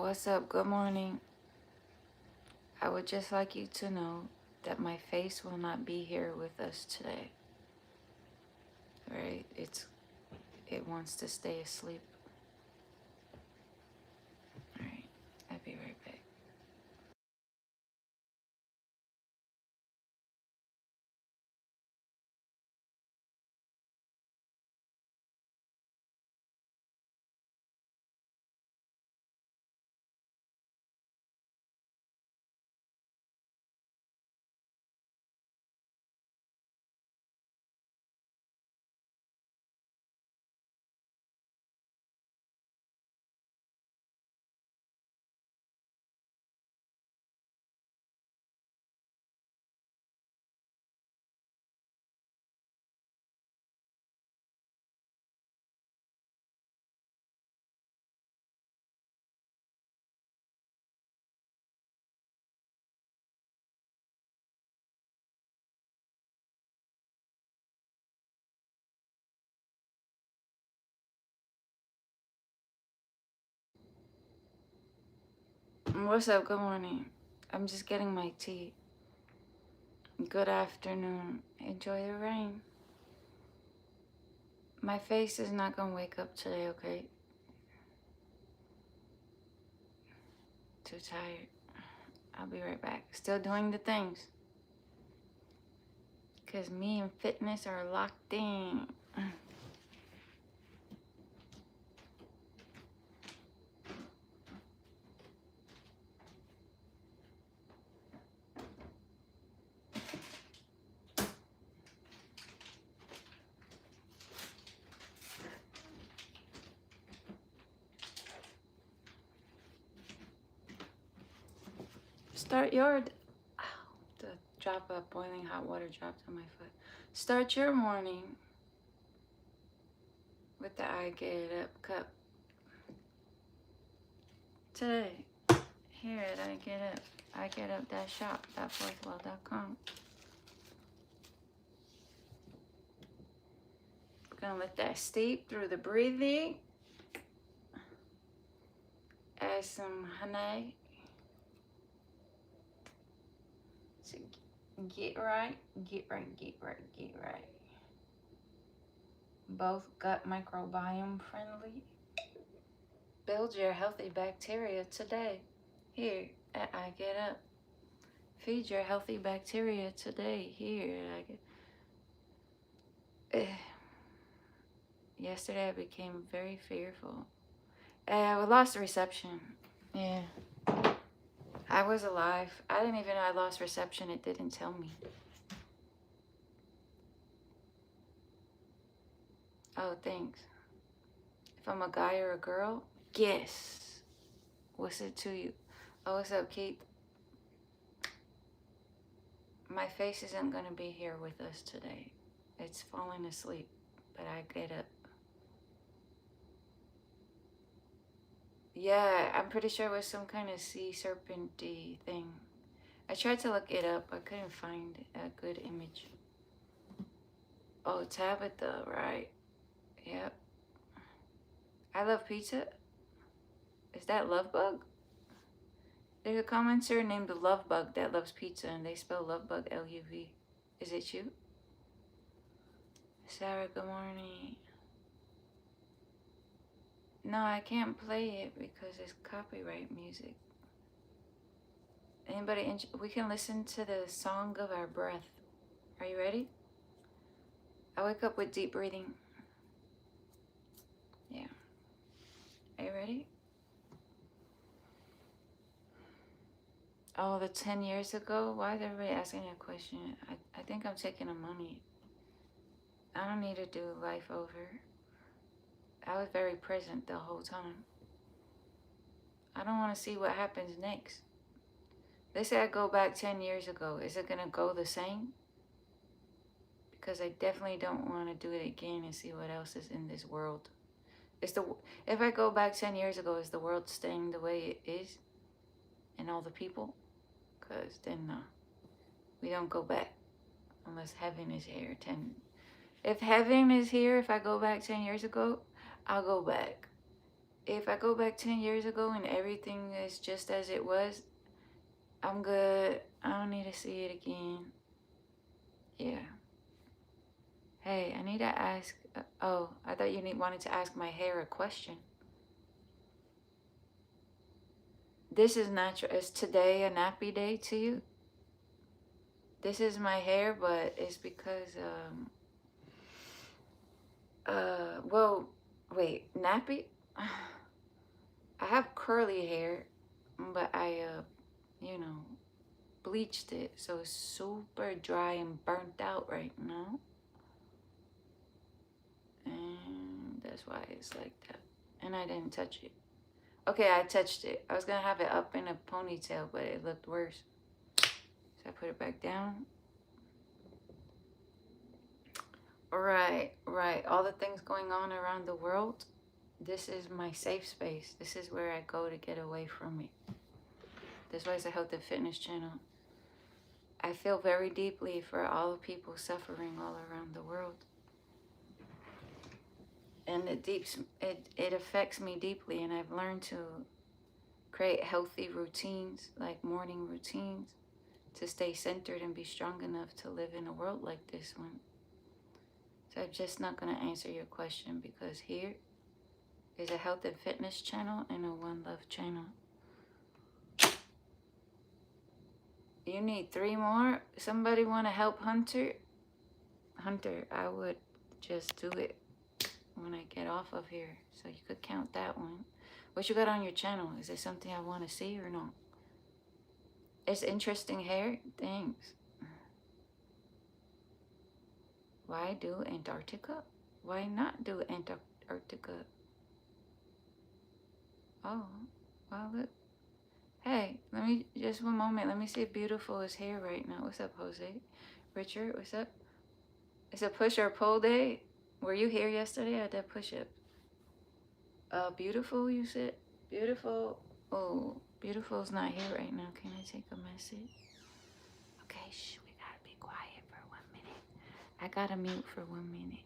What's up? Good morning. I would just like you to know that my face will not be here with us today. Right? It wants to stay asleep. Alright. I'll be right back. What's up? Good morning. I'm just getting my tea. Good afternoon. Enjoy the rain. My face is not gonna wake up today, okay? Too tired. I'll be right back. Still doing the things. Because me and fitness are locked in. Start your... Ow, the drop of boiling hot water dropped on my foot. Start your morning with the I Get It Up cup. Today, here at I Get Up, igetup-shop.fourthwall.com. Gonna let that steep through the breathing. Add some honey. So get right. Both gut microbiome friendly. Build your healthy bacteria today. Here at I Get Up. Feed your healthy bacteria today. Here at I Get Up. Yesterday I became very fearful. I lost reception. Yeah. I was alive. I didn't even know I lost reception. It didn't tell me. Oh, thanks. If I'm a guy or a girl, guess. What's it to you? Oh, what's up, Keith? My face isn't going to be here with us today. It's falling asleep, but I get up. Yeah, I'm pretty sure it was some kind of sea serpent-y thing. I tried to look it up. I couldn't find a good image. Oh, Tabitha, right. Yep. I love pizza. Is that Lovebug? There's a commenter named the Lovebug that loves pizza, and they spell Lovebug L-U-V. Is it you? Sarah, good morning. No, I can't play it because it's copyright music. Anybody, we can listen to the song of our breath. Are you ready? I wake up with deep breathing. Yeah. Are you ready? Oh, the 10 years ago? Why is everybody asking that question? I think I'm taking the money. I don't need to do life over. I was very present the whole time. I don't want to see what happens next. They say I go back 10 years ago. Is it going to go the same? Because I definitely don't want to do it again and see what else is in this world. If I go back 10 years ago, is the world staying the way it is? And all the people? Because then we don't go back unless heaven is here. If heaven is here, if I go back 10 years ago, I'll go back. If I go back 10 years ago and everything is just as it was, I'm good. I don't need to see it again. Yeah. Hey, I need to ask. Oh, I thought you wanted to ask my hair a question. This is natural. Is today a nappy day to you? This is my hair, but it's because, well, wait, nappy? I have curly hair, but I, you know, bleached it, so it's super dry and burnt out right now. And that's why it's like that. And I didn't touch it. Okay, I touched it. I was gonna have it up in a ponytail, but it looked worse. So I put it back down. Right. All the things going on around the world, this is my safe space. This is where I go to get away from it. That's why it's a health and fitness channel. I feel very deeply for all the people suffering all around the world. And it affects me deeply, and I've learned to create healthy routines, like morning routines, to stay centered and be strong enough to live in a world like this one. So I'm just not going to answer your question, because here is a health and fitness channel and a One Love channel. You need 3 more? Somebody want to help Hunter? Hunter, I would just do it when I get off of here, so you could count that one. What you got on your channel? Is it something I want to see or not? It's interesting hair? Thanks. Why do Antarctica? Why not do Antarctica? Oh, wow, look. Hey, let me, just one moment. Let me see if Beautiful is here right now. What's up, Jose? Richard, what's up? It's a push or pull day. Were you here yesterday? I did push-ups. Beautiful, you said? Beautiful. Oh, Beautiful's not here right now. Can I take a message? Okay, shh, we gotta be quiet for 1 minute. I gotta mute for 1 minute.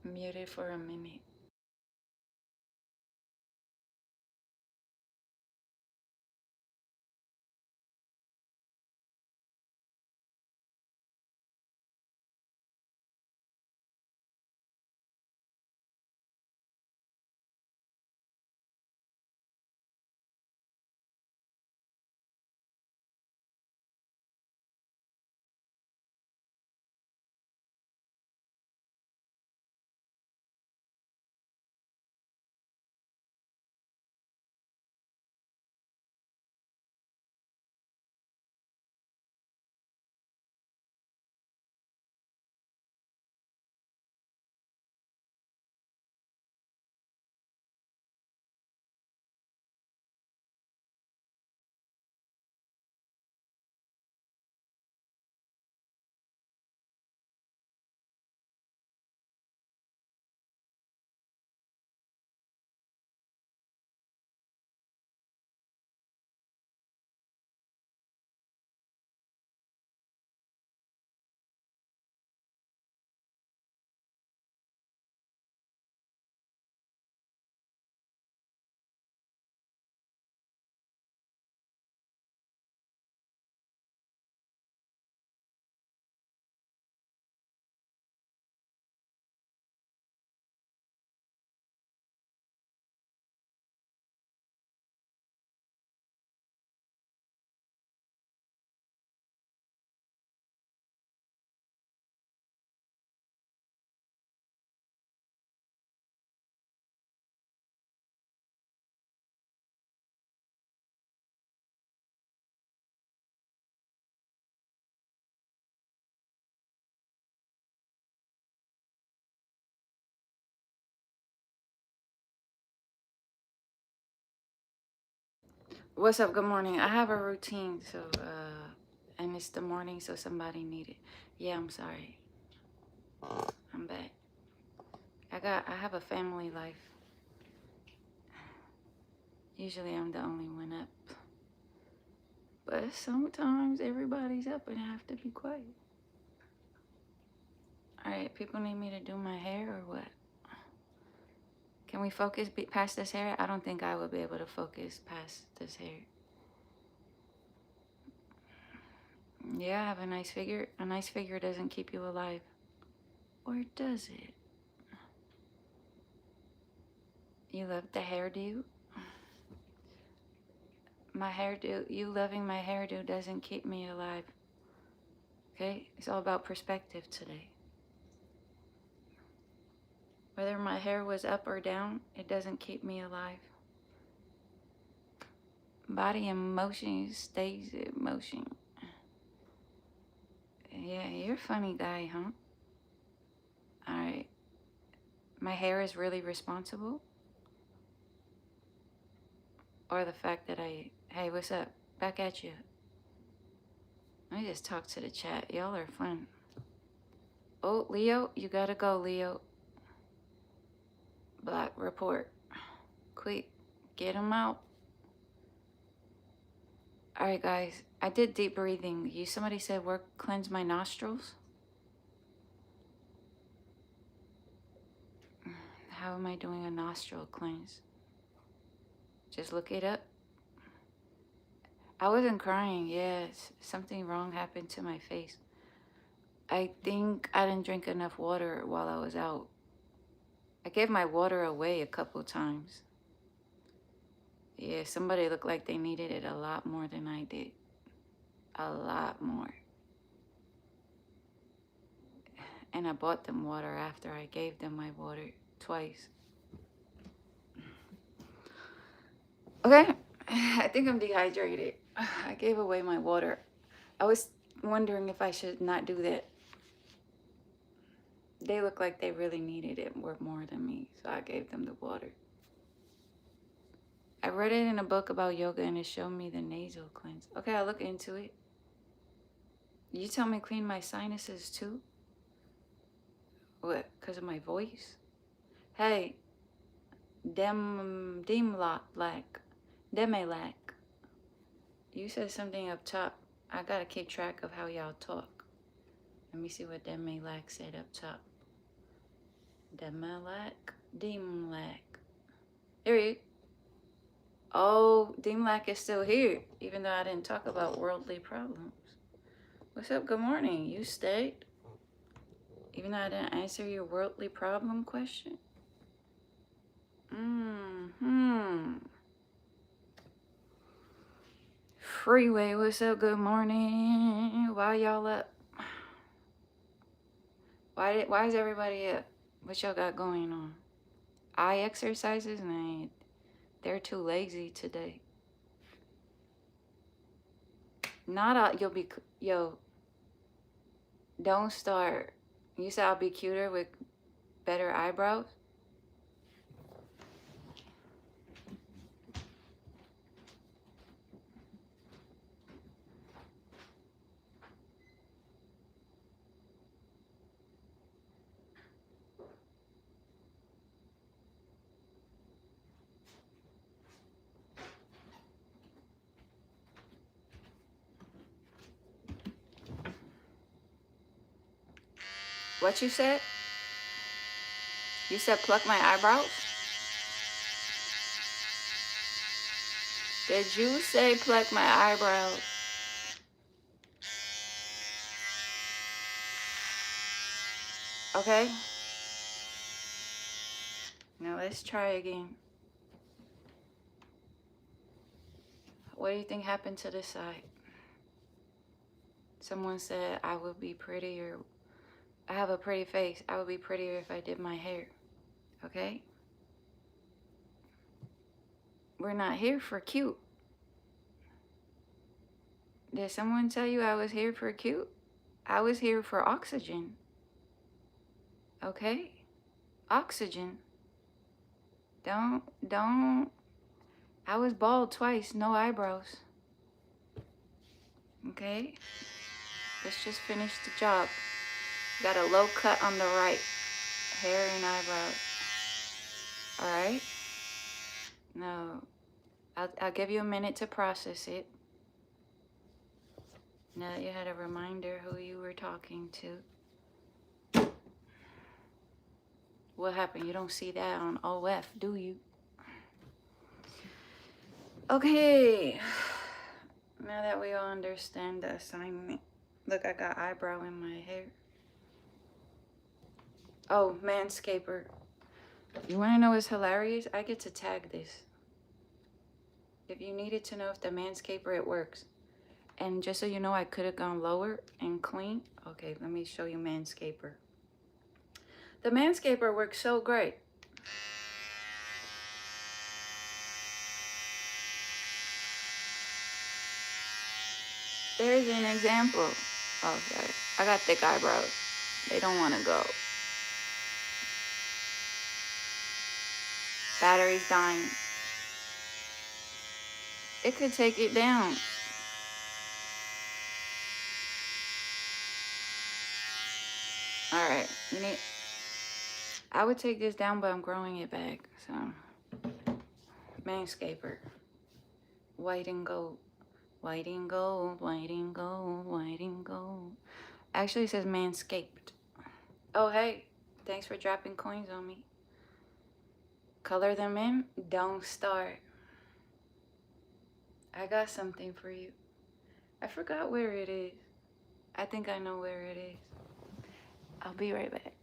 Muted for a minute. What's up? Good morning. I have a routine, so and it's the morning, so somebody needed. Yeah, I'm sorry. I'm back. I have a family life. Usually I'm the only one up. But sometimes everybody's up and I have to be quiet. Alright, people need me to do my hair or what? Can we focus past this hair? I don't think I would be able to focus past this hair. Yeah, I have a nice figure. A nice figure doesn't keep you alive. Or does it? You love the hairdo? My hairdo, you loving my hairdo doesn't keep me alive. Okay? It's all about perspective today. Whether my hair was up or down, it doesn't keep me alive. Body in motion stays in motion. Yeah, you're a funny guy, huh? Alright. My hair is really responsible? Or the fact that hey, what's up? Back at you. Let me just talk to the chat. Y'all are fun. Oh, Leo, you gotta go, Leo. Black report. Quick, get him out. Alright, guys. I did deep breathing. Somebody said cleanse my nostrils. How am I doing a nostril cleanse? Just look it up. I wasn't crying. Yes, something wrong happened to my face. I think I didn't drink enough water while I was out. I gave my water away a couple times. Yeah, somebody looked like they needed it a lot more than I did. A lot more. And I bought them water after I gave them my water twice. Okay, I think I'm dehydrated. I gave away my water. I was wondering if I should not do that. They look like they really needed it more than me, so I gave them the water. I read it in a book about yoga and it showed me the nasal cleanse. Okay, I'll look into it. You tell me clean my sinuses too? What, because of my voice? Hey, Demelac. You said something up top. I gotta keep track of how y'all talk. Let me see what Demelac said up top. Demlac. Here you. Oh, Demlac is still here, even though I didn't talk about worldly problems. What's up? Good morning. You stayed, even though I didn't answer your worldly problem question. Freeway, what's up? Good morning. Why y'all up? Why is everybody up? What y'all got going on? Eye exercises? Nah, they're too lazy today. Yo, don't start. You said I'll be cuter with better eyebrows? What you said? You said pluck my eyebrows? Did you say pluck my eyebrows? Okay. Now let's try again. What do you think happened to this side? Someone said I would be prettier. I have a pretty face. I would be prettier if I did my hair. Okay? We're not here for cute. Did someone tell you I was here for cute? I was here for oxygen. Okay? Oxygen. Don't. I was bald twice, no eyebrows. Okay? Let's just finish the job. Got a low cut on the right. Hair and eyebrows. Alright? No. I'll give you a minute to process it. Now that you had a reminder who you were talking to. What happened? You don't see that on OF, do you? Okay. Now that we all understand the assignment. Look, I got eyebrow in my hair. Oh, Manscaper. You want to know what's hilarious? I get to tag this. If you needed to know if the Manscaper, it works. And just so you know, I could have gone lower and clean. Okay, let me show you Manscaper. The Manscaper works so great. There's an example. Oh, sorry. I got thick eyebrows. They don't want to go. Battery's dying. It could take it down. All right, I would take this down, but I'm growing it back. So, Manscaper, white and gold, white and gold, white and gold, white and gold. Actually, it says Manscaped. Oh, hey, thanks for dropping coins on me. Color them in. Don't start. I got something for you. I forgot where it is. I think I know where it is. I'll be right back.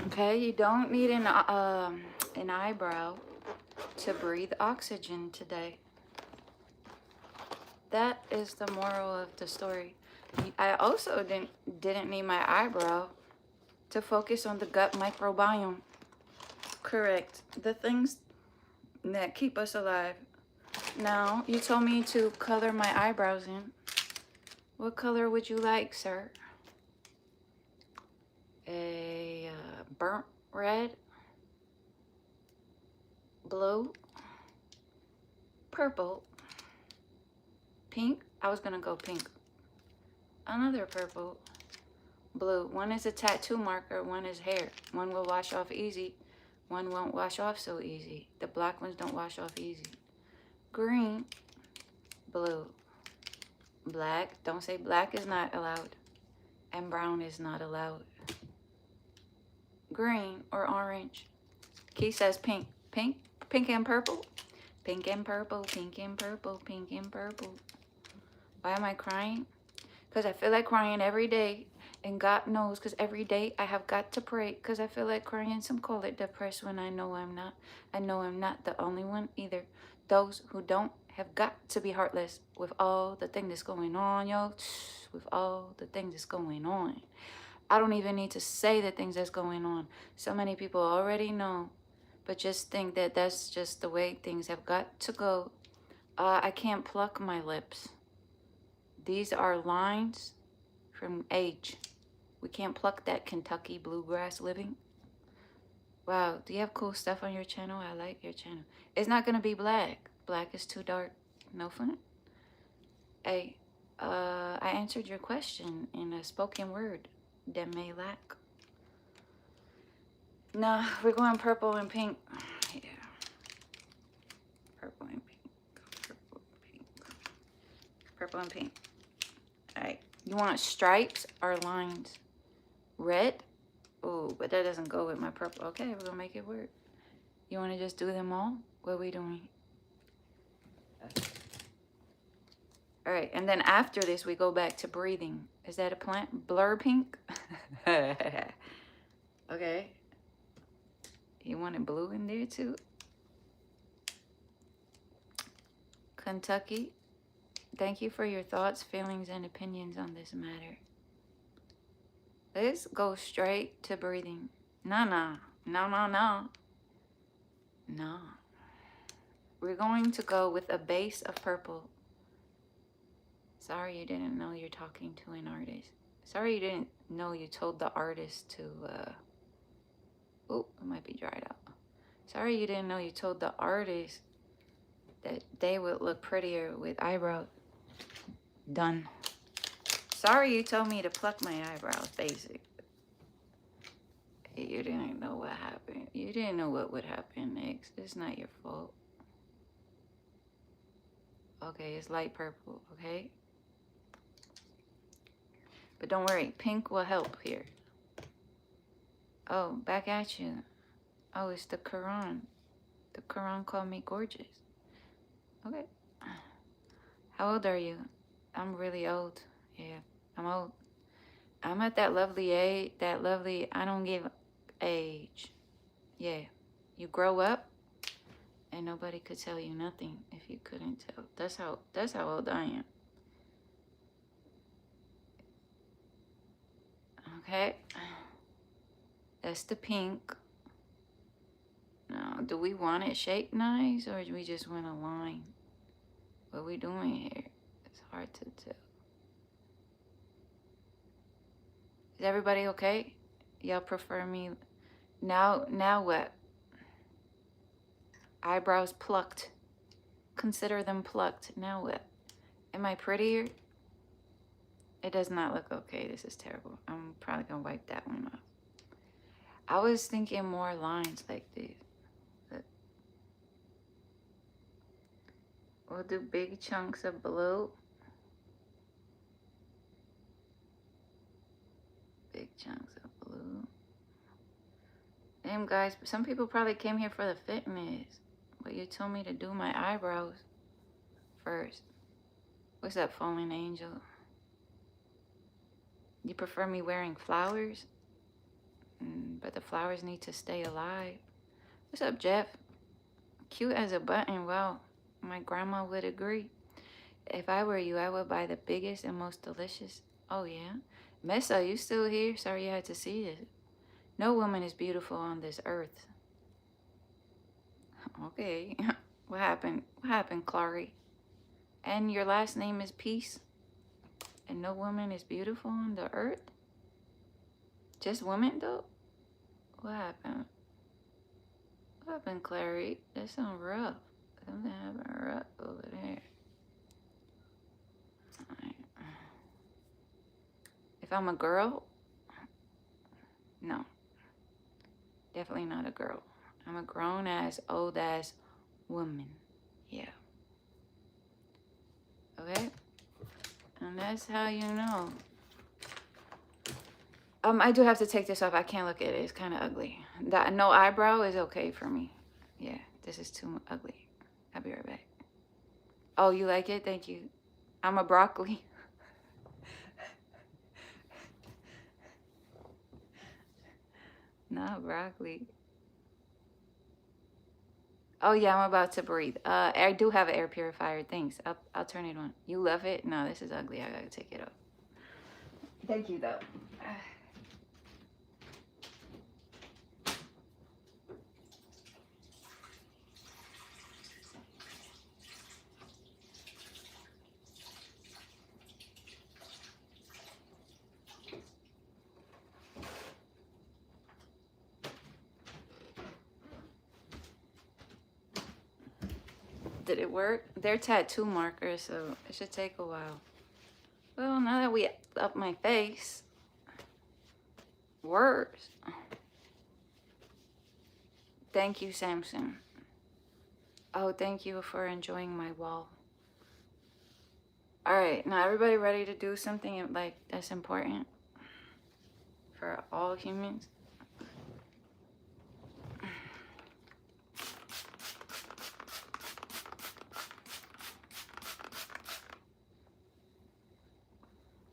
Okay, you don't need an eyebrow to breathe oxygen today. That is the moral of the story. I also didn't need my eyebrow to focus on the gut microbiome. Correct. The things that keep us alive. Now, you told me to color my eyebrows in. What color would you like, sir? A burnt red, blue, purple, pink. I was gonna go pink. Another purple, blue. One is a tattoo marker, one is hair. One will wash off easy, One won't wash off so easy. The black ones don't wash off easy. Green, blue, black. Don't say black is not allowed. And brown is not allowed. Green or orange. Key says pink. Pink, pink and purple. Pink and purple, pink and purple, pink and purple. Why am I crying? Because I feel like crying every day. And God knows, because every day I have got to pray. Because I feel like crying. Some call it depressed when I know I'm not. I know I'm not the only one either. Those who don't have got to be heartless with all the thing that's going on, yo. With all the things that's going on. I don't even need to say the things that's going on. So many people already know. But just think that that's just the way things have got to go. I can't pluck my lips. These are lines from age. We can't pluck that Kentucky bluegrass living. Wow, do you have cool stuff on your channel? I like your channel. It's not gonna be black. Black is too dark. No fun. Hey, I answered your question in a spoken word. Dem may lack. No, we're going purple and pink. Yeah. Purple and pink. Purple and pink. Purple and pink. Alright. You want stripes or lines? Red? Oh, but that doesn't go with my purple. Okay, we're gonna make it work. You want to just do them all? What are we doing? Alright, and then after this, we go back to breathing. Is that a plant? Blur pink? Okay. You wanted blue in there too? Kentucky. Thank you for your thoughts, feelings, and opinions on this matter. Let's go straight to breathing. No. We're going to go with a base of purple. Sorry you didn't know you're talking to an artist. Sorry you didn't know you told the artist to, oh, it might be dried out. Sorry you didn't know you told the artist that they would look prettier with eyebrows done. Sorry you told me to pluck my eyebrows, basically. You didn't know what happened. You didn't know what would happen next. It's not your fault. Okay, it's light purple, okay? But don't worry, pink will help here. Oh, back at you. Oh, it's the Quran. The Quran called me gorgeous. Okay. How old are you? I'm really old. Yeah, I'm old. I'm at that lovely age, I don't give age. Yeah, you grow up and nobody could tell you nothing if you couldn't tell. That's how old I am. Okay. That's the pink. Now, do we want it shaped nice or do we just want a line? What are we doing here? It's hard to tell. Is everybody okay? Y'all prefer me? Now what? Eyebrows plucked. Consider them plucked. Now what? Am I prettier? It does not look okay. This is terrible. I'm probably gonna wipe that one off. I was thinking more lines like this. But we'll do big chunks of blue. Big chunks of blue. Damn, guys, some people probably came here for the fitness. But you told me to do my eyebrows first. What's up, fallen angel? You prefer me wearing flowers? But the flowers need to stay alive. What's up, Jeff? Cute as a button. Wow, my grandma would agree. If I were you, I would buy the biggest and most delicious. Oh, yeah? Mesa, you still here? Sorry you had to see this. No woman is beautiful on this earth. Okay. What happened? What happened, Clary? And your last name is Peace? And no woman is beautiful on the earth? Just women, though? What happened? What happened, Clary? That sounds rough. Something happened rough over there. Right. If I'm a girl? No. Definitely not a girl. I'm a grown-ass, old-ass woman. Yeah. Okay? And that's how you know. I do have to take this off. I can't look at it. It's kind of ugly. That no eyebrow is okay for me. Yeah, this is too ugly. I'll be right back. Oh, you like it? Thank you. I'm a broccoli. Not broccoli. Oh yeah, I'm about to breathe. I do have an air purifier. Thanks. I'll turn it on. You love it? No, this is ugly. I gotta take it off. Thank you though. Did it work? They're tattoo markers, so it should take a while. Well, now that we up my face, words. Thank you, Samson. Oh, thank you for enjoying my wall. All right, now everybody ready to do something like that's important for all humans?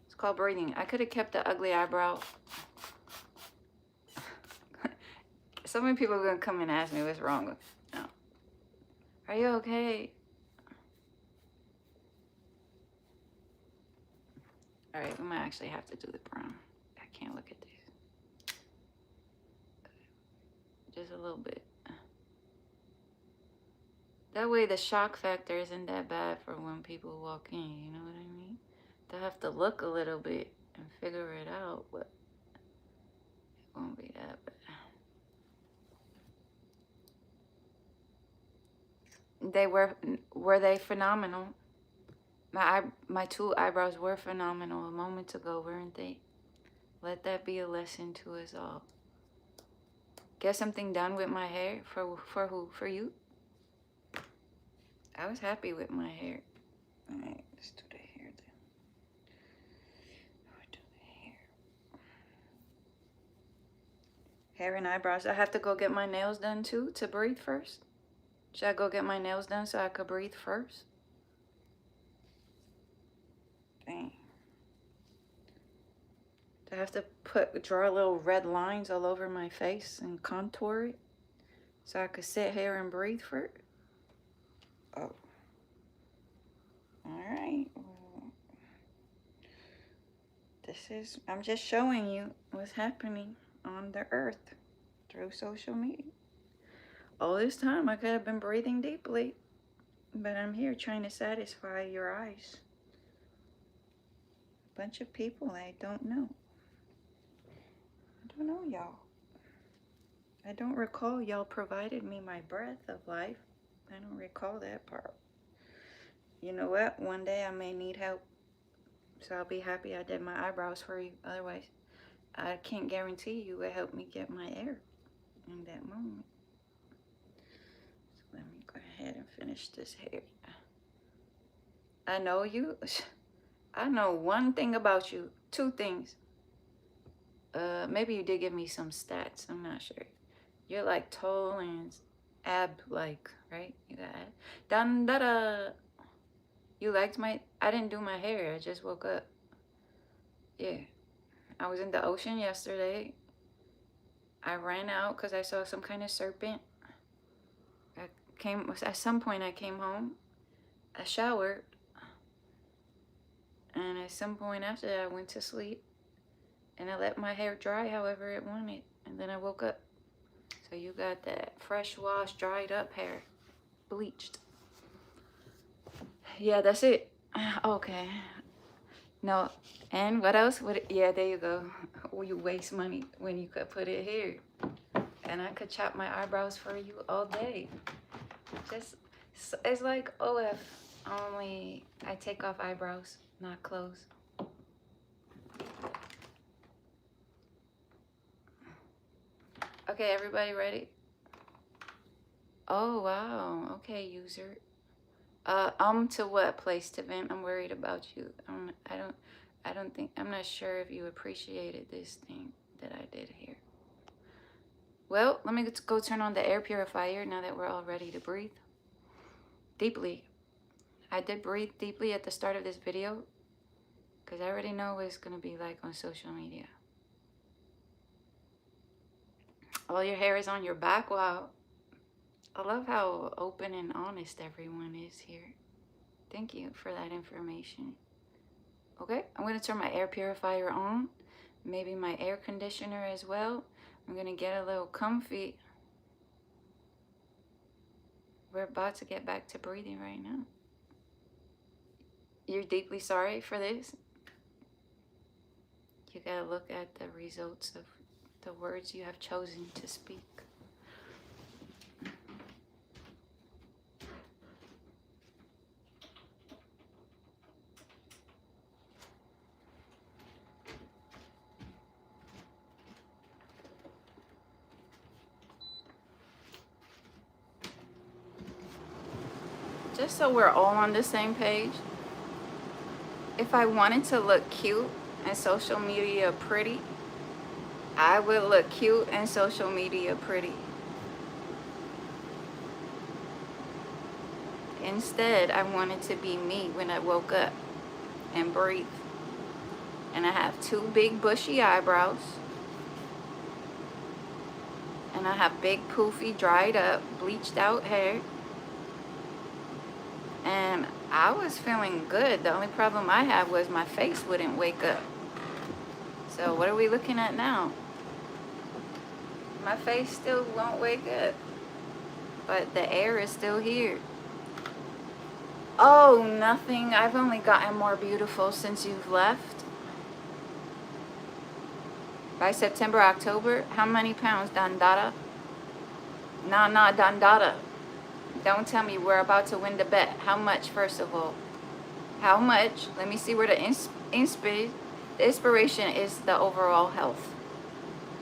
It's called breathing. I could have kept the ugly eyebrow. So many people are gonna come and ask me what's wrong with me. No. Are you okay? All right, we might actually have to do the brown. I can't look at this. Just a little bit. That way the shock factor isn't that bad for when people walk in, you know what I mean? They'll have to look a little bit and figure it out, but it won't be that bad. They were they phenomenal? My two eyebrows were phenomenal a moment ago, weren't they? Let that be a lesson to us all. Get something done with my hair for who? For you? I was happy with my hair. All right, let's do the hair then. Do the hair. Hair and eyebrows. I have to go get my nails done too to breathe first. Should I go get my nails done so I could breathe first? Dang. Do I have to draw little red lines all over my face and contour it so I could sit here and breathe first? Oh. All right. I'm just showing you what's happening on the earth through social media. All this time I could have been breathing deeply, but I'm here trying to satisfy your eyes. Bunch of people I don't know. I don't know y'all. I don't recall y'all provided me my breath of life. I don't recall that part. You know what? One day I may need help. So I'll be happy I did my eyebrows for you. Otherwise, I can't guarantee you would help me get my air in that moment. So let me go ahead and finish this hair. I know you. I know one thing about you. Two things. Maybe you did give me some stats. I'm not sure. You're like tall and ab-like, right? You got ab. Dun da da. You liked I didn't do my hair. I just woke up. Yeah. I was in the ocean yesterday. I ran out because I saw some kind of serpent. At some point I came home. I showered. And at some point after that, I went to sleep. And I let my hair dry however it wanted. And then I woke up. So you got that fresh wash, dried up hair. Bleached. Yeah, that's it. Okay. No. And what else? Yeah, there you go. You waste money when you could put it here. And I could chop my eyebrows for you all day. It's like OF. Only I take off eyebrows, not clothes. Okay, everybody ready? Oh, wow. Okay, user. To what place to vent? I'm worried about you. I don't think, I'm not sure if you appreciated this thing that I did here. Well, let me go turn on the air purifier now that we're all ready to breathe deeply. I did breathe deeply at the start of this video because I already know what it's going to be like on social media. All your hair is on your back. Wow. I love how open and honest everyone is here. Thank you for that information. Okay, I'm going to turn my air purifier on. Maybe my air conditioner as well. I'm going to get a little comfy. We're about to get back to breathing right now. You're deeply sorry for this. You got to look at the results of the words you have chosen to speak. Just so we're all on the same page, if I wanted to look cute and social media pretty, I would look cute and social media pretty. Instead, I wanted to be me when I woke up and breathe. And I have 2 big bushy eyebrows. And I have big poofy dried up bleached out hair. And I was feeling good. The only problem I had was my face wouldn't wake up. So what are we looking at now? My face still won't wake up, but the air is still here. Oh, nothing. I've only gotten more beautiful since you've left. By September, October, how many pounds, Dandada? Nah, Dandada. Don't tell me we're about to win the bet. How much, first of all? How much? Let me see where the inspiration is the overall health.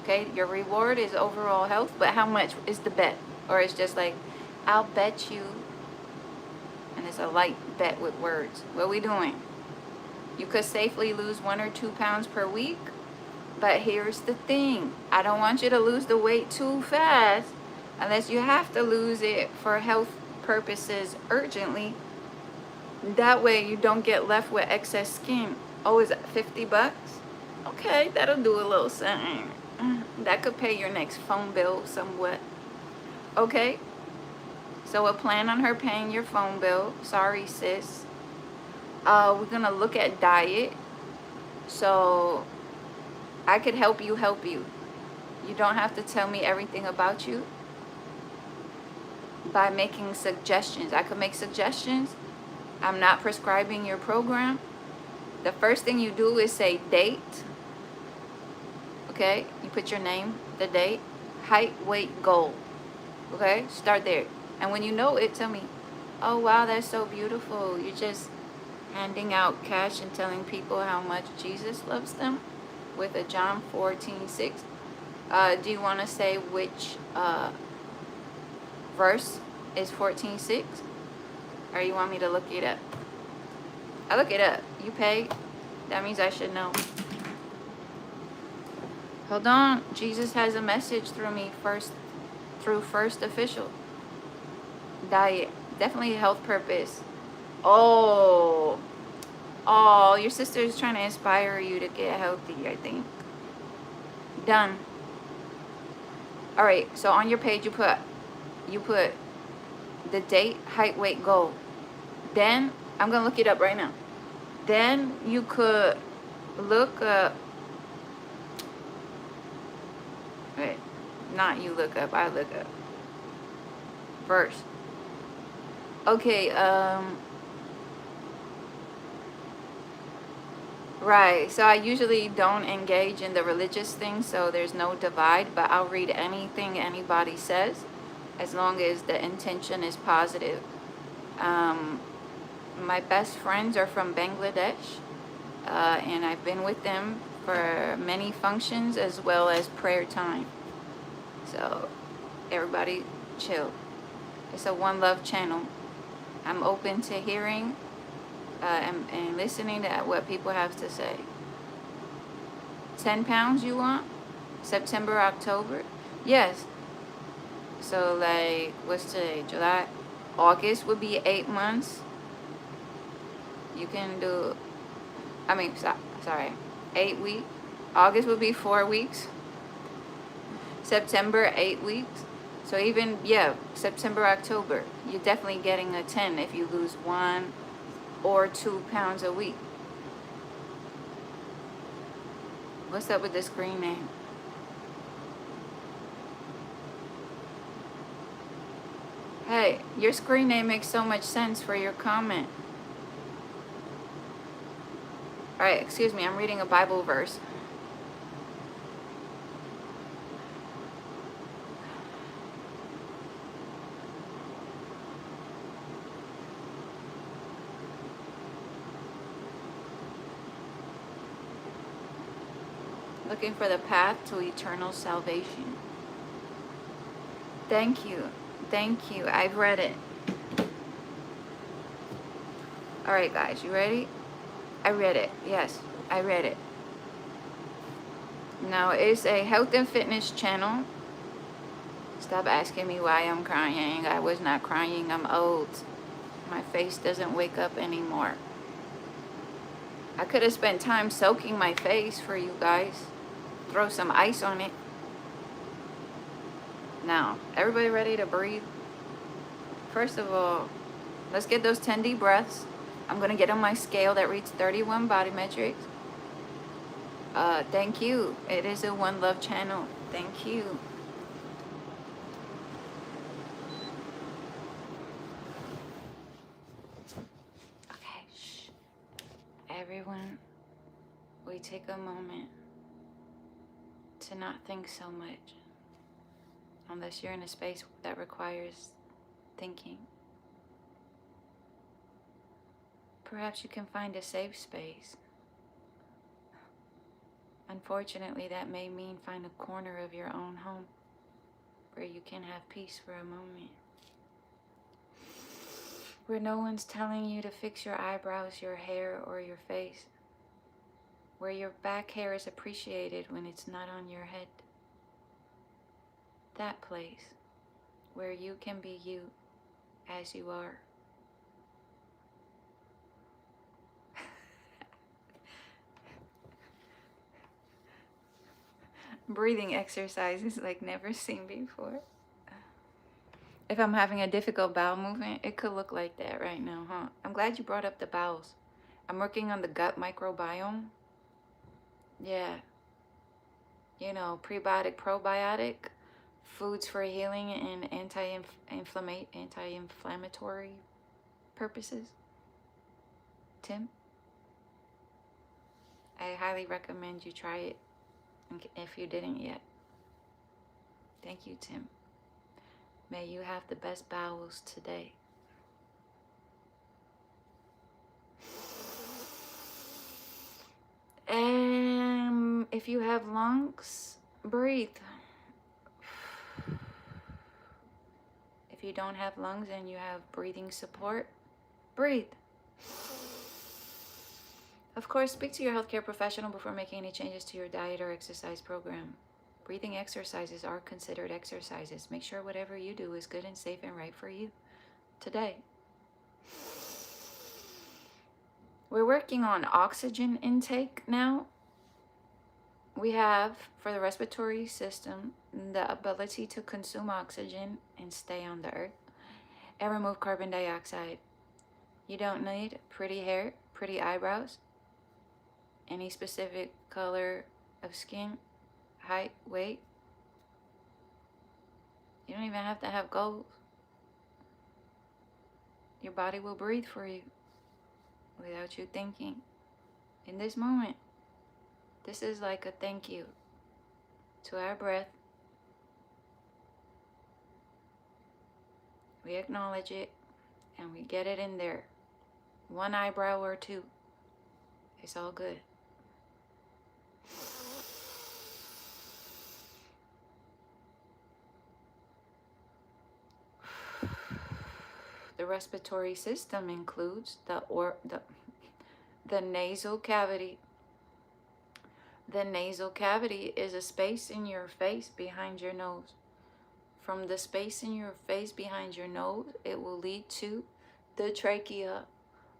Okay, your reward is overall health, but how much is the bet? Or it's just like, I'll bet you. And it's a light bet with words. What are we doing? You could safely lose 1 or 2 pounds per week. But here's the thing. I don't want you to lose the weight too fast. Unless you have to lose it for health purposes urgently. That way you don't get left with excess skin. Oh, is it $50? Okay, that'll do a little something. That could pay your next phone bill somewhat. Okay, so we'll plan on her paying your phone bill. Sorry, sis. We're gonna look at diet. So I could help you. You don't have to tell me everything about you. By making suggestions. I could make suggestions. I'm not prescribing your program. The first thing you do is say date. Okay, you put your name, the date, height, weight, goal. Okay, start there. And when you know it, tell me, oh wow, that's so beautiful. You're just handing out cash and telling people how much Jesus loves them with a John 14:6. Do you want to say which verse is 14:6? Or you want me to look it up? I look it up. You pay. That means I should know. Hold on. Jesus has a message through me through First Official. Diet. Definitely health purpose. Oh, your sister is trying to inspire you to get healthy, I think. Done. All right, so on your page you put the date, height, weight, goal. Then I'm gonna look it up right now. Then you could look up. Wait, not you look up. I look up first. Okay. Right. So I usually don't engage in the religious thing, so there's no divide. But I'll read anything anybody says, as long as the intention is positive. My best friends are from Bangladesh, and I've been with them for many functions as well as prayer time. So everybody chill. It's a One Love channel. I'm open to hearing and listening to what people have to say. 10 pounds you want? September, October? Yes. So like, what's today? July? August would be 8 months. You can do, sorry, 8 weeks. August would be 4 weeks. September, 8 weeks. So even, yeah, September, October, you're definitely getting a 10 if you lose 1 or 2 pounds a week. What's up with the screen name? Hey, your screen name makes so much sense for your comment. Alright, excuse me, I'm reading a Bible verse. Looking for the path to eternal salvation. Thank you. Thank you. I've read it. Alright guys, you ready? I read it. Yes, I read it. Now, it's a health and fitness channel. Stop asking me why I'm crying. I was not crying. I'm old. My face doesn't wake up anymore. I could have spent time soaking my face for you guys. Throw some ice on it. Now, everybody ready to breathe? First of all, let's get those 10 deep breaths. I'm going to get on my scale that reads 31 body metrics. Thank you. It is a One Love channel. Thank you. Okay, shh. Everyone, we take a moment to not think so much. Unless you're in a space that requires thinking. Perhaps you can find a safe space. Unfortunately, that may mean find a corner of your own home where you can have peace for a moment. Where no one's telling you to fix your eyebrows, your hair, or your face. Where your back hair is appreciated when it's not on your head. That place where you can be you as you are. Breathing exercises like never seen before. If I'm having a difficult bowel movement, it could look like that right now, huh? I'm glad you brought up the bowels. I'm working on the gut microbiome. Yeah. You know, prebiotic, probiotic, foods for healing and anti-inflammatory purposes. Tim, I highly recommend you try it if you didn't yet. Thank you, Tim. May you have the best bowels today. And if you have lungs, breathe. If you don't have lungs and you have breathing support, breathe. Of course, speak to your healthcare professional before making any changes to your diet or exercise program. Breathing exercises are considered exercises. Make sure whatever you do is good and safe and right for you today. We're working on oxygen intake now. We have, for the respiratory system, the ability to consume oxygen and stay on the earth and remove carbon dioxide. You don't need pretty hair, pretty eyebrows, any specific color of skin, height, weight. You don't even have to have goals. Your body will breathe for you without you thinking. In this moment, this is like a thank you to our breath. We acknowledge it and we get it in there. 1 eyebrow or 2. It's all good. The respiratory system includes the nasal cavity. The nasal cavity is a space in your face behind your nose. From the space in your face behind your nose, it will lead to the trachea.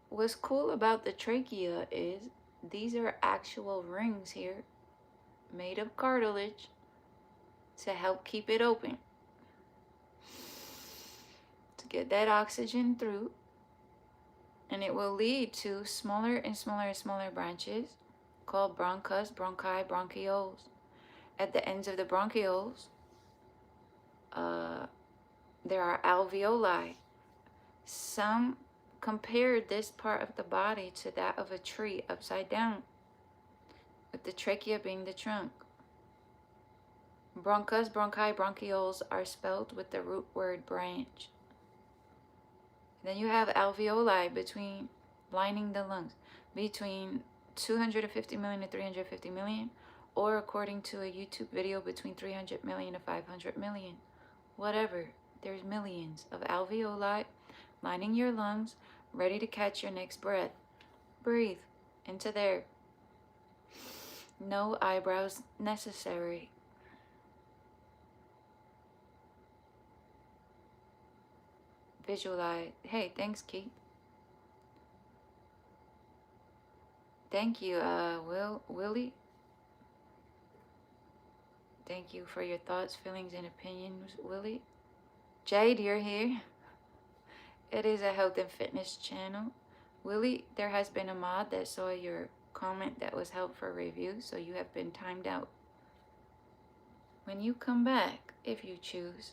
What's cool about the trachea is these are actual rings here made of cartilage to help keep it open, to get that oxygen through, and it will lead to smaller and smaller and smaller branches called bronchus, bronchi, bronchioles. At the ends of the bronchioles, there are alveoli. Some compared this part of the body to that of a tree upside down, with the trachea being the trunk. Bronchus, bronchi, bronchioles are spelled with the root word branch. Then you have alveoli between lining the lungs, between 250 million to 350 million, or according to a YouTube video, between 300 million to 500 million. Whatever, there's millions of alveoli lining your lungs, ready to catch your next breath. Breathe into there. No eyebrows necessary. Visualize. Hey, thanks, Keith. Thank you, Willie. Thank you for your thoughts, feelings, and opinions, Willie. Jade, you're here. It is a health and fitness channel. Willie, there has been a mod that saw your comment that was held for review, so you have been timed out. When you come back, if you choose,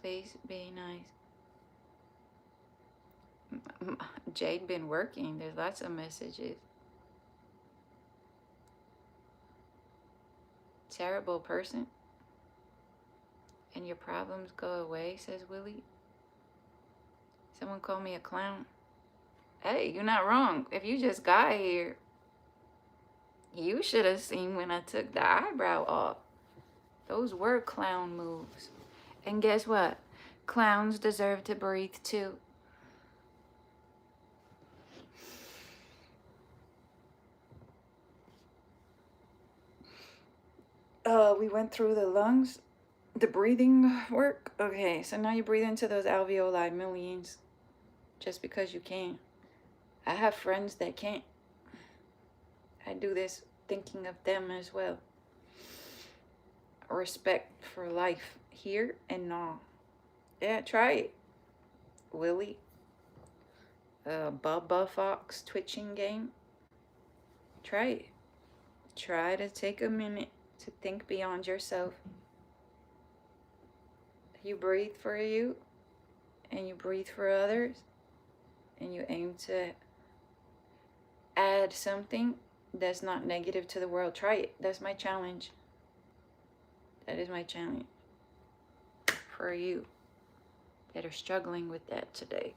please be nice. Jade been working. There's lots of messages. Terrible person. And your problems go away, says Willie. Someone called me a clown. Hey, you're not wrong. If you just got here, you should have seen when I took the eyebrow off. Those were clown moves. And guess what? Clowns deserve to breathe too. We went through the lungs, the breathing work. Okay, so now you breathe into those alveoli, millions, just because you can. I have friends that can't. I do this thinking of them as well. Respect for life here and now. Yeah, try it, Willie. Bubba Fox twitching game. Try it. Try to take a minute to think beyond yourself. You breathe for you, and you breathe for others, and you aim to add something that's not negative to the world. Try it. That's my challenge. That is my challenge for you that are struggling with that today.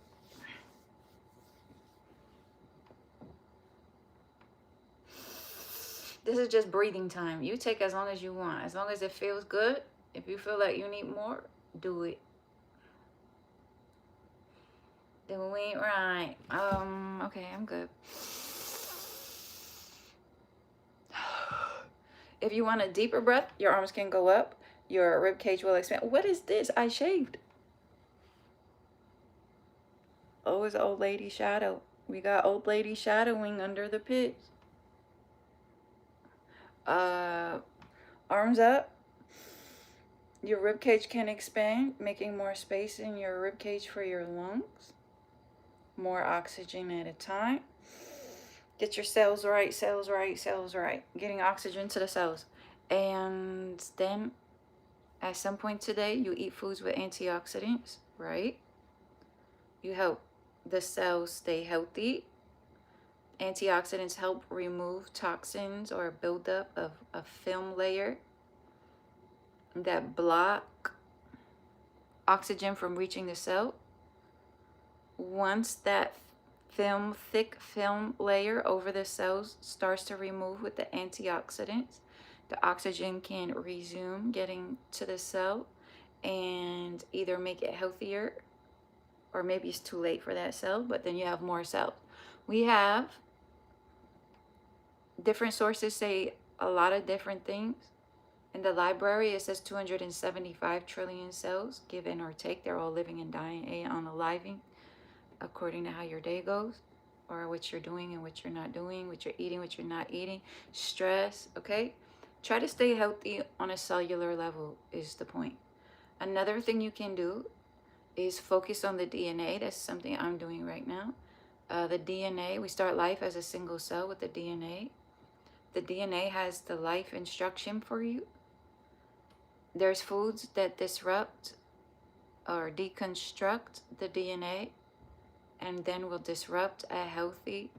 This is just breathing time. You take as long as you want. As long as it feels good. If you feel like you need more, do it. Do it right. Okay, I'm good. If you want a deeper breath, your arms can go up. Your rib cage will expand. What is this? I shaved. Oh, it's old lady shadow. We got old lady shadowing under the pits. Arms up. Your rib cage can expand, making more space in your rib cage for your lungs. More oxygen at a time. Get your cells right, cells right, cells right. Getting oxygen to the cells. And then at some point today, you eat foods with antioxidants, right? You help the cells stay healthy. Antioxidants help remove toxins or buildup of a film layer that block oxygen from reaching the cell. Once that thick film layer over the cells starts to remove with the antioxidants, the oxygen can resume getting to the cell and either make it healthier or maybe it's too late for that cell, but then you have more cells. We have different sources say a lot of different things. In the library, it says 275 trillion cells, given or take. They're all living and dying and unaliving, according to how your day goes, or what you're doing and what you're not doing, what you're eating, what you're not eating, stress, okay? Try to stay healthy on a cellular level is the point. Another thing you can do is focus on the DNA. That's something I'm doing right now. The DNA, we start life as a single cell with the DNA. The DNA has the life instruction for you. There's foods that disrupt or deconstruct the DNA and then will disrupt a healthy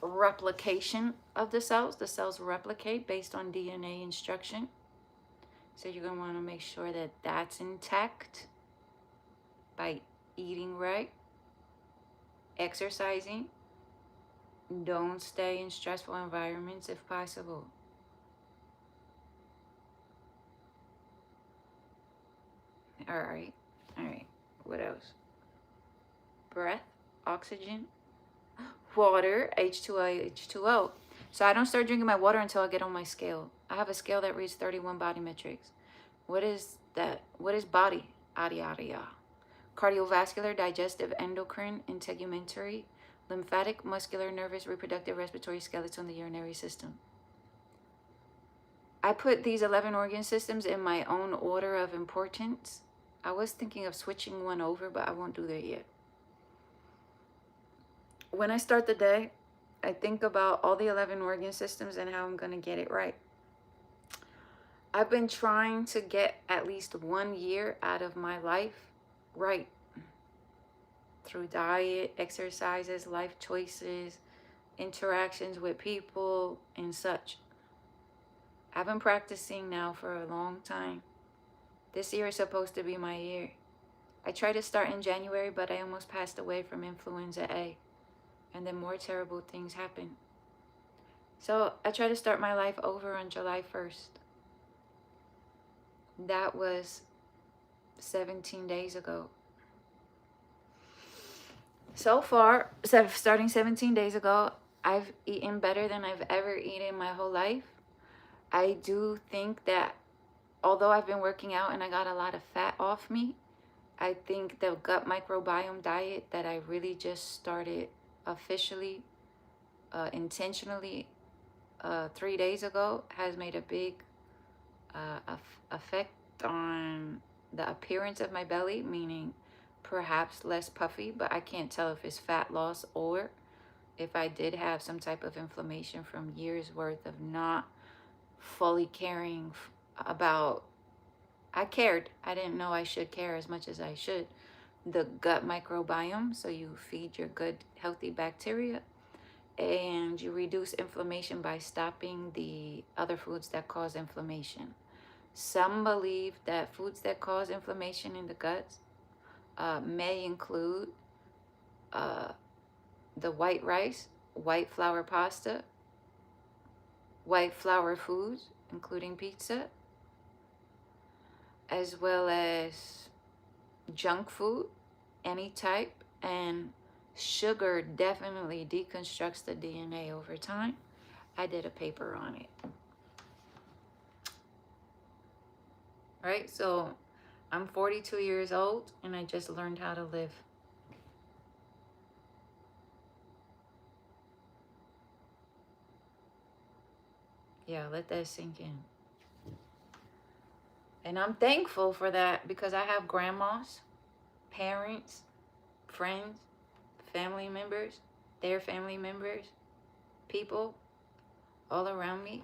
replication of the cells. The cells replicate based on DNA instruction. So you're going to want to make sure that that's intact by eating right, exercising. Don't stay in stressful environments if possible. All right. What else? Breath, oxygen, water, H2O, H2O. So I don't start drinking my water until I get on my scale. I have a scale that reads 31 body metrics. What is that? What is body? Cardiovascular, digestive, endocrine, integumentary, lymphatic, muscular, nervous, reproductive, respiratory, skeletal, and the urinary system. I put these 11 organ systems in my own order of importance. I was thinking of switching one over, but I won't do that yet. When I start the day, I think about all the 11 organ systems and how I'm going to get it right. I've been trying to get at least 1 year out of my life right through diet, exercises, life choices, interactions with people, and such. I've been practicing now for a long time. This year is supposed to be my year. I tried to start in January, but I almost passed away from influenza A. And then more terrible things happened. So I tried to start my life over on July 1st. That was 17 days ago. So far, starting 17 days ago, I've eaten better than I've ever eaten my whole life. I do think that although I've been working out and I got a lot of fat off me, I think the gut microbiome diet that I really just started officially, intentionally, 3 days ago has made a big effect on the appearance of my belly, meaning perhaps less puffy, but I can't tell if it's fat loss or if I did have some type of inflammation from years worth of not fully caring about. I cared. I didn't know I should care as much as I should. The gut microbiome, so you feed your good healthy bacteria and you reduce inflammation by stopping the other foods that cause inflammation. Some believe that foods that cause inflammation in the guts may include the white rice, white flour pasta, white flour foods, including pizza, as well as junk food, any type, and sugar definitely deconstructs the DNA over time. I did a paper on it. Right, so I'm 42 years old and I just learned how to live. Yeah, let that sink in. And I'm thankful for that because I have grandmas, parents, friends, family members, their family members, people all around me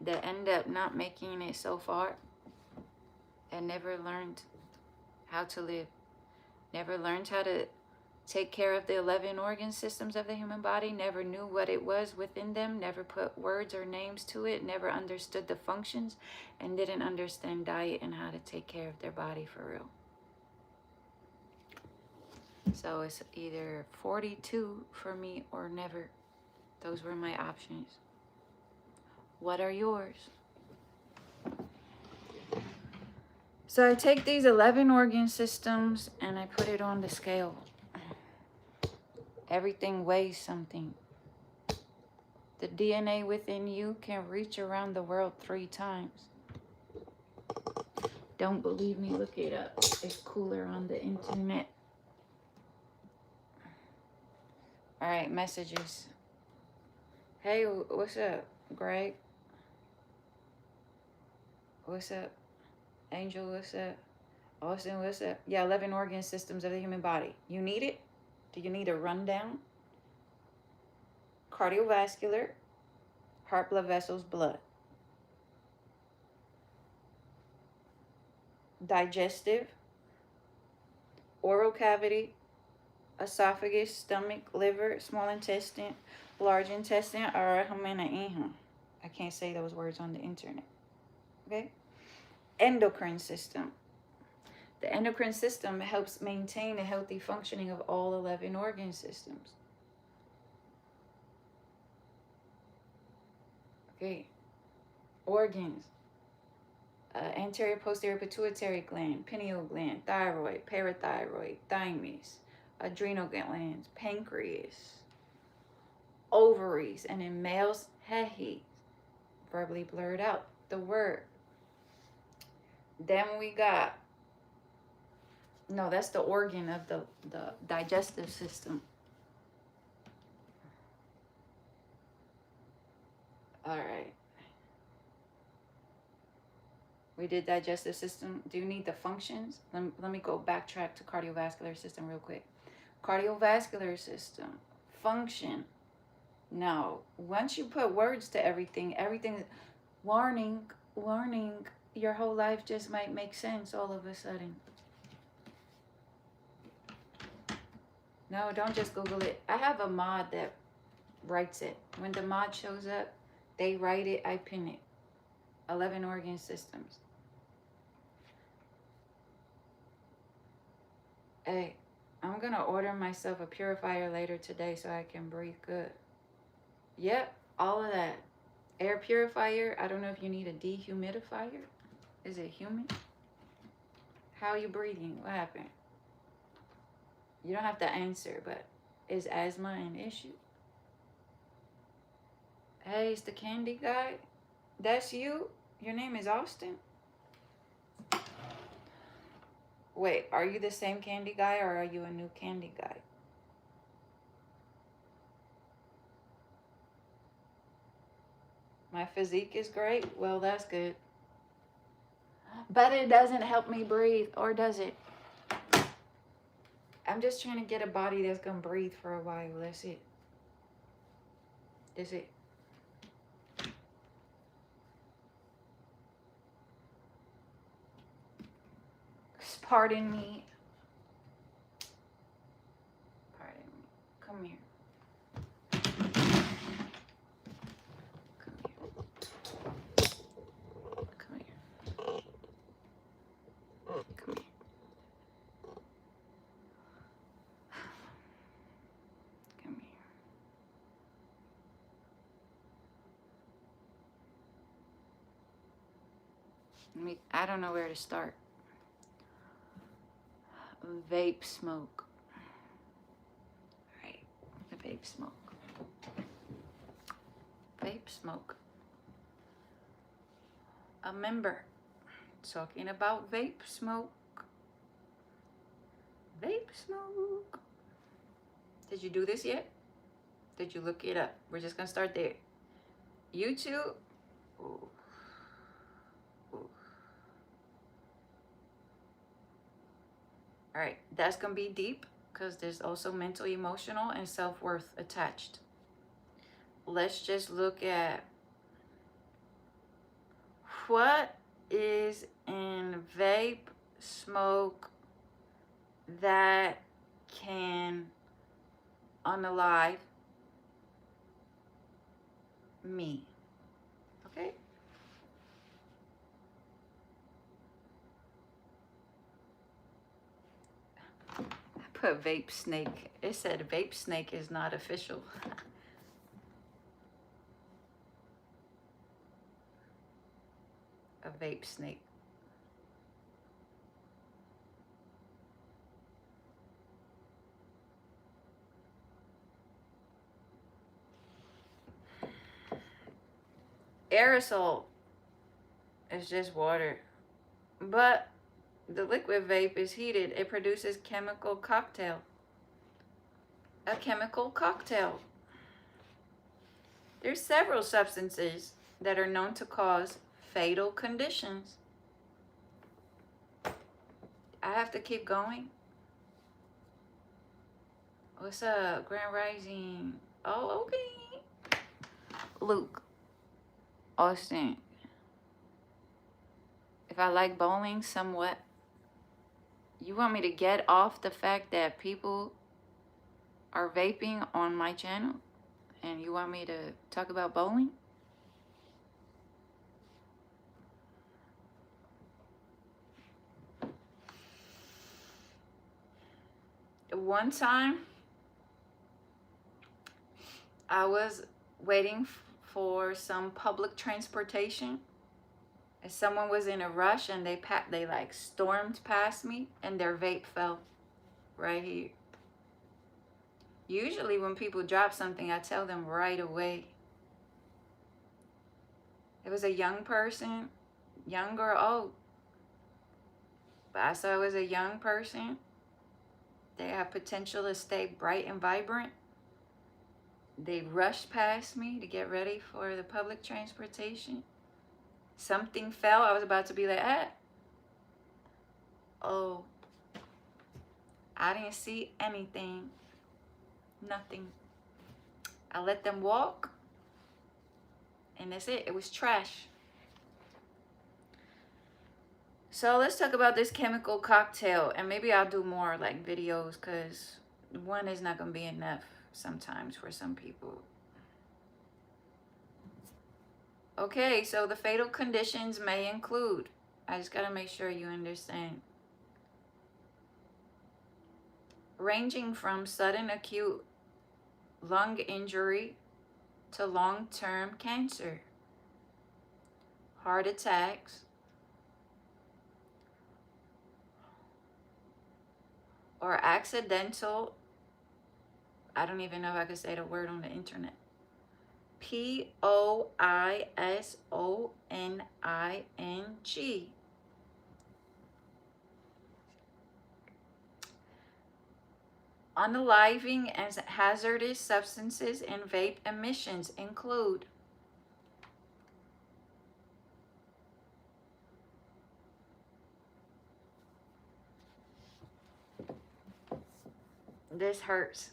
that end up not making it so far and never learned how to live, never learned how to take care of the 11 organ systems of the human body, never knew what it was within them, never put words or names to it, never understood the functions, and didn't understand diet and how to take care of their body for real. So it's either 42 for me or never. Those were my options. What are yours? So I take these 11 organ systems and I put it on the scale. Everything weighs something. The DNA within you can reach around the world 3 times. Don't believe me? Look it up. It's cooler on the internet. All right, messages. Hey, what's up, Greg? What's up? Angel, what's up? Austin, what's up? Yeah, 11 organ systems of the human body. You need it? Do you need a rundown? Cardiovascular, heart, blood vessels, blood. Digestive, oral cavity, esophagus, stomach, liver, small intestine, large intestine, or I can't say those words on the internet. Okay? Endocrine system. The endocrine system helps maintain the healthy functioning of all 11 organ systems. Okay. Organs. Anterior posterior pituitary gland, pineal gland, thyroid, parathyroid, thymus, adrenal glands, pancreas, ovaries, and in males, he verbally blurred out the word. Then we got, no, that's the organ of the digestive system. All right. We did digestive system. Do you need the functions? Let me go backtrack to cardiovascular system real quick. Cardiovascular system, function. No, once you put words to everything, warning, your whole life just might make sense all of a sudden. No, don't just Google it. I have a mod that writes it. When the mod shows up, they write it, I pin it. 11 organ systems. Hey, I'm going to order myself a purifier later today so I can breathe good. Yep, all of that. Air purifier. I don't know if you need a dehumidifier. Is it humid? How are you breathing? What happened? You don't have to answer, but is asthma an issue? Hey, it's the candy guy. That's you? Your name is Austin? Wait, are you the same candy guy or are you a new candy guy? My physique is great? Well, that's good. But it doesn't help me breathe, or does it? I'm just trying to get a body that's going to breathe for a while. That's it. That's it. Pardon me. Pardon me. Come here. Come here. Come here. Come here. I don't know where to start. Vape smoke. Right. The vape smoke. Vape smoke. A member talking about vape smoke. Vape smoke. Did you do this yet? Did you look it up? We're just gonna start there. YouTube. Ooh. Ooh. All right, that's gonna be deep because there's also mental, emotional, and self-worth attached. Let's just look at what is in vape smoke that can unalive me. Okay? I put vape snake. It said vape snake is not official. A vape snake. Aerosol is just water. But the liquid vape is heated. It produces chemical cocktail. A chemical cocktail. There's several substances that are known to cause fatal conditions. I have to keep going. What's up, Grand Rising? Oh, okay. Luke, Austin. If I like bowling somewhat, you want me to get off the fact that people are vaping on my channel? And you want me to talk about bowling? One time, I was waiting for some public transportation, and someone was in a rush, and they like stormed past me, and their vape fell right here. Usually when people drop something, I tell them right away. It was a young person, young or old, but I saw it was a young person. They have potential to stay bright and vibrant. They rushed past me to get ready for the public transportation. Something fell. I was about to be like, oh, I didn't see anything. Nothing. I let them walk, and that's it. It was trash. So let's talk about this chemical cocktail, and maybe I'll do more like videos, because one is not going to be enough sometimes for some people. Okay, so the fatal conditions may include, I just got to make sure you understand, ranging from sudden acute lung injury to long-term cancer, heart attacks, or accidental, I don't even know if I could say the word on the internet, poisoning, unaliving and hazardous substances in vape emissions include this hurts.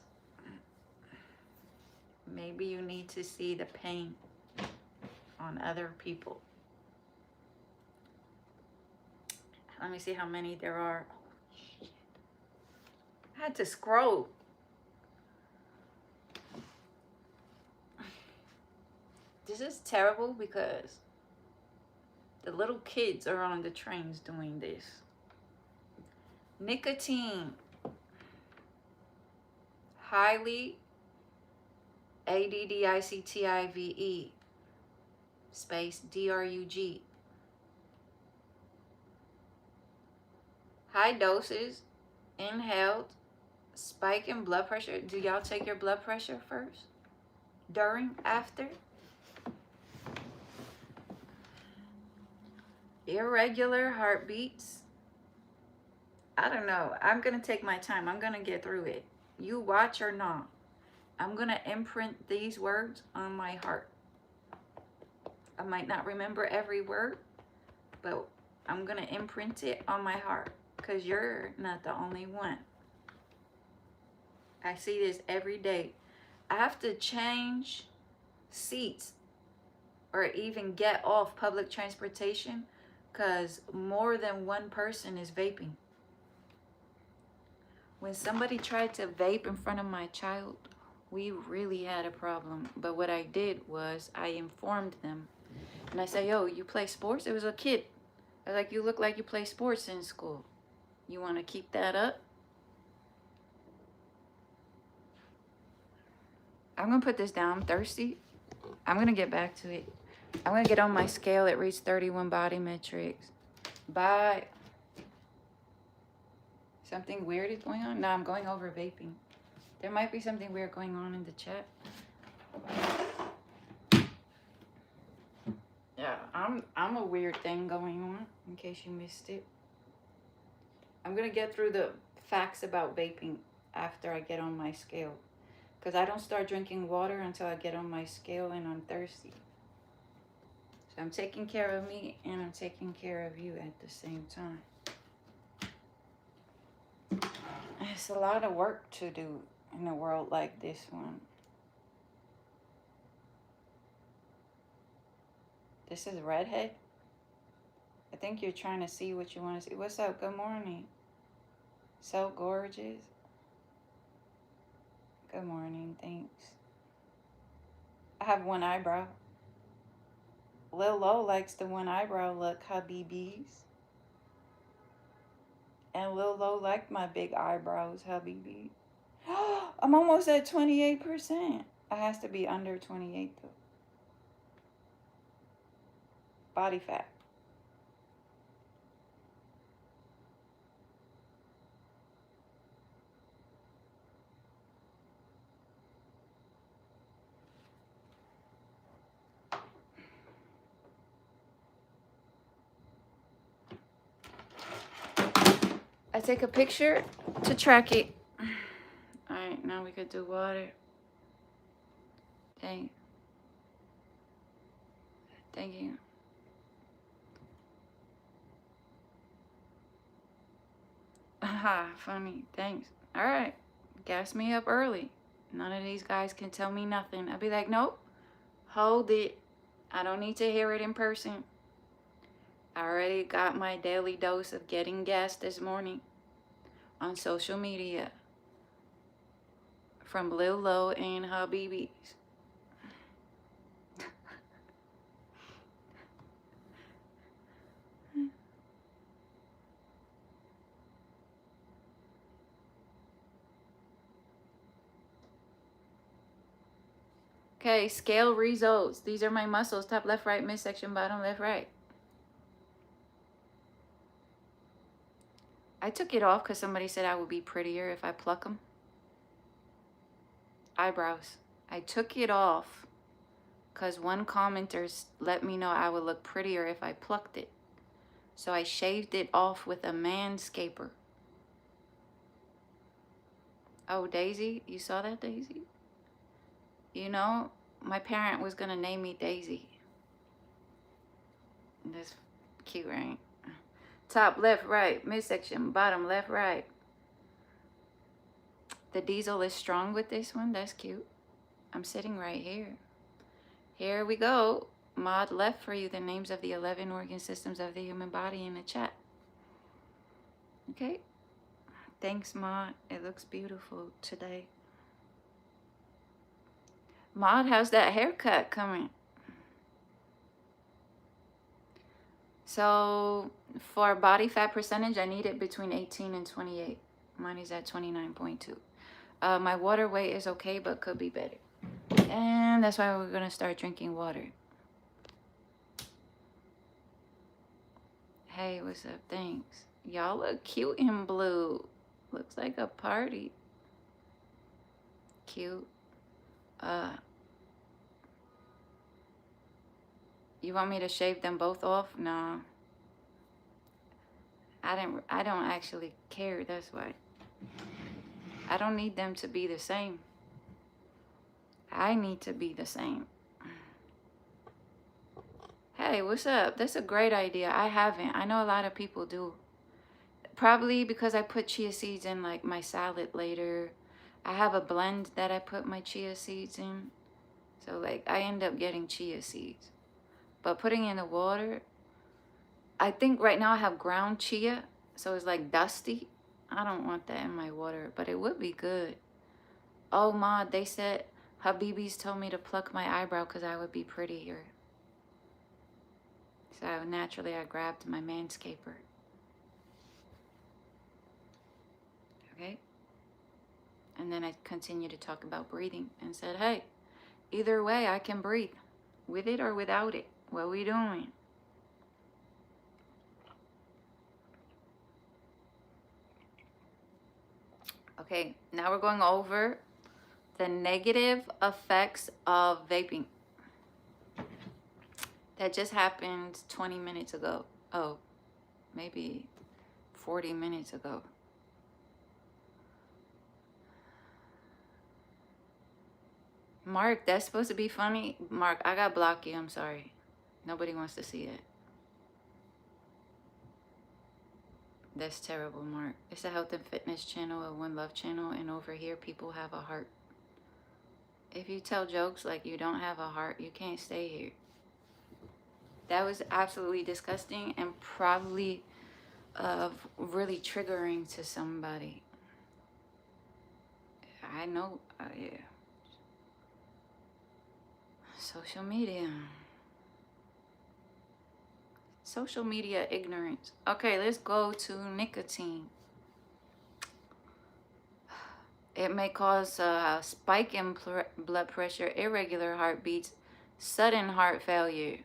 Maybe you need to see the pain on other people. Let me see how many there are. I had to scroll. This is terrible because the little kids are on the trains doing this. Nicotine. Highly, ADDICTIVE, space DRUG. High doses, inhaled, spike in blood pressure. Do y'all take your blood pressure first? During? After? Irregular heartbeats. I don't know. I'm going to take my time. I'm going to get through it. You watch or not. I'm going to imprint these words on my heart. I might not remember every word, but I'm going to imprint it on my heart, because you're not the only one. I see this every day. I have to change seats or even get off public transportation because more than one person is vaping. When somebody tried to vape in front of my child, we really had a problem. But what I did was I informed them. And I said, yo, you play sports? It was a kid. I was like, you look like you play sports in school. You want to keep that up? I'm going to put this down. I'm thirsty. I'm going to get back to it. I'm going to get on my scale. It reads 31 body metrics. Bye. Something weird is going on? No, I'm going over vaping. There might be something weird going on in the chat. Yeah, I'm a weird thing going on, in case you missed it. I'm gonna get through the facts about vaping after I get on my scale. Because I don't start drinking water until I get on my scale and I'm thirsty. So I'm taking care of me and I'm taking care of you at the same time. It's a lot of work to do in a world like this one. This is Redhead. I think you're trying to see what you want to see. What's up? Good morning. So gorgeous. Good morning. Thanks. I have one eyebrow. Lil Lo likes the one eyebrow look, Habibis. And Lil Lo liked my big eyebrows, Habibi. I'm almost at 28%. It has to be under 28 though. Body fat. I take a picture to track it. Alright, now we could do water. Thank you. Haha, funny. Thanks. Alright. Gas me up early. None of these guys can tell me nothing. I'll be like, nope. Hold it. I don't need to hear it in person. I already got my daily dose of getting gas this morning on social media from Lil Lo and Habibis. Okay, scale results. These are my muscles. Top left, right, midsection, bottom left, right. I took it off because somebody said I would be prettier if I pluck them. Eyebrows. I took it off because one commenter let me know I would look prettier if I plucked it. So I shaved it off with a manscaper. Oh, Daisy? You saw that, Daisy? You know, my parent was going to name me Daisy. That's cute, right? Top left, right, midsection, bottom left, right. The diesel is strong with this one. That's cute. I'm sitting right here. Here we go. Mod left for you the names of the 11 organ systems of the human body in the chat. Okay. Thanks, Mod. It looks beautiful today. Mod, how's that haircut coming? So for body fat percentage, I need it between 18 and 28. Mine is at 29.2. My water weight is okay, but could be better. And that's why we're going to start drinking water. Hey, what's up? Thanks. Y'all look cute in blue. Looks like a party. Cute. You want me to shave them both off? No. I don't actually care, that's why. I don't need them to be the same. I need to be the same. Hey, what's up? That's a great idea. I haven't. I know a lot of people do. Probably because I put chia seeds in like my salad later. I have a blend that I put my chia seeds in. So like I end up getting chia seeds. But putting in the water, I think right now I have ground chia. So it's like dusty. I don't want that in my water, but it would be good. Oh, Ma, they said Habibis told me to pluck my eyebrow because I would be prettier. So naturally I grabbed my manscaper. Okay? And then I continued to talk about breathing and said, hey, either way I can breathe. With it or without it. What we doing? Okay, now we're going over the negative effects of vaping. That just happened 20 minutes ago. Oh, maybe 40 minutes ago. Mark, that's supposed to be funny. Mark, I got block you. I'm sorry. Nobody wants to see it. That's terrible, Mark. It's a health and fitness channel, a One Love channel, and over here people have a heart. If you tell jokes like you don't have a heart, you can't stay here. That was absolutely disgusting and probably really triggering to somebody. I know, yeah. Social media. Social media ignorance. Okay, let's go to nicotine. It may cause a spike in blood pressure, irregular heartbeats, sudden heart failure.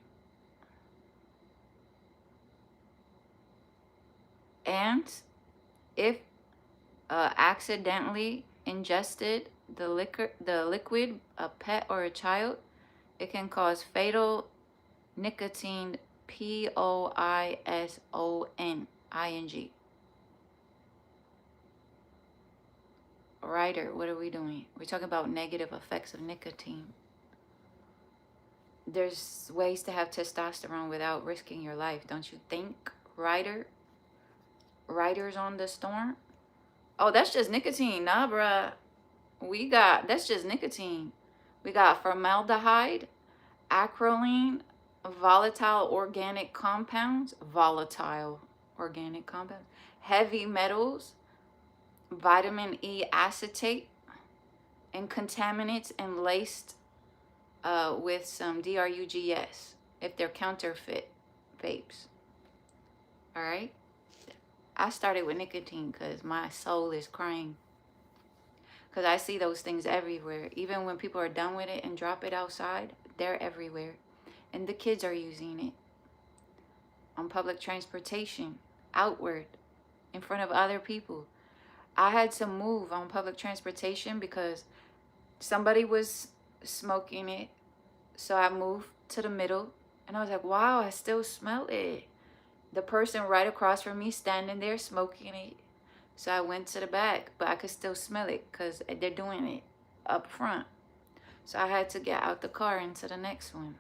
And if accidentally ingested the liquid, a pet or a child, it can cause fatal nicotine, poisoning. Ryder, what are we doing? We're talking about negative effects of nicotine. There's ways to have testosterone without risking your life, don't you think, Ryder? Riders on the storm? Oh, that's just nicotine. Nah, bruh. That's just nicotine. We got formaldehyde, acrolein, volatile organic compounds, heavy metals, vitamin E acetate, and contaminants and laced with some drugs if they're counterfeit vapes. All right? I started with nicotine because my soul is crying. Because I see those things everywhere. Even when people are done with it and drop it outside, they're everywhere. And the kids are using it. On public transportation, outward, in front of other people. I had to move on public transportation because somebody was smoking it. So I moved to the middle. And I was like, wow, I still smell it. The person right across from me standing there smoking it. So I went to the back, but I could still smell it because they're doing it up front. So I had to get out the car into the next one.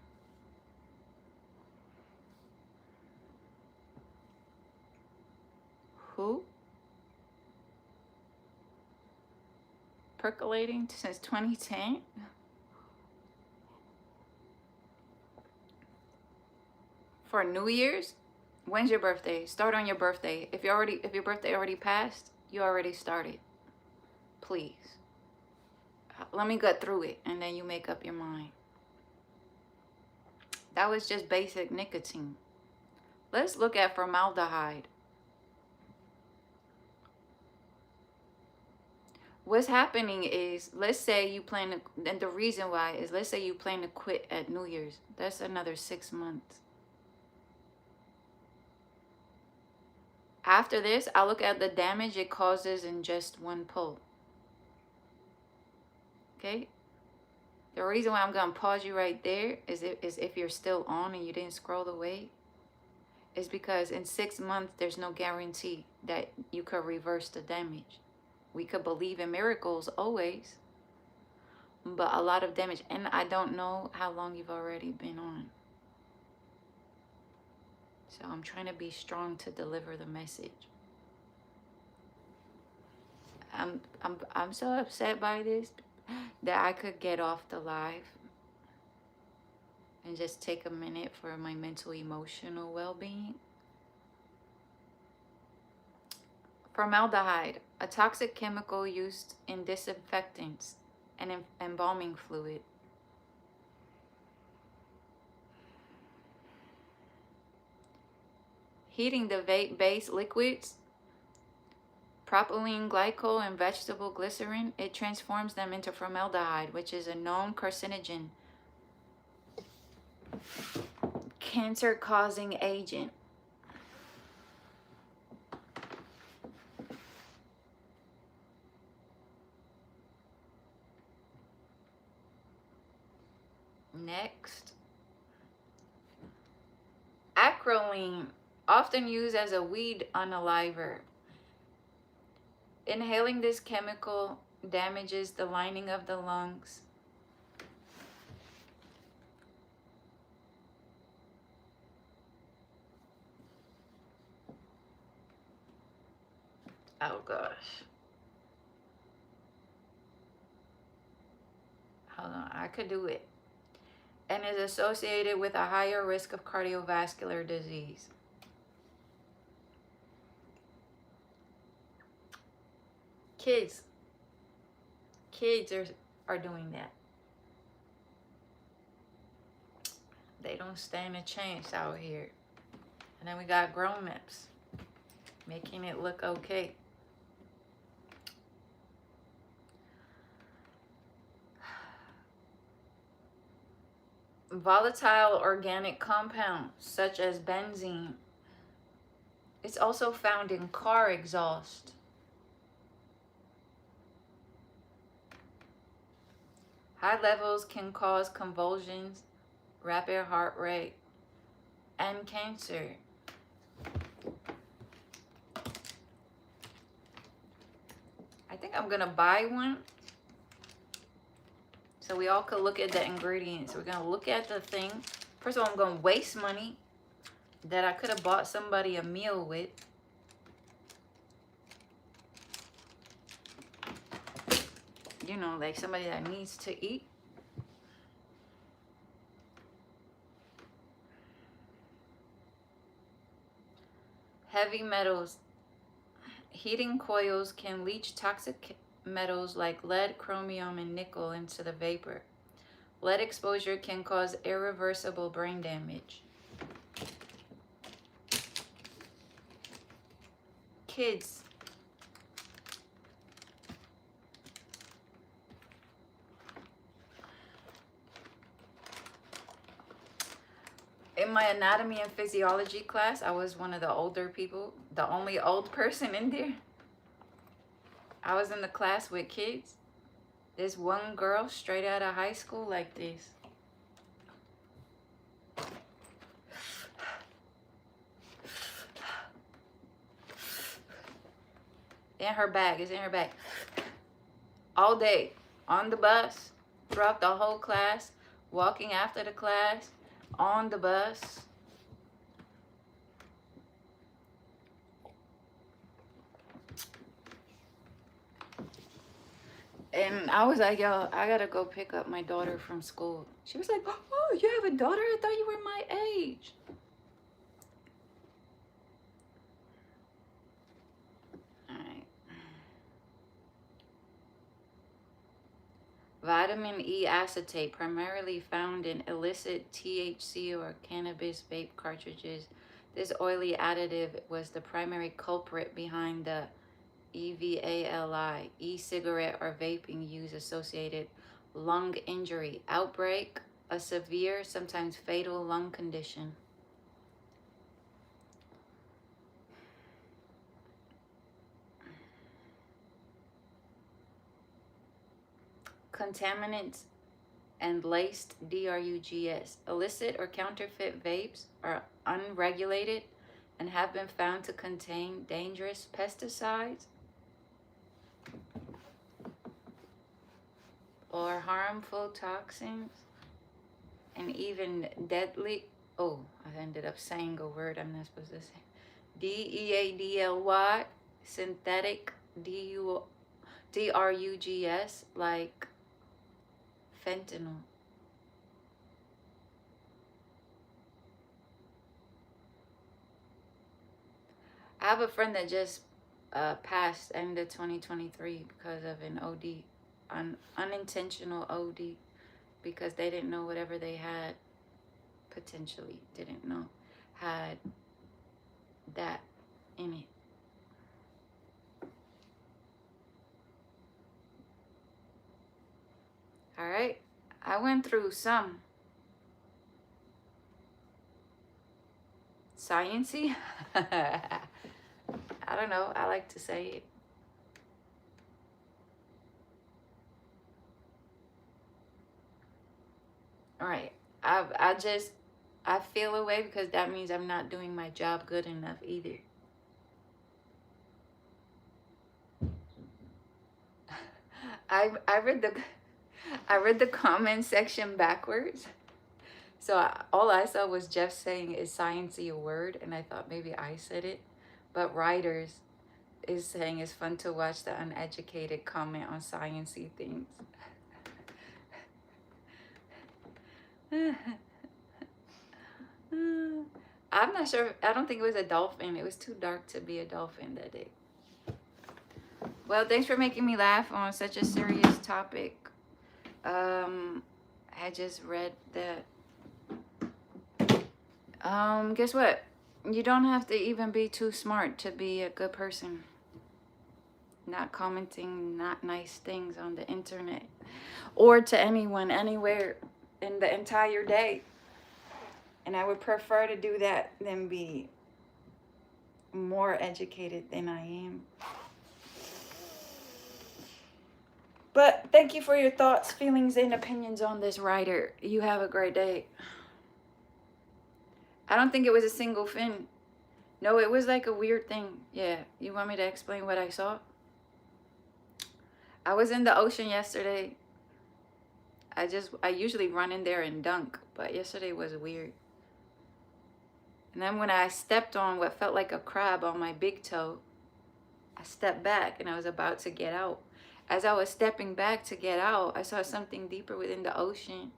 Who? Percolating since 2010? For New Year's? When's your birthday? Start on your birthday. If your birthday already passed, you already started. Please. Let me get through it and then you make up your mind. That was just basic nicotine. Let's look at formaldehyde. What's happening is, let's say you plan to, and the reason why is, let's say you plan to quit at New Year's. That's another 6 months. After this, I look at the damage it causes in just one pull. Okay? The reason why I'm going to pause you right there is if you're still on and you didn't scroll away, is because in 6 months, there's no guarantee that you could reverse the damage. We could believe in miracles always, but a lot of damage. And I don't know how long you've already been on. So I'm trying to be strong to deliver the message. I'm so upset by this that I could get off the live and just take a minute for my mental, emotional well-being. Formaldehyde, a toxic chemical used in disinfectants and embalming fluid. Heating the vape-based liquids, propylene glycol and vegetable glycerin, it transforms them into formaldehyde, which is a known carcinogen, cancer-causing agent. Next, acrolein, often used as a weed unaliver. Inhaling this chemical damages the lining of the lungs. Oh gosh. Hold on, I could do it. And is associated with a higher risk of cardiovascular disease. Kids are doing that. They don't stand a chance out here. And then we got grown-ups making it look okay. Volatile organic compounds such as benzene. It's also found in car exhaust. High levels can cause convulsions, rapid heart rate, and cancer. I think I'm gonna buy one so we all could look at the ingredients. We're gonna look at the thing. First of all, I'm gonna waste money that I could have bought somebody a meal with. You know, like somebody that needs to eat. Heavy metals. Heating coils can leach toxic metals like lead, chromium, and nickel into the vapor. Lead exposure can cause irreversible brain damage. Kids. In my anatomy and physiology class, I was one of the older people, the only old person in there. I was in the class with kids. This one girl straight out of high school like this. In her bag, it's in her bag. All day, on the bus, throughout the whole class, walking after the class, on the bus. And I was like, yo, I gotta go pick up my daughter from school. She was like, oh, you have a daughter? I thought you were my age. All right. Vitamin E acetate, primarily found in illicit THC or cannabis vape cartridges. This oily additive was the primary culprit behind the EVALI, e-cigarette or vaping use associated lung injury outbreak, a severe, sometimes fatal lung condition. Contaminants and laced drugs. Illicit or counterfeit vapes are unregulated and have been found to contain dangerous pesticides or harmful toxins and even deadly, oh, I ended up saying a word I'm not supposed to say. DEADLY, synthetic drugs like fentanyl. I have a friend that just passed end of 2023 because of an OD, unintentional OD, because they didn't know whatever they had, potentially didn't know, had that in it. All right, I went through some sciencey. I don't know, I like to say it. All right, I just I feel away because that means I'm not doing my job good enough either. I read the comment section backwards. So all I saw was Jeff saying is sciencey a word, and I thought maybe I said it. But writers is saying it's fun to watch the uneducated comment on sciencey things. I'm not sure. I don't think it was a dolphin. It was too dark to be a dolphin that day. Well, thanks for making me laugh on such a serious topic. I just read that. Guess what? You don't have to even be too smart to be a good person. Not commenting not nice things on the internet or to anyone anywhere in the entire day. And I would prefer to do that than be more educated than I am. But thank you for your thoughts, feelings, and opinions on this writer. You have a great day. I don't think it was a single fin. No, it was like a weird thing. Yeah, you want me to explain what I saw? I was in the ocean yesterday. I usually run in there and dunk, but yesterday was weird. And then when I stepped on what felt like a crab on my big toe, I stepped back and I was about to get out. As I was stepping back to get out, I saw something deeper within the ocean.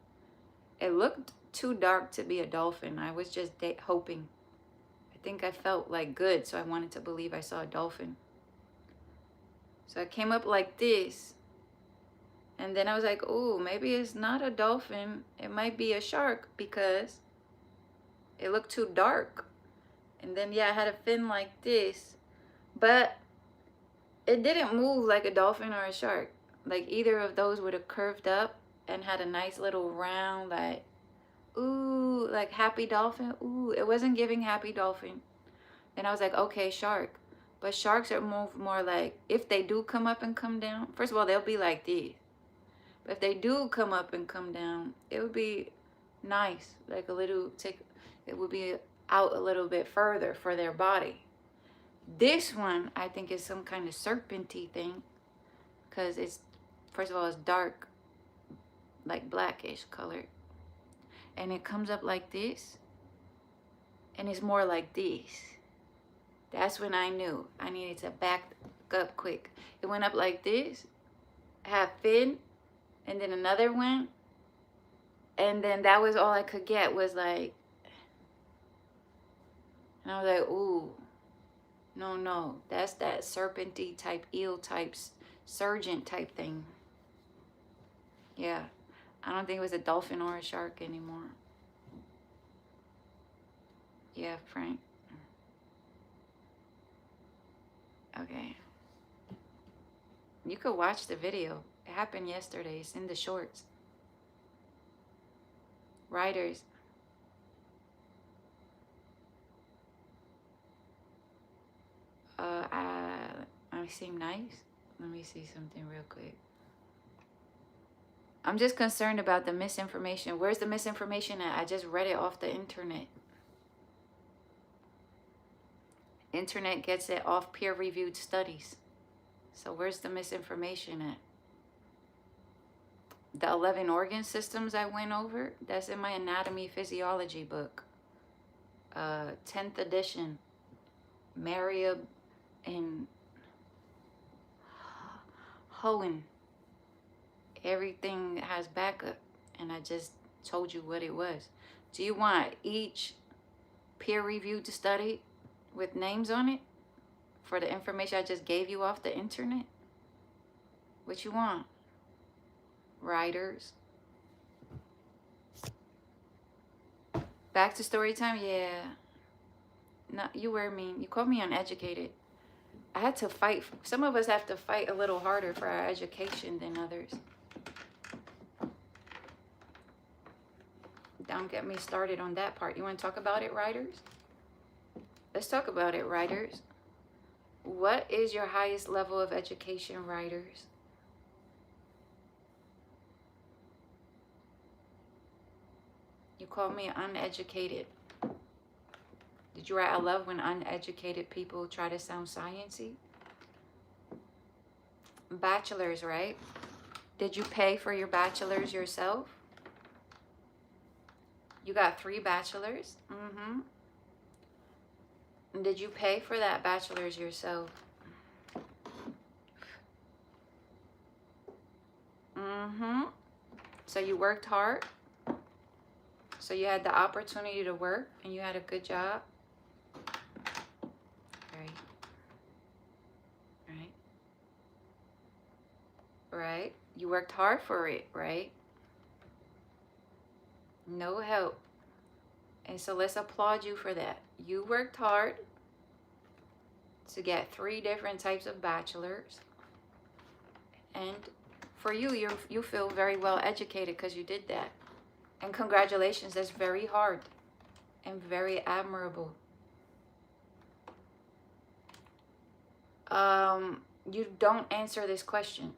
It looked too dark to be a dolphin. I was just hoping. I think I felt like good, so I wanted to believe I saw a dolphin. So I came up like this. And then I was like, oh, maybe it's not a dolphin. It might be a shark because it looked too dark. And then, yeah, I had a fin like this. But it didn't move like a dolphin or a shark. Like either of those would have curved up and had a nice little round, like, ooh, like happy dolphin. Ooh, it wasn't giving happy dolphin. Then I was like, okay, shark. But sharks are more like, if they do come up and come down, first of all, they'll be like this. But if they do come up and come down, it would be nice, like a little it would be out a little bit further for their body. This one, I think, is some kind of serpenty thing, because it's, first of all, it's dark, like blackish colored, and it comes up like this, and it's more like this. That's when I knew I needed to back up quick. It went up like this, had fin, and then another one, and then that was all I could get was like, and I was like, ooh, no, that's that serpenty type, eel types, surgeon type thing. Yeah, I don't think it was a dolphin or a shark anymore. Yeah, Frank. Okay. You could watch the video. It happened yesterday. It's in the shorts. Writers. I seem nice. Let me see something real quick. I'm just concerned about the misinformation. Where's the misinformation at? I just read it off the internet. Internet gets it off peer-reviewed studies. So where's the misinformation at? The 11 organ systems I went over, that's in my anatomy physiology book. 10th edition. Maria and Hohen. Everything has backup, and I just told you what it was. Do you want each peer-reviewed study with names on it for the information I just gave you off the internet? What you want? Writers. Back to story time? Yeah. No, you were mean. You called me uneducated. I had to fight. Some of us have to fight a little harder for our education than others. Don't get me started on that part. You want to talk about it, writers? Let's talk about it, writers. What is your highest level of education, writers? You called me uneducated. Did you write, I love when uneducated people try to sound sciencey? Bachelor's, right? Did you pay for your bachelor's yourself? You got 3 bachelors? Mm-hmm. Did you pay for that bachelor's yourself? Mm-hmm. So you worked hard? So you had the opportunity to work and you had a good job? Right. Right. Right. You worked hard for it, right? No help. And so let's applaud you for that. You worked hard to get 3 different types of bachelors. And for you, you feel very well educated because you did that. And congratulations, that's very hard and very admirable. You don't answer this question.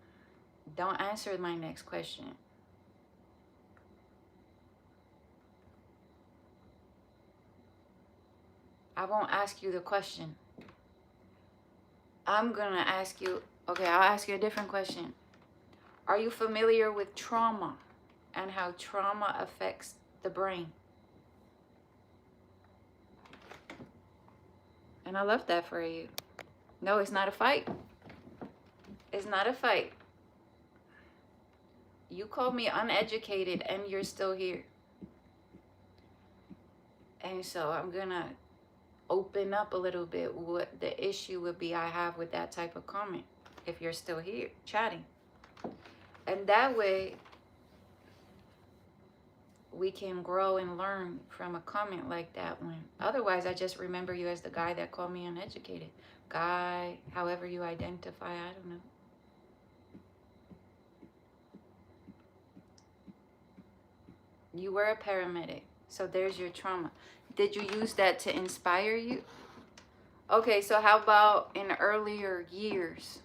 Don't answer my next question. I won't ask you the question. I'm gonna ask you, okay, I'll ask you a different question. Are you familiar with trauma and how trauma affects the brain? And I love that for you. No, it's not a fight. It's not a fight. You called me uneducated and you're still here. And so I'm gonna open up a little bit what the issue would be I have with that type of comment if you're still here chatting. And that way we can grow and learn from a comment like that one. Otherwise, I just remember you as the guy that called me uneducated. Guy, however you identify, I don't know. You were a paramedic, so there's your trauma. Did you use that to inspire you? Okay, so how about in earlier years?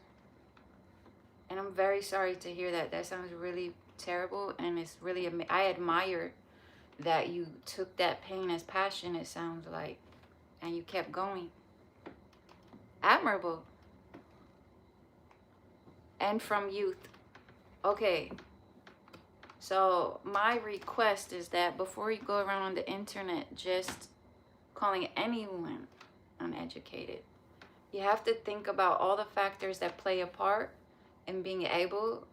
And I'm very sorry to hear that. That sounds really terrible, and it's really, I admire that you took that pain as passion, it sounds like, and you kept going. Admirable. And from youth. Okay. So my request is that before you go around on the internet just calling anyone uneducated, you have to think about all the factors that play a part in being able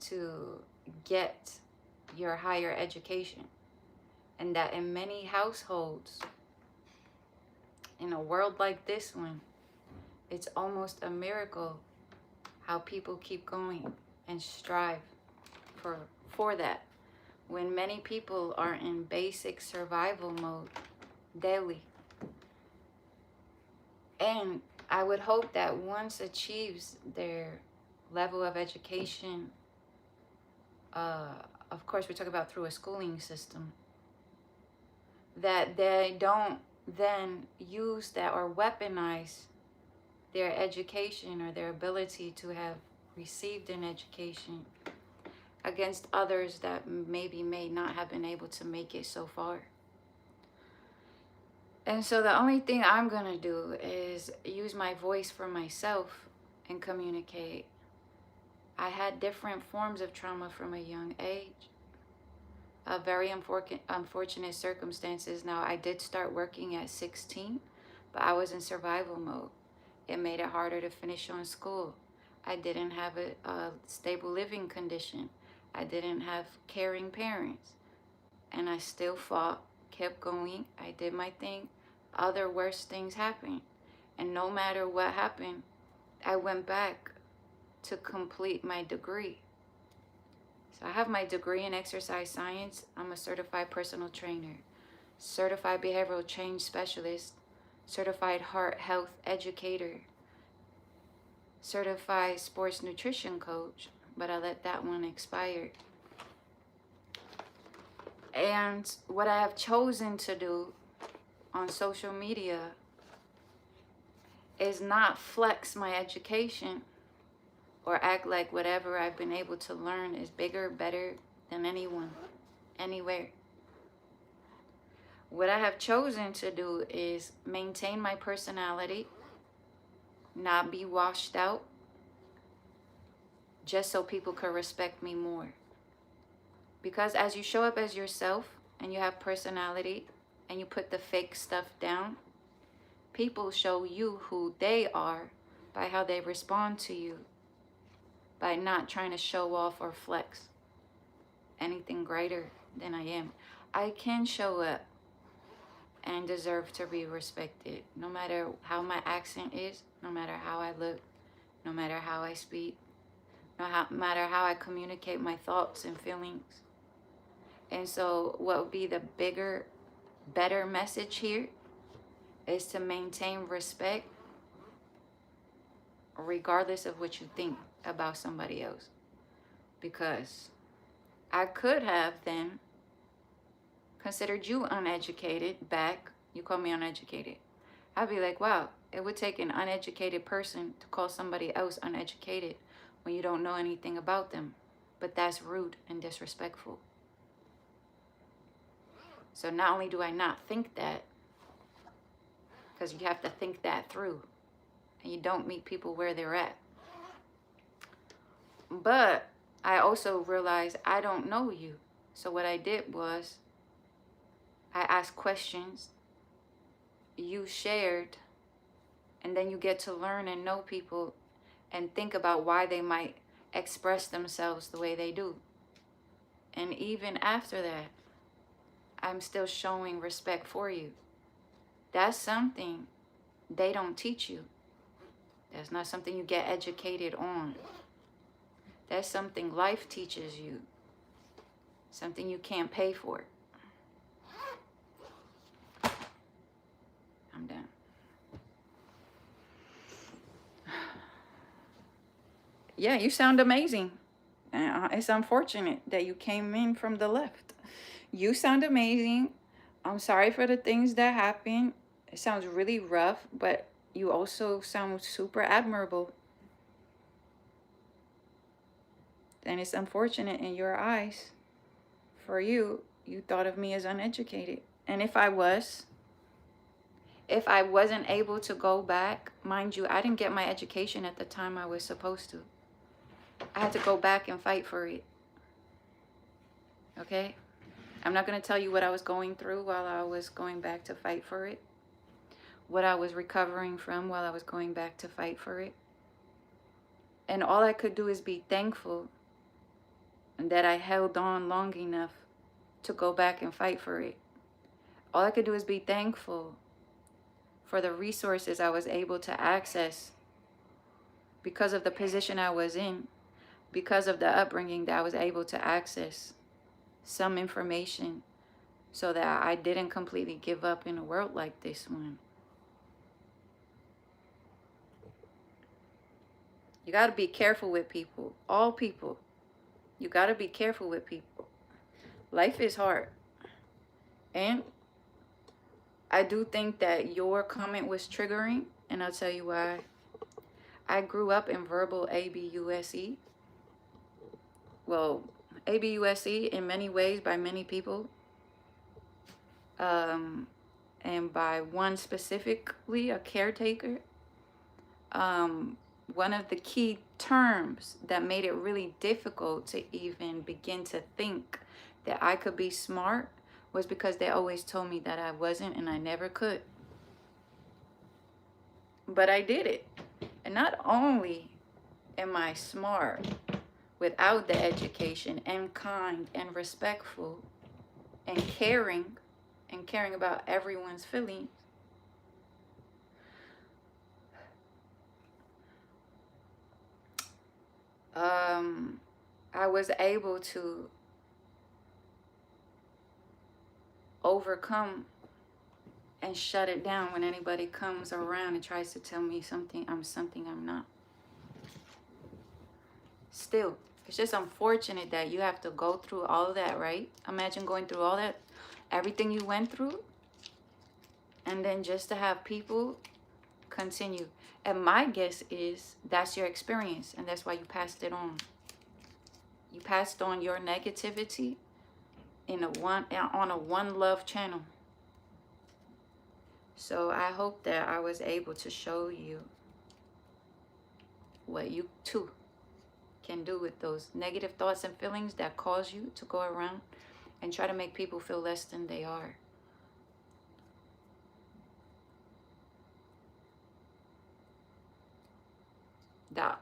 to get your higher education. And that in many households, in a world like this one, it's almost a miracle how people keep going and strive for that, when many people are in basic survival mode daily. And I would hope that once achieves their level of education, of course we talk about through a schooling system, that they don't then use that or weaponize their education or their ability to have received an education against others that maybe may not have been able to make it so far. And so the only thing I'm gonna do is use my voice for myself and communicate. I had different forms of trauma from a young age. Very unfortunate circumstances. Now, I did start working at 16, but I was in survival mode. It made it harder to finish on school. I didn't have a stable living condition. I didn't have caring parents. And I still fought, kept going. I did my thing. Other worse things happened. And no matter what happened, I went back to complete my degree. So I have my degree in exercise science. I'm a certified personal trainer, certified behavioral change specialist, certified heart health educator, certified sports nutrition coach, but I let that one expire. And what I have chosen to do on social media is not flex my education or act like whatever I've been able to learn is bigger, better than anyone, anywhere. what I have chosen to do is maintain my personality, not be washed out, just so people could respect me more. Because as you show up as yourself and you have personality and you put the fake stuff down, people show you who they are by how they respond to you, by not trying to show off or flex anything greater than I am. I can show up and deserve to be respected, no matter how my accent is, no matter how I look, no matter how I speak, no matter how I communicate my thoughts and feelings. And so what would be the bigger, better message here is to maintain respect regardless of what you think about somebody else. Because I could have then considered you uneducated back. You call me uneducated. I'd be like, wow, it would take an uneducated person to call somebody else uneducated when you don't know anything about them. But that's rude and disrespectful. So not only do I not think that, because you have to think that through, and you don't meet people where they're at, but I also realized I don't know you. So what I did was I asked questions, you shared, and then you get to learn and know people and think about why they might express themselves the way they do. And even after that, I'm still showing respect for you. That's something they don't teach you. That's not something you get educated on. That's something life teaches you. Something you can't pay for. I'm done. Yeah, you sound amazing. It's unfortunate that you came in from the left. You sound amazing. I'm sorry for the things that happened. It sounds really rough, but you also sound super admirable. And it's unfortunate in your eyes. For you, you thought of me as uneducated. And if I wasn't able to go back, mind you, I didn't get my education at the time I was supposed to. I had to go back and fight for it. Okay? I'm not going to tell you what I was going through while I was going back to fight for it. What I was recovering from while I was going back to fight for it. And all I could do is be thankful that I held on long enough to go back and fight for it. All I could do is be thankful for the resources I was able to access because of the position I was in, because of the upbringing that I was able to access some information so that I didn't completely give up in a world like this one. You got to be careful with people, all people. You got to be careful with people. Life is hard. And I do think that your comment was triggering, and I'll tell you why. I grew up in verbal ABUSE. Well, ABUSE in many ways by many people. And by one specifically, a caretaker. One of the key terms that made it really difficult to even begin to think that I could be smart was because they always told me that I wasn't and I never could. But I did it. And not only am I smart without the education and kind and respectful and caring about everyone's feelings, I was able to overcome and shut it down when anybody comes around and tries to tell me something I'm not. Still, it's just unfortunate that you have to go through all of that, right? Imagine going through all that, everything you went through, and then just to have people continue. And my guess is that's your experience, and that's why you passed it on. You passed on your negativity on a one love channel. So I hope that I was able to show you what you too can do with those negative thoughts and feelings that cause you to go around and try to make people feel less than they are.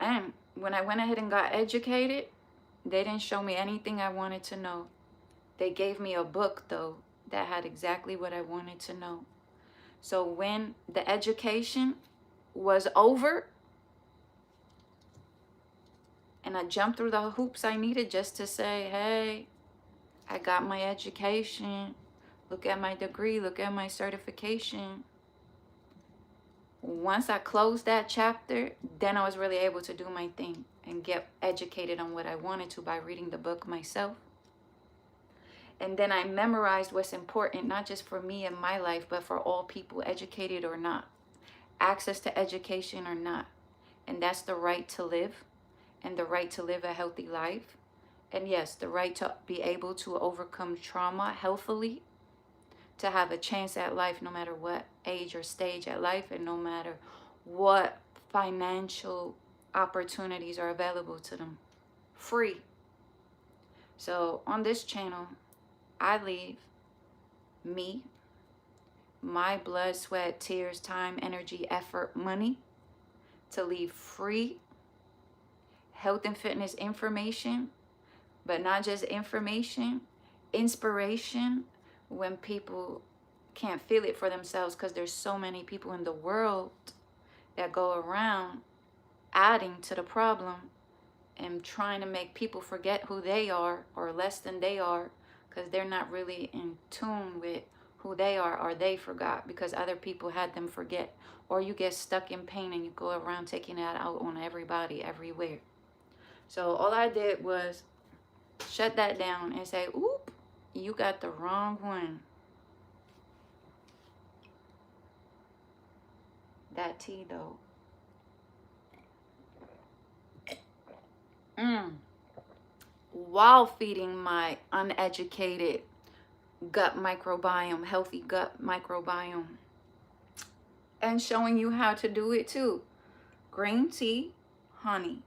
And when I went ahead and got educated, they didn't show me anything I wanted to know. They gave me a book, though, that had exactly what I wanted to know. So when the education was over and I jumped through the hoops I needed just to say, hey, I got my education. Look at my degree. Look at my certification. Once I closed that chapter, then I was really able to do my thing and get educated on what I wanted to by reading the book myself. And then I memorized what's important, not just for me and my life, but for all people, educated or not, access to education or not. And that's the right to live, and the right to live a healthy life. And yes, the right to be able to overcome trauma healthily, to have a chance at life no matter what age or stage at life, and no matter what financial opportunities are available to them. Free. So on this channel, I leave me, my blood, sweat, tears, time, energy, effort, money, to leave free health and fitness information, but not just information, inspiration, when people can't feel it for themselves, because there's so many people in the world that go around adding to the problem and trying to make people forget who they are or less than they are, because they're not really in tune with who they are, or they forgot because other people had them forget. Or you get stuck in pain and you go around taking that out on everybody everywhere. So all I did was shut that down and say, oop, you got the wrong one. That tea though. While feeding my uneducated gut microbiome, healthy gut microbiome, and showing you how to do it too. Green tea, honey.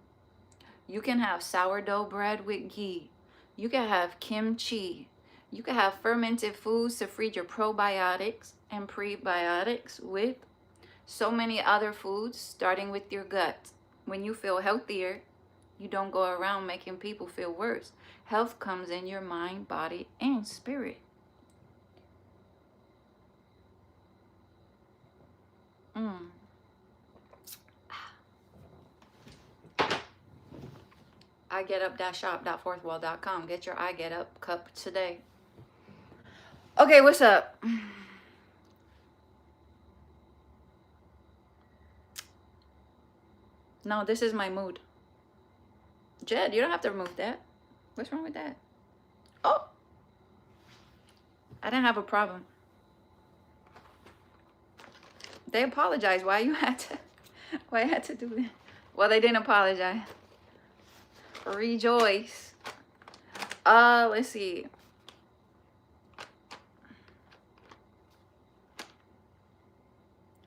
You can have sourdough bread with ghee. You can have kimchi. You can have fermented foods to feed your probiotics and prebiotics with. So many other foods, starting with your gut. When you feel healthier, you don't go around making people feel worse. Health comes in your mind, body, and spirit. igetup-shop.fourthwall.com. Get your I Get Up cup today. Okay, what's up? No, this is my mood. Jed, you don't have to remove that. What's wrong with that? Oh, I didn't have a problem. They apologized. Why you had to do that? Well, they didn't apologize. Rejoice. Let's see.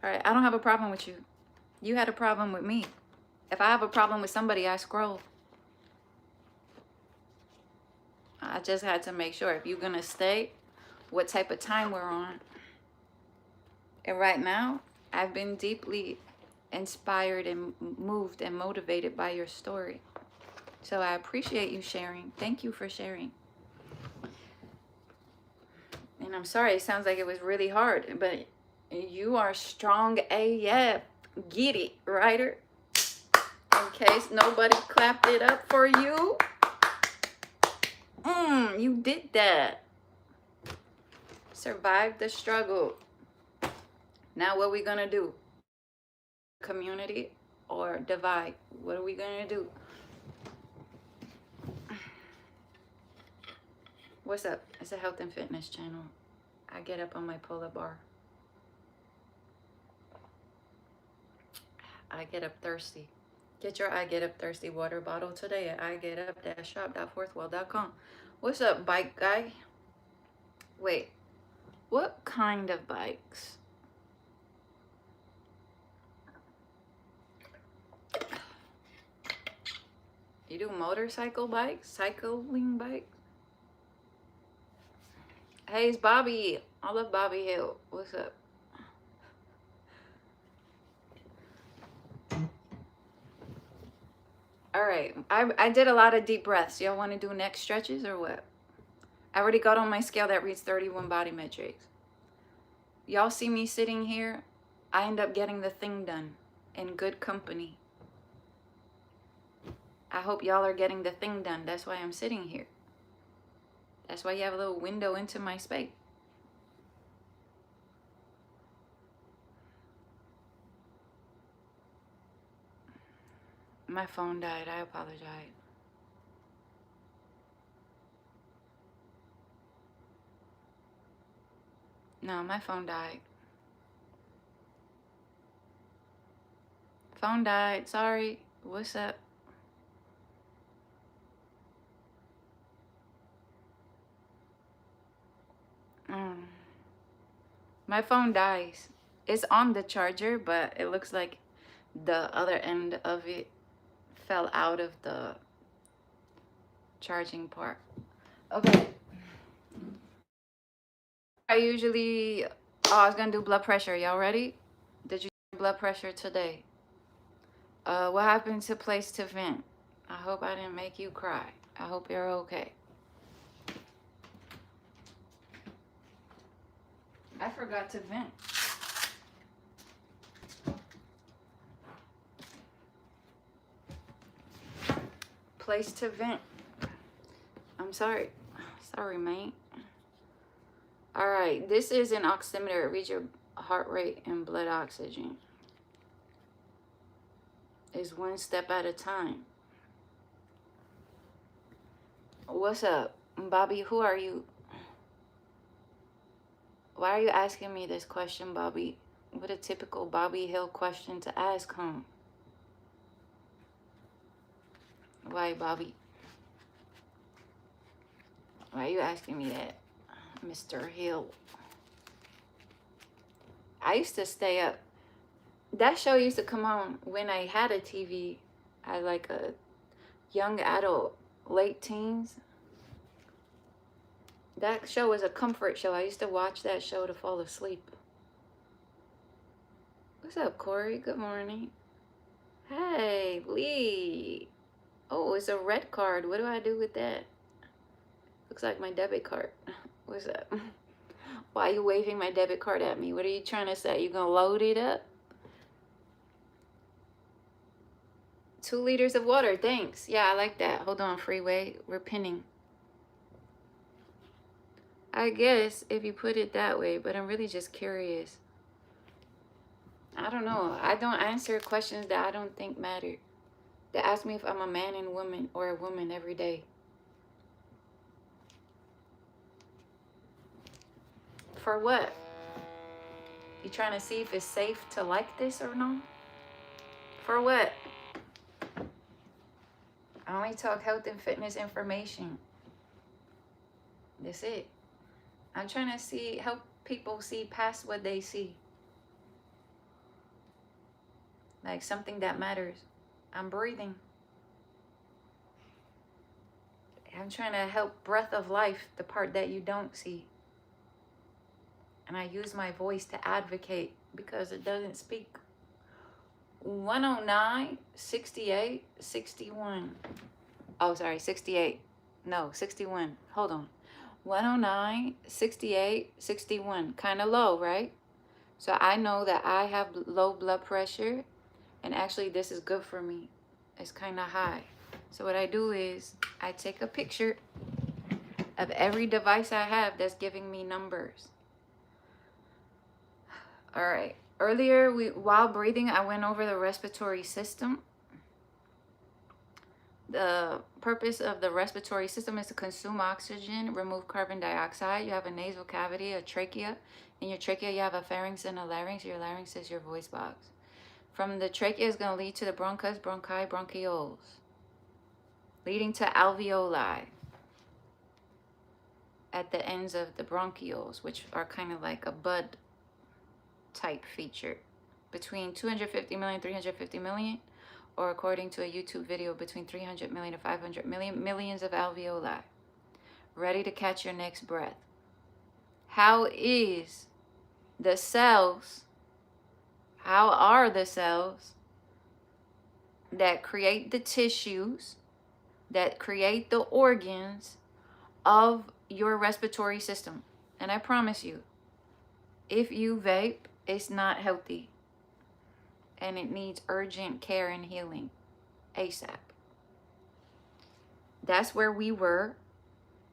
All right, I don't have a problem with you. You had a problem with me. If I have a problem with somebody, I scroll. I just had to make sure if you're gonna stay, what type of time we're on. And right now, I've been deeply inspired and moved and motivated by your story. So I appreciate you sharing. Thank you for sharing. And I'm sorry, it sounds like it was really hard, but you are strong AF. Get it, writer. In case nobody clapped it up for you. You did that. Survived the struggle. Now what are we gonna do? Community or divide? What are we gonna do? What's up? It's a health and fitness channel. I get up on my pull-up bar. I get up thirsty. Get your I Get Up Thirsty water bottle today at igetup-shop.fourthwall.com. What's up, bike guy? Wait, what kind of bikes? You do motorcycle bikes? Cycling bikes? Hey, it's Bobby. I love Bobby Hill. What's up? All right. I did a lot of deep breaths. Y'all want to do neck stretches or what? I already got on my scale that reads 31 body metrics. Y'all see me sitting here? I end up getting the thing done in good company. I hope y'all are getting the thing done. That's why I'm sitting here. That's why you have a little window into my space. My phone died. I apologize. No, my phone died. Phone died. Sorry. What's up? My phone dies. It's on the charger, but it looks like the other end of it fell out of the charging part. Okay. I was gonna do blood pressure. Y'all ready? Did you do blood pressure today? What happened to place to vent? I hope I didn't make you cry. I hope you're okay. I forgot to vent. Place to vent. I'm sorry. Sorry, mate. All right, this is an oximeter. It reads your heart rate and blood oxygen. It's one step at a time. What's up, Bobby? Who are you? Why are you asking me this question, Bobby? What a typical Bobby Hill question to ask, huh? Why, Bobby? Why are you asking me that, Mr. Hill? I used to stay up. That show used to come on when I had a TV as like a young adult, late teens. That show was a comfort show. I used to watch that show to fall asleep. What's up, Corey? Good morning. Hey, Lee. Oh, it's a red card. What do I do with that? Looks like my debit card. What's up? Why are you waving my debit card at me? What are you trying to say? You gonna load it up? 2 liters of water. Thanks. Yeah, I like that. Hold on, Freeway. We're pinning. I guess if you put it that way, but I'm really just curious. I don't know. I don't answer questions that I don't think matter. They ask me if I'm a man and woman or a woman every day. For what? You trying to see if it's safe to like this or not? For what? I only talk health and fitness information. That's it. I'm trying to help people see past what they see. Like something that matters. I'm breathing. I'm trying to help breath of life, the part that you don't see. And I use my voice to advocate because it doesn't speak. 109, 68, 61. Oh, sorry, 68. No, 61. Hold on. 109, 68, 61. Kind of low, right? So I know that I have low blood pressure. And actually, this is good for me. It's kind of high. So what I do is I take a picture of every device I have that's giving me numbers. All right. Earlier, while breathing, I went over the respiratory system. The purpose of the respiratory system is to consume oxygen, remove carbon dioxide. You have a nasal cavity, a trachea. In your trachea, you have a pharynx and a larynx. Your larynx is your voice box. From the trachea is going to lead to the bronchus, bronchi, bronchioles, leading to alveoli at the ends of the bronchioles, which are kind of like a bud type feature between 250 million, 350 million, or according to a YouTube video, between 300 million to 500 million, millions of alveoli, ready to catch your next breath. How is the cells, how are the cells that create the tissues, that create the organs of your respiratory system? And I promise you, if you vape, it's not healthy. And it needs urgent care and healing ASAP. That's where we were.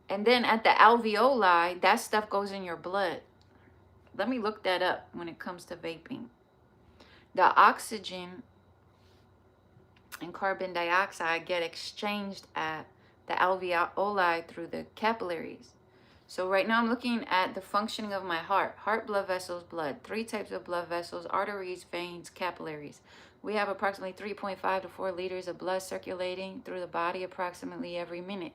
And then at the alveoli, that stuff goes in your blood. Let me look that up when it comes to vaping. The oxygen and carbon dioxide get exchanged at the alveoli through the capillaries. So right now I'm looking at the functioning of my heart. Heart, blood vessels, blood. 3 types of blood vessels: arteries, veins, capillaries. We have approximately 3.5 to 4 liters of blood circulating through the body approximately every minute.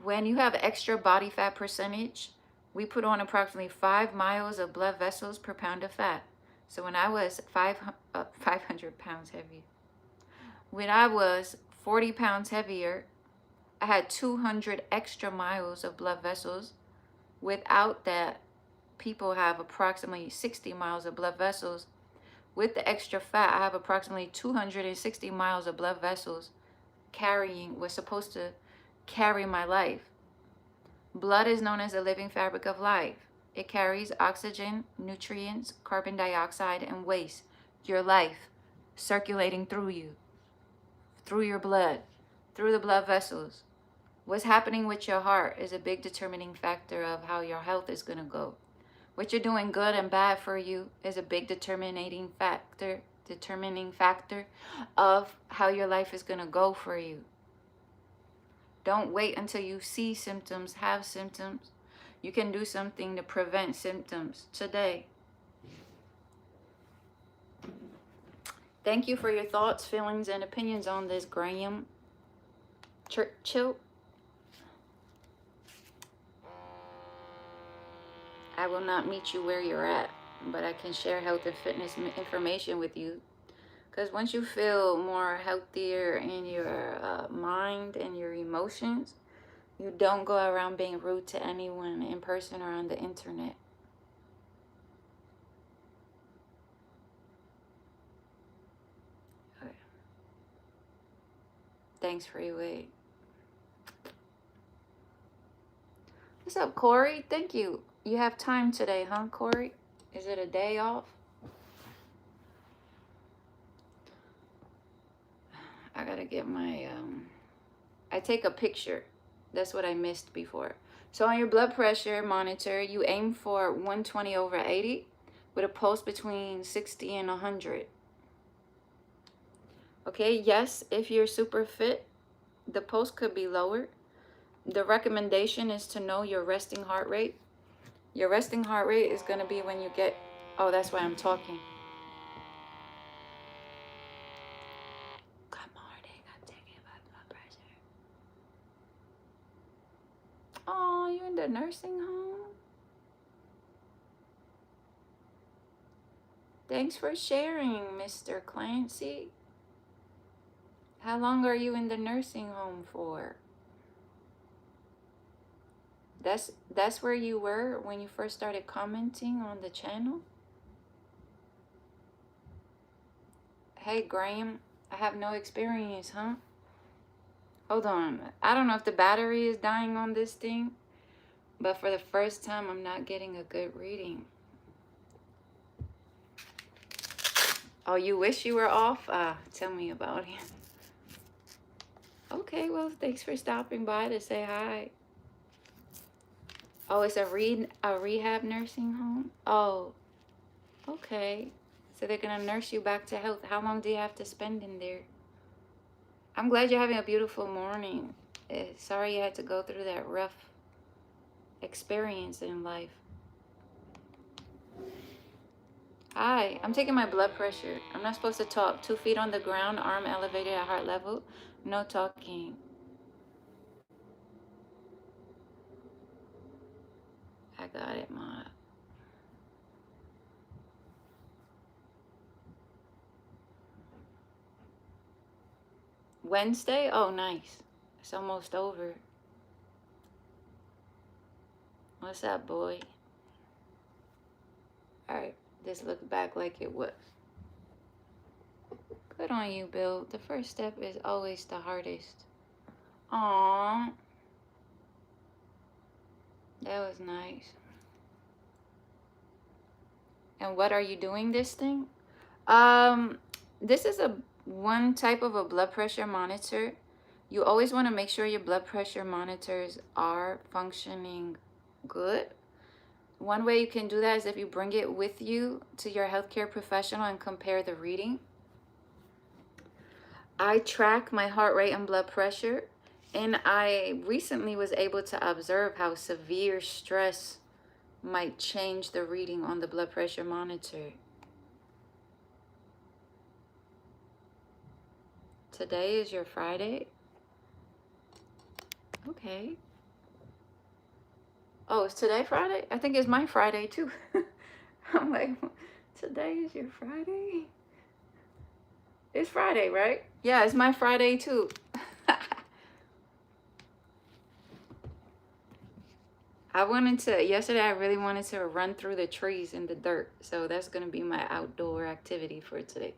When you have extra body fat percentage, we put on approximately 5 miles of blood vessels per pound of fat. So when I was 500 pounds heavy, when I was 40 pounds heavier, I had 200 extra miles of blood vessels. Without that, people have approximately 60 miles of blood vessels. With the extra fat, I have approximately 260 miles of blood vessels was supposed to carry my life. Blood is known as the living fabric of life. It carries oxygen, nutrients, carbon dioxide, and waste. Your life circulating through you, through your blood, through the blood vessels. What's happening with your heart is a big determining factor of how your health is going to go. What you're doing good and bad for you is a big determining factor of how your life is going to go for you. Don't wait until you see symptoms, have symptoms. You can do something to prevent symptoms today. Thank you for your thoughts, feelings, and opinions on this, Graham Churchill. I will not meet you where you're at, but I can share health and fitness information with you. Because once you feel more healthier in your mind and your emotions, you don't go around being rude to anyone in person or on the internet. Okay. Thanks, Freeway. What's up, Corey? Thank you. You have time today, huh, Corey? Is it a day off? I gotta get my, I take a picture. That's what I missed before. So on your blood pressure monitor, you aim for 120/80 with a pulse between 60 and 100. Okay, yes, if you're super fit, the pulse could be lower. The recommendation is to know your resting heart rate. Your resting heart rate is going to be when you get, oh, that's why I'm talking. Good morning, I'm taking my blood pressure. Oh, you in the nursing home? Thanks for sharing, Mr. Clancy. How long are you in the nursing home for? That's where you were when you first started commenting on the channel? Hey, Graham, I have no experience, huh? Hold on. I don't know if the battery is dying on this thing, but for the first time, I'm not getting a good reading. Oh, you wish you were off? Tell me about it. Okay, well, thanks for stopping by to say hi. Oh, it's a rehab nursing home? Oh, okay. So they're going to nurse you back to health. How long do you have to spend in there? I'm glad you're having a beautiful morning. Sorry you had to go through that rough experience in life. Hi, I'm taking my blood pressure. I'm not supposed to talk. 2 feet on the ground, arm elevated at heart level. No talking. I got it, Ma. Wednesday? Oh, nice. It's almost over. What's up, boy? Alright, just look back like it was. Good on you, Bill. The first step is always the hardest. Aww. That was nice. And what are you doing this thing? This is a one type of a blood pressure monitor. You always want to make sure your blood pressure monitors are functioning good. One way you can do that is if you bring it with you to your healthcare professional and compare the reading. I track my heart rate and blood pressure, and I recently was able to observe how severe stress might change the reading on the blood pressure monitor. Today is your Friday? Okay. Oh, is today Friday? I think it's my Friday too. I'm like, today is your Friday? It's Friday, right? Yeah, it's my Friday too. Yesterday I really wanted to run through the trees in the dirt. So that's going to be my outdoor activity for today.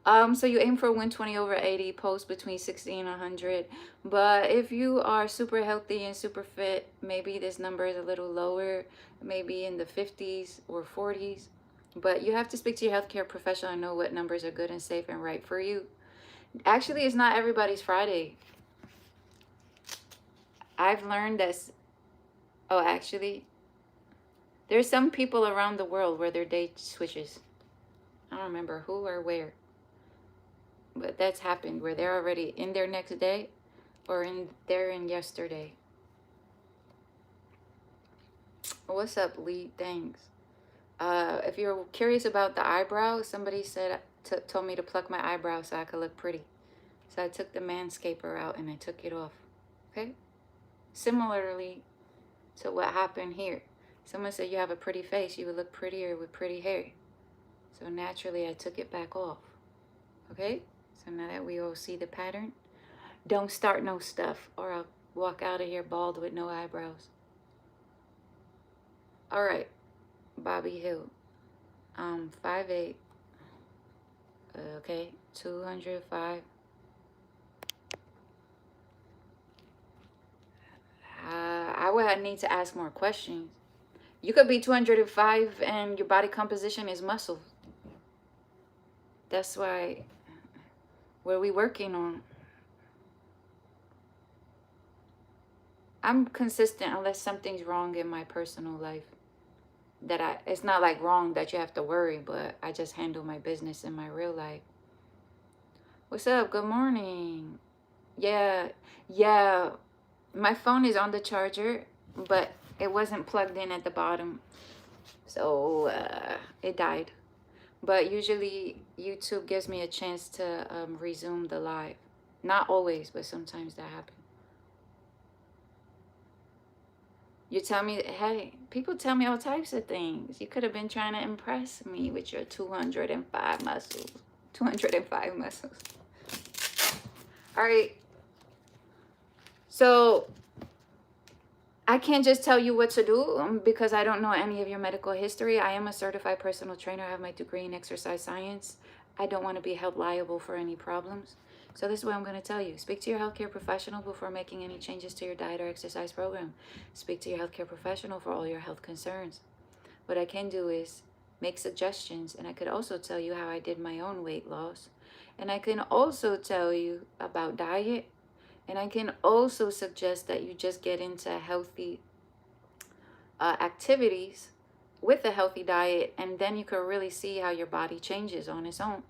So you aim for 120 over 80, post between 60 and 100. But if you are super healthy and super fit, maybe this number is a little lower, maybe in the 50s or 40s. But you have to speak to your healthcare professional and know what numbers are good and safe and right for you. Actually, it's not everybody's Friday. I've learned that, oh, actually, there's some people around the world where their day switches. I don't remember who or where. But that's happened where they're already in their next day or they're in yesterday. What's up, Lee? Thanks. If you're curious about the eyebrow, somebody said told me to pluck my eyebrow so I could look pretty. So I took the manscaper out and I took it off. Okay? Similarly to what happened here. Someone said you have a pretty face, you would look prettier with pretty hair. So naturally I took it back off. Okay? So now that we all see the pattern, don't start no stuff or I'll walk out of here bald with no eyebrows. All right, Bobby Hill, 5'8", okay, 205. I would need to ask more questions. You could be 205 and your body composition is muscle. That's why, what are we working on? I'm consistent unless something's wrong in my personal life. It's not like wrong that you have to worry, but I just handle my business in my real life. What's up? Good morning. Yeah. My phone is on the charger, but it wasn't plugged in at the bottom. So it died. But usually YouTube gives me a chance to resume the live. Not always, but sometimes that happens. You tell me, hey, people tell me all types of things. You could have been trying to impress me with your 205 muscles. 205 muscles. All right. So I can't just tell you what to do because I don't know any of your medical history. I am a certified personal trainer. I have my degree in exercise science. I don't want to be held liable for any problems. So this is what I'm going to tell you. Speak to your healthcare professional before making any changes to your diet or exercise program. Speak to your healthcare professional for all your health concerns. What I can do is make suggestions, and I could also tell you how I did my own weight loss. And I can also tell you about diet. And I can also suggest that you just get into healthy activities with a healthy diet, and then you can really see how your body changes on its own.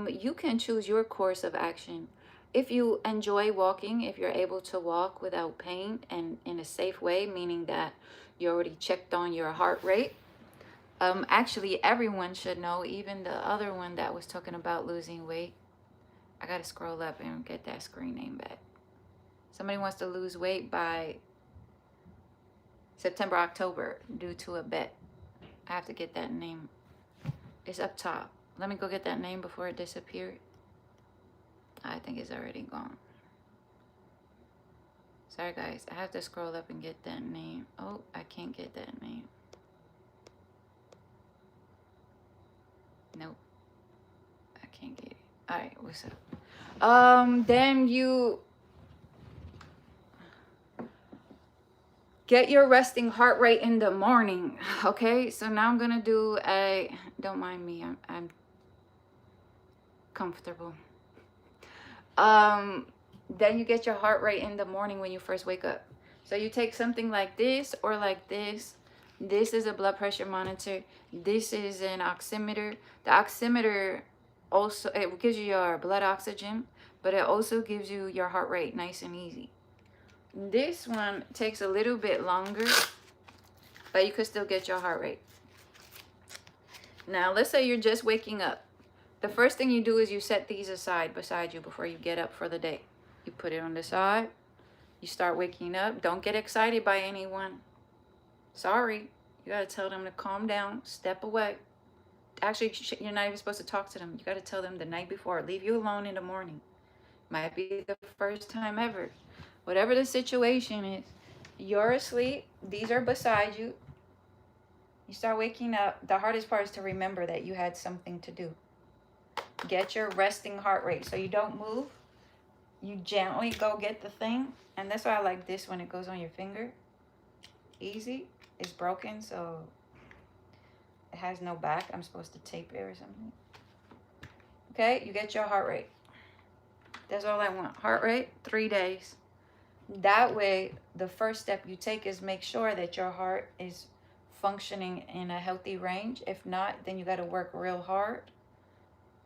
You can choose your course of action. If you enjoy walking, if you're able to walk without pain and in a safe way, meaning that you already checked on your heart rate. Actually, everyone should know, even the other one that was talking about losing weight. I got to scroll up and get that screen name back. Somebody wants to lose weight by September, October due to a bet. I have to get that name. It's up top. Let me go get that name before it disappeared. I think it's already gone. Sorry guys, I have to scroll up and get that name. Oh, I can't get that name. Nope, I can't get it. All right, what's up? Then you get your resting heart rate in the morning. Okay, so now I'm gonna do a, don't mind me, I'm comfortable. Then you get your heart rate in the morning when you first wake up. So you take something like this or like this. This is a blood pressure monitor. This is an oximeter. The oximeter also, it gives you your blood oxygen, but it also gives you your heart rate nice and easy. This one takes a little bit longer, but you could still get your heart rate. Now, let's say you're just waking up. The first thing you do is you set these aside beside you before you get up for the day. You put it on the side. You start waking up. Don't get excited by anyone. Sorry. You got to tell them to calm down, step away. Actually, you're not even supposed to talk to them. You got to tell them the night before. Leave you alone in the morning. Might be the first time ever. Whatever the situation is, you're asleep. These are beside you. You start waking up. The hardest part is to remember that you had something to do. Get your resting heart rate. So you don't move. You gently go get the thing. And that's why I like this when it goes on your finger. Easy. It's broken, so it has no back. I'm supposed to tape it or something. Okay, you get your heart rate. That's all I want. Heart rate, 3 days. That way, the first step you take is make sure that your heart is functioning in a healthy range. If not, then you got to work real hard.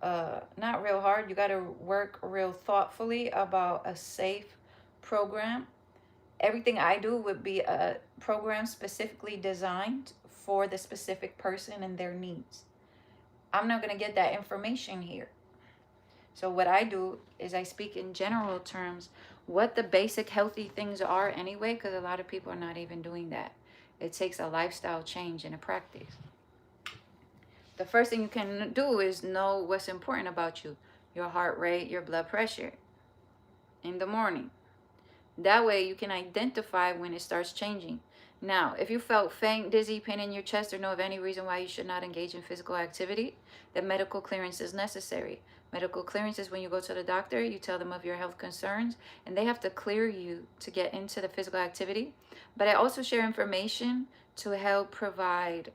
Not real hard. You got to work real thoughtfully about a safe program. Everything I do would be a program specifically designed for the specific person and their needs. I'm not going to get that information here. So what I do is I speak in general terms, what the basic healthy things are anyway, because a lot of people are not even doing that. It takes a lifestyle change and a practice. The first thing you can do is know what's important about you. Your heart rate, your blood pressure in the morning. That way you can identify when it starts changing. Now, if you felt faint, dizzy, pain in your chest, or know of any reason why you should not engage in physical activity, then medical clearance is necessary. Medical clearance is when you go to the doctor, you tell them of your health concerns, and they have to clear you to get into the physical activity. But I also share information to help provide,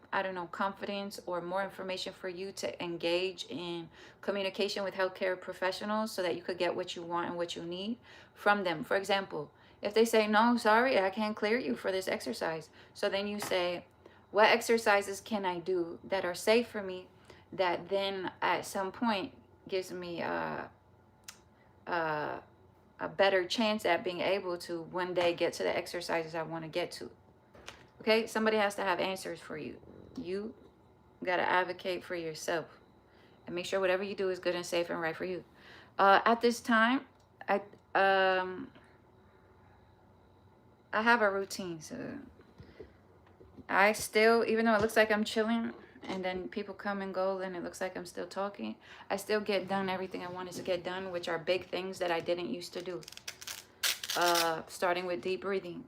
confidence or more information for you to engage in communication with healthcare professionals so that you could get what you want and what you need from them. For example, if they say, no, sorry, I can't clear you for this exercise. So then you say, what exercises can I do that are safe for me that then at some point gives me a better chance at being able to one day get to the exercises I want to get to. Okay, somebody has to have answers for you. You got to advocate for yourself and make sure whatever you do is good and safe and right for you. At this time, I have a routine. So I still, even though it looks like I'm chilling and then people come and go and it looks like I'm still talking, I still get done everything I wanted to get done, which are big things that I didn't used to do. Starting with deep breathing.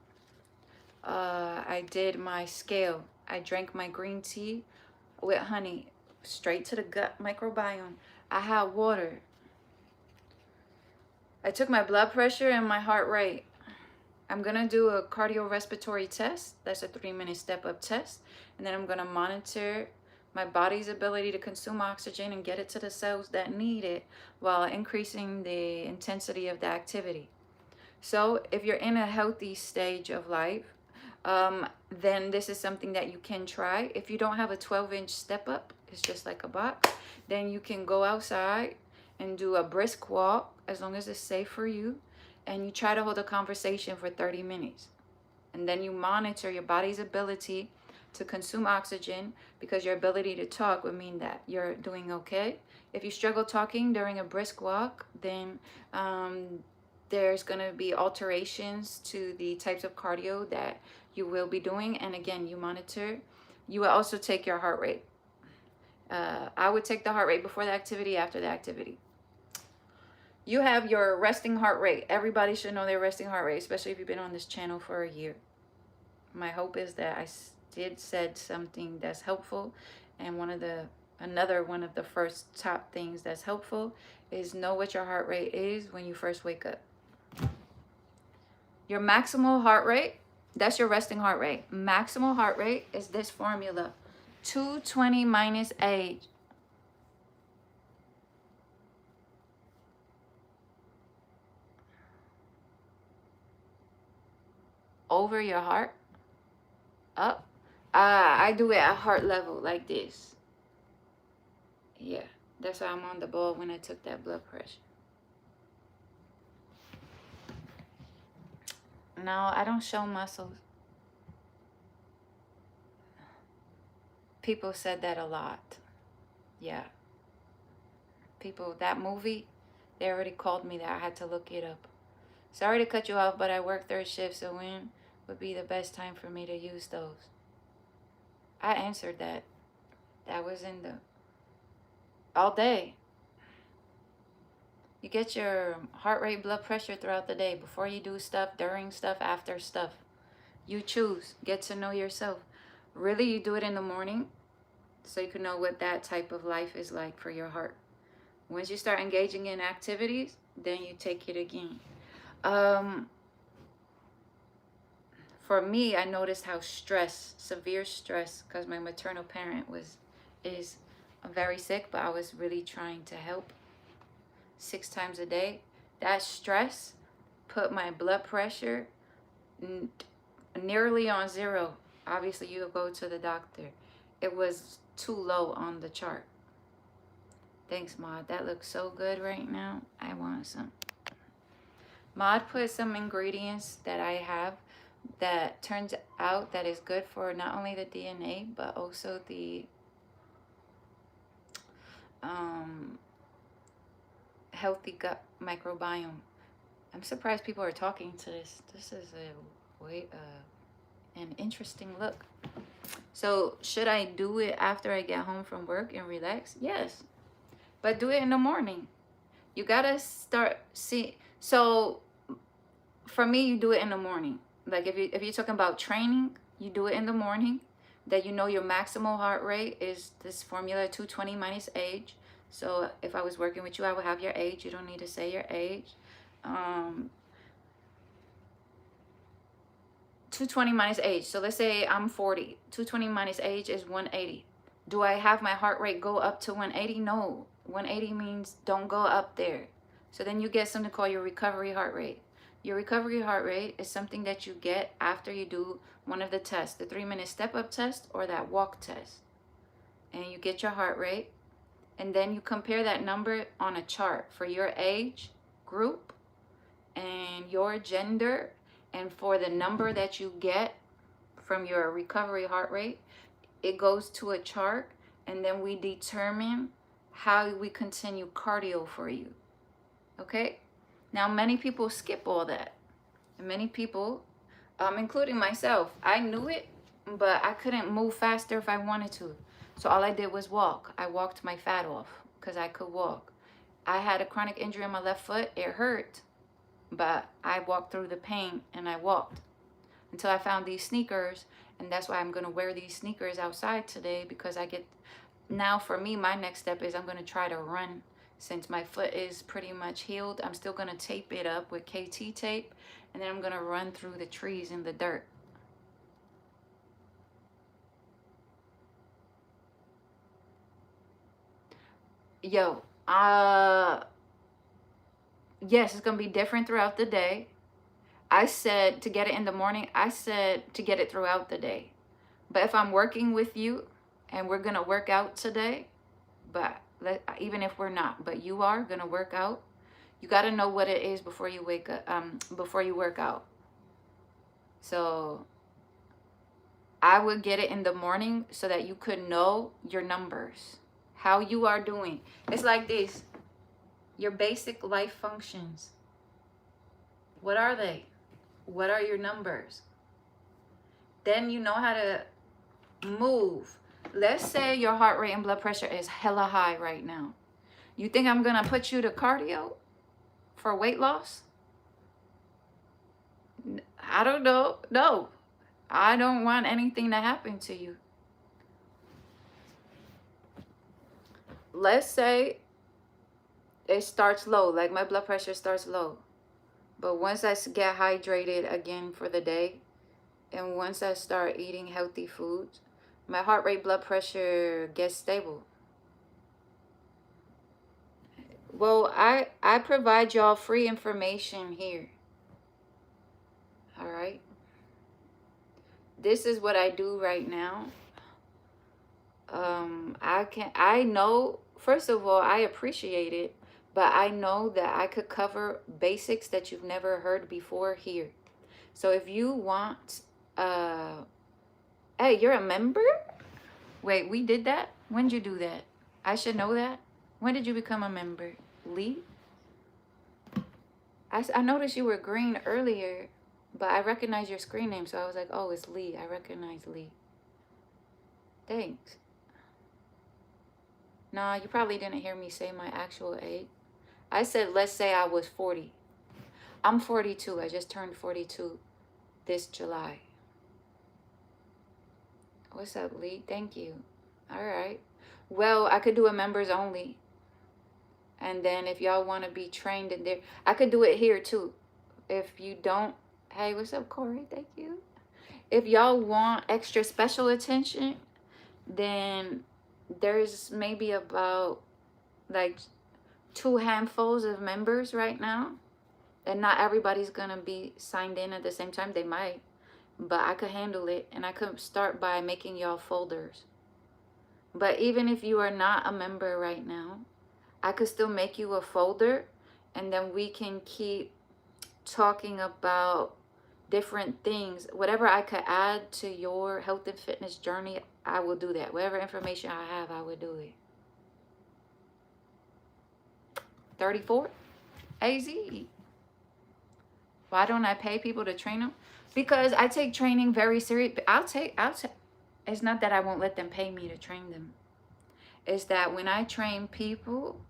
I did my scale. I drank my green tea with honey, straight to the gut microbiome. I had water. I took my blood pressure and my heart rate. I'm going to do a cardiorespiratory test. That's a 3-minute step-up test. And then I'm going to monitor my body's ability to consume oxygen and get it to the cells that need it while increasing the intensity of the activity. So if you're in a healthy stage of life, then this is something that you can try. If you don't have a 12-inch step-up, it's just like a box, then you can go outside and do a brisk walk as long as it's safe for you. And you try to hold a conversation for 30 minutes. And then you monitor your body's ability to consume oxygen, because your ability to talk would mean that you're doing okay. If you struggle talking during a brisk walk, then there's going to be alterations to the types of cardio that you will be doing. And again, you monitor. You will also take your heart rate. I would take the heart rate before the activity, after the activity. You have your resting heart rate. Everybody should know their resting heart rate, especially if you've been on this channel for a year. My hope is that I did said something that's helpful, and another one of the first top things that's helpful is know what your heart rate is when you first wake up. Your maximal heart rate, that's your resting heart rate. Maximal heart rate is this formula: 220 minus age. Over your heart, up. I do it at heart level like this. Yeah, that's why I'm on the ball when I took that blood pressure. No, I don't show muscles. People said that a lot. Yeah. People, that movie, they already called me that. I had to look it up. Sorry to cut you off, but I work third shift, so when would be the best time for me to use those? I answered that. That was in the... all day. You get your heart rate, blood pressure throughout the day. Before you do stuff, during stuff, after stuff. You choose. Get to know yourself. Really, you do it in the morning so you can know what that type of life is like for your heart. Once you start engaging in activities, then you take it again. For me, I noticed how severe stress, because my maternal parent is very sick, but I was really trying to help 6 times a day. That stress put my blood pressure nearly on 0. Obviously, you go to the doctor. It was too low on the chart. Thanks, Maud. That looks so good right now. I want some. Maud put some ingredients that I have that turns out that is good for not only the DNA, but also the healthy gut microbiome. I'm surprised people are talking to this. This is an interesting look. So should I do it after I get home from work and relax? Yes, but do it in the morning. You gotta start so for me, you do it in the morning. Like if you're talking about training, you do it in the morning. That you know your maximal heart rate is this formula: 220 minus age. So if I was working with you, I would have your age. You don't need to say your age. 220 minus age. So let's say I'm 40. 220 minus age is 180. Do I have my heart rate go up to 180? No. 180 means don't go up there. So then you get something called your recovery heart rate. Your recovery heart rate is something that you get after you do one of the tests, the 3-minute step-up test or that walk test. And you get your heart rate, and then you compare that number on a chart for your age group and your gender, and for the number that you get from your recovery heart rate, it goes to a chart, and then we determine how we continue cardio for you. Okay? Now, many people skip all that. And many people, including myself, I knew it, but I couldn't move faster if I wanted to. So all I did was walk. I walked my fat off because I could walk. I had a chronic injury on my left foot. It hurt, but I walked through the pain and I walked until I found these sneakers. And that's why I'm going to wear these sneakers outside today, because now for me, my next step is I'm going to try to run. Since my foot is pretty much healed, I'm still going to tape it up with KT tape, and then I'm going to run through the trees in the dirt. Yo, yes, it's going to be different throughout the day. I said to get it in the morning. I said to get it throughout the day. But if I'm working with you and we're going to work out today, even if we're not, but you are going to work out, you got to know what it is before you wake up, before you work out. So I would get it in the morning so that you could know your numbers, how you are doing. It's like this: your basic life functions. What are they? What are your numbers? Then you know how to move. Let's say your heart rate and blood pressure is hella high right now. You think I'm going to put you to cardio? for weight loss? I don't know. No, I don't want anything to happen to you. Let's say it starts low, like my blood pressure starts low. But once I get hydrated again for the day, and once I start eating healthy foods, my heart rate, blood pressure gets stable. Well, I provide y'all free information here. All right. This is what I do right now. I know, first of all, I appreciate it, but I know that I could cover basics that you've never heard before here. So if you want, hey, you're a member? Wait, we did that? When did you do that? I should know that. When did you become a member? Lee? I noticed you were green earlier, but I recognized your screen name, so I was like, oh, it's Lee. I recognize Lee. Thanks. Nah, you probably didn't hear me say my actual age. I said, let's say I was 40. I'm 42. I just turned 42 this July. What's up, Lee? Thank you. All right. Well, I could do a members only. And then if y'all want to be trained in there, I could do it here too. If you don't, hey, what's up, Corey? Thank you. If y'all want extra special attention, then there's maybe about like 2 handfuls of members right now. And not everybody's going to be signed in at the same time. They might. But I could handle it. And I could start by making y'all folders. But even if you are not a member right now, I could still make you a folder. And then we can keep talking about different things. Whatever I could add to your health and fitness journey, I will do that. Whatever information I have, I would do it. 34 AZ. Why don't I pay people to train them? Because I take training very serious. I'll take. It's not that I won't let them pay me to train them. It's that when I train people,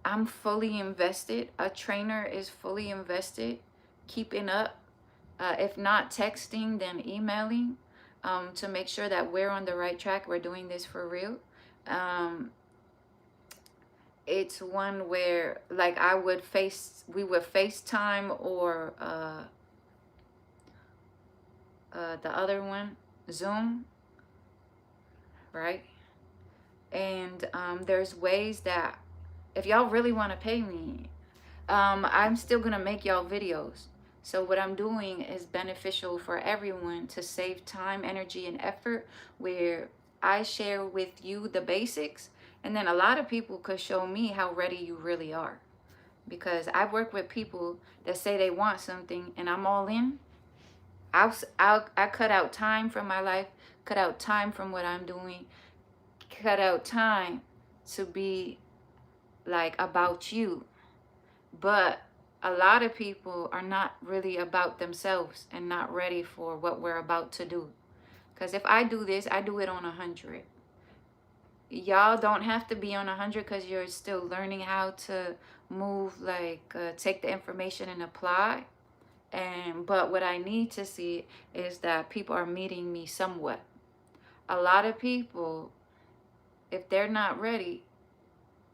I'm fully invested. A trainer is fully invested, keeping up. If not texting, then emailing, to make sure that we're on the right track. We're doing this for real. It's one where like we would FaceTime or the other one, Zoom, right? And there's ways that if y'all really want to pay me, I'm still gonna make y'all videos. So what I'm doing is beneficial for everyone to save time, energy, and effort, where I share with you the basics, and then a lot of people could show me how ready you really are. Because I work with people that say they want something and I'm all in. I cut out time from my life, cut out time from what I'm doing, cut out time to be like about you. But a lot of people are not really about themselves and not ready for what we're about to do. Because if I do this, I do it on 100. Y'all don't have to be on 100 because you're still learning how to move, like take the information and apply. But what I need to see is that people are meeting me somewhat. A lot of people, if they're not ready,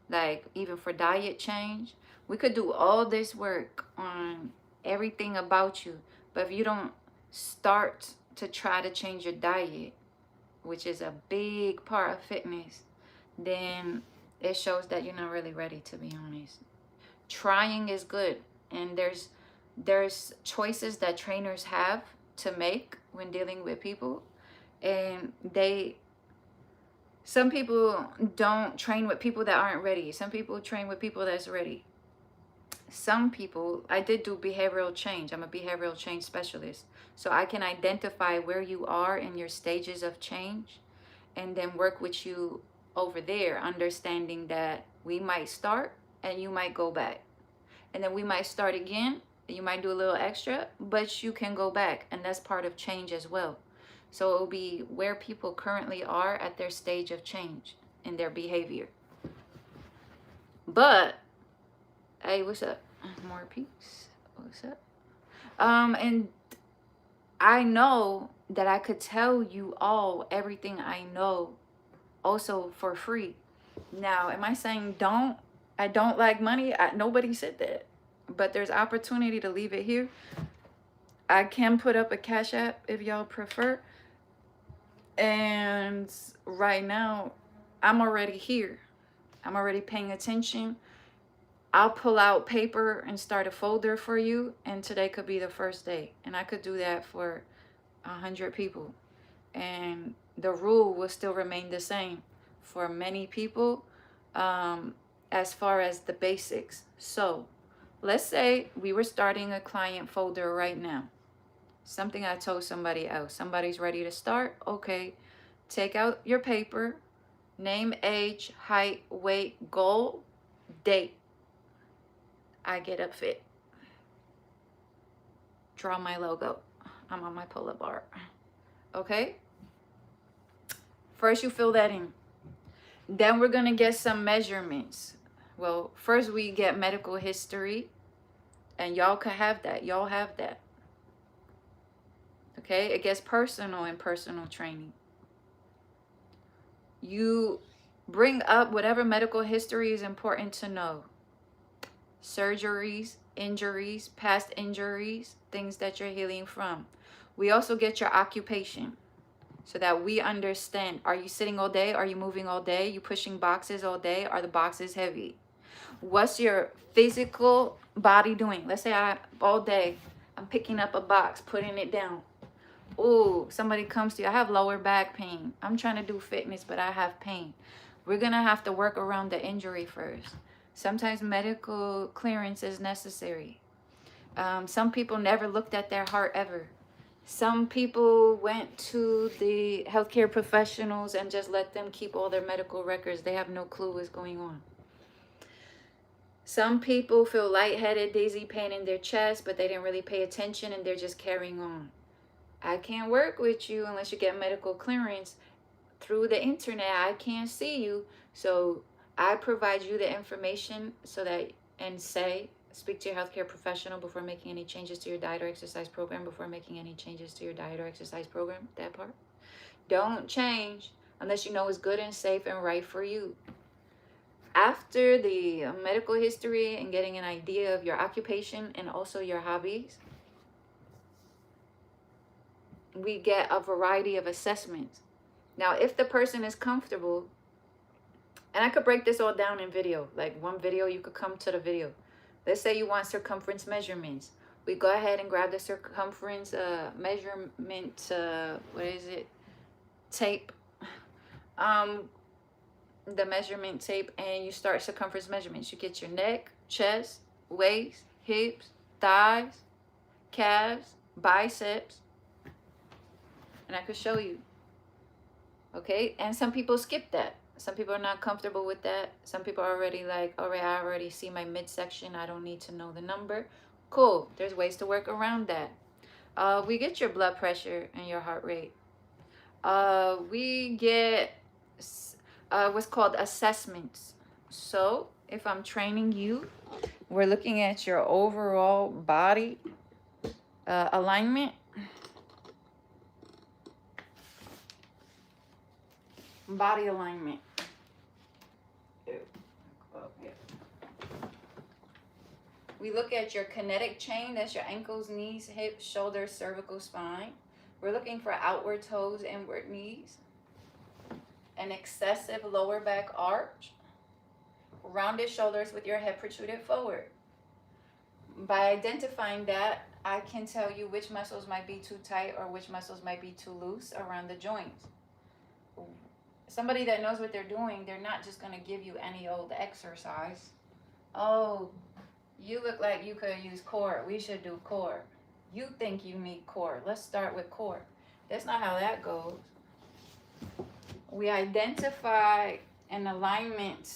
like even for diet change, we could do all this work on everything about you. But if you don't start to try to change your diet, which is a big part of fitness, then it shows that you're not really ready, to be honest. Trying is good. And there's choices that trainers have to make when dealing with people. And some people don't train with people that aren't ready. Some people train with people that's ready. Some people, I did do behavioral change. I'm a behavioral change specialist. So I can identify where you are in your stages of change and then work with you over there, understanding that we might start and you might go back. And then we might start again. You might do a little extra, but you can go back. And that's part of change as well. So it will be where people currently are at their stage of change in their behavior. But, hey, what's up? More peace. What's up? And I know that I could tell you all everything I know also for free. Now, am I saying I don't like money? Nobody said that. But there's opportunity to leave it here. I can put up a Cash App if y'all prefer. And right now, I'm already here. I'm already paying attention. I'll pull out paper and start a folder for you. And today could be the first day. And I could do that for 100 people. And the rule will still remain the same for many people as far as the basics. So let's say we were starting a client folder right now. Something I told somebody else. Somebody's ready to start. Okay, take out your paper. Name, age, height, weight, goal, date. I get up fit. Draw my logo. I'm on my pull up bar. Okay? First you fill that in. Then we're going to get some measurements. Well, first we get medical history. And y'all can have that. Y'all have that. Okay? It gets personal in personal training. You bring up whatever medical history is important to know. Surgeries, injuries, past injuries, things that you're healing from. We also get your occupation so that we understand. Are you sitting all day? Are you moving all day? You pushing boxes all day? Are the boxes heavy? What's your physical body doing? Let's say all day I'm picking up a box, putting it down. Ooh, somebody comes to you. I have lower back pain. I'm trying to do fitness, but I have pain. We're going to have to work around the injury first. Sometimes medical clearance is necessary. Some people never looked at their heart ever. Some people went to the healthcare professionals and just let them keep all their medical records. They have no clue what's going on. Some people feel lightheaded, dizzy, pain in their chest, but they didn't really pay attention and they're just carrying on. I can't work with you unless you get medical clearance through the internet. I can't see you. So I provide you the information so that, and speak to your healthcare professional before making any changes to your diet or exercise program, before making any changes to your diet or exercise program, that part. Don't change unless you know it's good and safe and right for you. After the medical history and getting an idea of your occupation and also your hobbies, we get a variety of assessments. Now, if the person is comfortable, and I could break this all down in video, like one video, you could come to the video. Let's say you want circumference measurements. We go ahead and grab the circumference measurement, tape. The measurement tape, and you start circumference measurements. You get your neck, chest, waist, hips, thighs, calves, biceps. And I could show you. Okay? And some people skip that. Some people are not comfortable with that. Some people are already like, all right, I already see my midsection. I don't need to know the number. Cool. There's ways to work around that. We get your blood pressure and your heart rate. We get what's called assessments. So if I'm training you, we're looking at your overall body alignment. Body alignment. We look at your kinetic chain. That's your ankles, knees, hips, shoulders, cervical, spine. We're looking for outward toes, inward knees. An excessive lower back arch. Rounded shoulders with your head protruded forward. By identifying that, I can tell you which muscles might be too tight or which muscles might be too loose around the joints. Somebody that knows what they're doing, they're not just going to give you any old exercise. Oh, you look like you could use core. We should do core. You think you need core. Let's start with core. That's not how that goes. We identify an alignment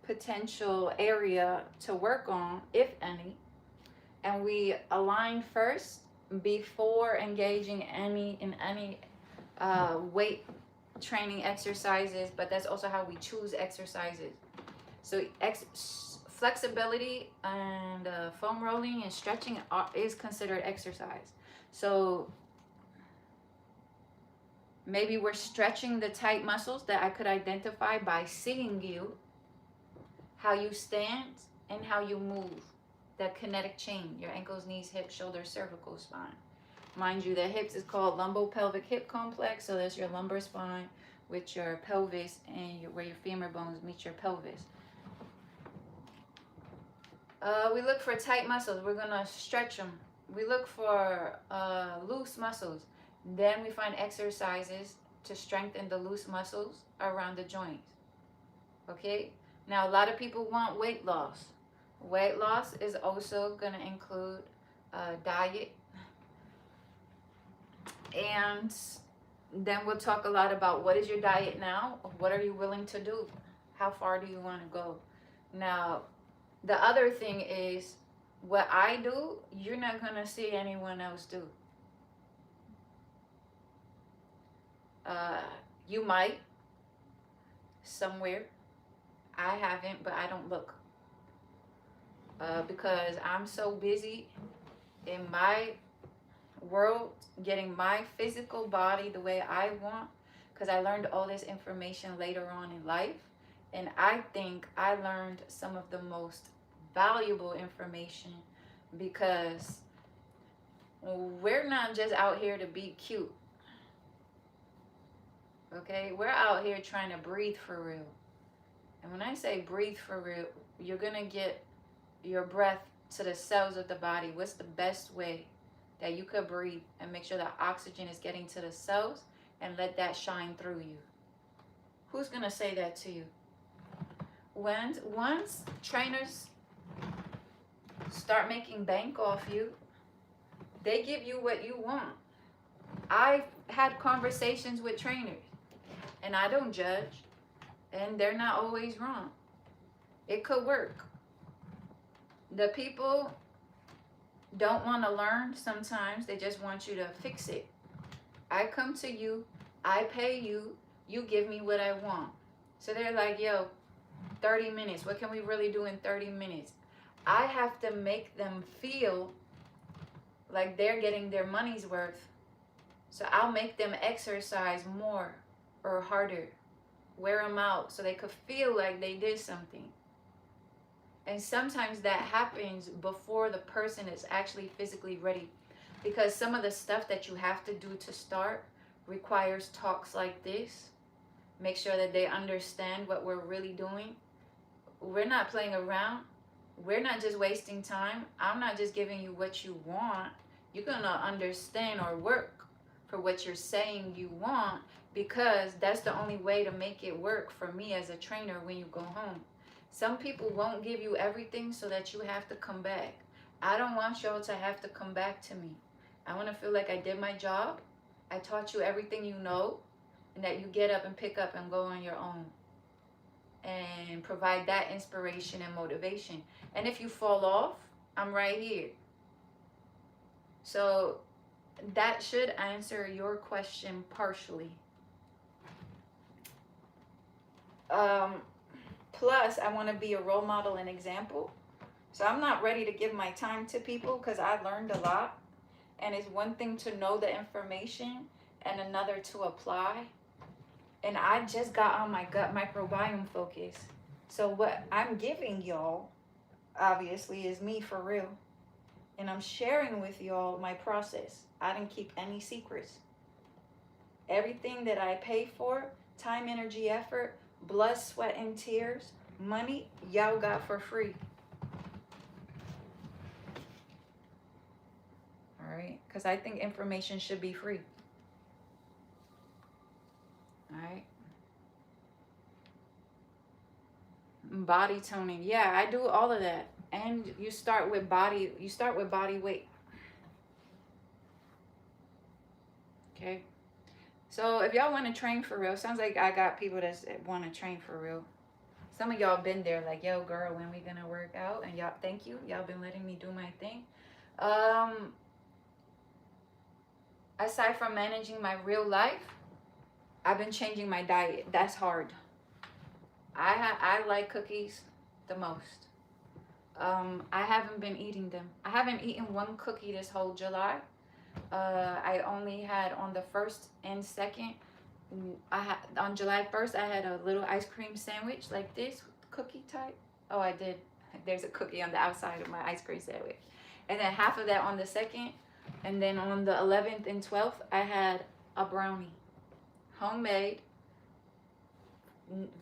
potential area to work on, if any, and we align first before engaging in any weight training exercises, but that's also how we choose exercises. So flexibility and foam rolling and stretching is considered exercise. So maybe we're stretching the tight muscles that I could identify by seeing you, how you stand and how you move. That kinetic chain, your ankles, knees, hips, shoulders, cervical, spine. Mind you, the hips is called lumbopelvic hip complex. So that's your lumbar spine with your pelvis and where your femur bones meet your pelvis. We look for tight muscles. We're going to stretch them. We look for loose muscles. Then we find exercises to strengthen the loose muscles around the joints. Okay? Now, a lot of people want weight loss. Weight loss is also going to include diet. And then we'll talk a lot about what is your diet now? What are you willing to do? How far do you want to go? Now, the other thing is, what I do, you're not going to see anyone else do. You might somewhere. I haven't, but I don't look. Because I'm so busy in my world getting my physical body the way I want, because I learned all this information later on in life. And I think I learned some of the most valuable information, because we're not just out here to be cute. Okay, we're out here trying to breathe for real. And when I say breathe for real, you're gonna get your breath to the cells of the body. What's the best way that you could breathe and make sure that oxygen is getting to the cells, and let that shine through you? Who's gonna say that to you? Once trainers start making bank off you, they give you what you want. I've had conversations with trainers, and I don't judge, and they're not always wrong. It could work. The people don't want to learn sometimes. They just want you to fix it. I come to you, I pay you, you give me what I want. So they're like, yo, 30 minutes. What can we really do in 30 minutes? I have to make them feel like they're getting their money's worth. So I'll make them exercise more or harder. Wear them out so they could feel like they did something. And sometimes that happens before the person is actually physically ready. Because some of the stuff that you have to do to start requires talks like this. Make sure that they understand what we're really doing. We're not playing around. We're not just wasting time. I'm not just giving you what you want. You're going to understand or work for what you're saying you want, because that's the only way to make it work for me as a trainer when you go home. Some people won't give you everything so that you have to come back. I don't want y'all to have to come back to me. I want to feel like I did my job. I taught you everything you know, and that you get up and pick up and go on your own and provide that inspiration and motivation. And if you fall off, I'm right here. So that should answer your question partially. Plus, I want to be a role model and example. So I'm not ready to give my time to people, because I learned a lot. And it's one thing to know the information and another to apply. And I just got on my gut microbiome focus. So what I'm giving y'all, obviously, is me for real. And I'm sharing with y'all my process. I didn't keep any secrets. Everything that I pay for, time, energy, effort, blood, sweat, and tears, money, y'all got for free. All right? Because I think information should be free. All right? Body toning. Yeah, I do all of that. And you start with body weight. Okay? So if y'all want to train for real, sounds like I got people that want to train for real. Some of y'all been there like, yo, girl, when we gonna work out? And y'all, thank you. Y'all been letting me do my thing. Aside from managing my real life, I've been changing my diet. That's hard. I like cookies. the most. I haven't been eating them. I haven't eaten one cookie this whole July. I only had on the 1st and 2nd. On July 1st, I had a little ice cream sandwich like this, cookie type. Oh, I did. There's a cookie on the outside of my ice cream sandwich. And then half of that on the 2nd. And then on the 11th and 12th, I had a brownie. Homemade,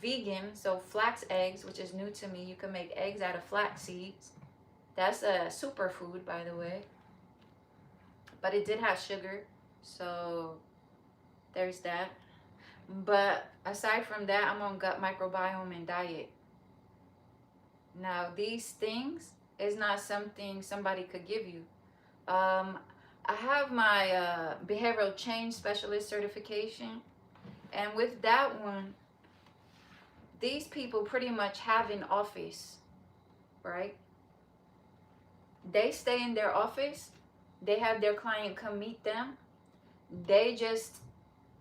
vegan, so flax eggs, which is new to me. You can make eggs out of flax seeds. That's a superfood, by the way. But it did have sugar, so there's that. But aside from that, I'm on gut microbiome and diet. Now, these things is not something somebody could give you. I have my behavioral change specialist certification. And with that one, these people pretty much have an office, right? They stay in their office. They have their client come meet them. They just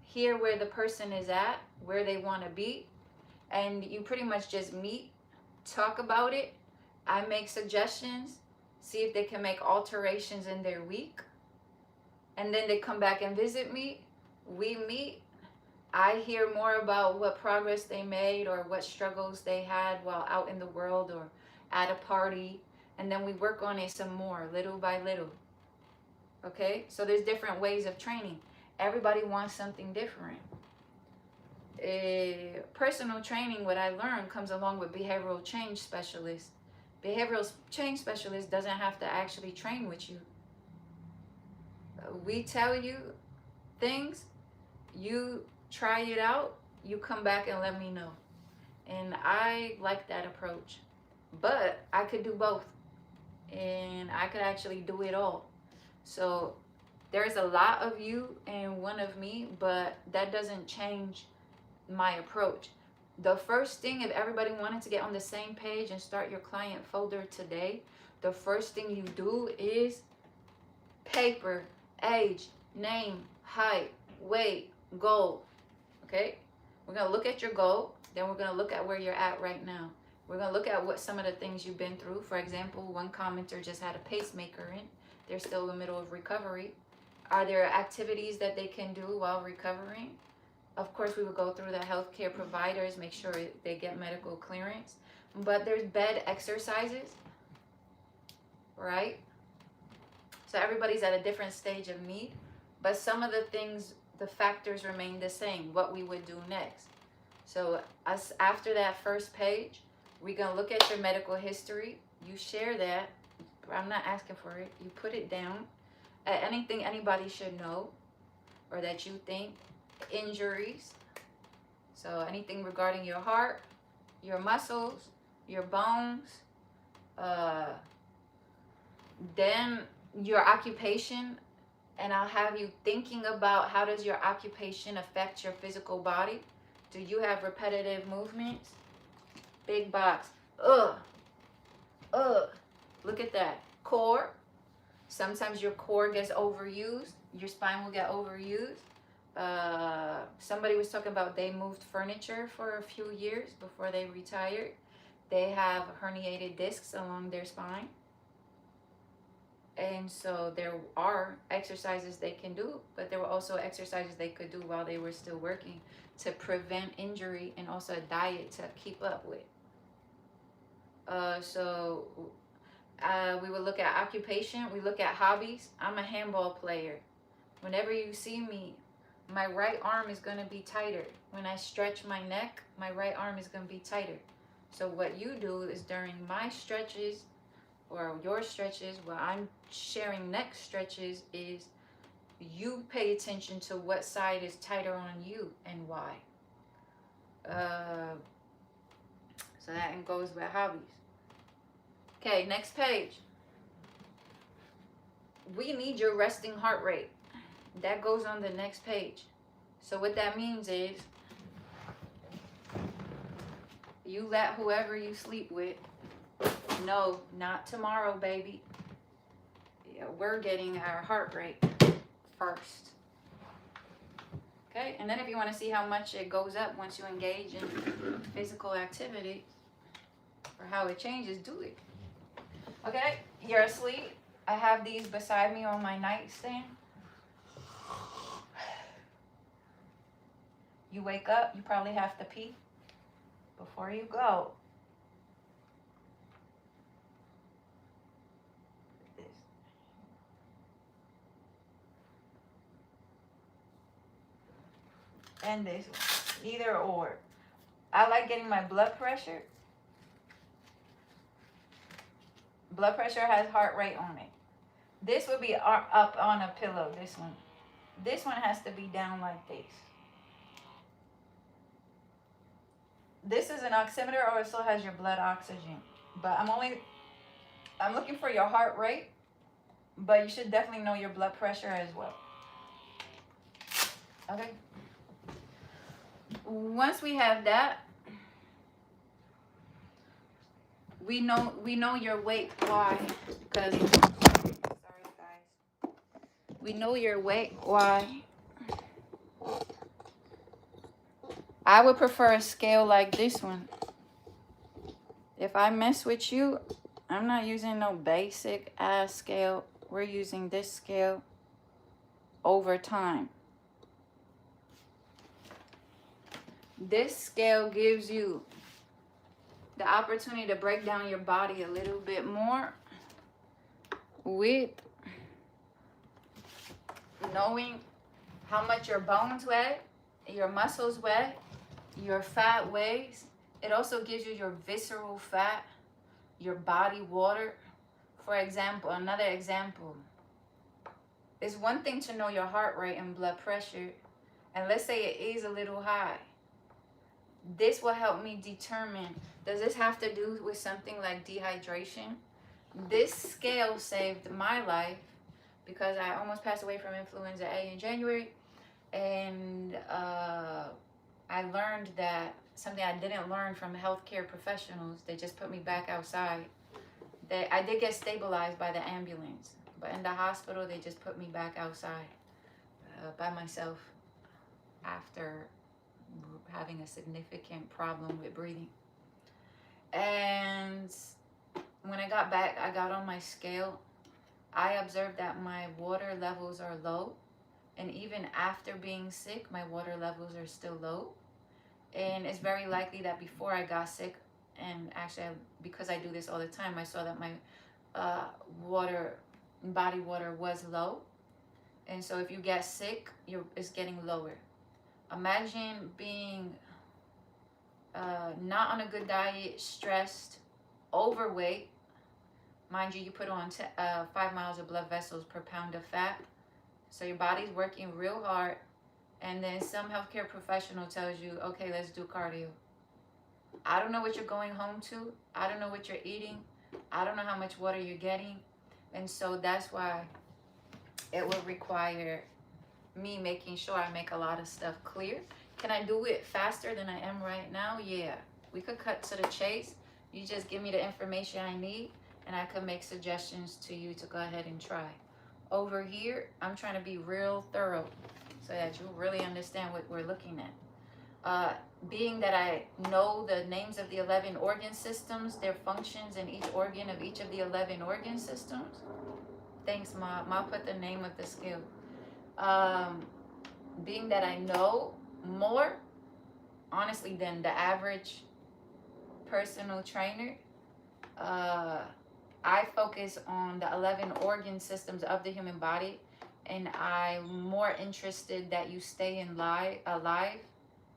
hear where the person is at, where they want to be. And you pretty much just meet, talk about it. I make suggestions, see if they can make alterations in their week. And then they come back and visit me. We meet. I hear more about what progress they made or what struggles they had while out in the world or at a party. And then we work on it some more, little by little. Okay? So there's different ways of training. Everybody wants something different. Personal training, what I learned, comes along with behavioral change specialists. Behavioral change specialist doesn't have to actually train with you. We tell you things, you try it out, you come back and let me know. And I like that approach. But I could do both. And I could actually do it all. So there's a lot of you and one of me, but that doesn't change my approach. The first thing, if everybody wanted to get on the same page and start your client folder today, the first thing you do is paper, age, name, height, weight, goal. Okay? We're going to look at your goal. Then we're going to look at where you're at right now. We're going to look at what some of the things you've been through. For example, one commenter just had a pacemaker in. They're still in the middle of recovery. Are there activities that they can do while recovering? Of course, we would go through the healthcare providers, make sure they get medical clearance. But there's bed exercises, right? So everybody's at a different stage of need. But some of the things, the factors remain the same, what we would do next. So after that first page, we're going to look at your medical history. You share that. I'm not asking for it. You put it down. Anything anybody should know or that you think. Injuries. So anything regarding your heart, your muscles, your bones. Then your occupation. And I'll have you thinking about how does your occupation affect your physical body. Do you have repetitive movements? Big box. Look at that. Core. Sometimes your core gets overused. Your spine will get overused. Somebody was talking about they moved furniture for a few years before they retired. They have herniated discs along their spine. And so there are exercises they can do, but there were also exercises they could do while they were still working to prevent injury, and also a diet to keep up with. We would look at occupation. We look at hobbies. I'm a handball player. Whenever you see me, my right arm is going to be tighter. When I stretch my neck, my right arm is going to be tighter. So what you do is during my stretches or your stretches, while I'm sharing neck stretches, is you pay attention to what side is tighter on you and why. So that goes with hobbies. Okay, next page. We need your resting heart rate. That goes on the next page. So what that means is you let whoever you sleep with know, not tomorrow, baby. Yeah, we're getting our heart rate first. Okay, and then if you want to see how much it goes up once you engage in physical activity, for how it changes, do it. Okay, you're asleep. I have these beside me on my nightstand. You wake up, you probably have to pee before you go. And this one, either or. I like getting my blood pressure. Blood pressure has heart rate on it. This would be up on a pillow, this one. This one has to be down like this. This is an oximeter, or it still has your blood oxygen. But I'm looking for your heart rate, but you should definitely know your blood pressure as well. Okay. Once we have that, we know your weight. Why? Because sorry guys. We know your weight. Why? I would prefer a scale like this one. If I mess with you, I'm not using no basic ass scale. We're using this scale over time. This scale gives you the opportunity to break down your body a little bit more with knowing how much your bones weigh, your muscles weigh, your fat weighs. It also gives you your visceral fat, your body water. For example, another example. It's one thing to know your heart rate and blood pressure, and let's say it is a little high. This will help me determine, does this have to do with something like dehydration? This scale saved my life because I almost passed away from influenza A in January. And I learned that something I didn't learn from healthcare professionals. They just put me back outside. I did get stabilized by the ambulance, but in the hospital, they just put me back outside by myself after having a significant problem with breathing. And when I got back, I got on my scale. I observed that my water levels are low. And even after being sick, my water levels are still low. And it's very likely that before I got sick, and actually because I do this all the time, I saw that my body water was low. And so if you get sick, it's getting lower. Imagine being not on a good diet, stressed, overweight. Mind you, you put on 5 miles of blood vessels per pound of fat. So your body's working real hard. And then some healthcare professional tells you, okay, let's do cardio. I don't know what you're going home to. I don't know what you're eating. I don't know how much water you're getting. And so that's why it will require me making sure I make a lot of stuff clear. Can I do it faster than I am right now? Yeah. We could cut to the chase. You just give me the information I need, and I could make suggestions to you to go ahead and try. Over here, I'm trying to be real thorough so that you really understand what we're looking at. Being that I know the names of the 11 organ systems, their functions in each organ of each of the 11 organ systems. Thanks, Ma. Ma put the name of the scale. Being that I know more, honestly, than the average personal trainer, I focus on the 11 organ systems of the human body, and I'm more interested that you stay alive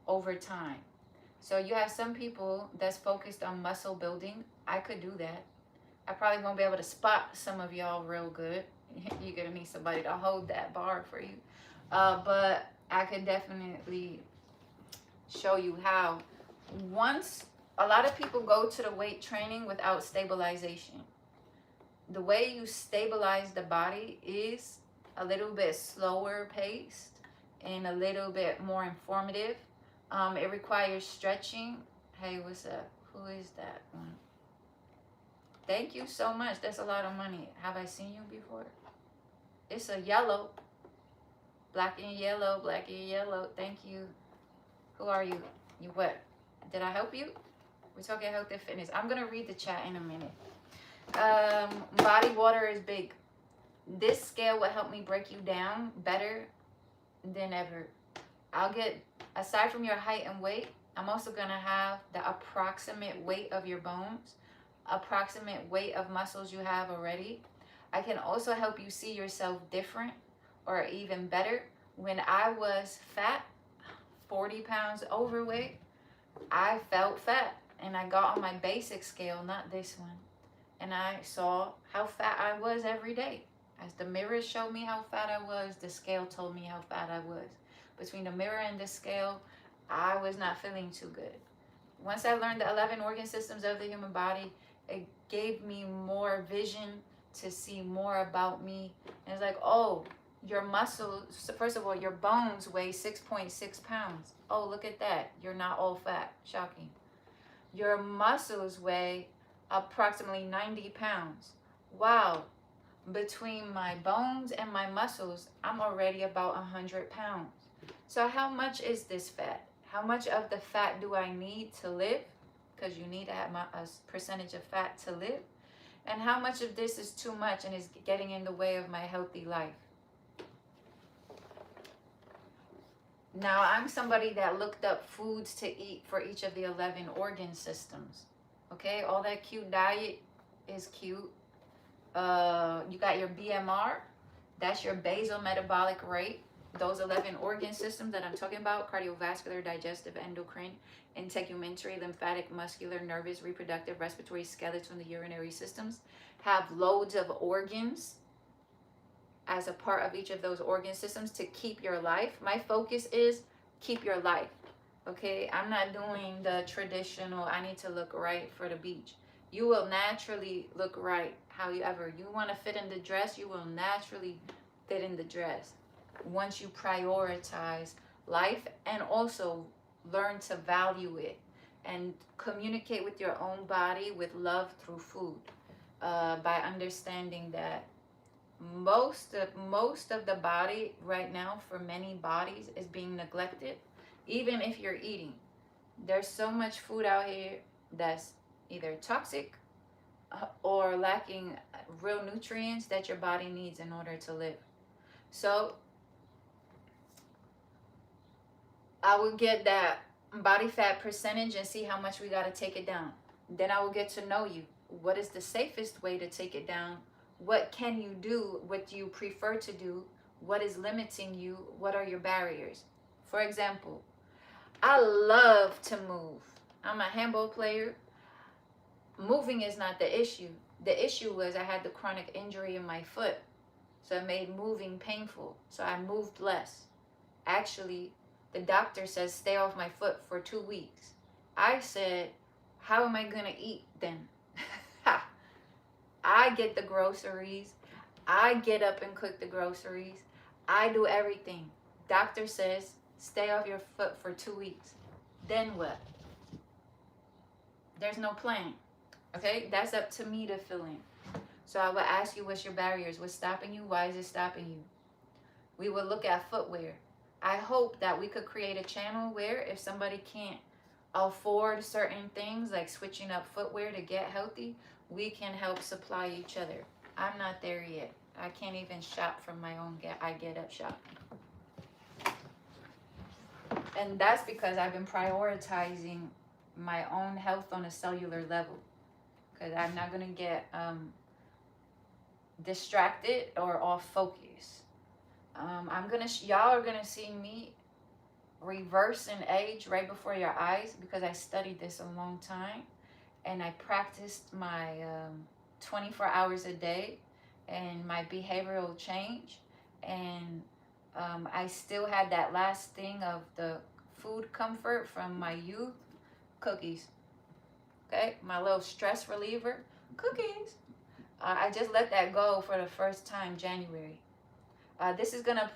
over time. So you have some people that's focused on muscle building. I could do that. I probably won't be able to spot some of y'all real good. You're gonna need somebody to hold that bar for you. But I could definitely show you how. Once a lot of people go to the weight training without stabilization. The way you stabilize the body is a little bit slower paced and a little bit more informative. It requires stretching. Hey, what's up? Who is that one? Thank you so much. That's a lot of money. Have I seen you before? It's a yellow. Black and yellow, black and yellow. Thank you. Who are you? You what? Did I help you? We're talking health and fitness. I'm gonna read the chat in a minute. Body water is big. This scale will help me break you down better than ever. I'll get, aside from your height and weight, I'm also gonna have the approximate weight of your bones, approximate weight of muscles you have already. I can also help you see yourself different or even better. When I was fat, 40 pounds overweight, I felt fat, and I got on my basic scale, not this one, and I saw how fat I was every day. As the mirror showed me how fat I was, the scale told me how fat I was. Between the mirror and the scale, I was not feeling too good. Once I learned the 11 organ systems of the human body, it gave me more vision to see more about me. And it's like, oh, your muscles, first of all, your bones weigh 6.6 pounds. Oh, look at that. You're not all fat. Shocking. Your muscles weigh approximately 90 pounds. Wow. Between my bones and my muscles, I'm already about 100 pounds. So how much is this fat? How much of the fat do I need to live? Because you need to have a percentage of fat to live. And how much of this is too much and is getting in the way of my healthy life? Now, I'm somebody that looked up foods to eat for each of the 11 organ systems. Okay, all that cute diet is cute. You got your BMR, that's your basal metabolic rate. Those 11 organ systems that I'm talking about: cardiovascular, digestive, endocrine, integumentary, lymphatic, muscular, nervous, reproductive, respiratory, skeletal, and the urinary systems, have loads of organs as a part of each of those organ systems to keep your life. My focus is keep your life. Okay, I'm not doing the traditional, I need to look right for the beach. You will naturally look right. However, you want to fit in the dress, you will naturally fit in the dress once you prioritize life and also learn to value it and communicate with your own body with love through food, by understanding that most of the body right now for many bodies is being neglected. Even if you're eating, there's so much food out here that's either toxic or lacking real nutrients that your body needs in order to live. So I will get that body fat percentage and see how much we got to take it down. Then I will get to know you. What is the safest way to take it down? What can you do? What do you prefer to do? What is limiting you? What are your barriers? For example, I love to move. I'm a handball player. Moving is not the issue. The issue was I had the chronic injury in my foot. So it made moving painful. So I moved less. Actually, the doctor says stay off my foot for 2 weeks. I said, how am I going to eat then? I get the groceries. I get up and cook the groceries. I do everything. Doctor says stay off your foot for 2 weeks. Then what? There's no plan. Okay, that's up to me to fill in. So I will ask you, what's your barriers? What's stopping you? Why is it stopping you? We will look at footwear. I hope that we could create a channel where if somebody can't afford certain things like switching up footwear to get healthy, we can help supply each other. I'm not there yet. I can't even shop from my own I Get Up shop. And that's because I've been prioritizing my own health on a cellular level. Because I'm not going to get distracted or off focus. Y'all are gonna see me reverse in age right before your eyes, because I studied this a long time and I practiced my 24 hours a day and my behavioral change, and I still had that last thing of the food comfort from my youth, cookies. Okay, my little stress reliever, cookies. I just let that go for the first time January. This is gonna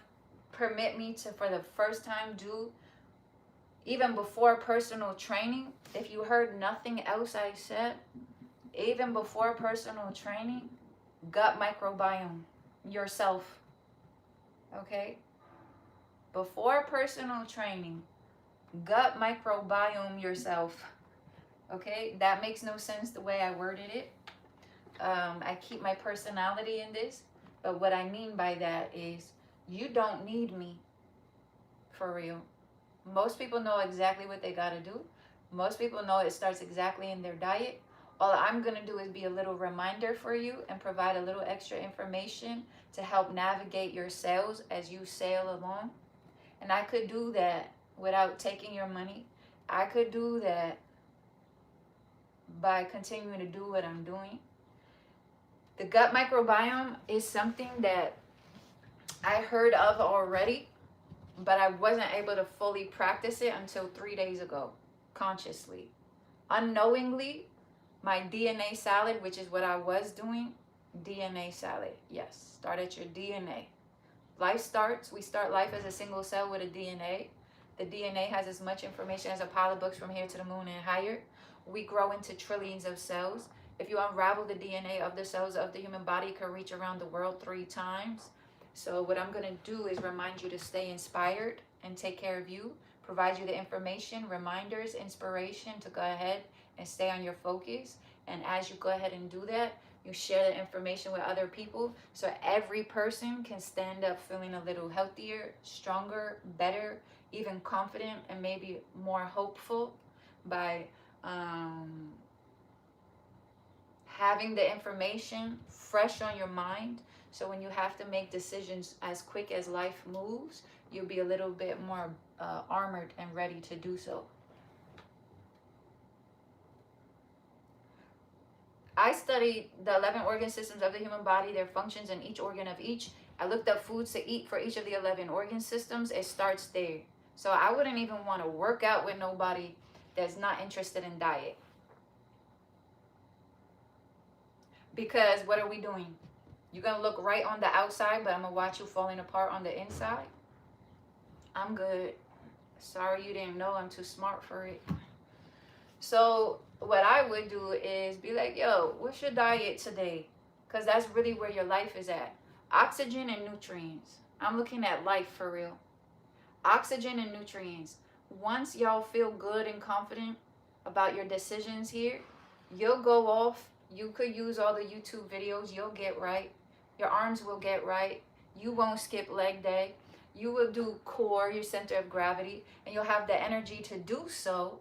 permit me to, for the first time, do, even before personal training. If you heard nothing else I said, even before personal training, gut microbiome yourself. Okay? Before personal training, gut microbiome yourself. Okay, that makes no sense the way I worded it. I keep my personality in this, but what I mean by that is you don't need me for real. Most people know exactly what they got to do. Most people know it starts exactly in their diet. All I'm going to do is be a little reminder for you and provide a little extra information to help navigate your sales as you sail along. And I could do that without taking your money. I could do that by continuing to do what I'm doing. The gut microbiome is something that I heard of already, but I wasn't able to fully practice it until 3 days ago, consciously. Unknowingly, my DNA salad, which is what I was doing, DNA salad, yes, start at your DNA. We start life as a single cell with a DNA. The DNA has as much information as a pile of books from here to the moon and higher. We grow into trillions of cells. If you unravel the DNA of the cells of the human body, it can reach around the world 3 times. So what I'm going to do is remind you to stay inspired and take care of you, provide you the information, reminders, inspiration to go ahead and stay on your focus. And as you go ahead and do that, you share the information with other people so every person can stand up feeling a little healthier, stronger, better, even confident, and maybe more hopeful by having the information fresh on your mind. So when you have to make decisions as quick as life moves, you'll be a little bit more armored and ready to do so. I studied the 11 organ systems of the human body, their functions in each organ of each. I looked up foods to eat for each of the 11 organ systems. It starts there. So I wouldn't even want to work out with nobody that's not interested in diet. Because what are we doing? You're going to look right on the outside, but I'm going to watch you falling apart on the inside. I'm good. Sorry you didn't know. I'm too smart for it. So what I would do is be like, yo, what's your diet today? Because that's really where your life is at. Oxygen and nutrients. I'm looking at life for real. Oxygen and nutrients. Once y'all feel good and confident about your decisions here, you'll go off. You could use all the YouTube videos. You'll get right. Your arms will get right. You won't skip leg day. You will do core, your center of gravity, and you'll have the energy to do so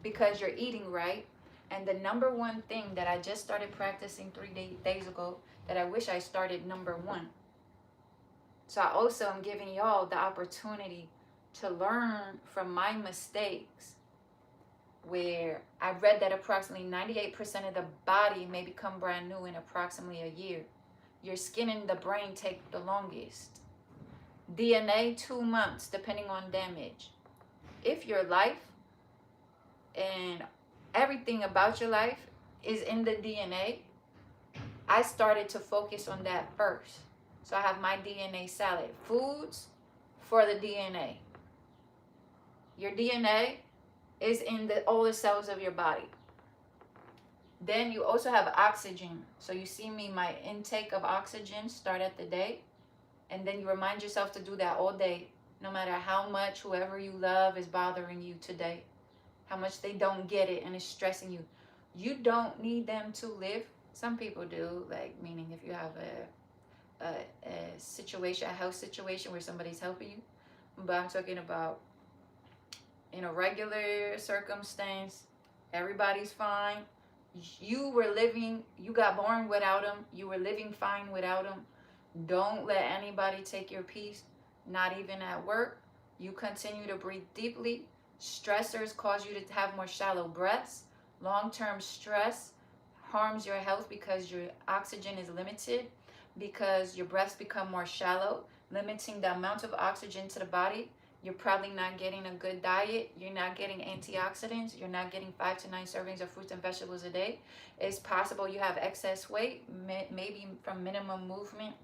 because you're eating right. And the number one thing that I just started practicing 3 days ago that I wish I started number one. So I also am giving y'all the opportunity to learn from my mistakes, where I read that approximately 98% of the body may become brand new in approximately a year. Your skin and the brain take the longest. DNA, 2 months, depending on damage. If your life and everything about your life is in the DNA, I started to focus on that first. So I have my DNA salad. Foods for the DNA. Your DNA is in all the cells of your body. Then you also have oxygen. So you see me, my intake of oxygen start at the day. And then you remind yourself to do that all day. No matter how much whoever you love is bothering you today. How much they don't get it and it's stressing you. You don't need them to live. Some people do, like meaning if you have a situation, a health situation where somebody's helping you. But I'm talking about in a regular circumstance, everybody's fine. You were living, you got born without them. You were living fine without them. Don't let anybody take your peace, not even at work. You continue to breathe deeply. Stressors cause you to have more shallow breaths. Long-term stress harms your health because your oxygen is limited, because your breaths become more shallow, limiting the amount of oxygen to the body. You're probably not getting a good diet. You're not getting antioxidants. You're not getting 5 to 9 servings of fruits and vegetables a day. It's possible you have excess weight, maybe from minimum movement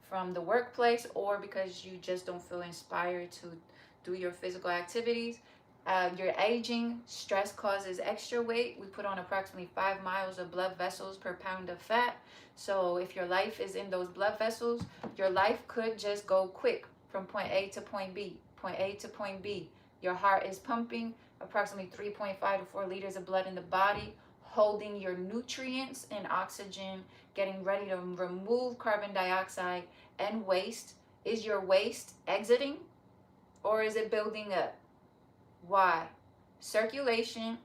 from the workplace, or because you just don't feel inspired to do your physical activities. You're aging. Stress causes extra weight. We put on approximately 5 miles of blood vessels per pound of fat. So if your life is in those blood vessels, your life could just go quick from point A to point B. Point A to point B. Your heart is pumping. approximately 3.5 to 4 liters of blood in the body, holding your nutrients and oxygen, getting ready to remove carbon dioxide and waste. Is your waste exiting or is it building up? Why? Circulation,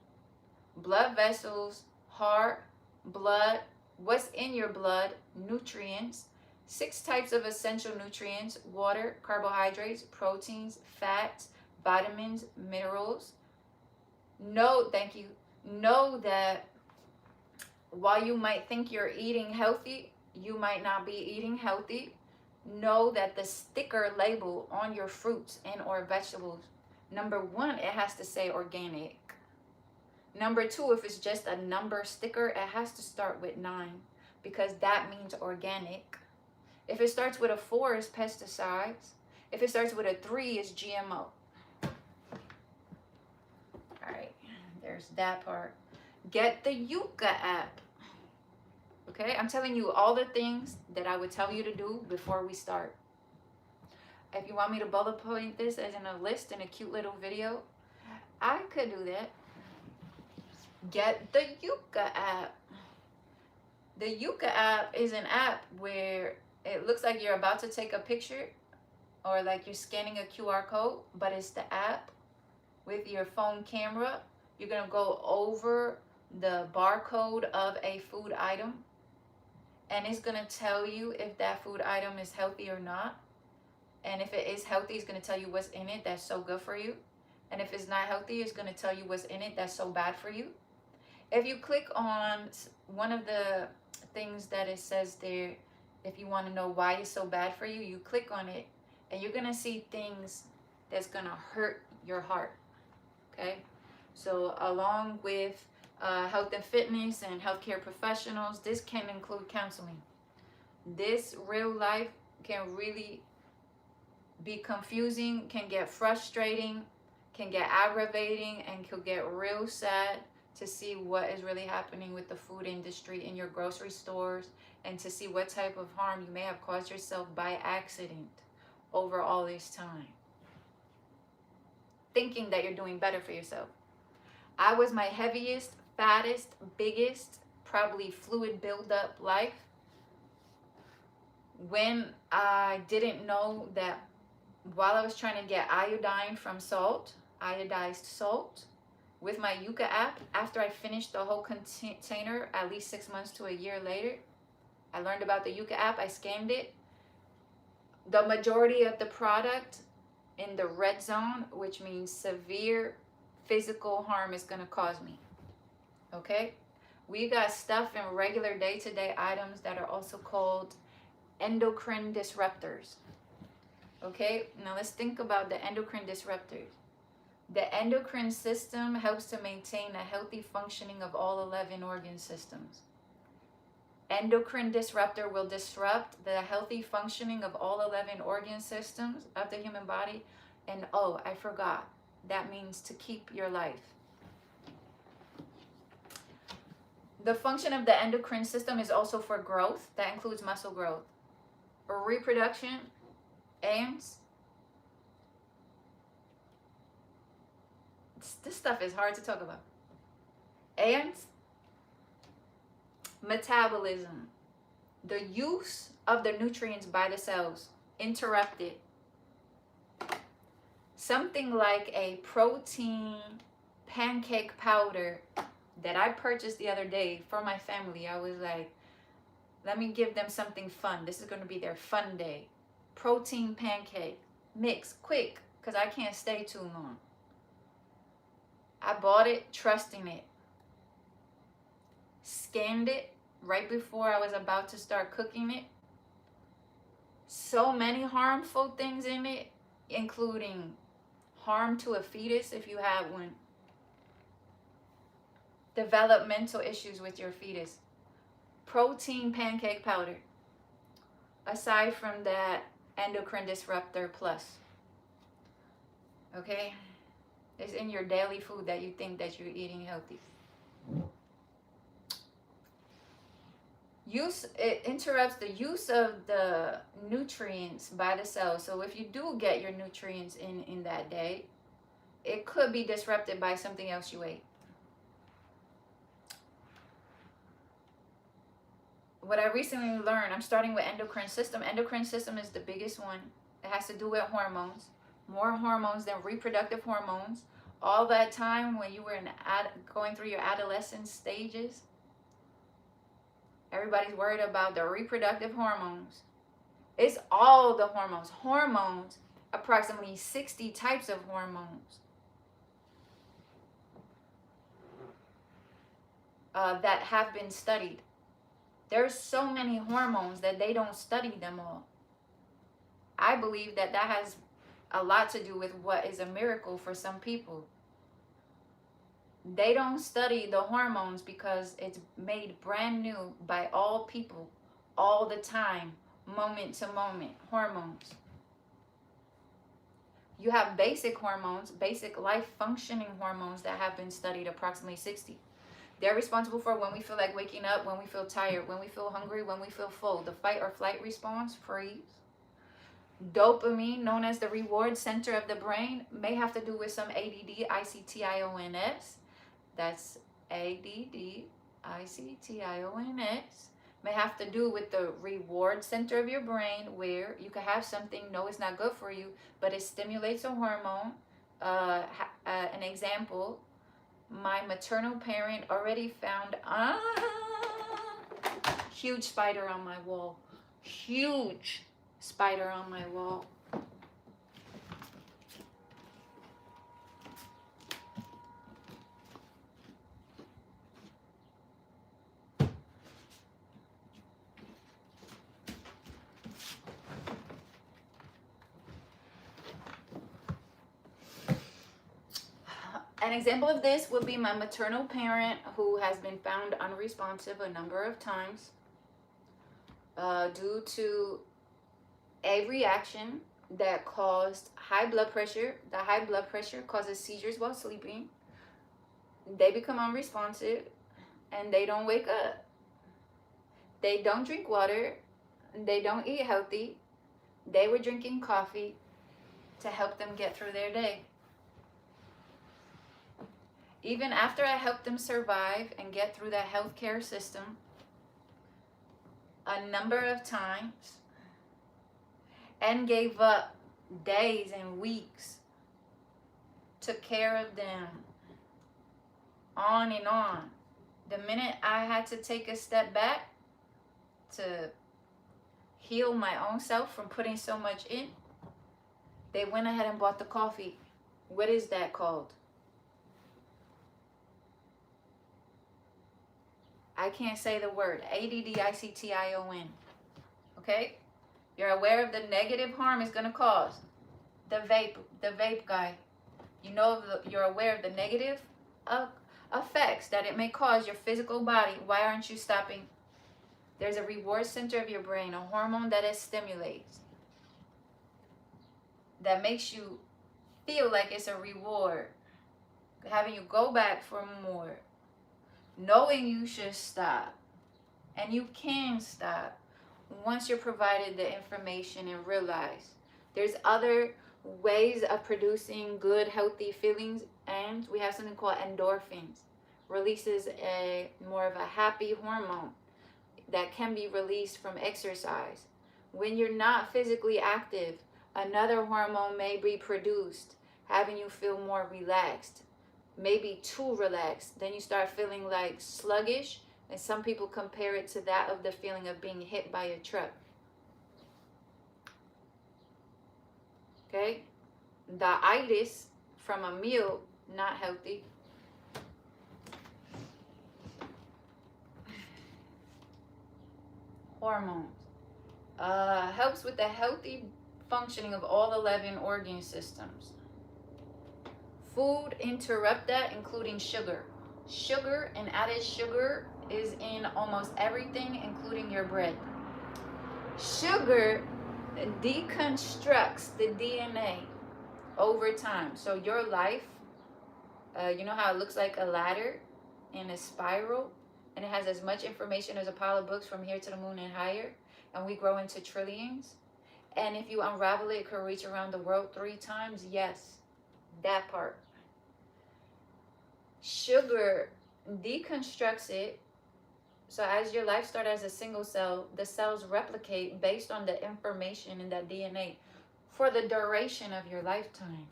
blood vessels, heart, blood, what's in your blood, nutrients, 6 types of essential nutrients: water, carbohydrates, proteins, fats, vitamins, minerals. Thank you. Know that while you might think you're eating healthy, you might not be eating healthy. Know that the sticker label on your fruits and or vegetables, number 1, it has to say organic. Number 2, if it's just a number sticker, it has to start with 9 because that means organic. If it starts with a 4, it's pesticides. If it starts with a 3, it's GMO. All right, there's that part. Get the Yuka app. Okay, I'm telling you all the things that I would tell you to do before we start. If you want me to bullet point this as in a list in a cute little video, I could do that. Get the Yuka app. The Yuka app is an app where it looks like you're about to take a picture or like you're scanning a QR code, but it's the app with your phone camera. You're going to go over the barcode of a food item, and it's going to tell you if that food item is healthy or not. And if it is healthy, it's going to tell you what's in it that's so good for you. And if it's not healthy, it's going to tell you what's in it that's so bad for you. If you click on one of the things that it says there, if you want to know why it's so bad for you, you click on it and you're going to see things that's going to hurt your heart. Okay? So along with health and fitness and healthcare professionals, this can include counseling. This real life can really be confusing, can get frustrating, can get aggravating, and can get real sad to see what is really happening with the food industry in your grocery stores, and to see what type of harm you may have caused yourself by accident over all this time, thinking that you're doing better for yourself. I was my heaviest, fattest, biggest, probably fluid buildup life when I didn't know that while I was trying to get iodine from salt, iodized salt, with my Yuka app, after I finished the whole container, at least 6 months to a year later, I learned about the Yuka app, I scanned it. The majority of the product in the red zone, which means severe physical harm, is going to cause me. Okay? We got stuff in regular day-to-day items that are also called endocrine disruptors. Okay? Now let's think about the endocrine disruptors. The endocrine system helps to maintain a healthy functioning of all 11 organ systems. Endocrine disruptor will disrupt the healthy functioning of all 11 organ systems of the human body. And oh, I forgot, that means to keep your life. The function of the endocrine system is also for growth. That includes muscle growth, reproduction, and this stuff is hard to talk about. And metabolism, the use of the nutrients by the cells, interrupted. Something like a protein pancake powder that I purchased the other day for my family. I was like, let me give them something fun. This is going to be their fun day. Protein pancake mix, quick, because I can't stay too long. I bought it, trusting it. Scanned it right before I was about to start cooking it. So many harmful things in it, including harm to a fetus if you have one. Developmental issues with your fetus. Protein pancake powder. Aside from that, endocrine disruptor plus. Okay? It's in your daily food that you think that you're eating healthy. It interrupts the use of the nutrients by the cell. So if you do get your nutrients in that day, it could be disrupted by something else you ate. What I recently learned, I'm starting with endocrine system. Endocrine system is the biggest one. It has to do with hormones. More hormones than reproductive hormones. All that time when you were going through your adolescent stages, everybody's worried about the reproductive hormones. It's all the hormones. Hormones, approximately 60 types of hormones that have been studied. There's so many hormones that they don't study them all. I believe that has a lot to do with what is a miracle for some people. They don't study the hormones because it's made brand new by all people, all the time, moment to moment. Hormones. You have basic hormones, basic life functioning hormones that have been studied, approximately 60. They're responsible for when we feel like waking up, when we feel tired, when we feel hungry, when we feel full. The fight or flight response, freeze. Dopamine, known as the reward center of the brain, may have to do with some ADD, ICTIONS. That's ADD, ICTIONS. May have to do with the reward center of your brain, where you can have something, no, it's not good for you, but it stimulates a hormone. An example, my maternal parent already found huge spider on my wall. Huge spider on my wall. An example of this would be my maternal parent, who has been found unresponsive a number of times due to a reaction that caused high blood pressure. The high blood pressure causes seizures while sleeping. They become unresponsive and they don't wake up. They don't drink water. They don't eat healthy. They were drinking coffee to help them get through their day. Even after I helped them survive and get through the healthcare system a number of times and gave up days and weeks, took care of them, on and on. The minute I had to take a step back to heal my own self from putting so much in, they went ahead and bought the coffee. What is that called? I can't say the word. ADDICTION. Okay? You're aware of the negative harm it's going to cause. The vape guy. You know, you're aware of the negative effects that it may cause your physical body. Why aren't you stopping? There's a reward center of your brain, a hormone that it stimulates, that makes you feel like it's a reward, having you go back for more, knowing you should stop. And you can stop once you're provided the information and realize there's other ways of producing good, healthy feelings. And we have something called endorphins. Releases a more of a happy hormone that can be released from exercise. When you're not physically active, another hormone may be produced, having you feel more relaxed, maybe too relaxed. Then you start feeling like sluggish, and some people compare it to that of the feeling of being hit by a truck. Okay? The itis from a meal, not healthy. Hormones. Helps with the healthy functioning of all 11 organ systems. Food interrupt that, including sugar. Sugar and added sugar is in almost everything, including your bread. Sugar deconstructs the DNA over time. So your life, you know how it looks like a ladder in a spiral, and it has as much information as a pile of books from here to the moon and higher, and we grow into trillions. And if you unravel it, it could reach around the world 3 times. Yes, that part. Sugar deconstructs it. So as your life starts as a single cell, the cells replicate based on the information in that DNA for the duration of your lifetime.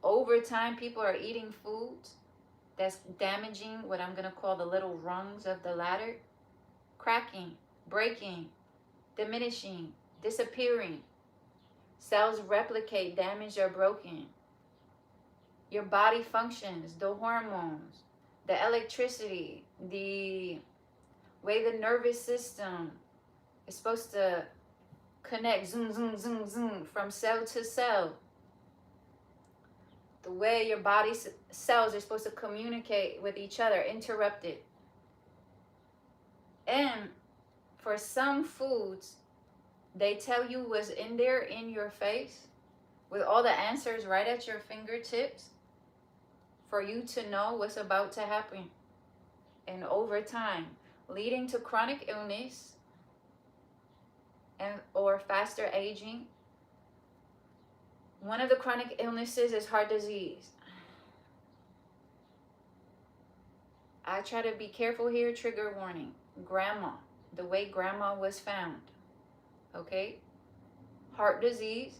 Over time, people are eating foods that's damaging what I'm going to call the little rungs of the ladder, cracking, breaking, diminishing, disappearing. Cells replicate, damaged, or broken. Your body functions, the hormones, the electricity, the way the nervous system is supposed to connect, zoom, zoom, zoom, zoom, from cell to cell. The way your body's cells are supposed to communicate with each other, interrupted. And for some foods, they tell you what's in there in your face with all the answers right at your fingertips for you to know what's about to happen. And over time, leading to chronic illness and or faster aging. One of the chronic illnesses is heart disease. I try to be careful here, trigger warning. Grandma, the way grandma was found, okay? Heart disease,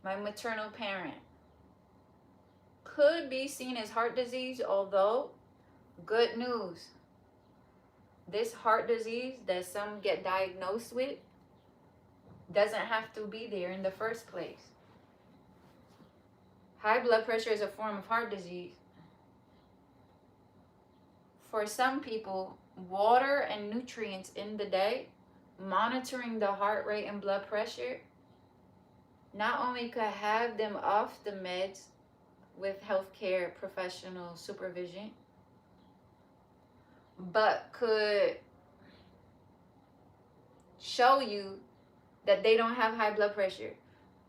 my maternal parent. Could be seen as heart disease, although, good news. This heart disease that some get diagnosed with doesn't have to be there in the first place. High blood pressure is a form of heart disease. For some people, water and nutrients in the day, monitoring the heart rate and blood pressure, not only could have them off the meds with healthcare professional supervision, but could show you that they don't have high blood pressure.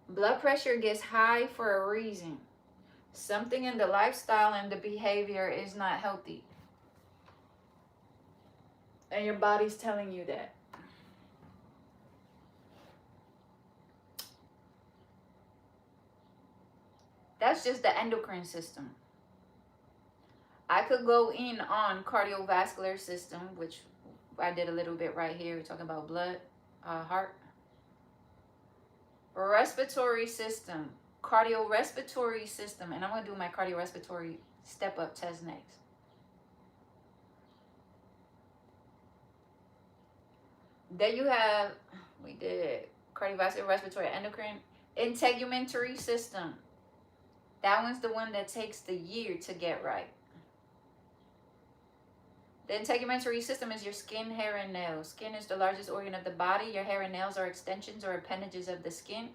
Blood pressure gets high for a reason. Something in the lifestyle and the behavior is not healthy. And your body's telling you that. That's just the endocrine system. I could go in on cardiovascular system, which I did a little bit right here. We're talking about blood, heart. Respiratory system, cardiorespiratory system, and I'm going to do my cardiorespiratory step-up test next. Then you have, we did cardiovascular, respiratory, endocrine, integumentary system. That one's the one that takes the year to get right. The integumentary system is your skin, hair, and nails. Skin is the largest organ of the body. Your hair and nails are extensions or appendages of the skin.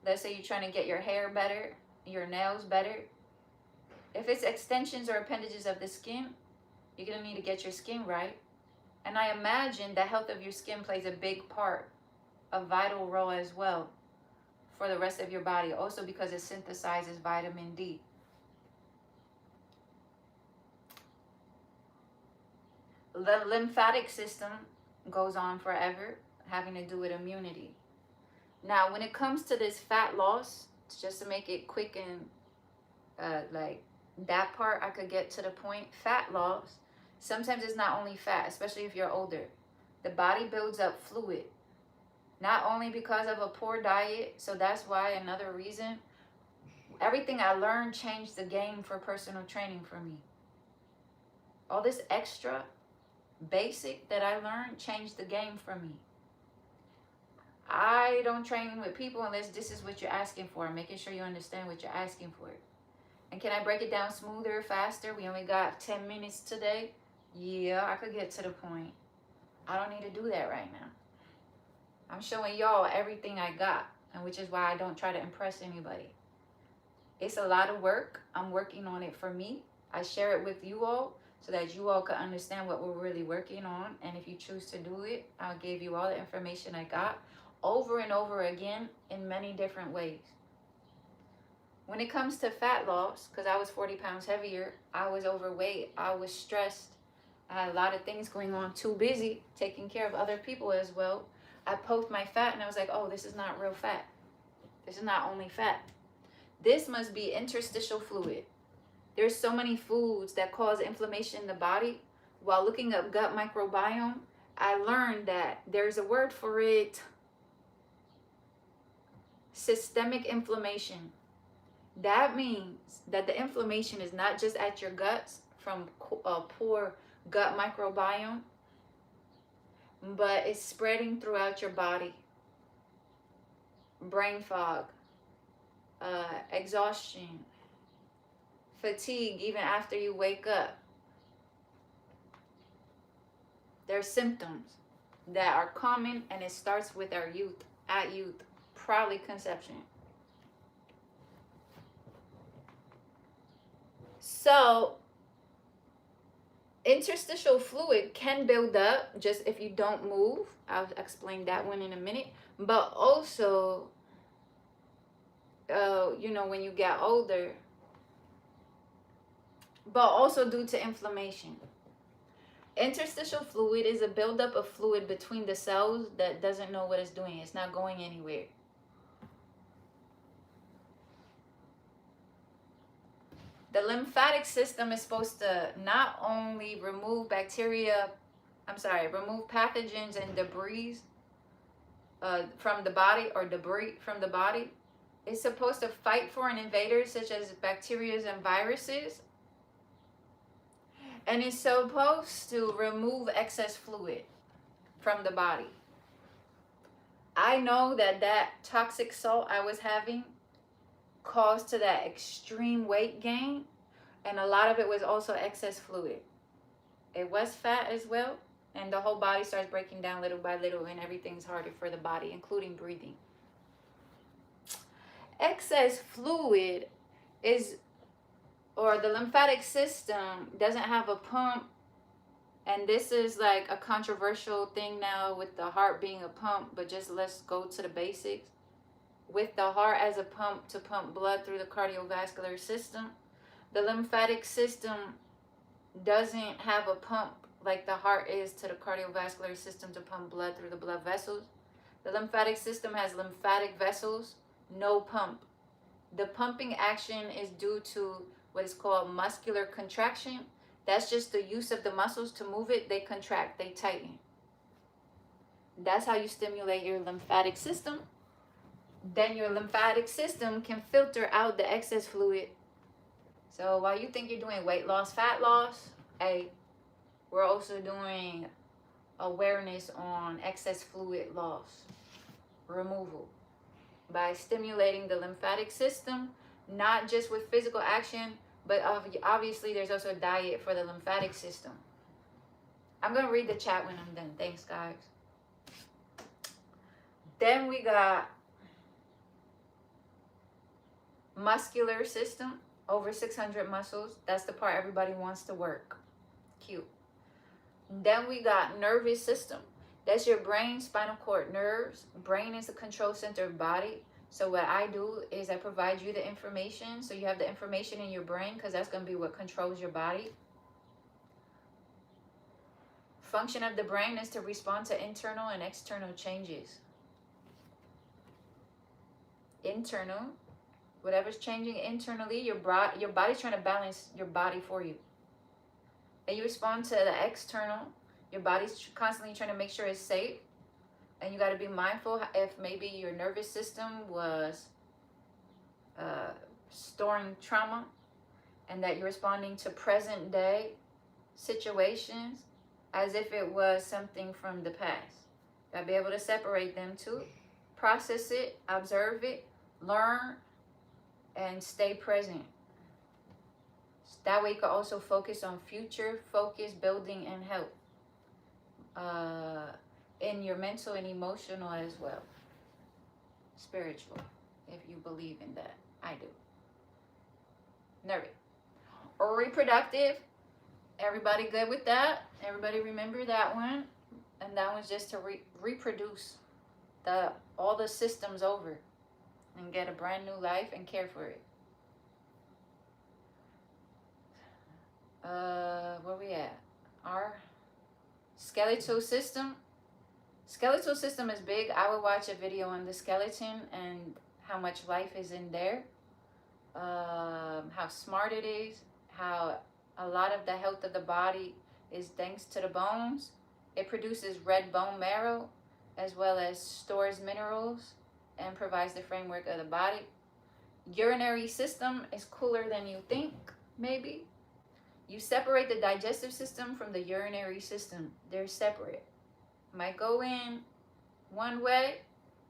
Let's say you're trying to get your hair better, your nails better. If it's extensions or appendages of the skin, you're going to need to get your skin right. And I imagine the health of your skin plays a big part, a vital role as well for the rest of your body. Also because it synthesizes vitamin D. The lymphatic system goes on forever, having to do with immunity. Now, when it comes to this fat loss, just to make it quick and like that part, I could get to the point. Fat loss, sometimes it's not only fat, especially if you're older. The body builds up fluid, not only because of a poor diet. So that's why another reason. Everything I learned changed the game for personal training for me. All this extra basic that I learned changed the game for me. I don't train with people unless this is what you're asking for. Making sure you understand what you're asking for. And can I break it down smoother, faster? We only got 10 minutes today. Yeah, I could get to the point. I don't need to do that right now. I'm showing y'all everything I got, and which is why I don't try to impress anybody. It's a lot of work. I'm working on it for me. I share it with you all so that you all can understand what we're really working on. And if you choose to do it, I'll give you all the information I got over and over again in many different ways. When it comes to fat loss, because I was 40 pounds heavier, I was overweight, I was stressed, I had a lot of things going on, too busy taking care of other people as well. I poked my fat and I was like, oh, this is not real fat. This is not only fat. This must be interstitial fluid. There's so many foods that cause inflammation in the body. While looking up gut microbiome, I learned that there's a word for it: systemic inflammation. That means that the inflammation is not just at your guts from a poor gut microbiome, but it's spreading throughout your body. Brain fog, exhaustion, fatigue even after you wake up. There are symptoms that are common, and it starts with our youth, probably conception. So interstitial fluid can build up just if you don't move. I'll explain that one in a minute. But also, when you get older, but also due to inflammation. Interstitial fluid is a buildup of fluid between the cells that doesn't know what it's doing. It's not going anywhere. The lymphatic system is supposed to not only remove pathogens and debris from the body, It's supposed to fight foreign invaders such as bacteria and viruses. And it's supposed to remove excess fluid from the body. I know that toxic salt I was having caused to that extreme weight gain, and a lot of it was also excess fluid. It was fat as well, and the whole body starts breaking down little by little, and everything's harder for the body, including breathing. Excess fluid the lymphatic system doesn't have a pump, and this is like a controversial thing now with the heart being a pump, but just let's go to the basics. With the heart as a pump to pump blood through the cardiovascular system, the lymphatic system doesn't have a pump like the heart is to the cardiovascular system to pump blood through the blood vessels. The lymphatic system has lymphatic vessels, no pump. The pumping action is due to what is called muscular contraction. That's just the use of the muscles to move it. They contract, they tighten. That's how you stimulate your lymphatic system. Then your lymphatic system can filter out the excess fluid. So while you think you're doing weight loss, fat loss, we're also doing awareness on excess fluid loss, removal, by stimulating the lymphatic system, not just with physical action, but obviously there's also a diet for the lymphatic system. I'm going to read the chat when I'm done. Thanks, guys. Then we got muscular system, over 600 muscles. That's the part everybody wants to work. Cute. Then we got nervous system. That's your brain, spinal cord, nerves. Brain is the control center of body. So what I do is I provide you the information, so you have the information in your brain, because that's going to be what controls your body. Function of the brain is to respond to internal and external changes. Internal, whatever's changing internally, your body's trying to balance your body for you. And you respond to the external, your body's constantly trying to make sure it's safe. And you got to be mindful if maybe your nervous system was storing trauma, and that you're responding to present day situations as if it was something from the past. You got to be able to separate them too, process it, observe it, learn, and stay present. That way you can also focus on future focus, building, and health. In your mental and emotional as well. Spiritual, if you believe in that. I do. Nervous. Or reproductive. Everybody good with that? Everybody remember that one? And that one's just to reproduce all the systems over and get a brand new life and care for it. Where we at? Our skeletal system. Skeletal system is big. I would watch a video on the skeleton and how much life is in there. how smart it is, how a lot of the health of the body is thanks to the bones. It produces red bone marrow as well as stores minerals and provides the framework of the body. Urinary system is cooler than you think, maybe. You separate the digestive system from the urinary system. They're separate. Might go in one way,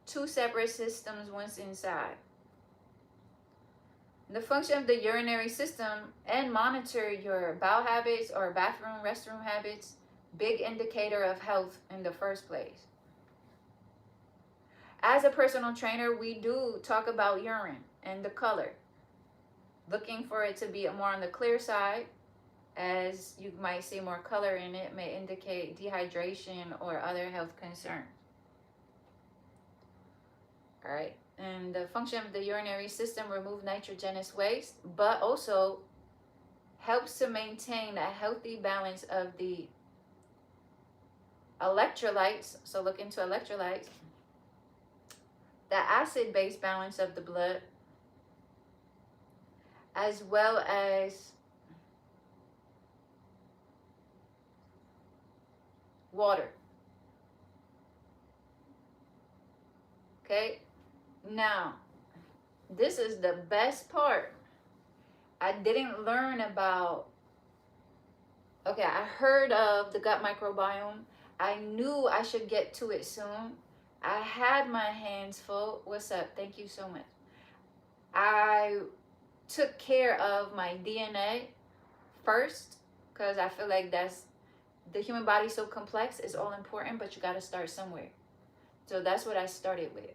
two separate systems once inside. The function of the urinary system and monitor your bowel habits or bathroom, restroom habits, big indicator of health in the first place. As a personal trainer, we do talk about urine and the color. Looking for it to be more on the clear side, as you might see more color in it, may indicate dehydration or other health concerns. All right. And the function of the urinary system, remove nitrogenous waste, but also helps to maintain a healthy balance of the electrolytes. So look into electrolytes. The acid-base balance of the blood, as well as water. Okay. Now, this is the best part. I didn't learn about, okay, I heard of the gut microbiome. I knew I should get to it soon. I had my hands full. What's up? Thank you so much. I took care of my DNA first because I feel like that's, the human body is so complex, it's all important, but you got to start somewhere. So that's what I started with.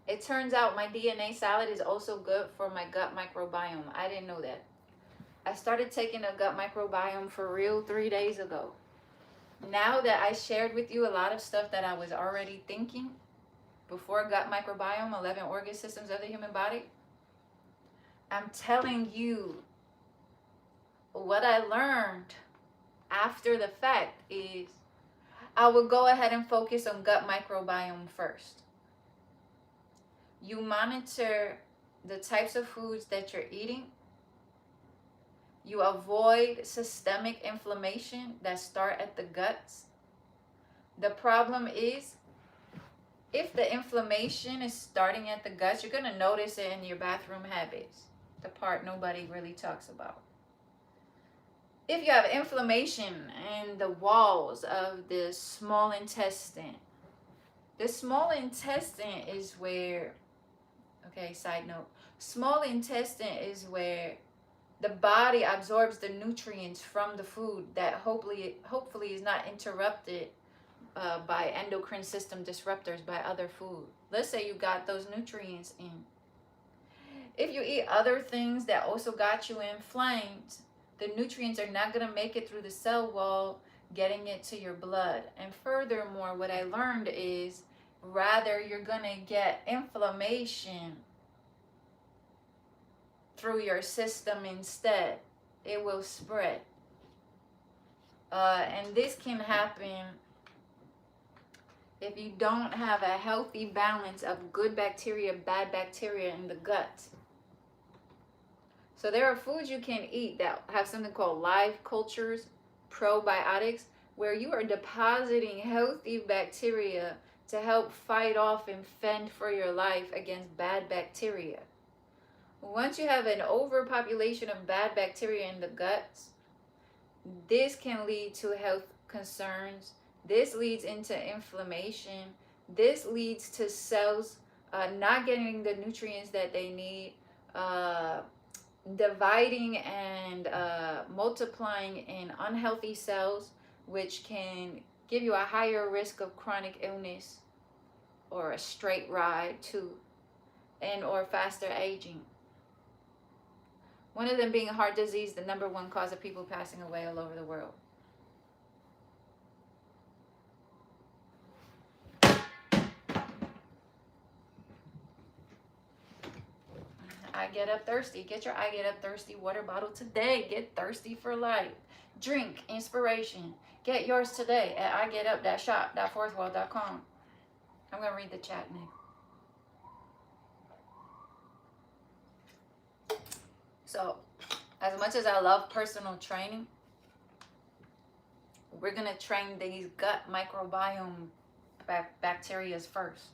It turns out my DNA salad is also good for my gut microbiome. I didn't know that. I started taking a gut microbiome for real 3 days ago. Now that I shared with you a lot of stuff that I was already thinking before gut microbiome, 11 organ systems of the human body, I'm telling you what I learned after the fact is I will go ahead and focus on gut microbiome first. You monitor the types of foods that you're eating. You avoid systemic inflammation that start at the guts. The problem is, if the inflammation is starting at the guts, you're going to notice it in your bathroom habits, the part nobody really talks about. If you have inflammation in the walls of the small intestine, the small intestine is where, okay, side note, small intestine is where the body absorbs the nutrients from the food that hopefully is not interrupted by endocrine system disruptors, by other food. Let's say you got those nutrients in. If you eat other things that also got you inflamed, the nutrients are not going to make it through the cell wall, getting it to your blood. And furthermore, what I learned is rather you're going to get inflammation through your system instead. It will spread. And this can happen if you don't have a healthy balance of good bacteria, bad bacteria in the gut. So there are foods you can eat that have something called live cultures, probiotics, where you are depositing healthy bacteria to help fight off and fend for your life against bad bacteria. Once you have an overpopulation of bad bacteria in the guts, this can lead to health concerns. This leads into inflammation. This leads to cells not getting the nutrients that they need, dividing and multiplying in unhealthy cells, which can give you a higher risk of chronic illness or a straight ride to, and or faster aging. One of them being heart disease, the #1 cause of people passing away all over the world. I Get Up Thirsty. Get your I Get Up Thirsty water bottle today. Get thirsty for life. Drink inspiration. Get yours today at igetup.shop.fourthwall.com. I'm going to read the chat now. So, as much as I love personal training, we're going to train these gut microbiome bacteria first.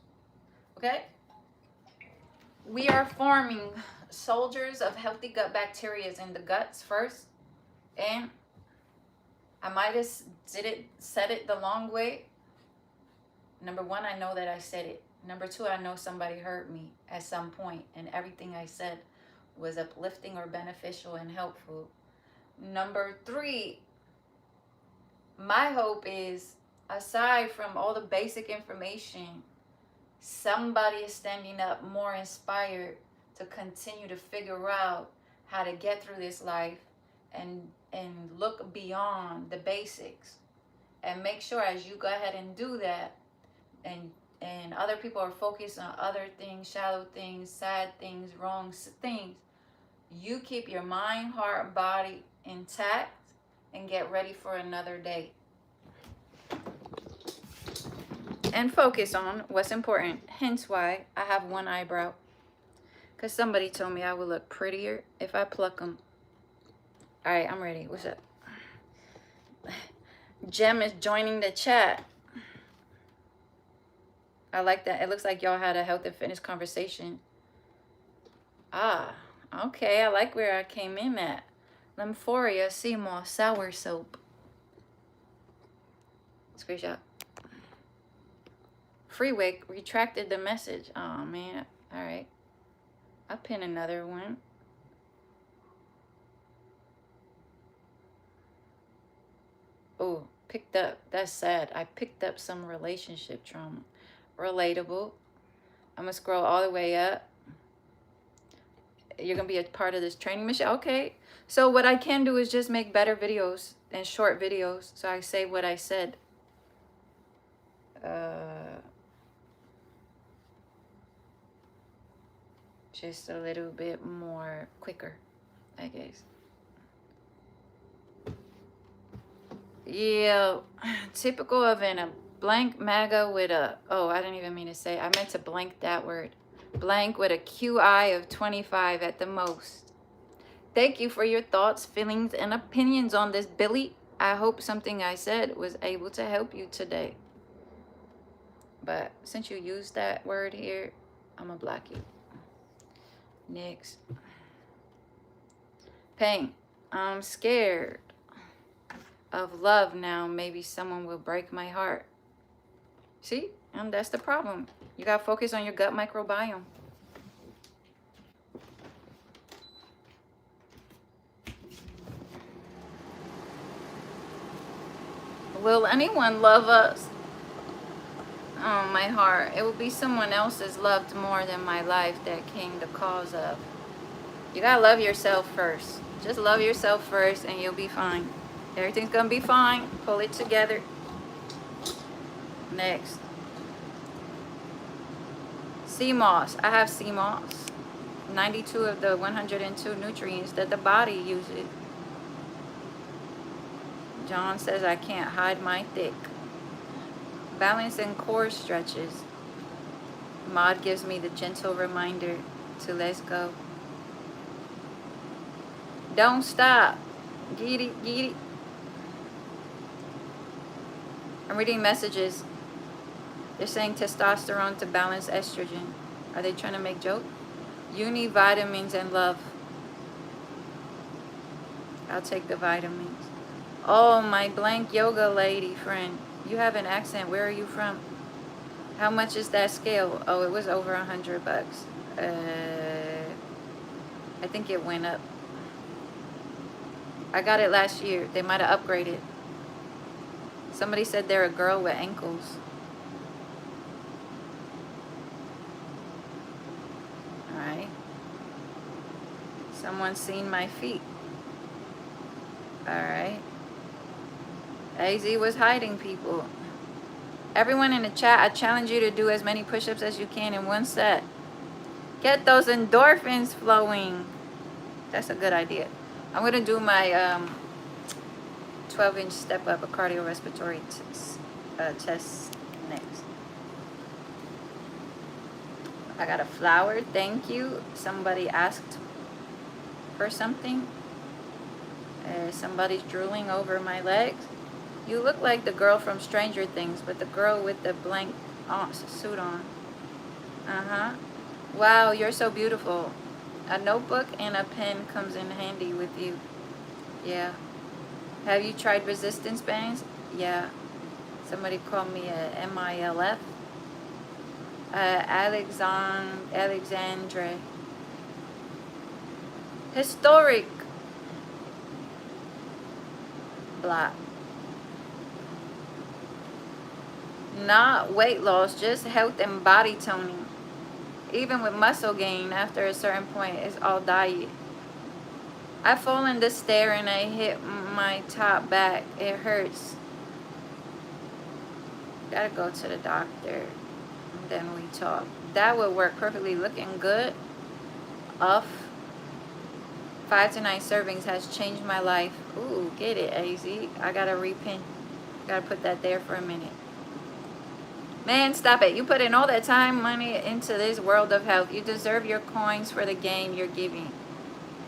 Okay? We are forming soldiers of healthy gut bacteria in the guts first. And I might have said it the long way. Number one, I know that I said it. Number two, I know somebody heard me at some point, and everything I said was uplifting or beneficial and helpful. Number three, my hope is, aside from all the basic information, somebody is standing up more inspired to continue to figure out how to get through this life and look beyond the basics, and make sure as you go ahead and do that, and other people are focused on other things, shallow things, sad things, wrong things, you keep your mind, heart, body intact and get ready for another day. And focus on what's important. Hence why I have one eyebrow. Because somebody told me I would look prettier if I pluck them. All right, I'm ready. What's up? Jem is joining the chat. I like that. It looks like y'all had a health and fitness conversation. Ah, okay. I like where I came in at. Lymphoria, sea moss, sour soap. Screenshot. Freewick retracted the message. Oh, man. All right. I'll pin another one. Oh, picked up. That's sad. I picked up some relationship trauma. Relatable. I'm going to scroll all the way up. You're going to be a part of this training mission. Okay. So what I can do is just make better videos and short videos. So I say what I said. Just a little bit more quicker, I guess. Yeah, typical of a blank MAGA with a, oh, I didn't even mean to say, I meant to blank that word. Blank with a QI of 25 at the most. Thank you for your thoughts, feelings, and opinions on this, Billy. I hope something I said was able to help you today. But since you used that word here, I'm gonna block you. Next. Pain. I'm scared of love now. Maybe someone will break my heart. See? And that's the problem. You got to focus on your gut microbiome. Will anyone love us? Oh, my heart. It will be someone else's loved more than my life that came the cause of. You got to love yourself first. Just love yourself first and you'll be fine. Everything's going to be fine. Pull it together. Next. Sea moss. I have sea moss. 92 of the 102 nutrients that the body uses. John says I can't hide my thick. Balance and core stretches. Maud gives me the gentle reminder to let's go. Don't stop. Get it, get it. I'm reading messages. They're saying testosterone to balance estrogen. Are they trying to make joke? You need vitamins and love. I'll take the vitamins. Oh, my blank yoga lady friend. You have an accent. Where are you from? How much is that scale? Oh, it was over $100. I think it went up. I got it last year. They might have upgraded. Somebody said they're a girl with ankles. Alright. Someone's seen my feet. Alright. AZ was hiding people. Everyone in the chat, I challenge you to do as many push-ups as you can in one set. Get those endorphins flowing. That's a good idea. I'm going to do my 12-inch step-up, a cardiorespiratory test next. I got a flower. Thank you. Somebody asked for something. Somebody's drooling over my legs. You look like the girl from Stranger Things, but the girl with the blank suit on. Uh-huh. Wow, you're so beautiful. A notebook and a pen comes in handy with you. Yeah. Have you tried resistance bands? Yeah. Somebody called me a MILF. Alexandre. Historic. Blah. Not weight loss, just health and body toning. Even with muscle gain, after a certain point, it's all diet. I fall in the stair and I hit my top back. It hurts. Gotta go to the doctor. And then we talk. That would work perfectly. Looking good. Off. 5 to 9 servings has changed my life. Ooh, get it, AZ. I gotta repin. Gotta put that there for a minute. Man, stop it. You put in all that time, money into this world of health. You deserve your coins for the game you're giving.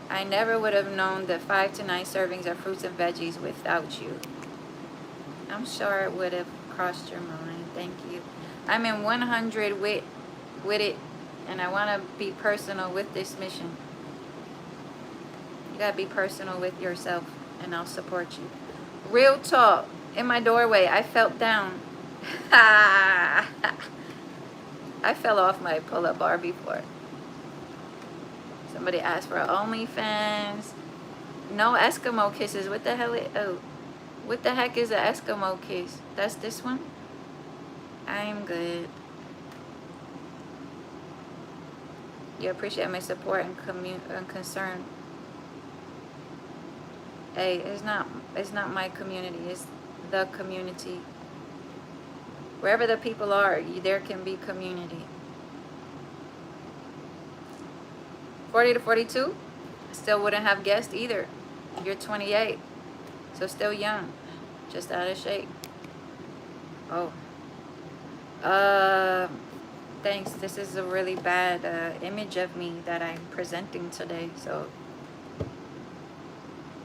I never would have known that 5 to 9 servings of fruits and veggies without you. I'm sure it would have crossed your mind. Thank you. I'm in 100 with it, and I want to be personal with this mission. You got to be personal with yourself, and I'll support you. Real talk. In my doorway, I felt down. I fell off my pull-up bar before. Somebody asked for OnlyFans. No Eskimo kisses. What the hell? What the heck is an Eskimo kiss? That's this one? I'm good. You appreciate my support and concern. Hey, it's not my community. It's the community. Wherever the people are, there can be community. 40 to 42, still wouldn't have guessed either. You're 28, so still young, just out of shape. Oh. Thanks. This is a really bad image of me that I'm presenting today, so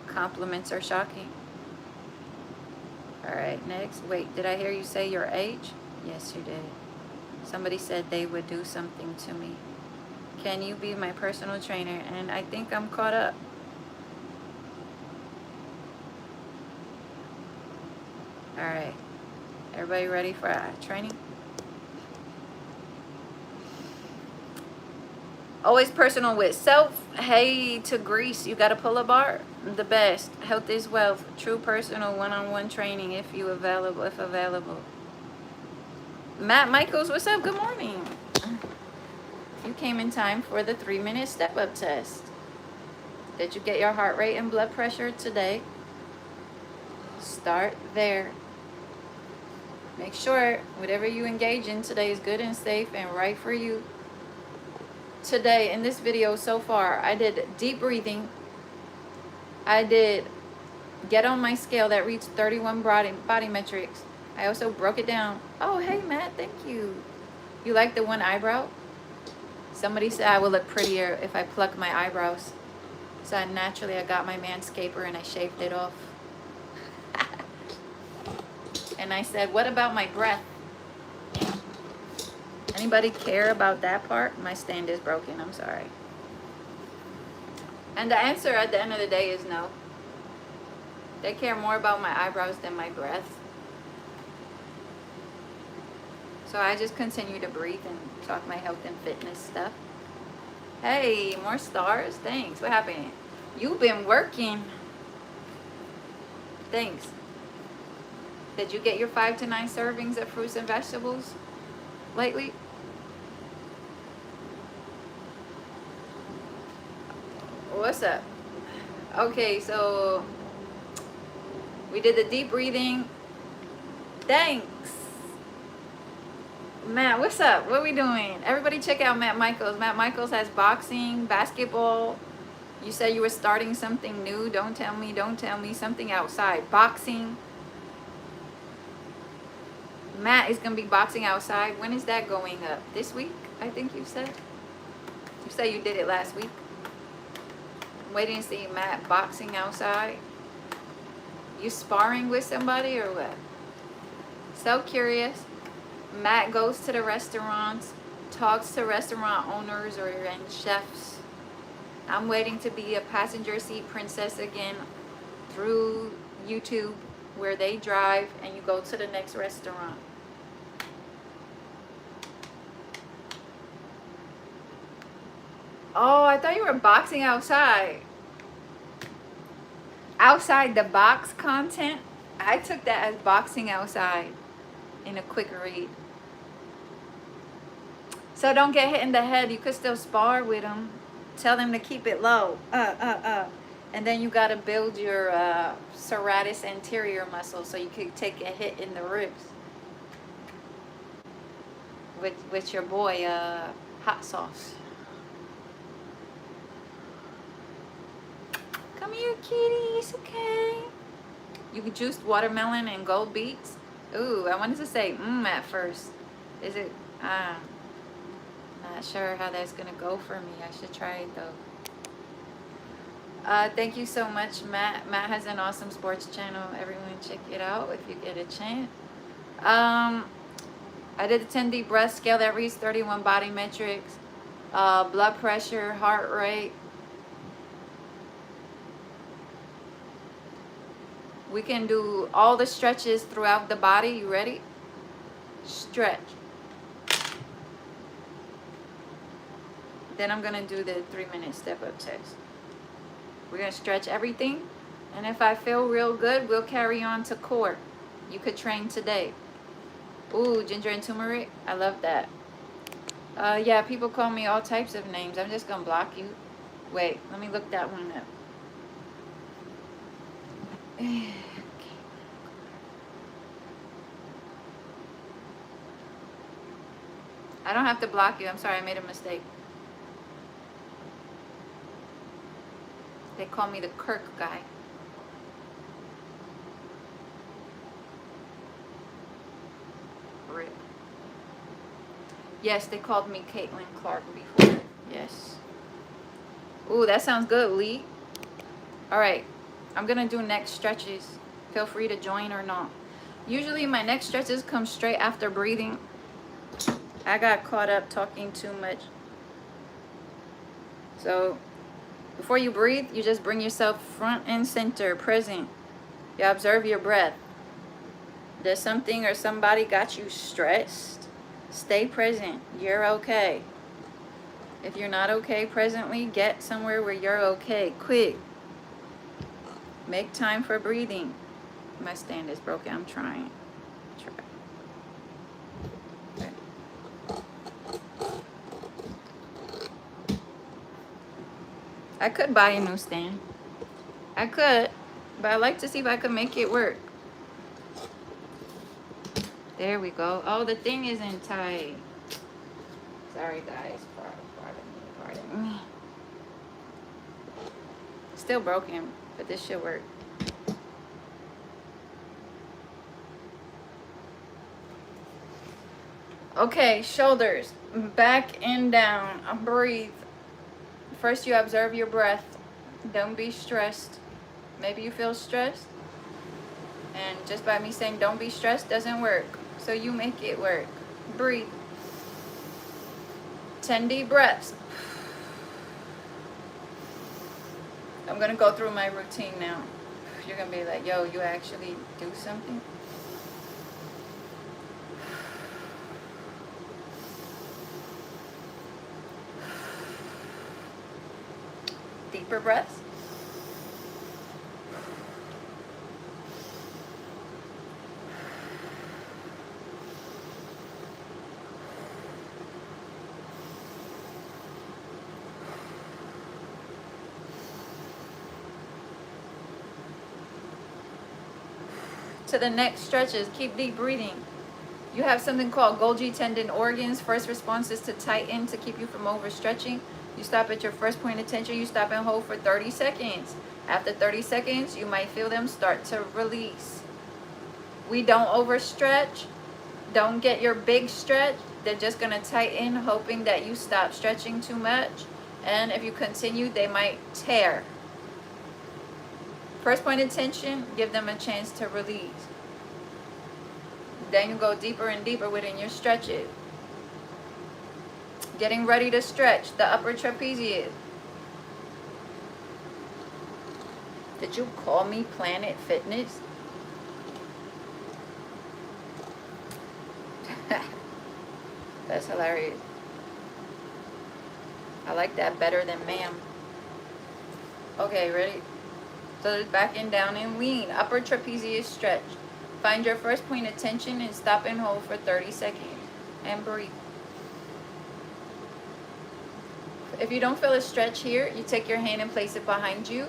compliments are shocking. All right, next. Wait, did I hear you say your age? Yes, you did. Somebody said they would do something to me. Can you be my personal trainer? And I think I'm caught up. All right. Everybody ready for training? Always personal with self. Hey, to Greece, you got to pull a bar. The best. Health is wealth. True personal one-on-one training if available. Matt Michaels, what's up? Good morning. You came in time for the 3-minute step-up test. Did you get your heart rate and blood pressure today? Start there. Make sure whatever you engage in today is good and safe and right for you. Today, in this video so far, I did deep breathing. I did get on my scale that reached 31 body metrics. I also broke it down. Oh, hey, Matt, thank you. You like the one eyebrow? Somebody said I will look prettier if I pluck my eyebrows. So naturally, I got my manscaper and I shaved it off. And I said, what about my breath? Anybody care about that part? My stand is broken, I'm sorry. And the answer at the end of the day is no. They care more about my eyebrows than my breath. So I just continue to breathe and talk my health and fitness stuff. Hey, more stars? Thanks. What happened? You've been working. Thanks. Did you get your 5 to 9 servings of fruits and vegetables lately? What's up? Okay, so we did the deep breathing. Thanks. Matt, what's up? What are we doing? Everybody check out Matt Michaels. Matt Michaels has boxing, basketball. You said you were starting something new. Don't tell me. Something outside. Boxing. Matt is going to be boxing outside. When is that going up? This week, I think you said? You said you did it last week. waiting to see Matt boxing outside. You sparring with somebody or what? So curious. Matt goes to the restaurants, talks to restaurant owners and chefs. I'm waiting to be a passenger seat princess again through YouTube, where they drive and you go to the next restaurant. Oh, I thought you were boxing outside. Outside the box content? I took that as boxing outside in a quick read. So don't get hit in the head. You could still spar with them. Tell them to keep it low. And then you got to build your serratus anterior muscle so you could take a hit in the ribs. With your boy, hot sauce. Come here, kitty. It's okay. You could juice watermelon and gold beets. Ooh, I wanted to say at first. Is it? Not sure how that's gonna go for me. I should try it though. Thank you so much, Matt. Matt has an awesome sports channel. Everyone check it out if you get a chance. I did the 10 deep breath scale that reads 31 body metrics, blood pressure, heart rate. We can do all the stretches throughout the body. You ready? Stretch. Then I'm gonna do the 3-minute step-up test. We're gonna stretch everything, and if I feel real good, we'll carry on to core. You could train today. Ooh, ginger and turmeric. I love that. Yeah, people call me all types of names. I'm just gonna block you. Wait, let me look that one up. I don't have to block you. I'm sorry, I made a mistake. They call me the Kirk guy. Rip. Yes, they called me Caitlin Clark before. Yes. Ooh, that sounds good, Lee. All right, I'm gonna do neck stretches. Feel free to join or not. Usually my neck stretches come straight after breathing. I got caught up talking too much. So before you breathe, you just bring yourself front and center, present. You observe your breath. Does something or somebody got you stressed? Stay present. You're okay. If you're not okay presently, get somewhere where you're okay. Quick. Make time for breathing. My stand is broken. I'm trying. I could buy a new stand. I could, but I like to see if I could make it work. There we go. Oh, the thing isn't tight. Sorry, guys. Pardon me. Still broken, but this should work. Okay, shoulders, back and down. Breathe. First, you observe your breath. Don't be stressed. Maybe you feel stressed, and just by me saying don't be stressed doesn't work. So you make it work. Breathe. 10 deep breaths. I'm gonna go through my routine now. You're gonna be like, yo, you actually do something? Deeper breaths. To the next stretches, keep deep breathing. You have something called Golgi tendon organs. First response is to tighten to keep you from overstretching. You stop at your first point of tension. You stop and hold for 30 seconds. After 30 seconds, you might feel them start to release. We don't overstretch. Don't get your big stretch. They're just going to tighten, hoping that you stop stretching too much. And if you continue, they might tear. First point of tension, give them a chance to release. Then you go deeper and deeper within your stretches. Getting ready to stretch the upper trapezius. Did you call me Planet Fitness? That's hilarious. I like that better than ma'am. Okay, ready? So there's back and down and lean. Upper trapezius stretch. Find your first point of tension and stop and hold for 30 seconds. And breathe. If you don't feel a stretch here, you take your hand and place it behind you.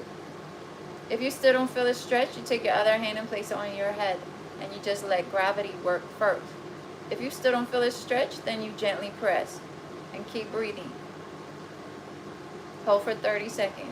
If you still don't feel a stretch, you take your other hand and place it on your head. And you just let gravity work first. If you still don't feel a stretch, then you gently press. And keep breathing. Hold for 30 seconds.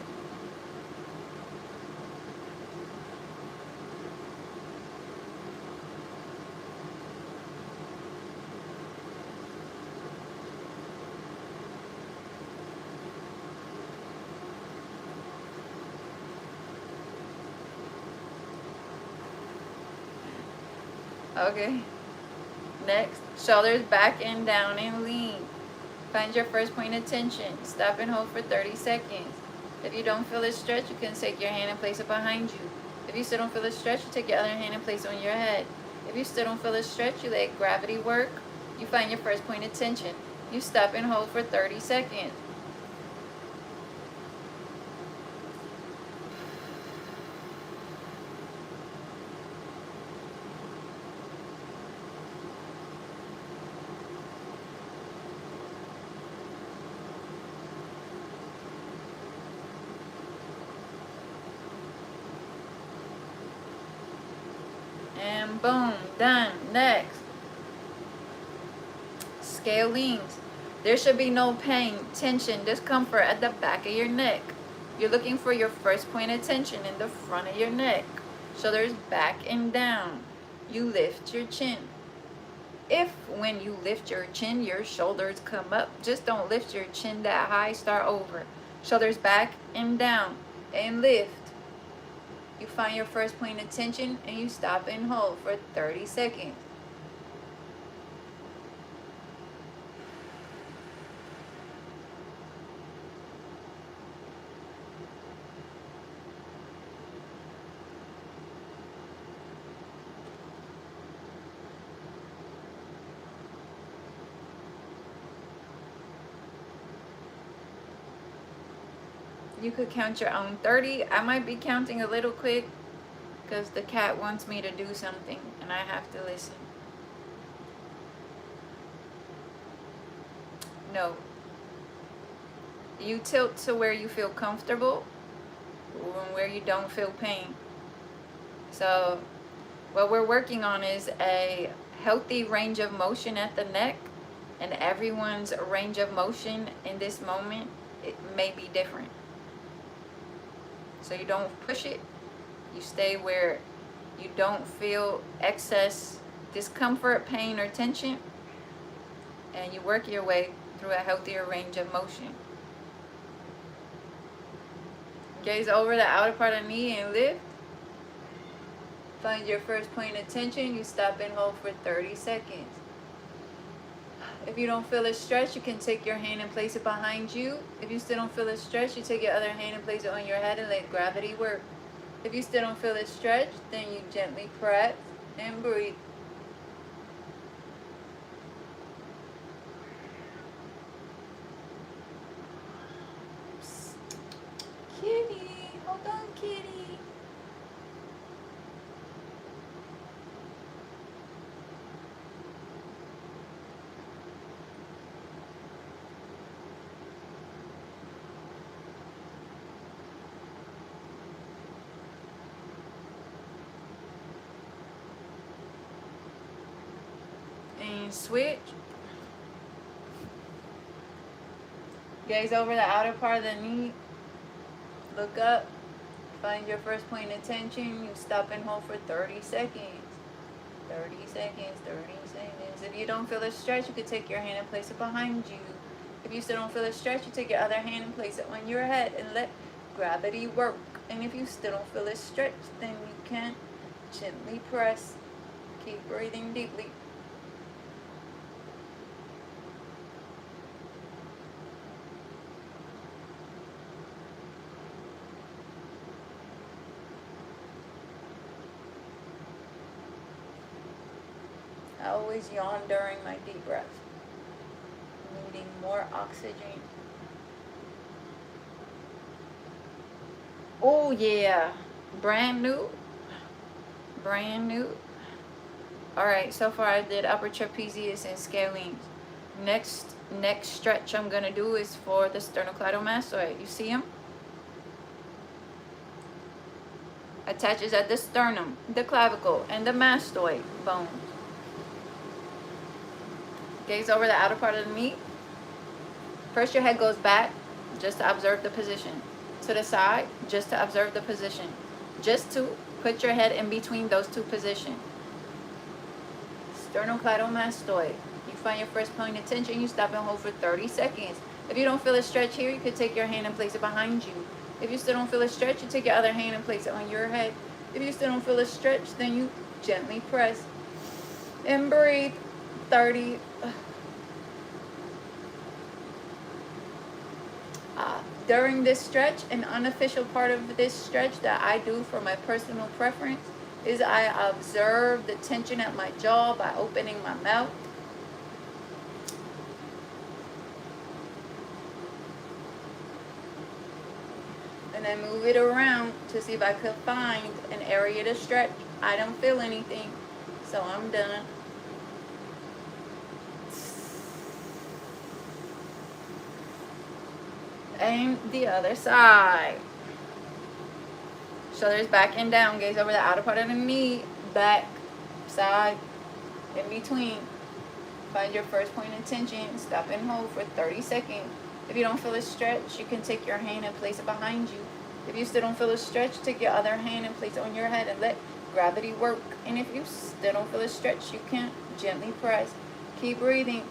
Okay. Next, shoulders back and down and lean. Find your first point of tension. Stop and hold for 30 seconds. If you don't feel a stretch, you can take your hand and place it behind you. If you still don't feel a stretch, you take your other hand and place it on your head. If you still don't feel a stretch, you let gravity work. You find your first point of tension. You stop and hold for 30 seconds. And boom, done. Next, scale leans. There should be no pain, tension, discomfort at the back of your neck. You're looking for your first point of tension in the front of your neck. Shoulders back and down. You lift your chin. If when you lift your chin, your shoulders come up, just don't lift your chin that high. Start over. Shoulders back and down and lift. You find your first point of tension and you stop and hold for 30 seconds. You could count your own 30. I might be counting a little quick because the cat wants me to do something and I have to listen. No. You tilt to where you feel comfortable and where you don't feel pain. So what we're working on is a healthy range of motion at the neck, and everyone's range of motion in this moment, it may be different. So you don't push it, you stay where you don't feel excess discomfort, pain, or tension, and you work your way through a healthier range of motion. Gaze over the outer part of the knee and lift. Find your first point of tension, you stop and hold for 30 seconds. If you don't feel a stretch, you can take your hand and place it behind you. If you still don't feel a stretch, you take your other hand and place it on your head and let gravity work. If you still don't feel a stretch, then you gently press and breathe. Kitty, hold on, kitty. And switch. Gaze over the outer part of the knee. Look up. Find your first point of tension. You stop and hold for 30 seconds. 30 seconds, 30 seconds. If you don't feel a stretch, you could take your hand and place it behind you. If you still don't feel a stretch, you take your other hand and place it on your head and let gravity work. And if you still don't feel it stretch, then you can gently press. Keep breathing deeply. I always yawn during my deep breath, needing more oxygen. Oh yeah, brand new, brand new. All right, so far I did upper trapezius and scalenes. Next stretch I'm gonna do is for the sternocleidomastoid. You see him? Attaches at the sternum, the clavicle, and the mastoid bone. Gaze over the outer part of the knee. First your head goes back, just to observe the position. To the side, just to observe the position. Just to put your head in between those two positions. Sternocleidomastoid. You find your first point of tension, you stop and hold for 30 seconds. If you don't feel a stretch here, you could take your hand and place it behind you. If you still don't feel a stretch, you take your other hand and place it on your head. If you still don't feel a stretch, then you gently press. And breathe. 30. During this stretch, an unofficial part of this stretch that I do for my personal preference is I observe the tension at my jaw by opening my mouth. And then move it around to see if I could find an area to stretch. I don't feel anything, so I'm done. And the other side. Shoulders back and down. Gaze over the outer part of the knee. Back, side, in between. Find your first point of tension. Stop and hold for 30 seconds. If you don't feel a stretch, you can take your hand and place it behind you. If you still don't feel a stretch, take your other hand and place it on your head and let gravity work. And if you still don't feel a stretch, you can gently press. Keep breathing.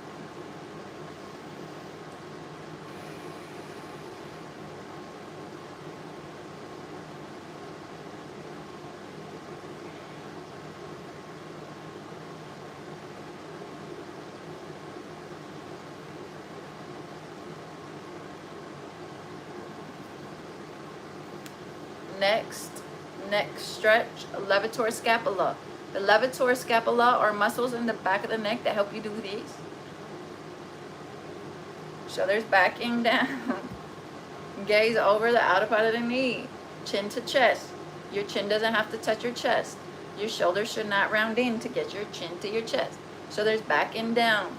Next stretch, levator scapula. The levator scapula are muscles in the back of the neck that help you do these. Shoulders backing down. Gaze over the outer part of the knee. Chin to chest. Your chin doesn't have to touch your chest. Your shoulders should not round in to get your chin to your chest. Shoulders backing down.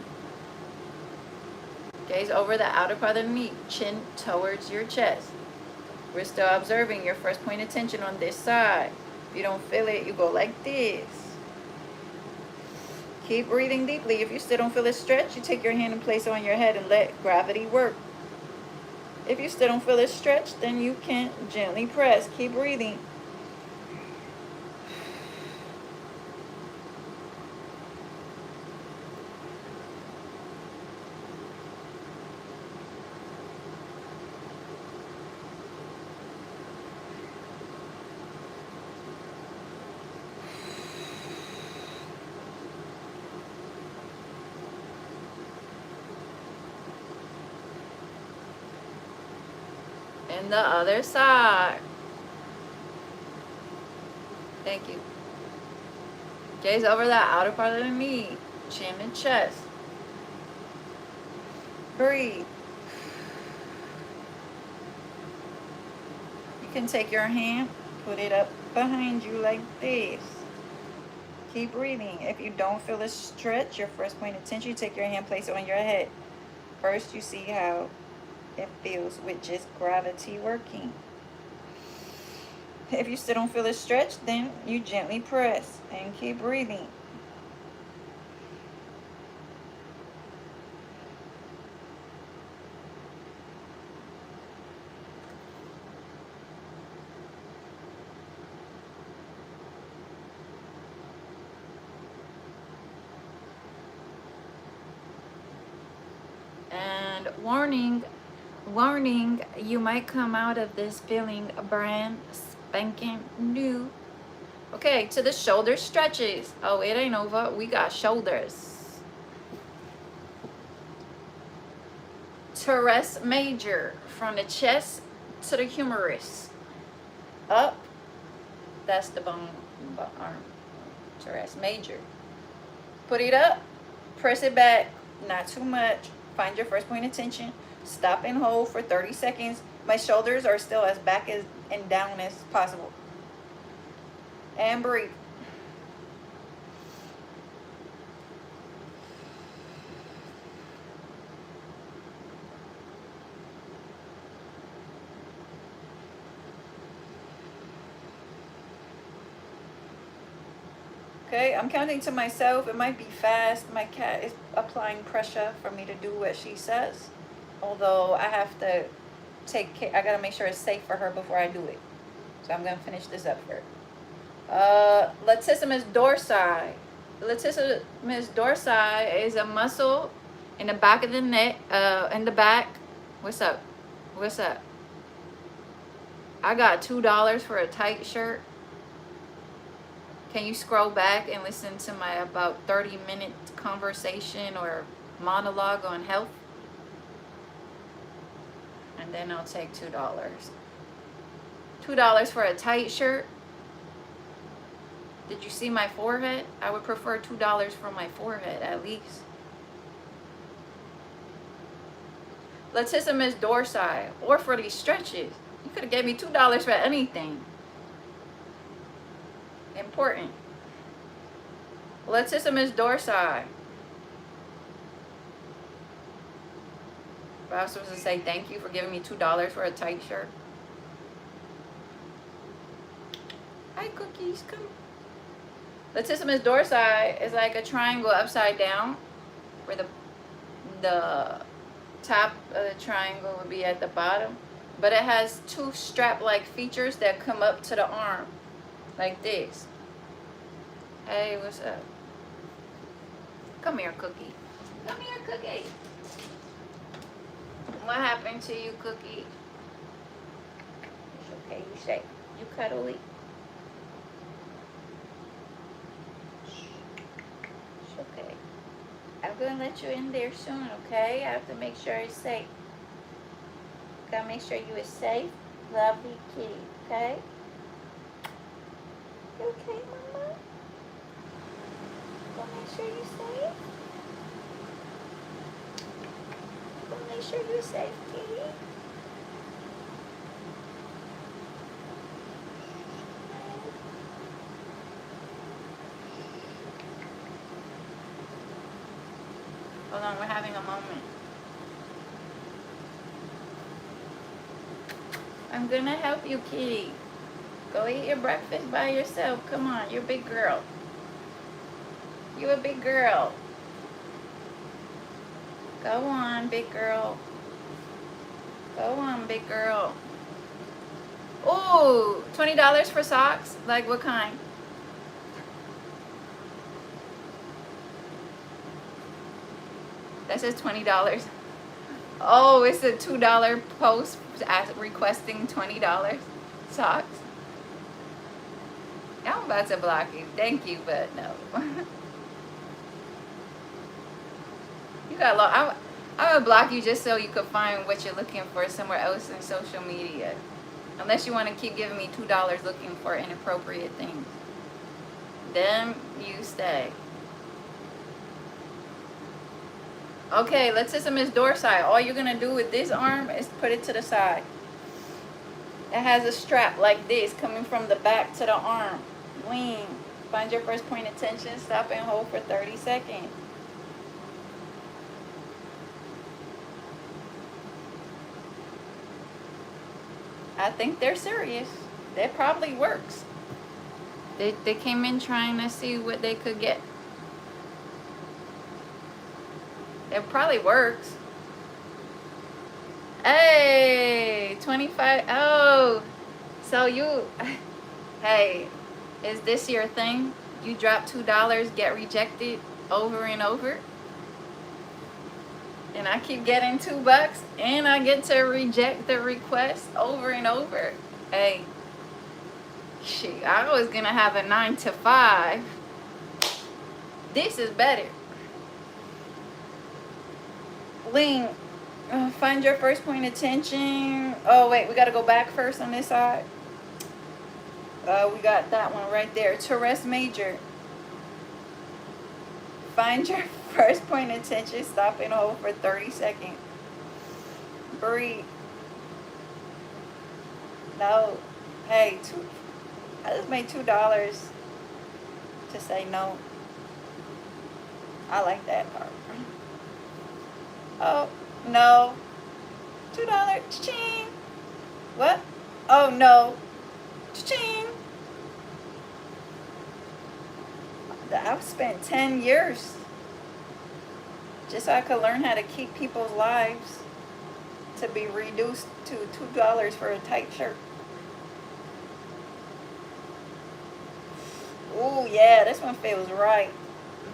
Gaze over the outer part of the knee. Chin towards your chest. We're still observing your first point of tension on this side. If you don't feel it, you go like this. Keep breathing deeply. If you still don't feel a stretch, you take your hand and place it on your head and let gravity work. If you still don't feel a stretch, then you can gently press. Keep breathing. And the other side. Thank you. Gaze over the outer part of the knee, chin and chest. Breathe. You can take your hand, put it up behind you like this. Keep breathing. If you don't feel a stretch, your first point of tension, you take your hand, place it on your head. First, you see how it feels with just gravity working. If you still don't feel a stretch, then you gently press and keep breathing. And warning, you might come out of this feeling brand spanking new. Okay, to the shoulder stretches. Oh, it ain't over. We got shoulders. Teres major, from the chest to the humerus. Up, that's the bone arm. Teres major. Put it up, press it back, not too much. Find your first point of tension. Stop and hold for 30 seconds. My shoulders are still as back as and down as possible. And breathe. Okay, I'm counting to myself. It might be fast. My cat is applying pressure for me to do what she says. Although I have to take care, I gotta make sure it's safe for her before I do it. So I'm gonna finish this up first. Latissimus dorsi. Latissimus dorsi is a muscle in the back of the neck, in the back. What's up? What's up? I got $2 for a tight shirt. Can you scroll back and listen to my about 30-minute conversation or monologue on health? And then I'll take $2. $2 for a tight shirt. Did you see my forehead? I would prefer $2 for my forehead at least. Latissimus dorsi, or for these stretches. You could have gave me $2 for anything. Important. Latissimus dorsi. But I was supposed to say thank you for giving me $2 for a tight shirt. Hi, cookies, come. Latissimus dorsi is like a triangle upside down, where the top of the triangle would be at the bottom, but it has two strap-like features that come up to the arm, like this. Hey, what's up? Come here, Cookie. Come here, Cookie. What happened to you, Cookie? It's okay, you safe. You cuddly. It's okay. I'm gonna let you in there soon, okay? I have to make sure it's safe. Gotta make sure you is safe, lovely kitty, okay? You okay, Mama? Gonna make sure you're safe. Gonna make sure you're safe, kitty. Hold on, we're having a moment. I'm gonna help you, kitty. Go eat your breakfast by yourself. Come on, you're a big girl. You a big girl. Go on, big girl. Go on, big girl. Ooh, $20 for socks? Like what kind? That says $20. Oh, it's a $2 post requesting $20 socks. I'm about to block you. Thank you, but no. You got a lot. I would block you just so you could find what you're looking for somewhere else in social media. Unless you want to keep giving me $2 looking for inappropriate things. Then you stay. Okay, latissimus dorsi. All you're going to do with this arm is put it to the side. It has a strap like this coming from the back to the arm. Lean. Find your first point of tension. Stop and hold for 30 seconds. I think they're serious. That probably works. They came in trying to see what they could get. It probably works. Hey, 25. Oh, so you, hey, is this your thing? You drop $2, get rejected over and over? And I keep getting $2 and I get to reject the request over and over. Hey, Shit, I was gonna have a 9 to 5. This is better. Lean, find your first point of tension. Oh, wait, we gotta go back first on this side. We got that one right there. Teres major. Find your first point of tension. Stop and hold for 30 seconds. Breathe. No. Hey, I just made $2 to say no. I like that part. Oh, no. $2. Cha-ching. What? Oh, no. Cha-ching. I've spent 10 years just so I could learn how to keep people's lives to be reduced to $2 for a tight shirt. Ooh, yeah, this one feels right.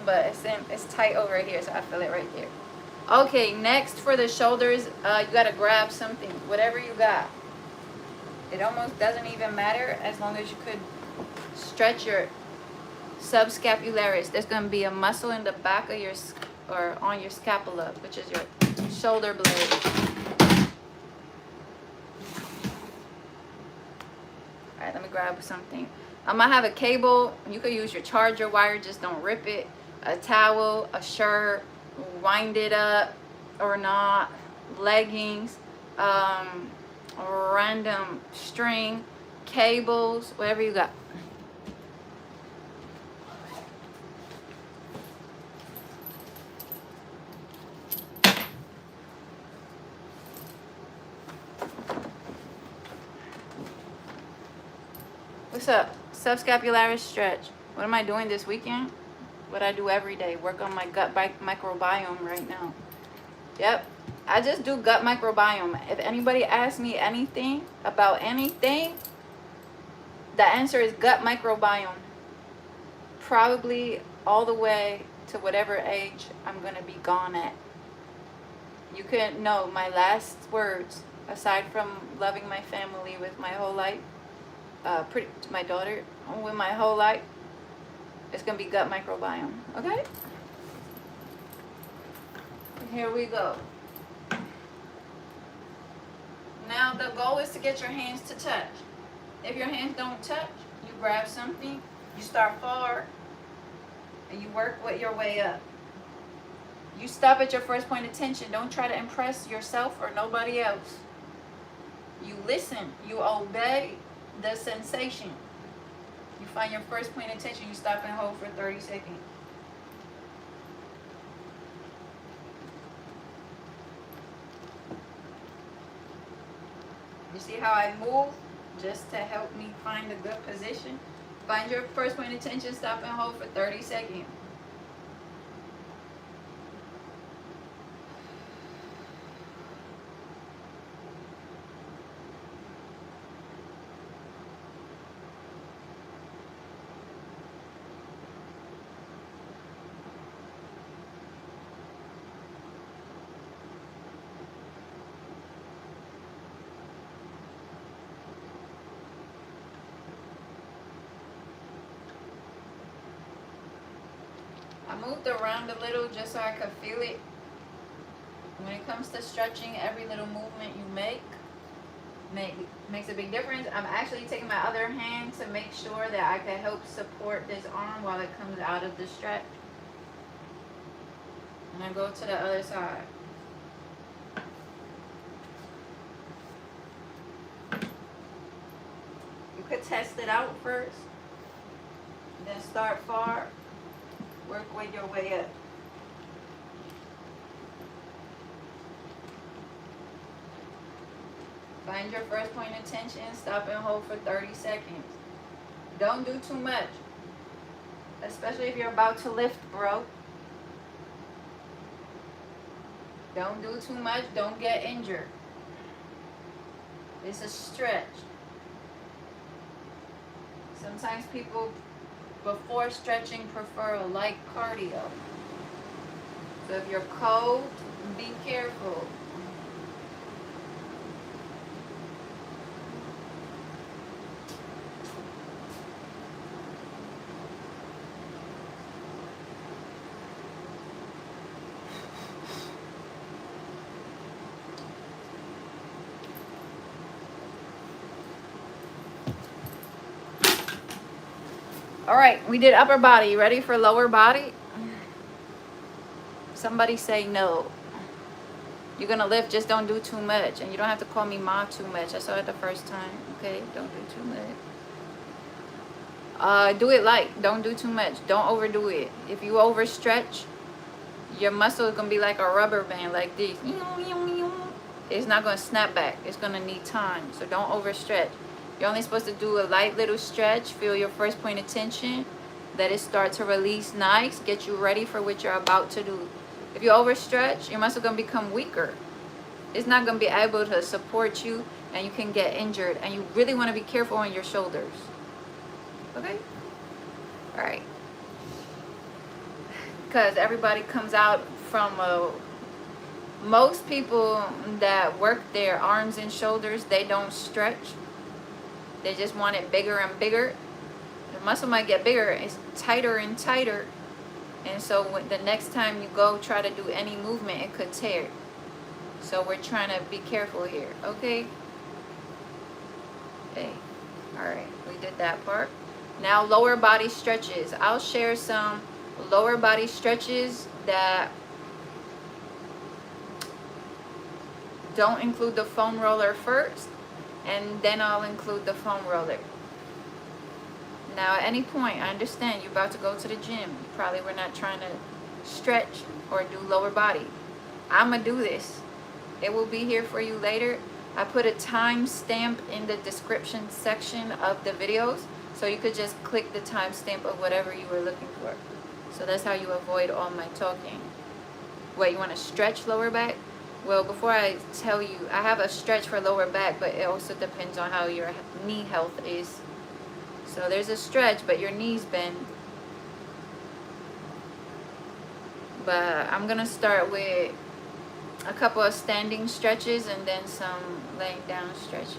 But it's tight over here, so I feel it right there. Okay, next for the shoulders, you gotta grab something, whatever you got. It almost doesn't even matter as long as you could stretch your subscapularis. There's gonna be a muscle in the back of your, or on your scapula, which is your shoulder blade. All right, let me grab something. I might have a cable. You could use your charger wire, just don't rip it. A towel, a shirt, wind it up or not, leggings, random string, cables, whatever you got. What's up? Subscapularis stretch. What am I doing this weekend? What I do every day. Work on my gut microbiome right now. Yep. I just do gut microbiome. If anybody asks me anything about anything, the answer is gut microbiome. Probably all the way to whatever age I'm going to be gone at. You couldn't know my last words, aside from loving my family with my whole life, my daughter with my whole life, it's gonna be gut microbiome. Okay, here we go. Now the goal is to get your hands to touch. If your hands don't touch, you grab something, you start forward, and you work with your way up. You stop at your first point of tension. Don't try to impress yourself or nobody else. You listen, you obey the sensation. You find your first point of tension, you stop and hold for 30 seconds. You see how I move just to help me find a good position? Find your first point of tension, stop and hold for 30 seconds. I moved around a little just so I could feel it. When it comes to stretching, every little movement you make makes a big difference. I'm actually taking my other hand to make sure that I can help support this arm while it comes out of the stretch. And I go to the other side. You could test it out first, then start far. Work with your way up. Find your first point of tension, stop and hold for 30 seconds. Don't do too much, especially if you're about to lift, bro. Don't do too much, don't get injured. It's a stretch. Sometimes people before stretching prefer a light cardio. So if you're cold, be careful. All right, we did upper body. Ready for lower body? Somebody say no. You're gonna lift, just don't do too much. And you don't have to call me Ma too much. I saw it the first time. Okay, don't do too much. Do it light, don't do too much. Don't overdo it. If you overstretch, your muscle is gonna be like a rubber band, like this. It's not gonna snap back. It's gonna need time. So don't overstretch. You're only supposed to do a light little stretch. Feel your first point of tension. Let it start to release nice. Get you ready for what you're about to do. If you overstretch, your muscle gonna become weaker. It's not gonna be able to support you, and you can get injured. And you really want to be careful on your shoulders. Okay? All right. Because everybody comes out from most people that work their arms and shoulders, they don't stretch. They just want it bigger and bigger. The muscle might get bigger. It's tighter and tighter. And so when the next time you go try to do any movement, it could tear. So we're trying to be careful here. Okay? Okay. All right. We did that part. Now lower body stretches. I'll share some lower body stretches that don't include the foam roller first, and then I'll include the foam roller. Now at any point, I understand you're about to go to the gym. You probably were not trying to stretch or do lower body. I'm gonna do this. It will be here for you later. I put a timestamp in the description section of the videos, so you could just click the timestamp of whatever you were looking for. So that's how you avoid all my talking. What, you want to stretch lower back? Well, before I tell you, I have a stretch for lower back, but it also depends on how your knee health is. So there's a stretch, but your knees bend. But I'm going to start with a couple of standing stretches and then some laying down stretches.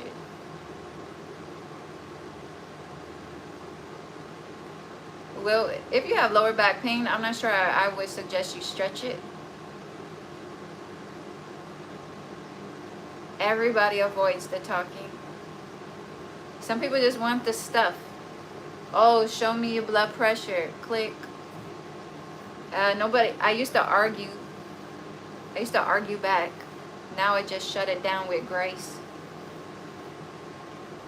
Well, if you have lower back pain, I'm not sure I would suggest you stretch it. Everybody avoids the talking. Some people just want the stuff. Oh, show me your blood pressure. Click. Nobody. I used to argue back. Now I just shut it down with grace.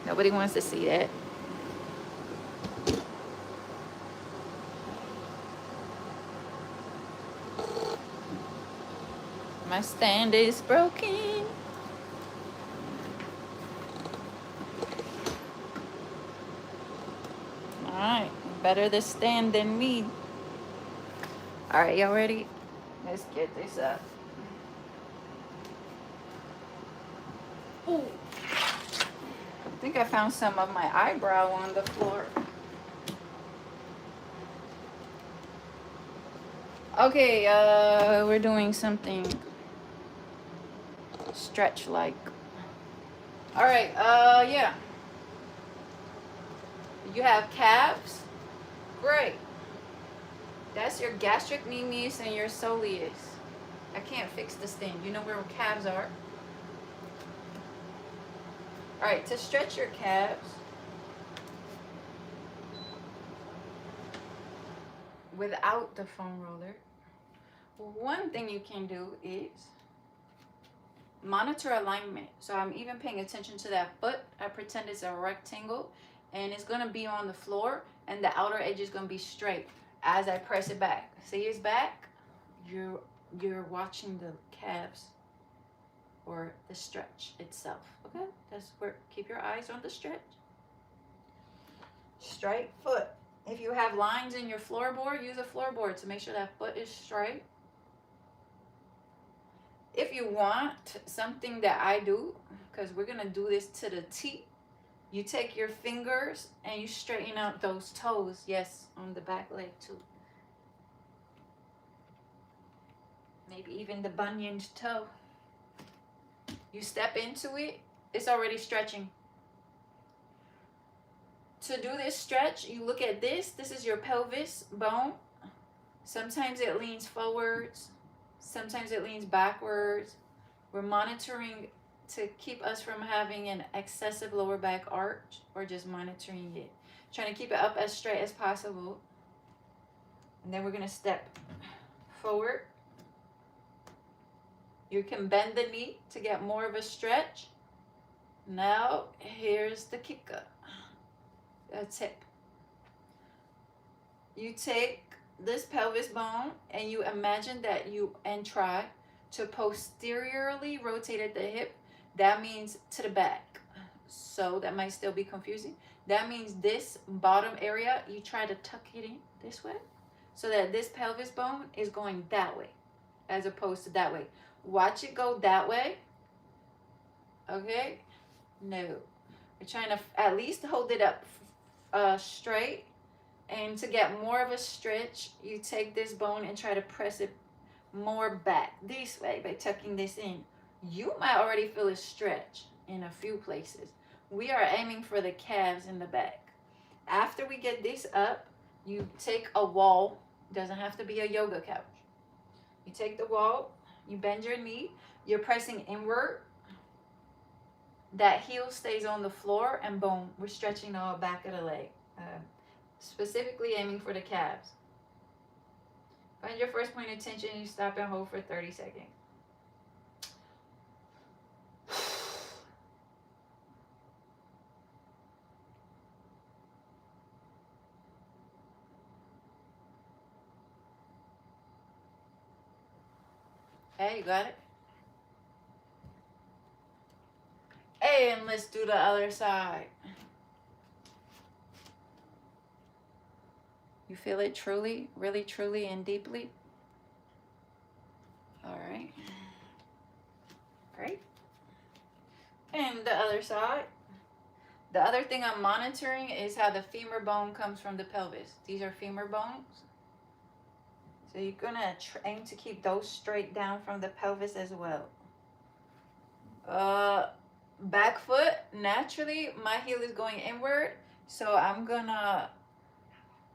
Nobody wants to see that. My stand is broken. Alright, better the stand than me. Alright, y'all ready? Let's get this up. Ooh. I think I found some of my eyebrow on the floor. Okay, we're doing something stretch like. Alright, yeah. You have calves. Great. That's your gastric medius and your soleus. I can't fix this thing. You know where calves are? Alright, to stretch your calves without the foam roller, one thing you can do is monitor alignment. So I'm even paying attention to that foot. I pretend it's a rectangle and it's going to be on the floor and the outer edge is going to be straight as I press it back. See, it's back. You're watching the calves or the stretch itself. Okay, that's where, keep your eyes on the stretch. Straight foot. If you have lines in your floorboard, use a floorboard to make sure that foot is straight. If you want something that I do, because we're going to do this to the T, you take your fingers and you straighten out those toes. Yes, on the back leg too. Maybe even the bunioned toe. You step into it, it's already stretching. To do this stretch, you look at this. This is your pelvis bone. Sometimes it leans forwards. Sometimes it leans backwards. We're monitoring to keep us from having an excessive lower back arch or just monitoring it. Trying to keep it up as straight as possible. And then we're going to step forward. You can bend the knee to get more of a stretch. Now, here's the kicker. A tip. You take this pelvis bone and you imagine that and try to posteriorly rotate at the hip. That means to the back. So that might still be confusing. That means this bottom area, you try to tuck it in this way so that this pelvis bone is going that way as opposed to that way. Watch it go that way. Okay? No. We're trying to at least hold it up straight. And to get more of a stretch, you take this bone and try to press it more back this way by tucking this in. You might already feel a stretch in a few places. We are aiming for the calves in the back. After we get this up, you take a wall. Doesn't have to be a yoga couch. You take the wall, you bend your knee, you're pressing inward. That heel stays on the floor, and boom, we're stretching the back of the leg. Specifically aiming for the calves. Find your first point of tension, you stop and hold for 30 seconds. Okay, you got it? And let's do the other side. You feel it truly, really, truly, and deeply? All right. Great. And the other side. The other thing I'm monitoring is how the femur bone comes from the pelvis. These are femur bones. So you're going to aim to keep those straight down from the pelvis as well. Back foot, naturally, my heel is going inward. So I'm going to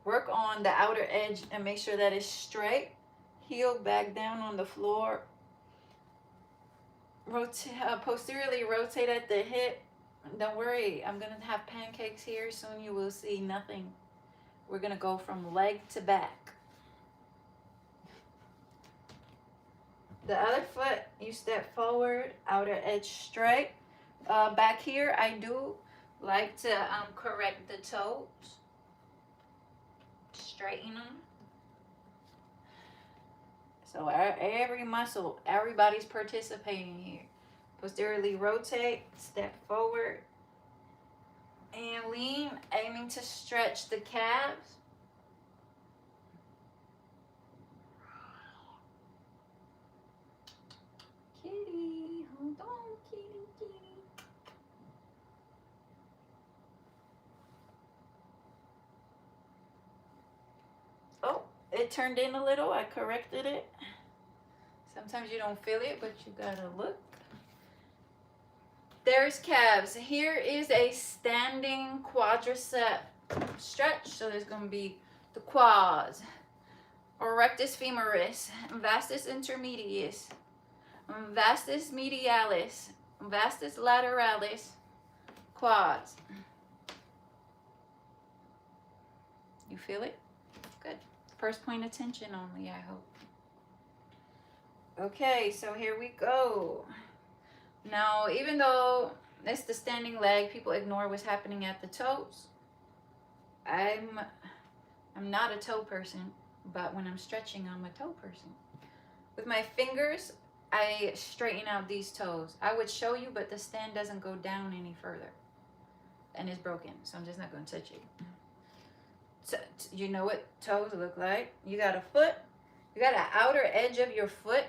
work on the outer edge and make sure that it's straight. Heel back down on the floor. Posteriorly rotate at the hip. Don't worry, I'm going to have pancakes here. Soon you will see nothing. We're going to go from leg to back. The other foot, you step forward, outer edge straight. Back here, I do like to correct the toes. Straighten them. So every muscle, everybody's participating here. Posteriorly rotate, step forward, and lean, aiming to stretch the calves. Kitty, hold on, kitty, kitty. Oh, it turned in a little. I corrected it. Sometimes you don't feel it, but you gotta look. There's calves. Here is a standing quadricep stretch. So there's going to be the quads, rectus femoris, vastus intermedius, vastus medialis, vastus lateralis, quads. You feel it? Good. First point of tension only, I hope. Okay, so here we go. Now, even though it's the standing leg, people ignore what's happening at the toes. I'm not a toe person, but when I'm stretching, I'm a toe person. With my fingers, I straighten out these toes. I would show you, but the stand doesn't go down any further. And it's broken, so I'm just not going to touch it. So, you know what toes look like. You got a foot. You got an outer edge of your foot.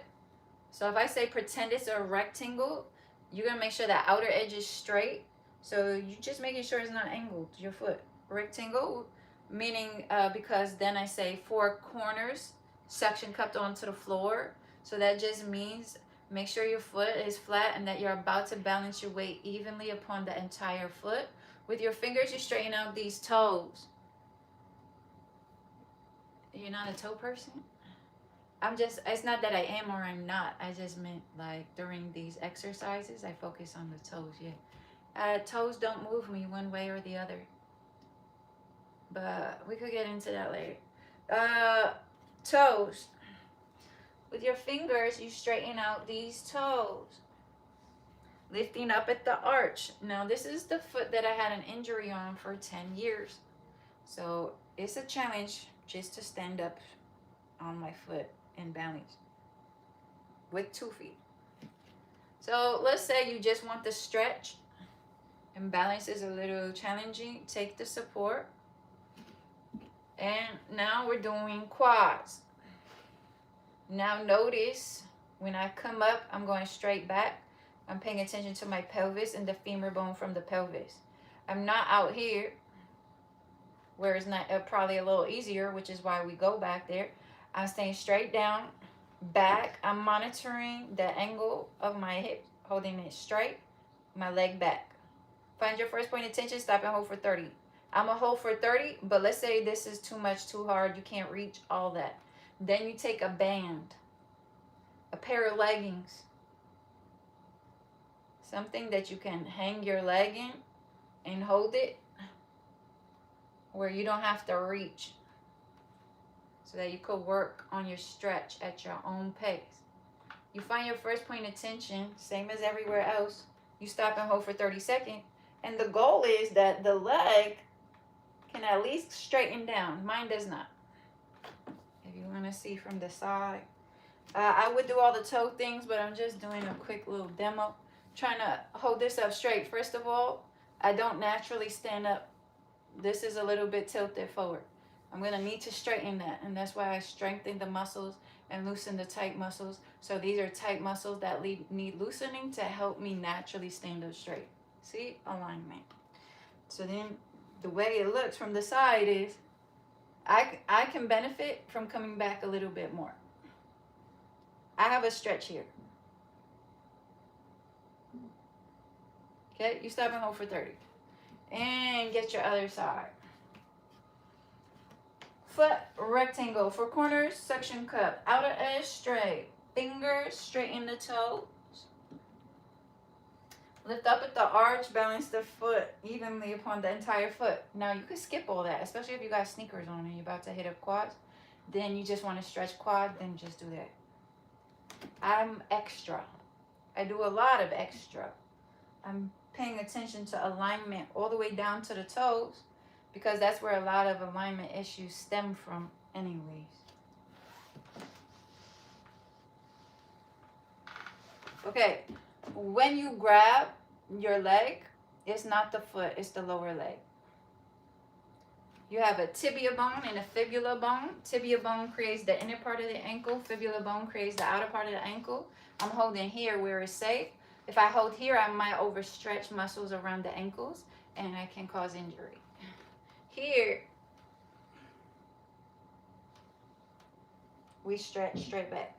So if I say pretend it's a rectangle, you're going to make sure that outer edge is straight. So you're just making sure it's not angled, your foot. Rectangle, meaning because then I say four corners, section cupped onto the floor. So that just means make sure your foot is flat and that you're about to balance your weight evenly upon the entire foot. With your fingers, you straighten out these toes. You're not a toe person? it's not that I am or I'm not. I just meant like during these exercises, I focus on the toes, yeah. Toes don't move me one way or the other. But we could get into that later. Toes. With your fingers, you straighten out these toes. Lifting up at the arch. Now, this is the foot that I had an injury on for 10 years. So, it's a challenge just to stand up on my foot and balance with 2 feet. So, let's say you just want to stretch and balance is a little challenging. Take the support. And now we're doing quads. Now notice when I come up, I'm going straight back. I'm paying attention to my pelvis and the femur bone from the pelvis. I'm not out here where it's not probably a little easier, which is why we go back there. I'm staying straight down, back. I'm monitoring the angle of my hip, holding it straight, my leg back. Find your first point of tension, stop and hold for 30. I'm going to hold for 30, but let's say this is too much, too hard, you can't reach all that. Then you take a band, a pair of leggings, something that you can hang your leg in and hold it where you don't have to reach, so that you could work on your stretch at your own pace. You find your first point of tension, same as everywhere else. You stop and hold for 30 seconds. And the goal is that the leg can at least straighten down. Mine does not. If you want to see from the side. I would do all the toe things, but I'm just doing a quick little demo. Trying to hold this up straight. First of all, I don't naturally stand up. This is a little bit tilted forward. I'm going to need to straighten that. And that's why I strengthen the muscles and loosen the tight muscles. So these are tight muscles that need loosening to help me naturally stand up straight. See? Alignment. So then the way it looks from the side is I can benefit from coming back a little bit more. I have a stretch here. Okay, you stop and hold for 30. And get your other side. Foot rectangle for corners, suction cup. Outer edge straight. Fingers straighten the toes. Lift up at the arch, balance the foot evenly upon the entire foot. Now you can skip all that, especially if you got sneakers on and you're about to hit up quads. Then you just want to stretch quad, then just do that. I'm extra. I do a lot of extra. I'm paying attention to alignment all the way down to the toes, because that's where a lot of alignment issues stem from anyways. Okay, when you grab your leg, it's not the foot, it's the lower leg. You have a tibia bone and a fibula bone. Tibia bone creates the inner part of the ankle. Fibula bone creates the outer part of the ankle. I'm holding here where it's safe. If I hold here, I might overstretch muscles around the ankles and I can cause injury. Here, we stretch straight back.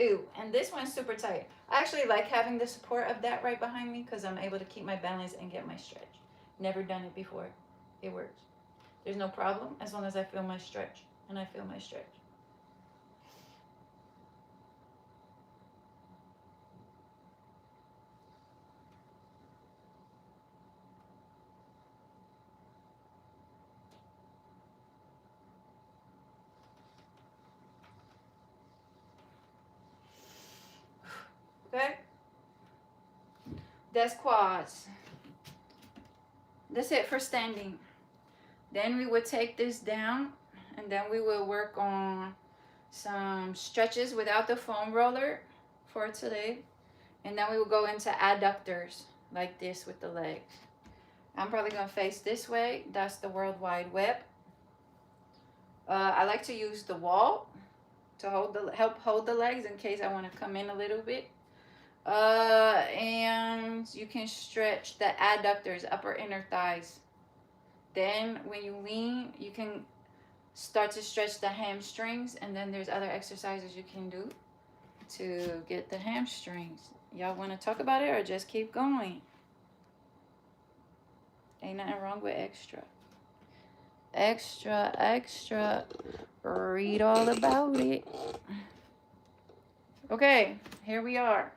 Ooh, and this one's super tight. I actually like having the support of that right behind me because I'm able to keep my balance and get my stretch. Never done it before. It works. There's no problem as long as I feel my stretch, and I feel my stretch. Okay? That's quads. That's it for standing. Then we would take this down, and then we will work on some stretches without the foam roller for today. And then we will go into adductors like this with the legs. I'm probably going to face this way. That's the World Wide Web. I like to use the wall to help hold the legs in case I want to come in a little bit. And you can stretch the adductors, upper inner thighs. Then when you lean, you can start to stretch the hamstrings, and then there's other exercises you can do to get the hamstrings. Y'all want to talk about it or just keep going? Ain't nothing wrong with extra. extra, extra. Read all about it. Okay, here we are.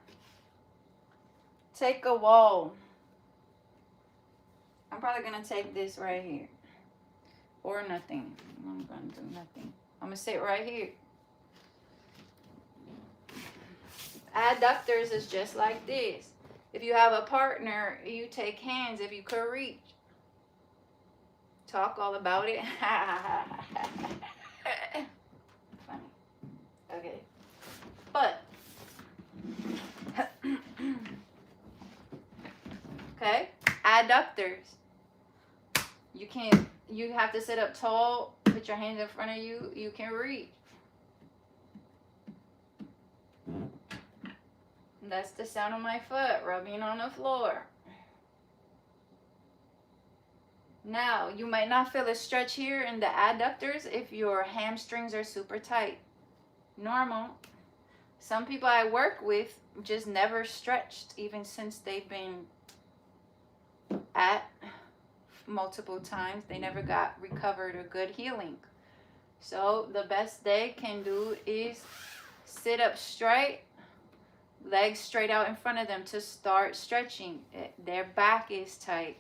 Take a wall. I'm probably going to take this right here. Or nothing. I'm going to do nothing. I'm going to sit right here. Adductors is just like this. If you have a partner, you take hands if you could reach. Talk all about it. Funny. Okay. But. Okay. Adductors. You have to sit up tall, put your hands in front of you, you can reach. That's the sound of my foot rubbing on the floor. Now, you might not feel a stretch here in the adductors if your hamstrings are super tight. Normal. Some people I work with just never stretched even since they've been at multiple times. They never got recovered or good healing. So the best they can do is sit up straight, legs straight out in front of them to start stretching. Their back is tight.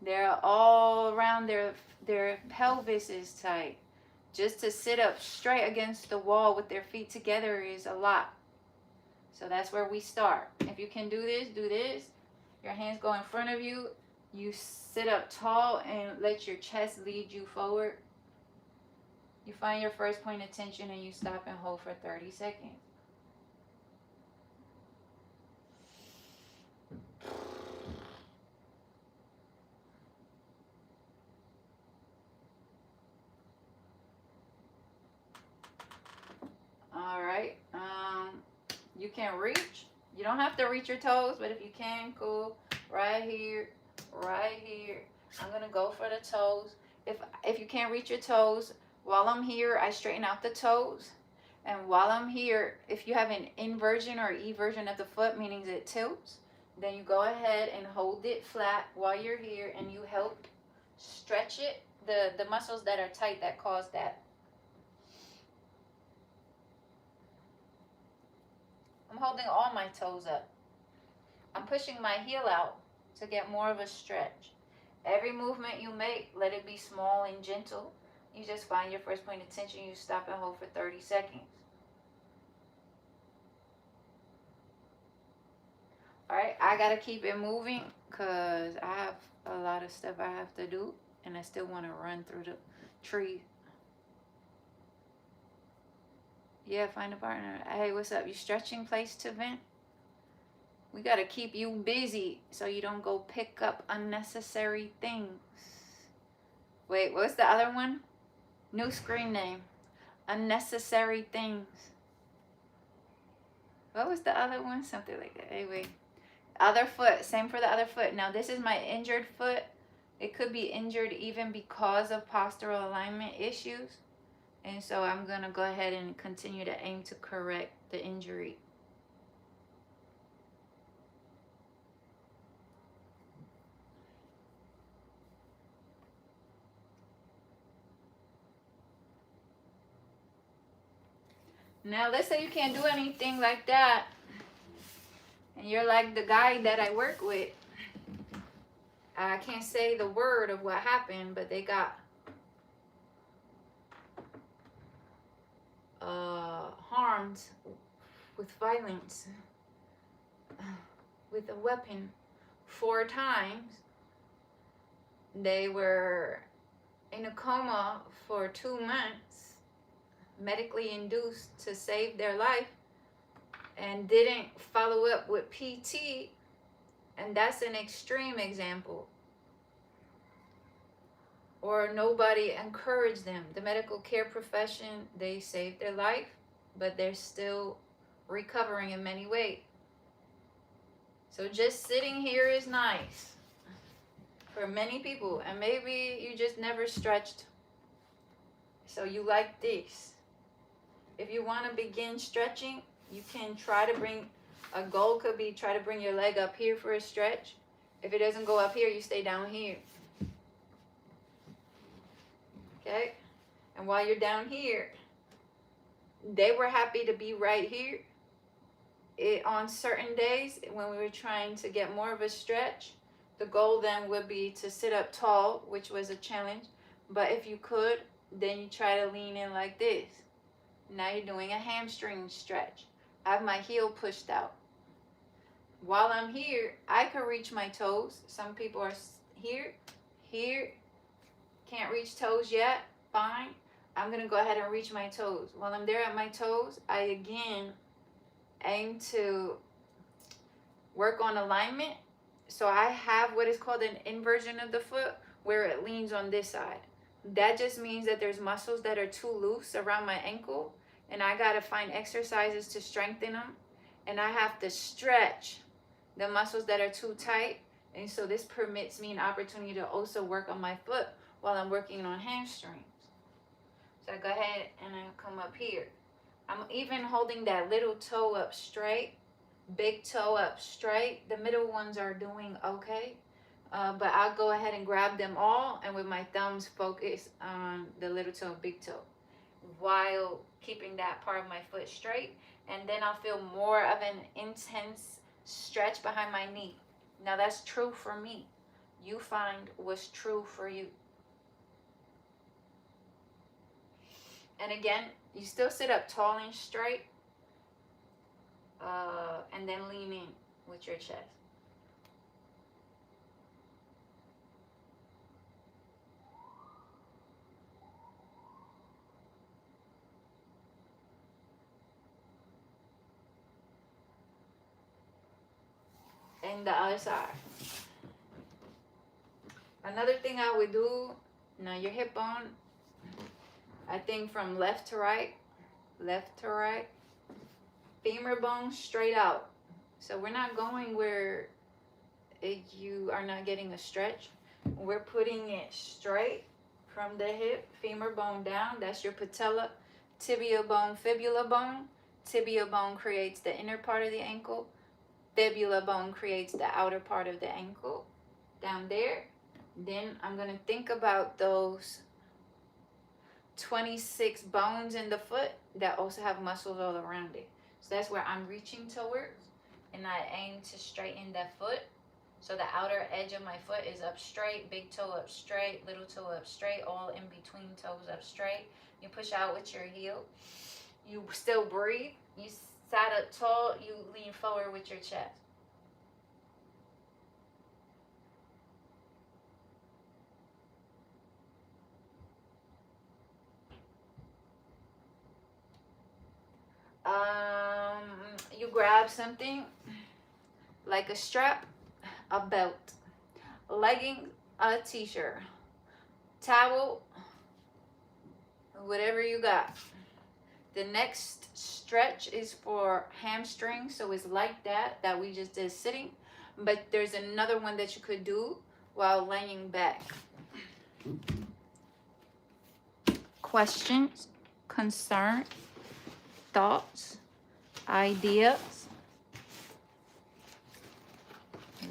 They're all around their pelvis is tight. Just to sit up straight against the wall with their feet together is a lot. So that's where we start. If you can do this, do this. Your hands go in front of you. You sit up tall and let your chest lead you forward. You find your first point of tension and you stop and hold for 30 seconds. All right. You can reach. You don't have to reach your toes, but if you can, cool. Right here, right here. I'm gonna go for the toes. If you can't reach your toes, while I'm here, I straighten out the toes. And while I'm here, if you have an inversion or eversion of the foot, meaning it tilts, then you go ahead and hold it flat while you're here, and you help stretch it. The muscles that are tight that cause that. I'm holding all my toes up. I'm pushing my heel out to get more of a stretch. Every movement you make, let it be small and gentle. You just find your first point of tension. You stop and hold for 30 seconds. All right, I got to keep it moving because I have a lot of stuff I have to do, and I still want to run through the tree. Yeah, find a partner. Hey, what's up? You stretching place to vent? We got to keep you busy so you don't go pick up unnecessary things. Wait, what's the other one? New screen name. Unnecessary things. What was the other one? Something like that. Anyway. Other foot. Same for the other foot. Now, this is my injured foot. It could be injured even because of postural alignment issues. And so I'm going to go ahead and continue to aim to correct the injury. Now, let's say you can't do anything like that. And you're like the guy that I work with. I can't say the word of what happened, but they got harmed with violence, with a weapon 4 times. They were in a coma for 2 months, medically induced to save their life, and didn't follow up with PT. And that's an extreme example. Or nobody encouraged them. The medical care profession, they saved their life, but they're still recovering in many ways. So just sitting here is nice for many people. And maybe you just never stretched, so you like this. If you want to begin stretching, you can try to bring, a goal could be try to bring your leg up here for a stretch. If it doesn't go up here, you stay down here. Okay? And while you're down here, they were happy to be right here. On certain days, when we were trying to get more of a stretch, the goal then would be to sit up tall, which was a challenge. But if you could, then you try to lean in like this. Now you're doing a hamstring stretch. I have my heel pushed out. While I'm here, I can reach my toes. Some people are here, here, can't reach toes yet. Fine. I'm going to go ahead and reach my toes. While I'm there at my toes, I again aim to work on alignment. So I have what is called an inversion of the foot, where it leans on this side. That just means that there's muscles that are too loose around my ankle, and I got to find exercises to strengthen them. And I have to stretch the muscles that are too tight. And so this permits me an opportunity to also work on my foot while I'm working on hamstrings. So I go ahead and I come up here. I'm even holding that little toe up straight, big toe up straight. The middle ones are doing okay. But I'll go ahead and grab them all, and with my thumbs focus on the little toe, big toe, while keeping that part of my foot straight. And then I'll feel more of an intense stretch behind my knee. Now that's true for me. You find what's true for you. And again, you still sit up tall and straight, and then lean in with your chest. And the other side. Another thing I would do, now your hip bone, I think from left to right, femur bone straight out. So we're not going where you are not getting a stretch. We're putting it straight from the hip, femur bone down. That's your patella, tibia bone, fibula bone. Tibia bone creates the inner part of the ankle. Fibula bone creates the outer part of the ankle. Down there. Then I'm going to think about those 26 bones in the foot that also have muscles all around it. So that's where I'm reaching towards, and I aim to straighten that foot. So the outer edge of my foot is up straight, big toe up straight, little toe up straight, all in between toes up straight. You push out with your heel. You still breathe. You sat up tall, you lean forward with your chest. You grab something like a strap, a belt, leggings, a t-shirt, towel, whatever you got. The next stretch is for hamstrings, so it's like that we just did sitting, but there's another one that you could do while laying back. Questions, concerns, thoughts, ideas?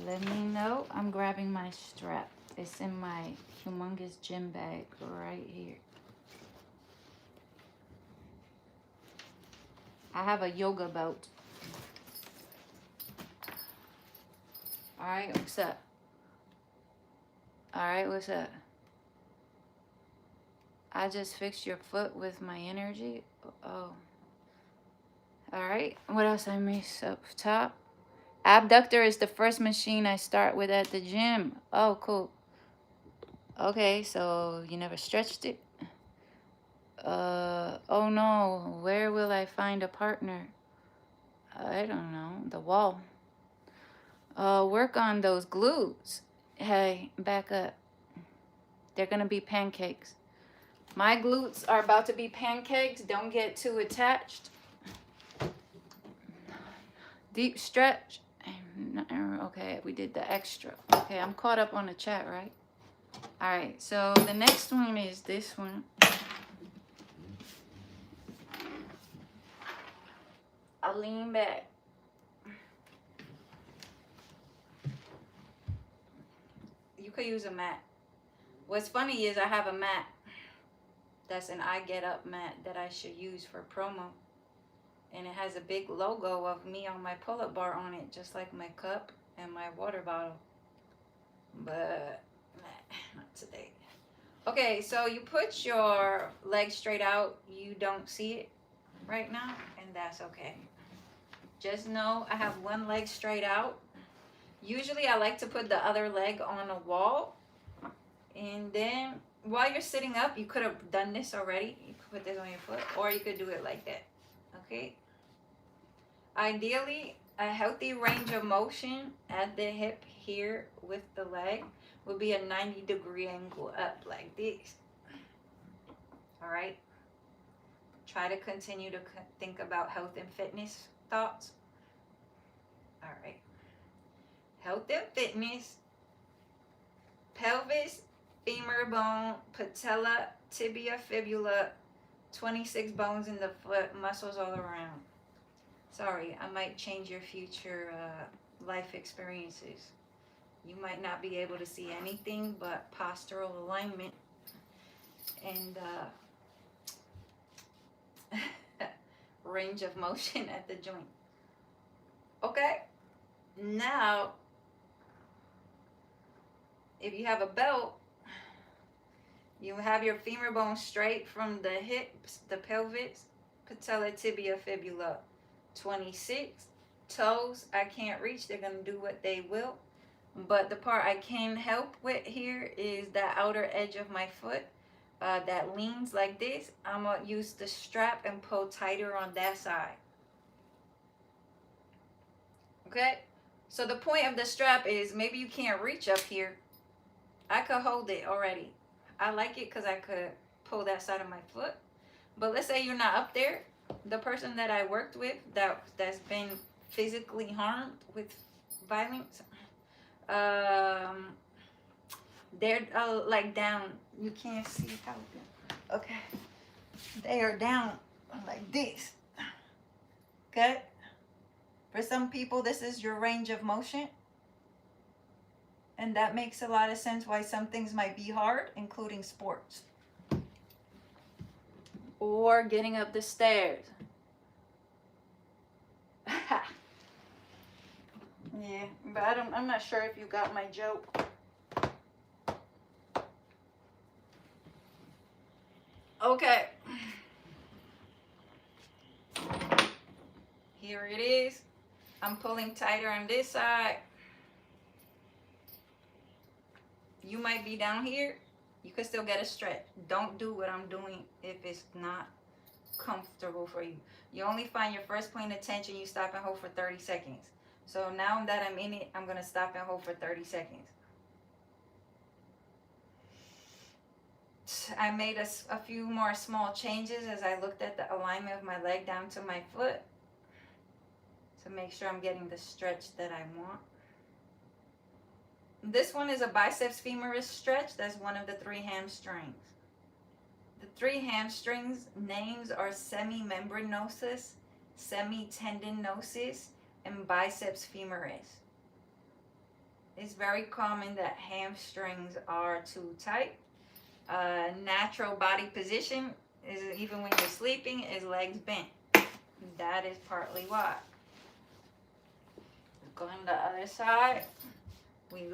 Let me know. I'm grabbing my strap. It's in my humongous gym bag right here. I have a yoga belt. All right, what's up? All right, what's up? I just fixed your foot with my energy. Oh. All right, what else I missed up top? Abductor is the first machine I start with at the gym. Oh, cool. Okay, so you never stretched it? Oh no, where will I find a partner? I don't know, the wall. Work on those glutes. Hey, back up. They're gonna be pancakes. My glutes are about to be pancakes. Don't get too attached. Deep stretch. Okay, we did the extra. Okay, I'm caught up on the chat, right? All right, so the next one is this one. I'll lean back. You could use a mat. What's funny is I have a mat. That's an I Get Up mat that I should use for promo. And it has a big logo of me on my pull-up bar on it, just like my cup and my water bottle. But not today. Okay, so you put your leg straight out. You don't see it right now, and that's okay. Just know I have one leg straight out. Usually I like to put the other leg on a wall, and then while you're sitting up, you could have done this already. You could put this on your foot, or you could do it like that. Okay. Ideally, a healthy range of motion at the hip here with the leg would be a 90-degree angle up like this. All right. Try to continue to think about health and fitness thoughts. All right. Health and fitness. Pelvis, femur bone, patella, tibia, fibula, 26 bones in the foot, muscles all around. Sorry, I might change your future life experiences. You might not be able to see anything but postural alignment and range of motion at the joint. Okay, now if you have a belt, you have your femur bone straight from the hips, the pelvis, patella, tibia, fibula, 26 toes. I can't reach. They're going to do what they will. But the part I can help with here is the outer edge of my foot that leans like this. I'm going to use the strap and pull tighter on that side. Okay? So the point of the strap is maybe you can't reach up here. I could hold it already. I like it because I could pull that side of my foot. But let's say you're not up there. The person that I worked with that's been physically harmed with violence, they're like down. You can't see how. Okay, they are down like this. Okay. For some people, this is your range of motion, and that makes a lot of sense why some things might be hard, including sports. Or getting up the stairs. Yeah, but I'm not sure if you got my joke. Okay. Here it is. I'm pulling tighter on this side. You might be down here. You can still get a stretch. Don't do what I'm doing if it's not comfortable for you. You only find your first point of tension, you stop and hold for 30 seconds. So now that I'm in it, I'm going to stop and hold for 30 seconds. I made a few more small changes as I looked at the alignment of my leg down to my foot to make sure I'm getting the stretch that I want. This one is a biceps femoris stretch. That's one of the 3 hamstrings. The 3 hamstrings names are semimembranosus, semitendinosus, and biceps femoris. It's very common that hamstrings are too tight. Natural body position is, even when you're sleeping, is legs bent. That is partly why. Go on the other side. We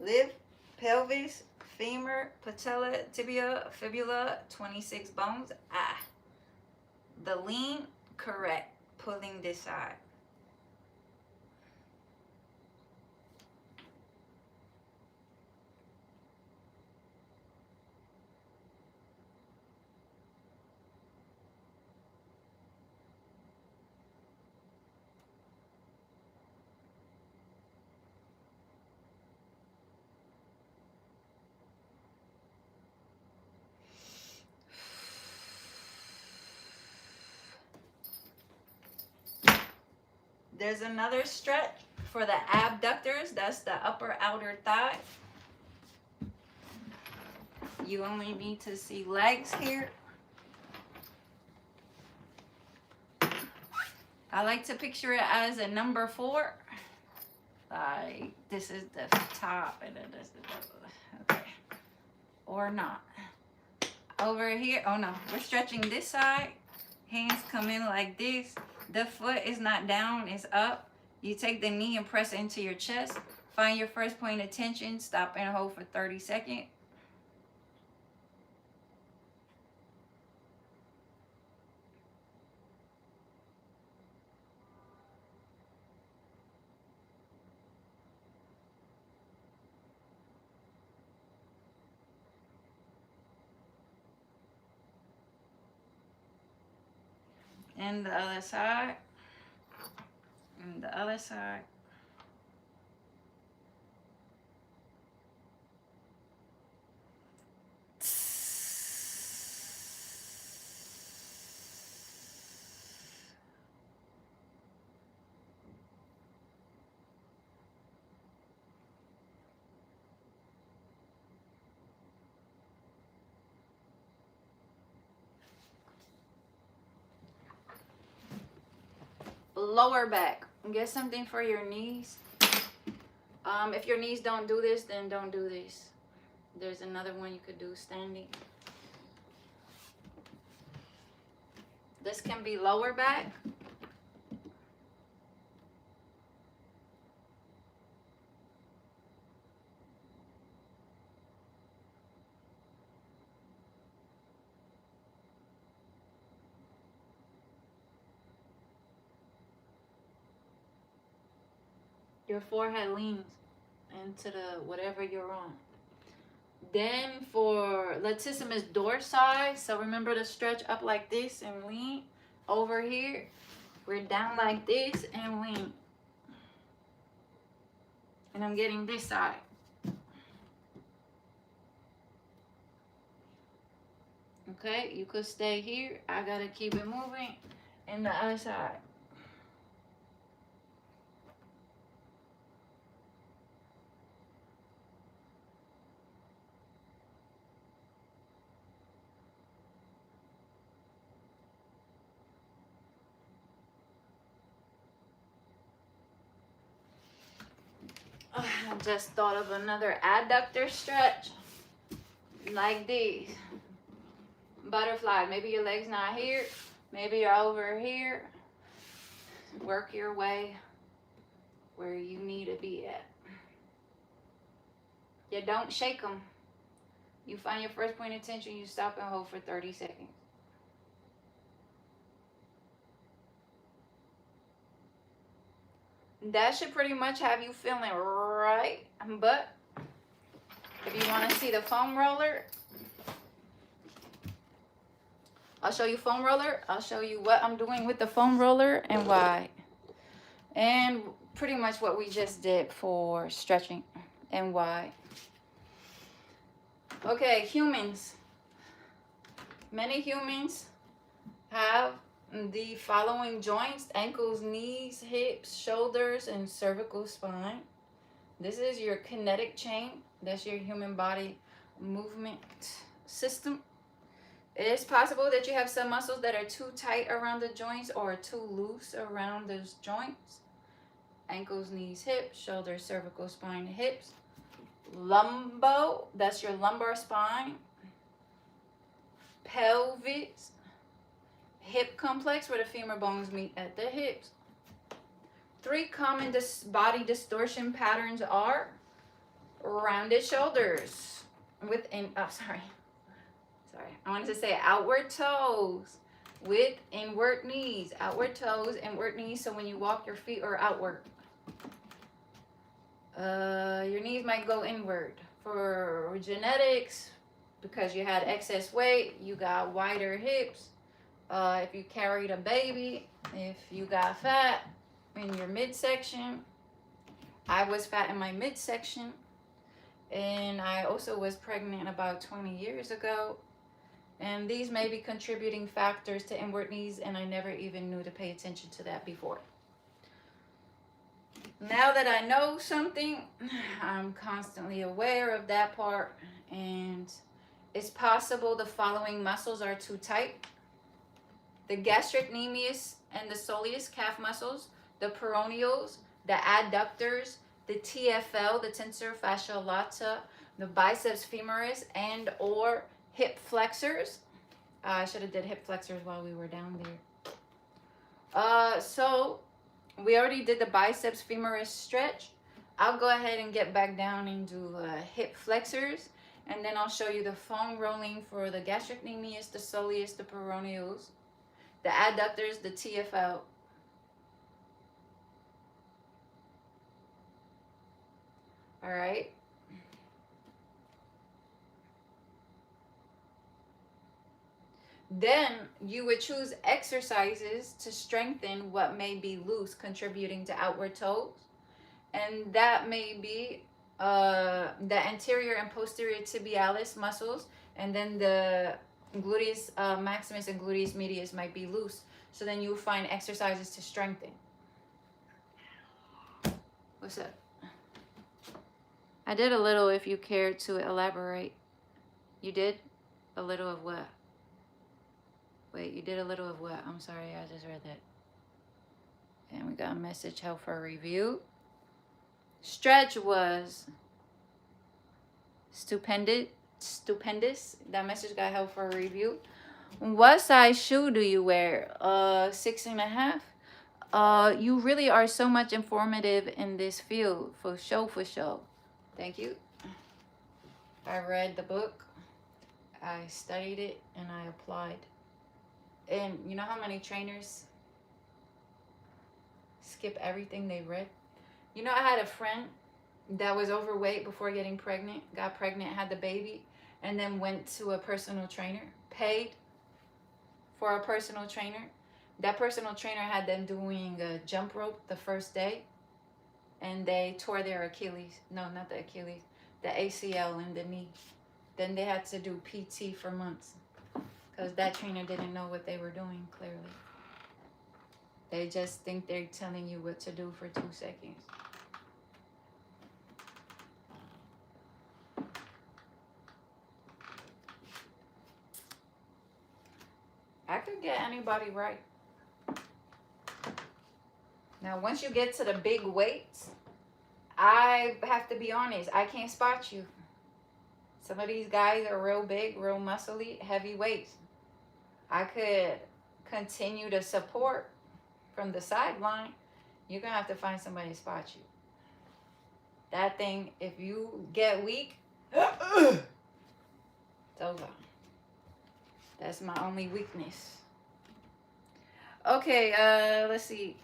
lift, pelvis, femur, patella, tibia, fibula, 26 bones. The lean, correct. Pulling this side. There's another stretch for the abductors. That's the upper outer thigh. You only need to see legs here. I like to picture it as a number 4. Like this is the top and then this is the, okay. Or not. over here. Oh no, we're stretching this side. Hands come in like this. The foot is not down, it's up. You take the knee and press it into your chest. Find your first point of tension. Stop and hold for 30 seconds. And the other side. And the other side. Lower back. Get something for your knees. If your knees don't do this, then don't do this. There's another one you could do standing. This can be lower back. Your forehead leans into the whatever you're on. Then for latissimus dorsi, so remember to stretch up like this and lean. Over here, we're down like this and lean. And I'm getting this side. Okay, you could stay here. I gotta keep it moving. And the other side. I just thought of another adductor stretch. Like these. Butterfly. Maybe your leg's not here. Maybe you're over here. Work your way where you need to be at. You don't shake them. You find your first point of tension. You stop and hold for 30 seconds. That should pretty much have you feeling right. But if you want to see the foam roller, I'll show you foam roller. I'll show you what I'm doing with the foam roller and why. And pretty much what we just did for stretching and why. Okay, humans. Many humans have the following joints: ankles, knees, hips, shoulders, and cervical spine. This is your kinetic chain. That's your human body movement system. It is possible that you have some muscles that are too tight around the joints or too loose around those joints. Ankles, knees, hips, shoulders, cervical spine, hips. Lumbo, that's your lumbar spine. Pelvis, hip complex where the femur bones meet at the hips. 3 common body distortion patterns are rounded shoulders with I wanted to say outward toes with inward knees. Outward toes, inward knees, so when you walk, your feet are outward. Your knees might go inward. For genetics, because you had excess weight, you got wider hips. If you carried a baby, if you got fat in your midsection. I was fat in my midsection. And I also was pregnant about 20 years ago. And these may be contributing factors to inward knees, and I never even knew to pay attention to that before. Now that I know something, I'm constantly aware of that part, and it's possible the following muscles are too tight: the gastrocnemius and the soleus calf muscles, the peroneals, the adductors, the TFL, the tensor fasciae lata, the biceps femoris, and or hip flexors. I should have did hip flexors while we were down there. So we already did the biceps femoris stretch. I'll go ahead and get back down and do hip flexors, and then I'll show you the foam rolling for the gastrocnemius, the soleus, the peroneals, the adductors, the TFL. All right. Then you would choose exercises to strengthen what may be loose, contributing to outward toes. And that may be the anterior and posterior tibialis muscles, and then the gluteus maximus and gluteus medius might be loose. So then you will find exercises to strengthen. What's up? I did a little, if you care to elaborate. You did? A little of what? Wait, you did a little of what? I'm sorry, I just read that. And we got a message, help for review. Stretch was stupendous. That message got help for a review. What size shoe do you wear? 6.5. You really are so much informative in this field. For sure. Thank you. I read the book, I studied it, and I applied. And you know how many trainers skip everything they read? You know, I had a friend that was overweight before getting pregnant, got pregnant, had the baby, and then went to a personal trainer, paid for a personal trainer. That personal trainer had them doing a jump rope the first day, and they tore their Achilles. No, not the Achilles, the ACL in the knee. Then they had to do PT for months because that trainer didn't know what they were doing, clearly. They just think they're telling you what to do for 2 seconds. I could get anybody right. Now, once you get to the big weights, I have to be honest, I can't spot you. Some of these guys are real big, real muscly, heavy weights. I could continue to support from the sideline. You're going to have to find somebody to spot you. That thing, if you get weak, it's over. That's my only weakness. Okay, let's see.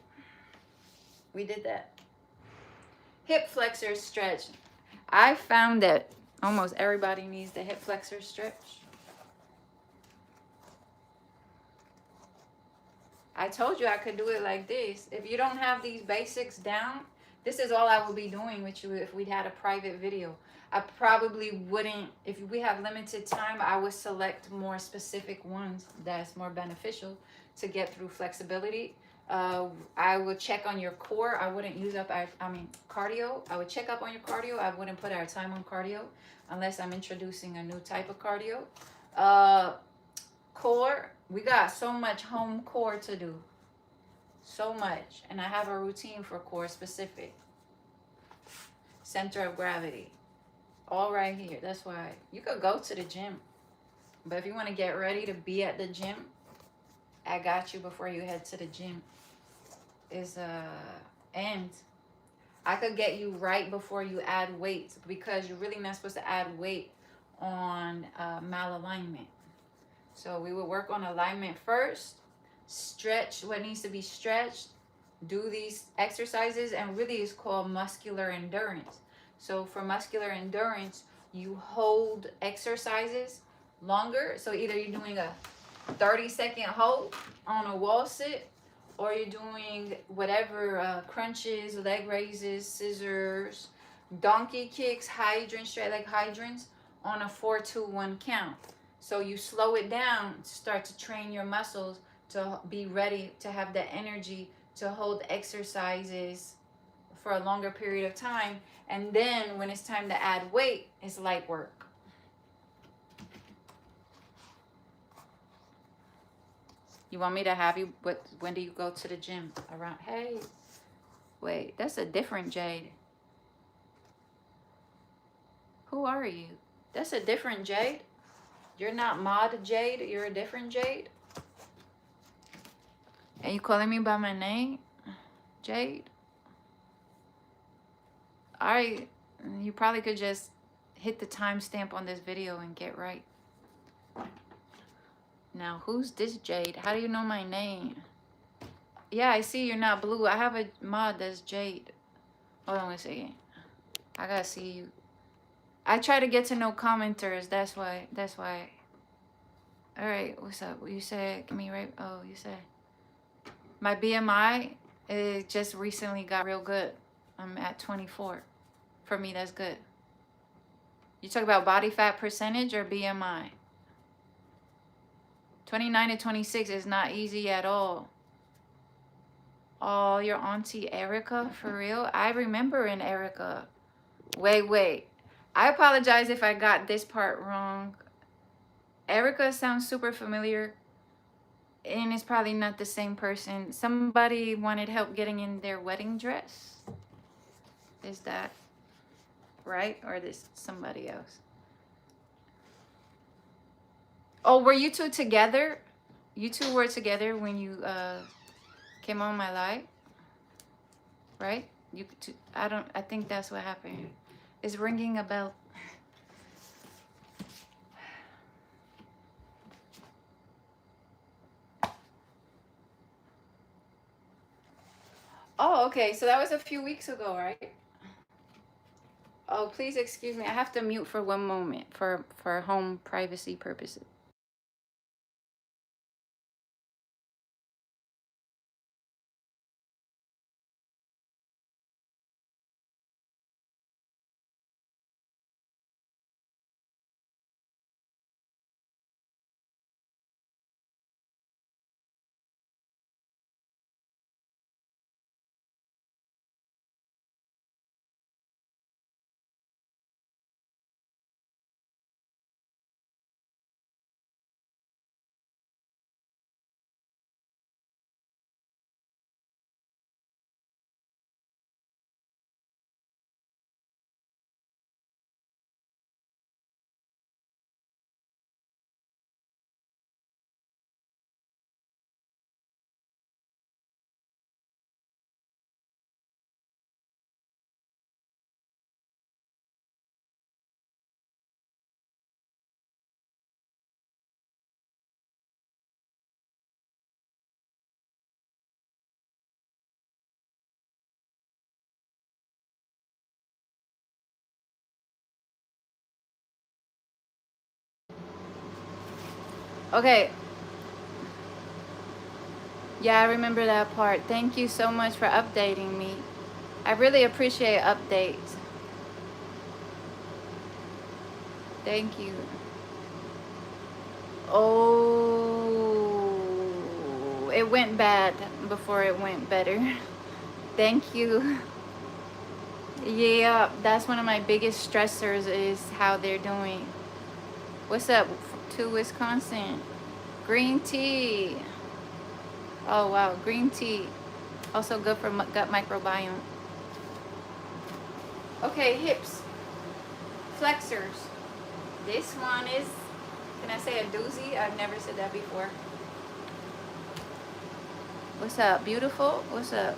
We did that. Hip flexor stretch. I found that almost everybody needs the hip flexor stretch. I told you I could do it like this. If you don't have these basics down, this is all I would be doing with you if we'd had a private video. I probably wouldn't, if we have limited time, I would select more specific ones that's more beneficial to get through flexibility. I would check on your core. I wouldn't use up cardio. I would check up on your cardio. I wouldn't put our time on cardio unless I'm introducing a new type of cardio. Core, we got so much home core to do. So much. And I have a routine for core specific. Center of gravity. All right here. That's why you could go to the gym. But if you want to get ready to be at the gym, I got you before you head to the gym. And I could get you right before you add weights, because you're really not supposed to add weight on malalignment. So we would work on alignment first, stretch what needs to be stretched, do these exercises, and really it's called muscular endurance. So for muscular endurance, you hold exercises longer. So either you're doing a 30-second hold on a wall sit, or you're doing whatever crunches, leg raises, scissors, donkey kicks, hydrants, straight leg hydrants on a 4-2-1 count. So you slow it down to start to train your muscles to be ready to have the energy to hold exercises for a longer period of time. And then when it's time to add weight, it's light work. You want me to have you, when do you go to the gym? Around, hey, wait, that's a different Jade. Who are you? That's a different Jade. You're not Mod Jade. You're a different Jade. And you calling me by my name, Jade? All right. You probably could just hit the timestamp on this video and get right. Now, who's this Jade? How do you know my name? Yeah, I see you're not blue. I have a mod that's Jade. Hold on a second. I gotta see you. I try to get to know commenters. That's why. All right, what's up? You said, give me right. Oh, you said my BMI, it just recently got real good. I'm at 24. For me, that's good. You talk about body fat percentage or BMI? 29 to 26 is not easy at all. Oh, your auntie Erica, for real? I remember in Erica. Wait. I apologize if I got this part wrong. Erica sounds super familiar, and it's probably not the same person. Somebody wanted help getting in their wedding dress. Is that right? Or this somebody else? Oh, were you two together? You two were together when you came on my live, right? I think that's what happened. It's ringing a bell. Oh, okay. So that was a few weeks ago, right? Oh, please excuse me. I have to mute for one moment for home privacy purposes. Okay. Yeah, I remember that part. Thank you so much for updating me. I really appreciate updates. Thank you. Oh, it went bad before it went better. Thank you. Yeah, that's one of my biggest stressors is how they're doing. What's up to Wisconsin? Green tea. Oh, wow. Green tea. Also good for gut microbiome. Okay, hips. Flexors. This one is, can I say a doozy? I've never said that before. What's up, beautiful? What's up?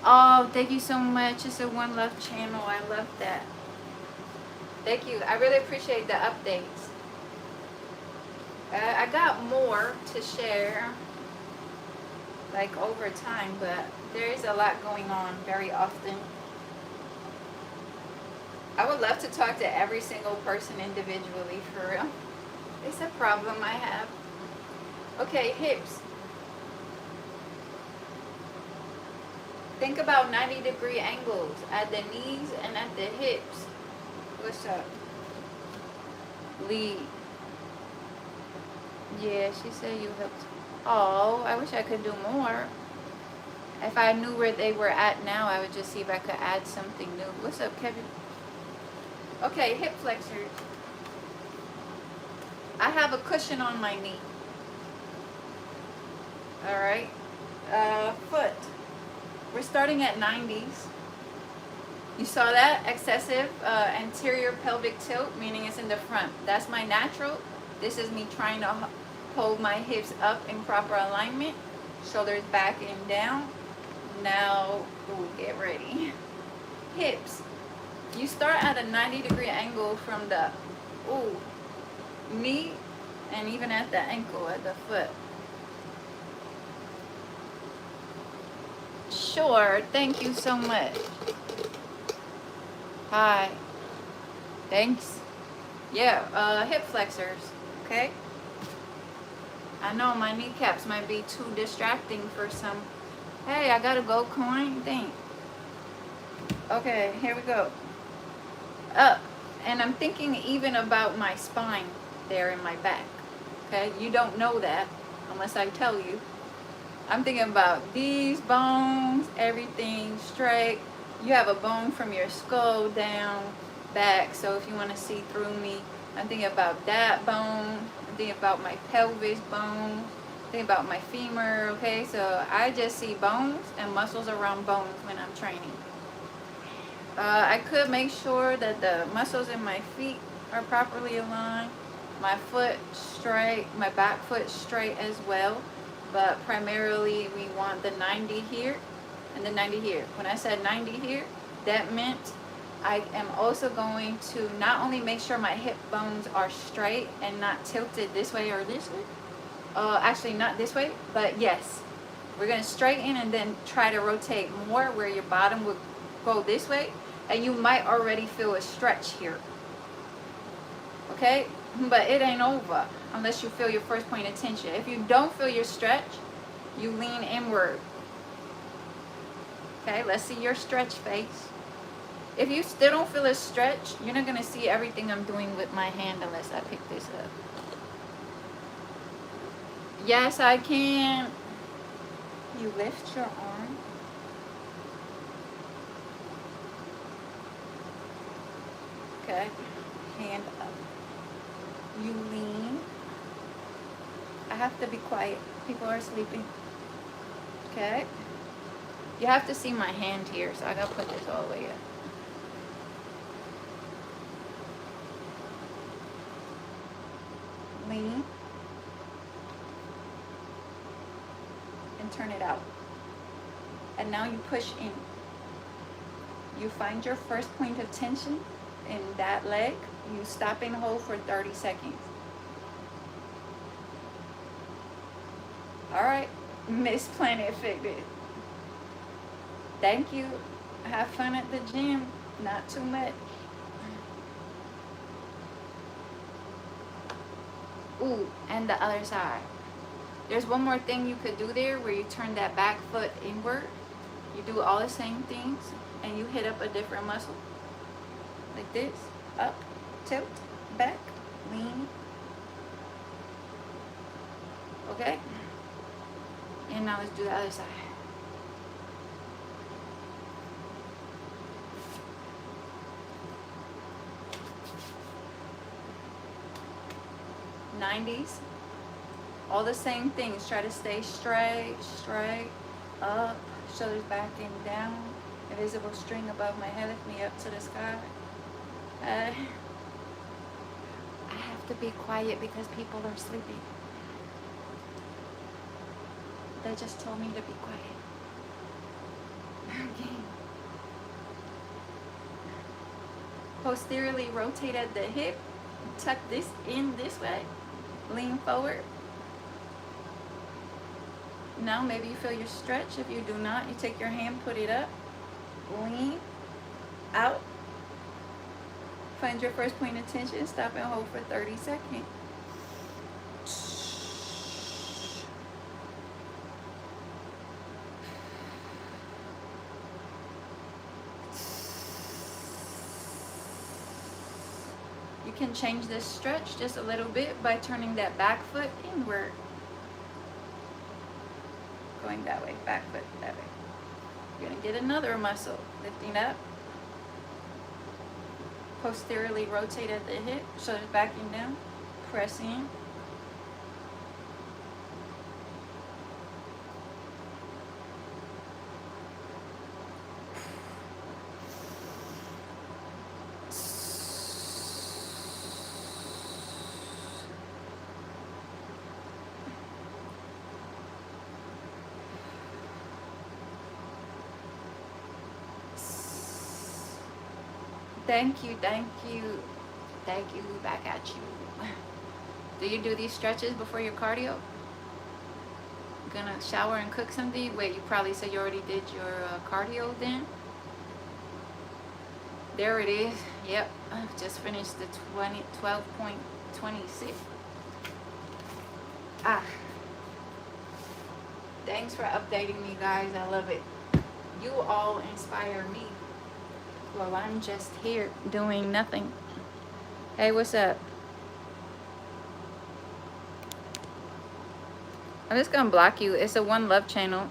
Oh, thank you so much. It's a One Love channel. I love that. Thank you. I really appreciate the updates. I got more to share, like over time, but there is a lot going on very often. I would love to talk to every single person individually, for real. It's a problem I have. Okay, hips. Think about 90-degree angles at the knees and at the hips. What's up? Lee. Yeah, she said you helped. Oh, I wish I could do more. If I knew where they were at now, I would just see if I could add something new. What's up, Kevin? Okay, hip flexors. I have a cushion on my knee. Alright. Foot. We're starting at 90s. You saw that? Excessive anterior pelvic tilt, meaning it's in the front. That's my natural. This is me trying to hold my hips up in proper alignment. Shoulders back and down. Now, ooh, get ready. Hips. You start at a 90-degree angle from the knee and even at the ankle, at the foot. Sure, thank you so much. Hi. Thanks. Yeah, hip flexors, okay? I know my kneecaps might be too distracting for some. Hey, I gotta go, coin. Thanks. Okay, here we go. Up. And I'm thinking even about my spine there in my back. Okay, you don't know that unless I tell you. I'm thinking about these bones, everything straight. You have a bone from your skull down, back. So if you want to see through me, I'm thinking about that bone. I'm thinking about my pelvis bone. I'm thinking about my femur. Okay, so I just see bones and muscles around bones when I'm training. I could make sure that the muscles in my feet are properly aligned. My foot straight, my back foot straight as well. But primarily we want the 90 here and the 90 here. When I said 90 here, that meant I am also going to not only make sure my hip bones are straight and not tilted this way or this way. Actually not this way, but yes. We're going to straighten and then try to rotate more where your bottom would go this way. And you might already feel a stretch here. Okay? But it ain't over unless you feel your first point of tension. If you don't feel your stretch, you lean inward. Okay, let's see your stretch face. If you still don't feel a stretch, you're not going to see everything I'm doing with my hand unless I pick this up. Yes, I can. You lift your arm. Okay, hand up. You lean. I have to be quiet. People are sleeping. Okay. You have to see my hand here, so I gotta put this all the way up. Lean. And turn it out. And now you push in. You find your first point of tension in that leg. You stop and hold for 30 seconds. All right, Miss Planet Fitness. Thank you. Have fun at the gym. Not too much. Ooh, and the other side. There's one more thing you could do there where you turn that back foot inward. You do all the same things and you hit up a different muscle. Like this. Up, tilt, back, lean. Okay? And now let's do the other side. '90s. All the same things. Try to stay straight, straight, up, shoulders back and down. Invisible string above my head, lift me up to the sky. I have to be quiet because people are sleeping. They just told me to be quiet. Okay. Posteriorly rotate at the hip. Tuck this in this way. Lean forward. Now maybe you feel your stretch. If you do not, you take your hand, put it up. Lean out. Find your first point of tension. Stop and hold for 30 seconds. You can change this stretch just a little bit by turning that back foot inward. Going that way, back foot that way. You're going to get another muscle. Lifting up. Posteriorly rotate at the hip, shoulders back and down. Press in. Thank you, thank you, thank you. Back at you. Do you do these stretches before your cardio? Gonna shower and cook something? Wait, you probably said you already did your cardio then? There it is. Yep, I've just finished the 12.26. Ah. Thanks for updating me, guys. I love it. You all inspire me. Well, I'm just here doing nothing. Hey, what's up? I'm just gonna block you. It's a One Love channel.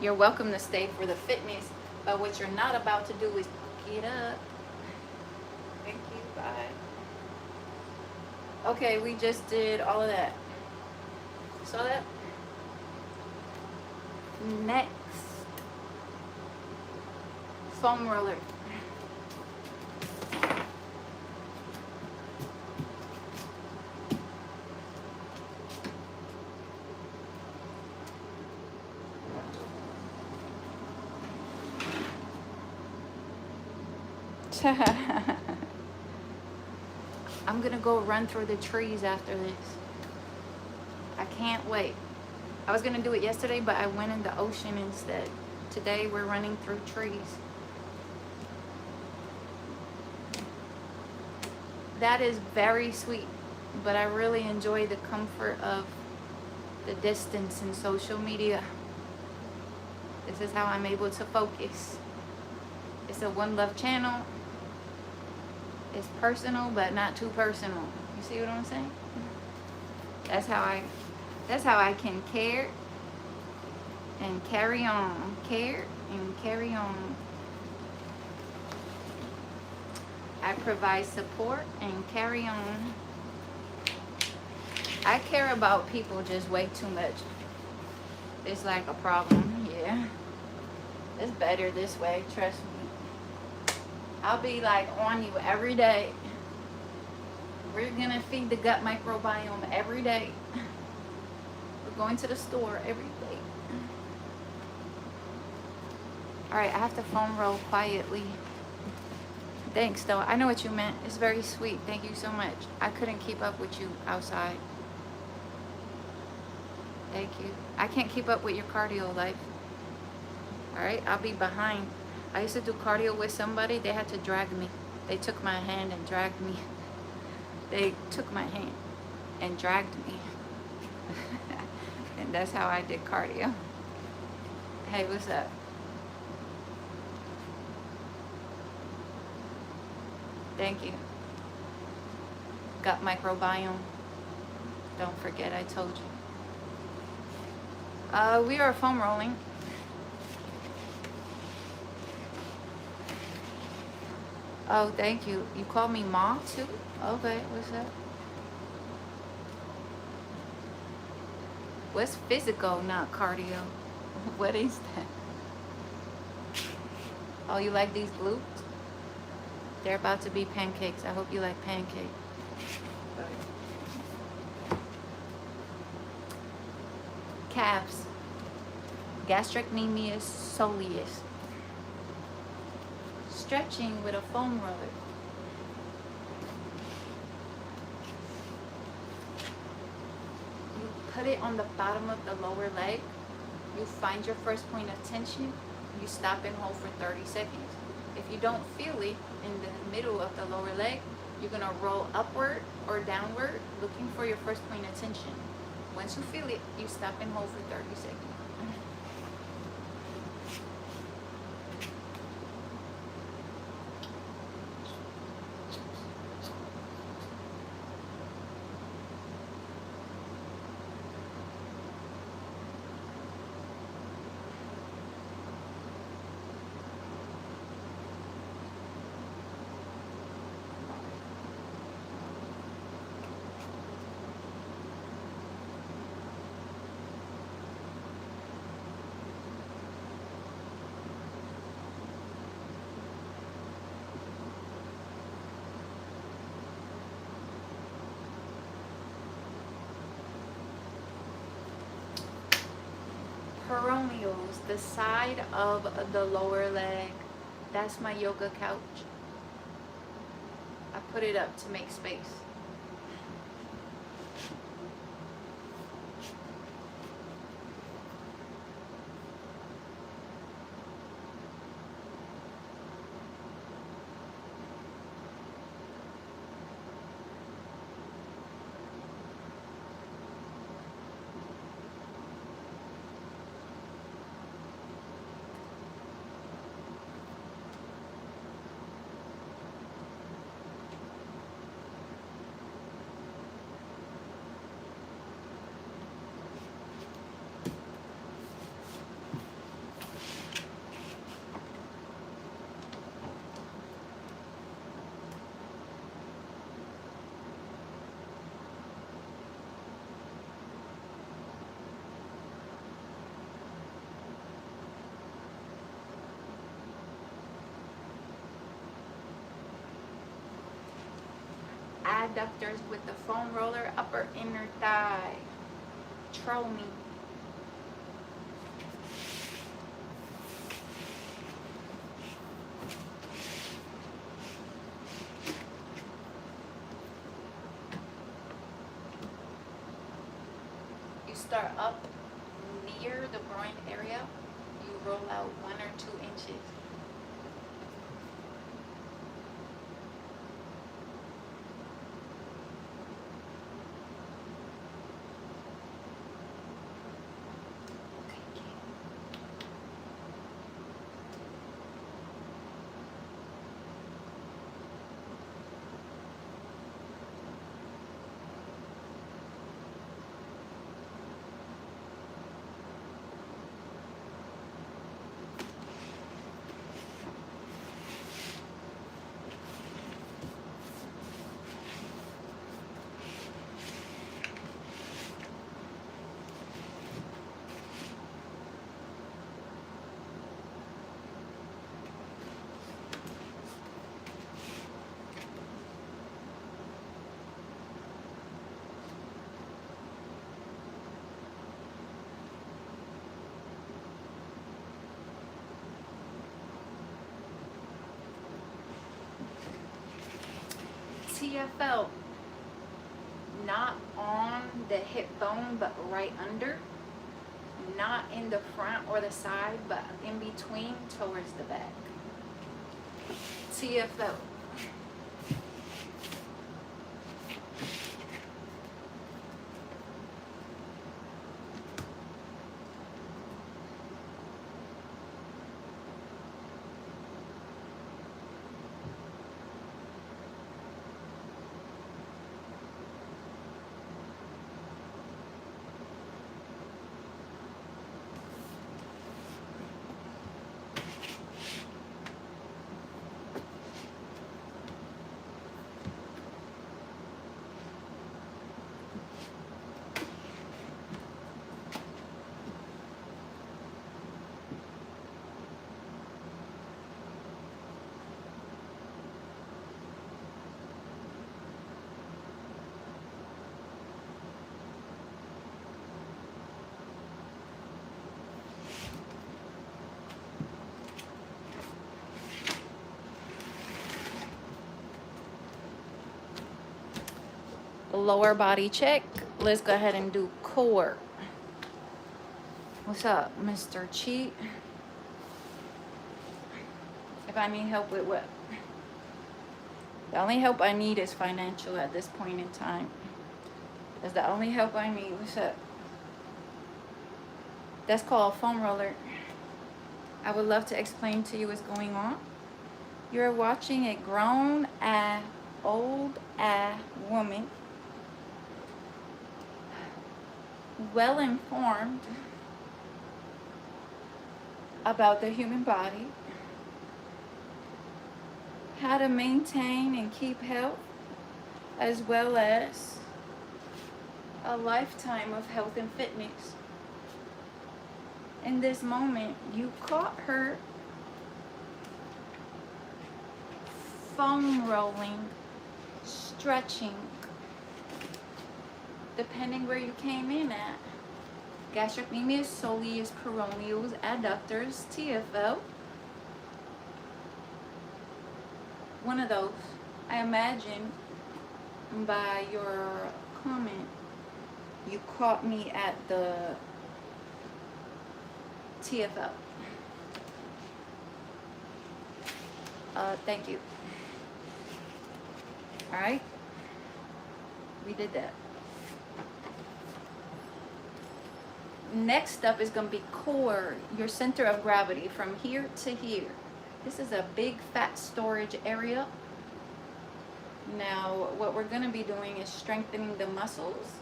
You're welcome to stay for the fitness, but what you're not about to do is get up. Thank you. Bye. Okay, we just did all of that. Saw that? Next, foam roller. I'm gonna go run through the trees after this. I can't wait. I was gonna do it yesterday, but I went in the ocean instead. Today we're running through trees. That is very sweet, but I really enjoy the comfort of the distance in social media. This is how I'm able to focus. It's a One Love channel. It's personal, but not too personal. You see what I'm saying? That's how I can care and carry on. Care and carry on. I provide support and carry on. I care about people just way too much. It's like a problem. Yeah. It's better this way, trust me. I'll be like on you every day. We're gonna feed the gut microbiome every day. We're going to the store every day. Alright, I have to foam roll quietly. Thanks though. I know what you meant. It's very sweet. Thank you so much. I couldn't keep up with you outside. Thank you. I can't keep up with your cardio life. Alright, I'll be behind. I used to do cardio with somebody. They had to drag me. They took my hand and dragged me. They took my hand and dragged me. And that's how I did cardio. Hey, what's up? Thank you. Gut microbiome. Don't forget I told you. We are foam rolling. Oh, thank you. You call me Ma too? Okay, what's up? What's physical, not cardio? What is that? Oh, you like these glutes? They're about to be pancakes. I hope you like pancakes. Calves. Gastrocnemius soleus. Stretching with a foam roller. You put it on the bottom of the lower leg. You find your first point of tension. You stop and hold for 30 seconds. If you don't feel it in the middle of the lower leg, you're going to roll upward or downward looking for your first point of tension. Once you feel it, you stop and hold for 30 seconds. Peroneals, the side of the lower leg. That's my yoga couch. put it up to make space. Adductors with the foam roller, upper inner thigh. Troll me. You start up near the groin area. You roll out 1 or 2 inches. TFL, not on the hip bone, but right under. Not in the front or the side, but in between towards the back. TFL. Lower body check. Let's go ahead and do core. What's up, Mr. Cheat? If I need help with what? The only help I need is financial at this point in time. That's the only help I need. What's up? That's called foam roller. I would love to explain to you what's going on. You're watching a grown-ass, old-ass woman, well-informed about the human body, how to maintain and keep health, as well as a lifetime of health and fitness. In this moment, you caught her foam rolling, stretching, depending where you came in at. Gastrocnemius, soleus, peroneals, adductors, TFL. One of those. I imagine by your comment, you caught me at the TFL. Thank you. Alright? We did that. Next up is going to be core, your center of gravity from here to here. This is a big fat storage area. Now, what we're going to be doing is strengthening the muscles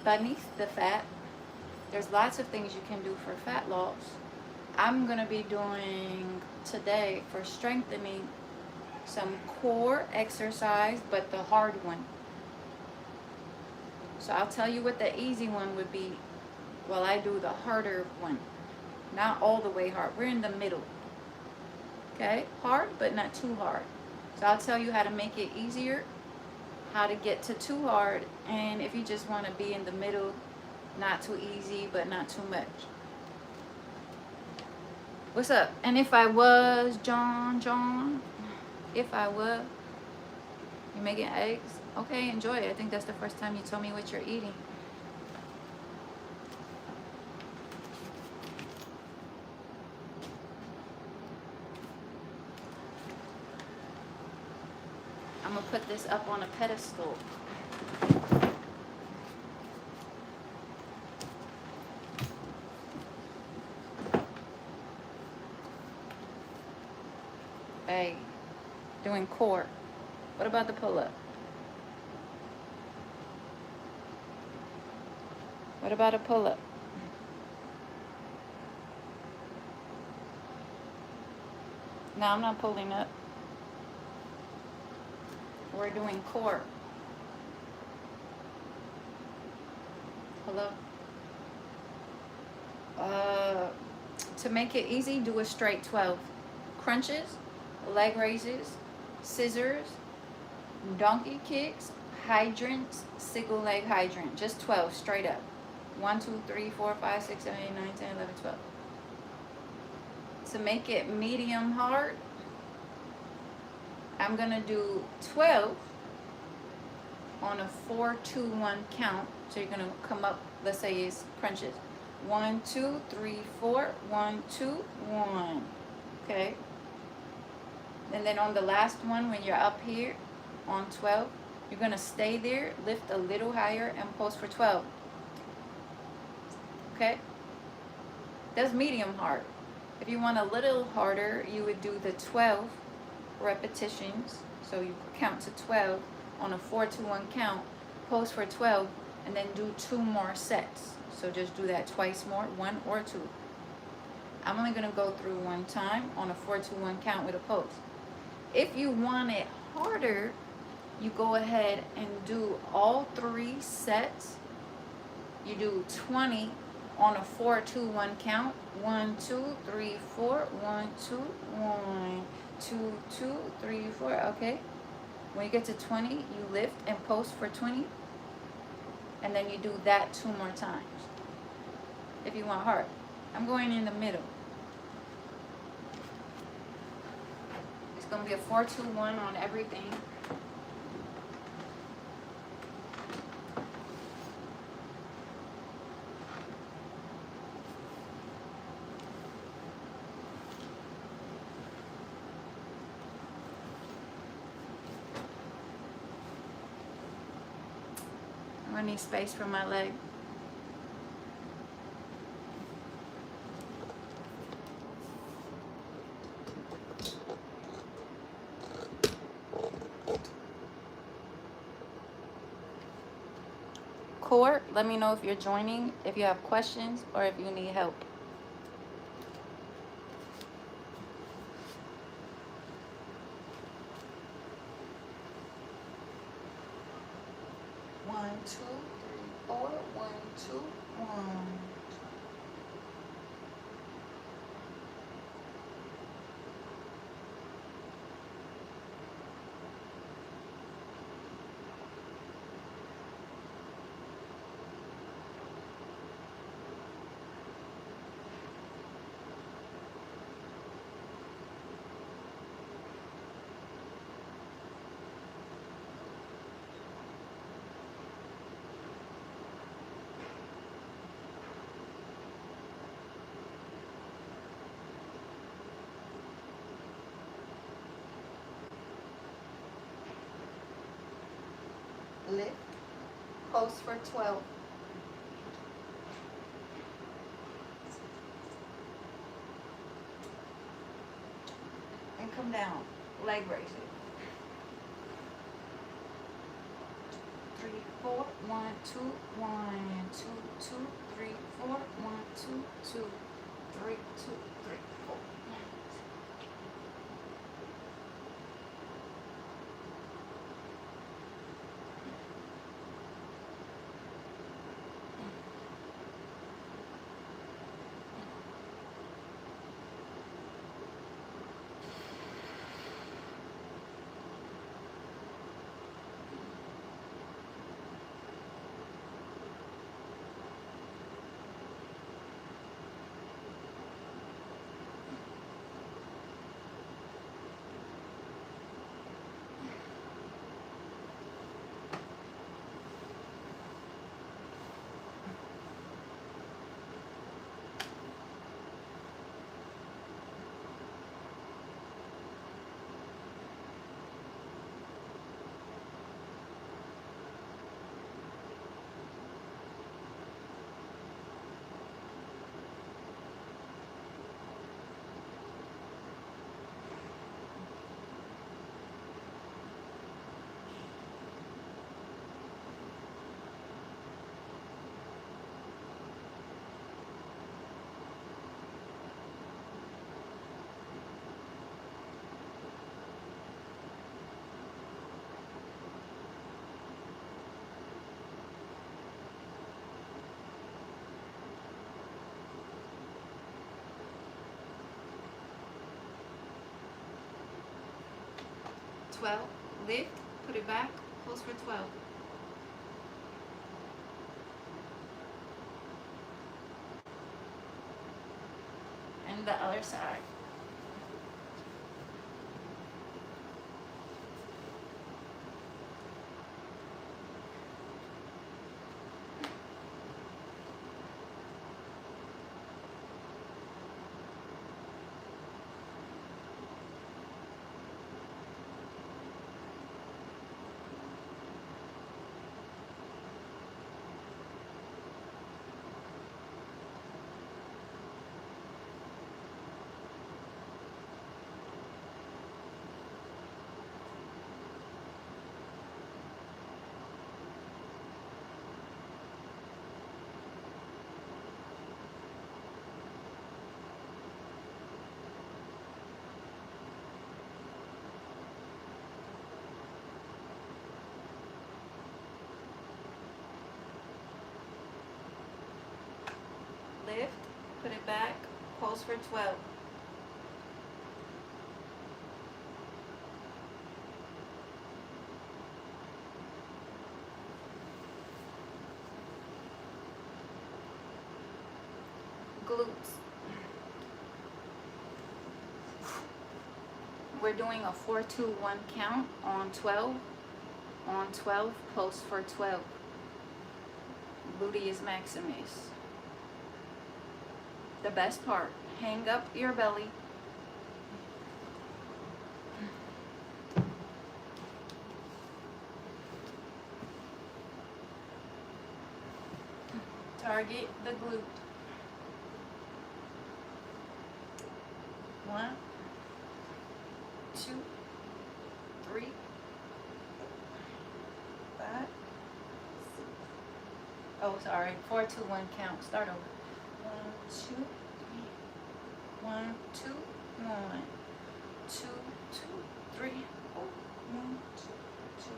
beneath the fat. There's lots of things you can do for fat loss. I'm going to be doing today for strengthening some core exercise, but the hard one. So I'll tell you what the easy one would be while I do the harder one. Not all the way hard. We're in the middle. Okay? Hard, but not too hard. So I'll tell you how to make it easier, how to get to too hard, and if you just want to be in the middle, not too easy, but not too much. What's up? And if I was John, if I were, you making eggs? Okay, enjoy it. I think that's the first time you told me what you're eating. I'm gonna put this up on a pedestal. Hey, doing core. What about the pull-up? What about a pull-up? No, I'm not pulling up. We're doing core. Hello? To make it easy, do a straight 12. Crunches, leg raises, scissors, donkey kicks, hydrants, single leg hydrant. Just 12 straight up. 1, 2, 3, 4, 5, 6, 7, 8, 9, 10, 11, 12. To make it medium hard, I'm going to do 12 on a 4, 2, 1 count. So you're going to come up, let's say it's crunches. 1, 2, 3, 4, 1, 2, 1. Okay? And then on the last one, when you're up here on 12, you're going to stay there, lift a little higher, and pose for 12. Okay? That's medium hard. If you want a little harder, you would do the 12 repetitions. So you count to 12 on a 4, 2, 1 count, pose for 12, and then do 2 more sets. So just do that twice more, 1 or 2. I'm only going to go through 1 time on a 4, 2, 1 count with a pose. If you want it harder, you go ahead and do all 3 sets. You do 20 on a 4, 2, 1 count. 1, 2, 3, 4. 1, 2, 1, 2, 2, 3, 4. Okay. When you get to 20, you lift and post for 20. And then you do that 2 more times. If you want hard. I'm going in the middle. It's going to be a 4, 2, 1 on everything. I need space for my leg. Core, let me know if you're joining, if you have questions, or if you need help. One, 2, 3, 4. 1, 2, 1. Lift. Pulse for 12. And come down. Leg raise it. 3, 4, 1, 2, 1, 2, 2, 3, 4, 1, 2, 2, 3, 2, 3, 4. Lift, put it back, pulse for 12. And the other side. Lift, put it back, pulse for 12. Glutes. We're doing a 4-2-1 count on 12. On 12, pulse for 12. Gluteus maximus. The best part, hang up your belly. Target the glute. 1, 2, 3, 5, 6. Oh, sorry. 4-2-1 count. Start over. 1, 2, 3. 1, 2, 1, 2, 2, 3, 4. 1, 2, 2.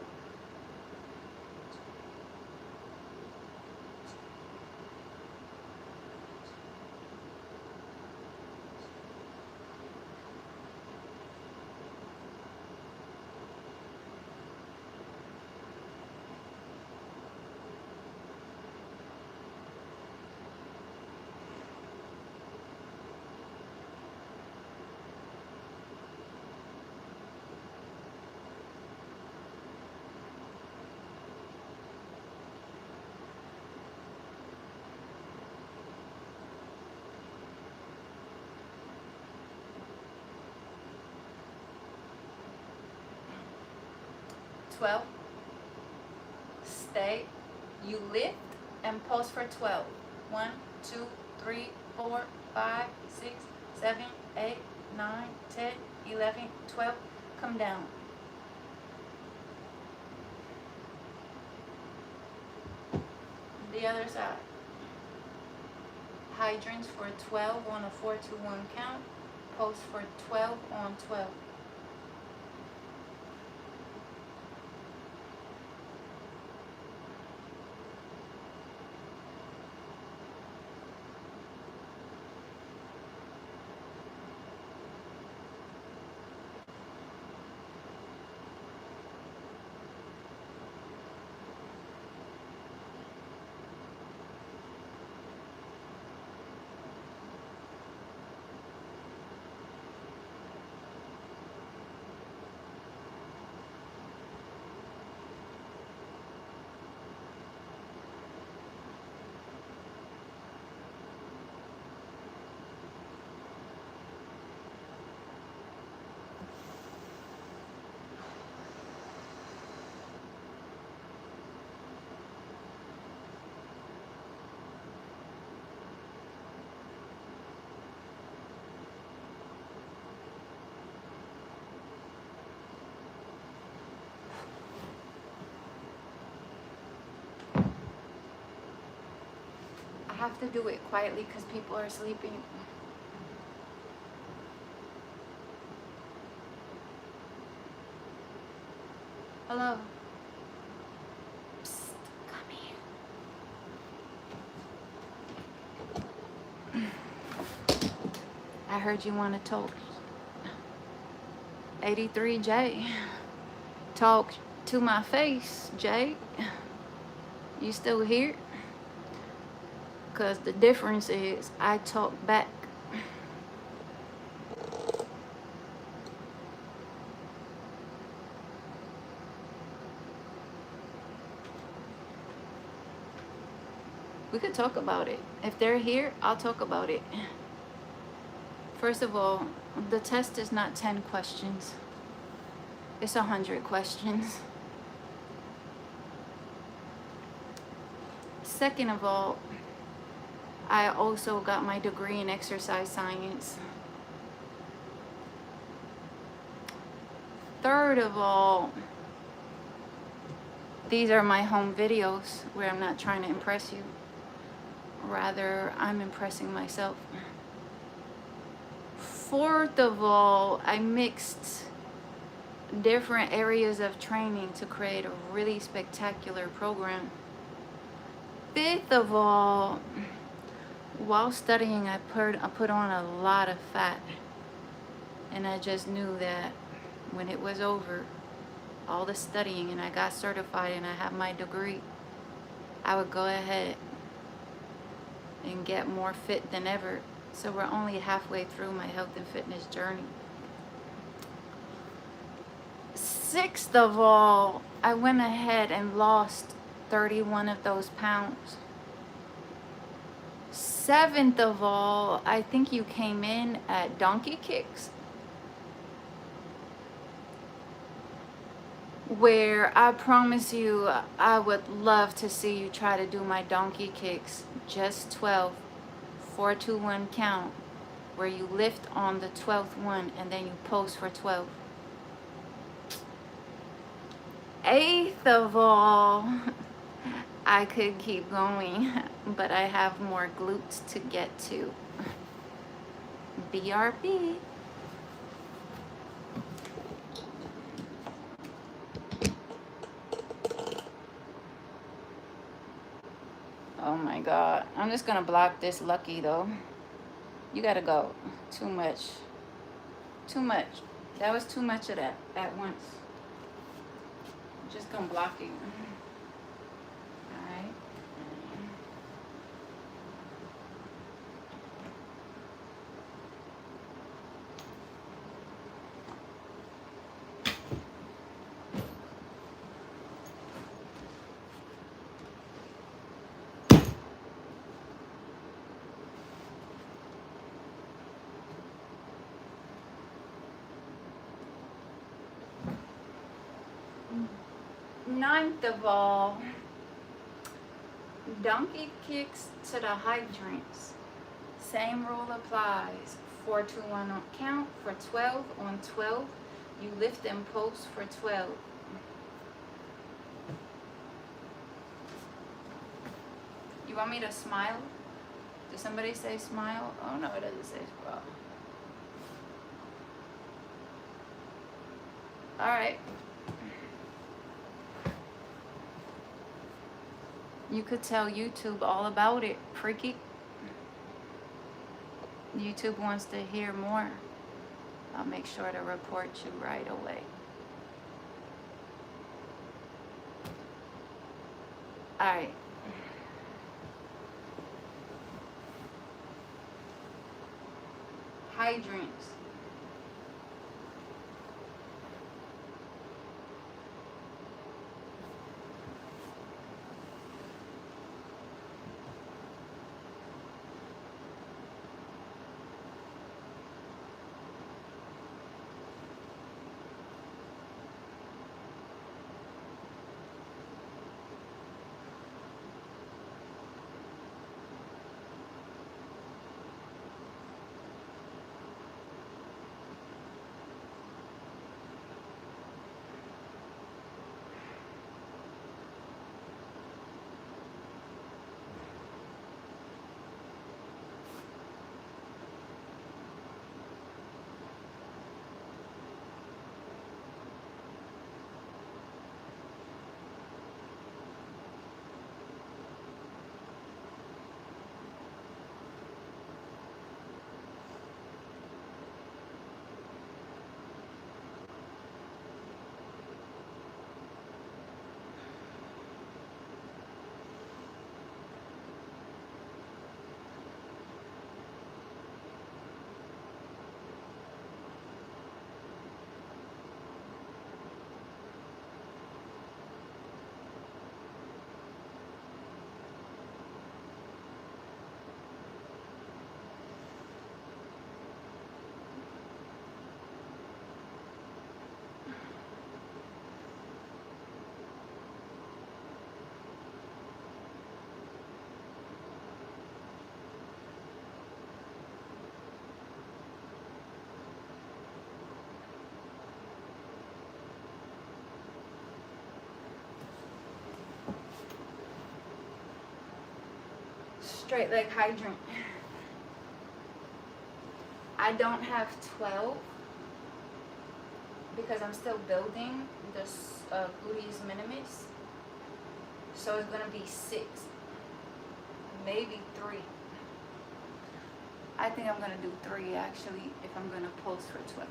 Stay. You lift and pulse for 12. 1, 2, 3, 4, 5, 6, 7, 8, 9, 10, 11, 12. Come down. The other side. Hydrants for 12 on a 4 to 1 count. Pulse for 12 on 12. I have to do it quietly because people are sleeping. Hello. Psst, come here. I heard you want to talk. 83J. Talk to my face, Jay. You still here? Because the difference is I talk back. We could talk about it. If they're here, I'll talk about it. First of all, the test is not 10 questions. It's 100 questions. Second of all, I also got my degree in exercise science. Third of all, these are my home videos where I'm not trying to impress you. Rather, I'm impressing myself. Fourth of all, I mixed different areas of training to create a really spectacular program. Fifth of all, while studying, I put on a lot of fat. And I just knew that when it was over, all the studying, and I got certified and I have my degree, I would go ahead and get more fit than ever. So we're only halfway through my health and fitness journey. Sixth of all, I went ahead and lost 31 of those pounds. Seventh of all, I think you came in at donkey kicks, where I promise you I would love to see you try to do my donkey kicks. Just 12, 4 to 1 count, where you lift on the 12th one and then you pose for 12. Eighth of all, I could keep going, but I have more glutes to get to. BRB. Oh my God. I'm just gonna block this Lucky though. You gotta go. Too much. Too much. That was too much of that at once. I'm just gonna block you. Alright. Ninth of all, donkey kicks to the hydrants. Same rule applies. 4 to 1 on count for 12 on 12. You lift and pulse for 12. You want me to smile? Did somebody say smile? Oh no, it doesn't say smile. Alright. You could tell YouTube all about it, freaky. YouTube wants to hear more. I'll make sure to report you right away. Alright. Hydrants. Straight leg hydrant. I don't have 12 because I'm still building this gluteus minimus. So it's gonna be 6, maybe 3. I think I'm gonna do 3 actually if I'm gonna pulse for 12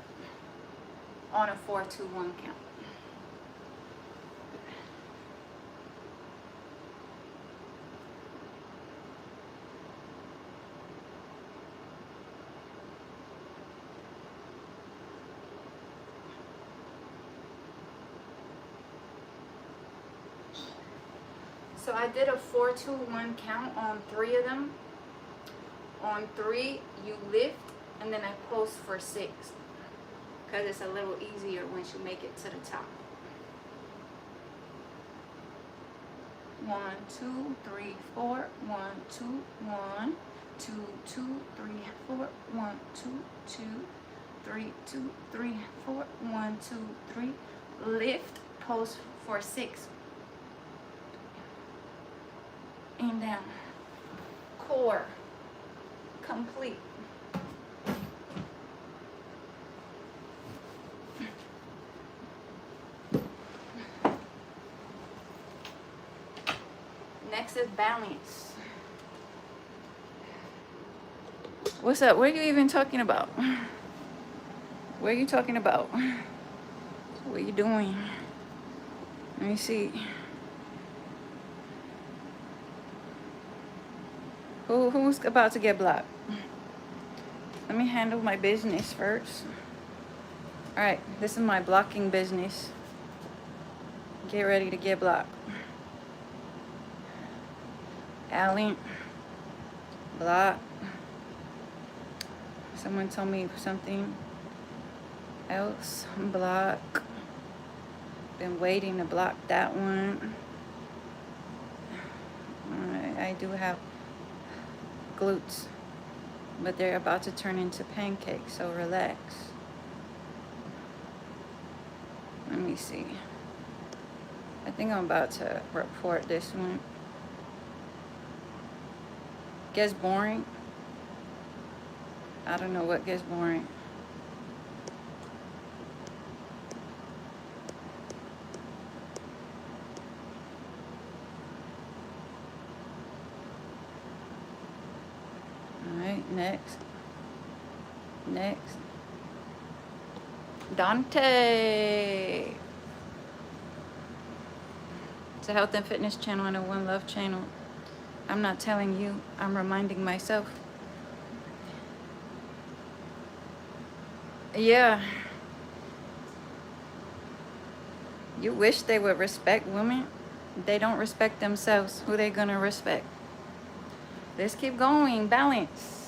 on a 4 to 1 count. So I did a 4 to 1 count on 3 of them. On 3, you lift, and then I pulse for 6. Because it's a little easier once you make it to the top. 1, 2, 3, 4. 1, 2, 1, 2, 2, 3, 4. 1, 2, 2, 3, 2, 3, 4. 1, 2, 3. Lift, pulse for 6. And down. Core complete. Next is balance. What's up? What are you even talking about? What are you talking about? What are you doing? Let me see. Who's about to get blocked? Let me handle my business first. Alright, this is my blocking business. Get ready to get blocked. Allen. Block. Someone told me something else. Block. Been waiting to block that one. I do have glutes, but they're about to turn into pancakes, so relax. Let me see. I think I'm about to report this one. Gets boring. I don't know what gets boring. Alright, next. Next. Dante. It's a health and fitness channel and a One Love channel. I'm not telling you, I'm reminding myself. Yeah. You wish they would respect women. They don't respect themselves. Who they gonna respect? Let's keep going. Balance.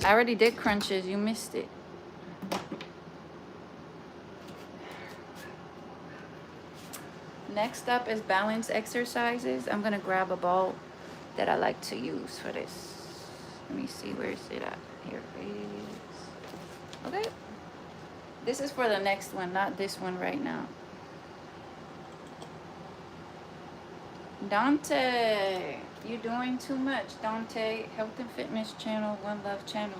I already did crunches. You missed it. Next up is balance exercises. I'm gonna grab a ball that I like to use for this. Let me see, where is it at? Here it is. Okay. This is for the next one, not this one right now. Dante, you doing too much. Dante, health and fitness channel, One Love channel.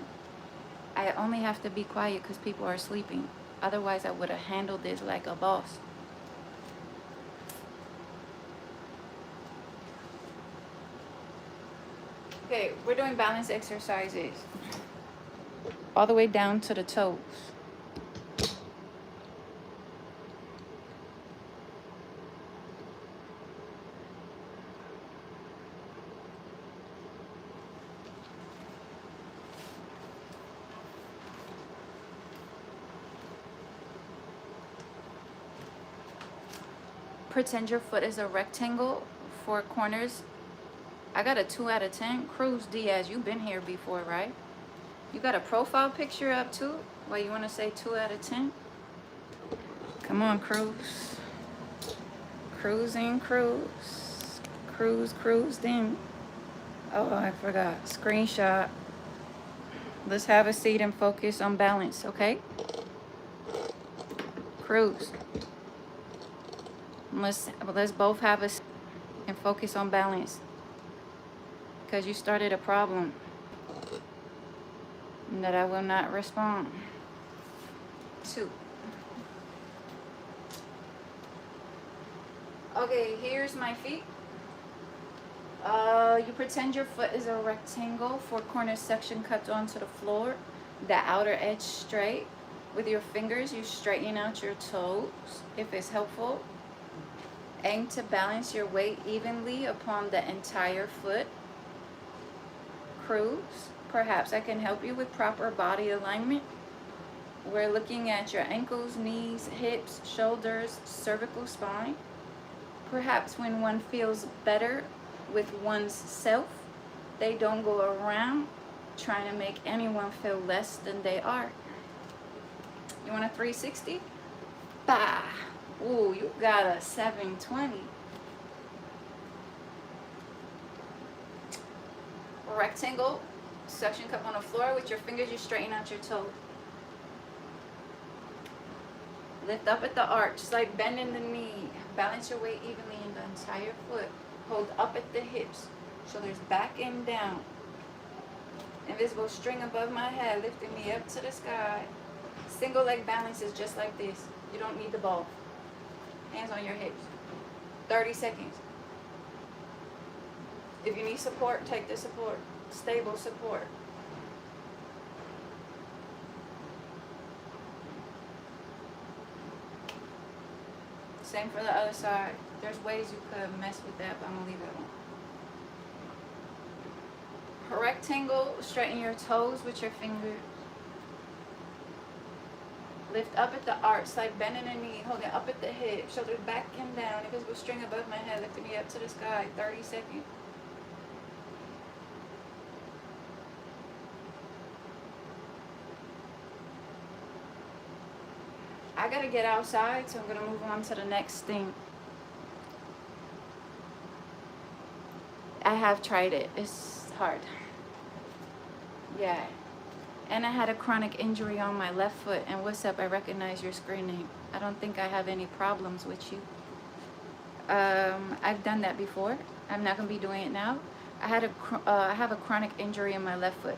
I only have to be quiet because people are sleeping. Otherwise, I would have handled this like a boss. Okay, we're doing balance exercises. All the way down to the toes. Pretend your foot is a rectangle, 4 corners. I got a 2 out of 10. Cruz Diaz, you've been here before, right? You got a profile picture up too? Why you want to say 2 out of 10? Come on, Cruz. Cruising, cruise. Cruised in. Oh, I forgot. Screenshot. Let's have a seat and focus on balance, okay? Cruise. Let's both have a seat and focus on balance. Because you started a problem that I will not respond to. Okay, here's my feet. You pretend your foot is a rectangle, 4 corners section cut onto the floor, the outer edge straight. With your fingers, you straighten out your toes, if it's helpful. Aim to balance your weight evenly upon the entire foot. Cruz, perhaps I can help you with proper body alignment. We're looking at your ankles, knees, hips, shoulders, cervical spine. Perhaps when one feels better with one's self, they don't go around trying to make anyone feel less than they are. You want a 360? Bah! Ooh, you got a 720. Rectangle, suction cup on the floor. With your fingers, you straighten out your toe. Lift up at the arch, slight bend in the knee. Balance your weight evenly in the entire foot. Hold up at the hips, shoulders back and down. Invisible string above my head, lifting me up to the sky. Single leg balance is just like this. You don't need the ball. Hands on your hips. 30 seconds. If you need support, take the support. Stable support. Same for the other side. There's ways you could mess with that, but I'm gonna leave it alone. Rectangle, straighten your toes with your fingers. Lift up at the arch, like bending the knee, holding up at the hip, shoulders back and down. Invisible string above my head, lifting me up to the sky. 30 seconds. I gotta get outside, so I'm gonna move on to the next thing. I have tried it. It's hard. Yeah. And I had a chronic injury on my left foot. And what's up? I recognize your screen name. I don't think I have any problems with you. I've done that before. I'm not gonna be doing it now. I have a chronic injury in my left foot,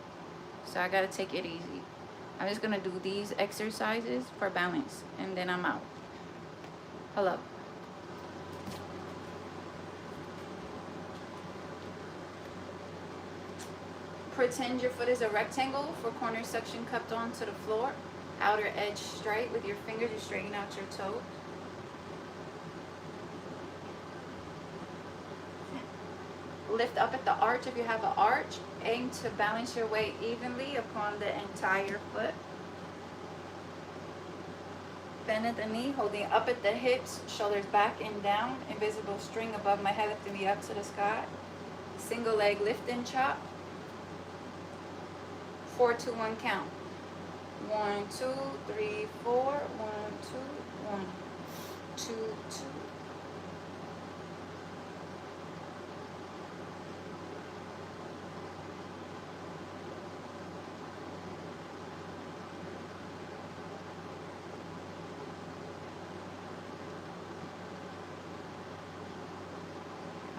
so I gotta take it easy. I'm just gonna do these exercises for balance, and then I'm out. Hello. Pretend your foot is a rectangle for corner section cupped onto the floor. Outer edge straight. With your fingers, you straighten out your toe. Lift up at the arch if you have an arch. Aim to balance your weight evenly upon the entire foot. Bend at the knee, holding up at the hips, shoulders back and down. Invisible string above my head, lifting me up to the sky. Single leg lift and chop. 4, 2, 1 count. 1, 2, 3, 4. 1, 2, 1, 2, 2.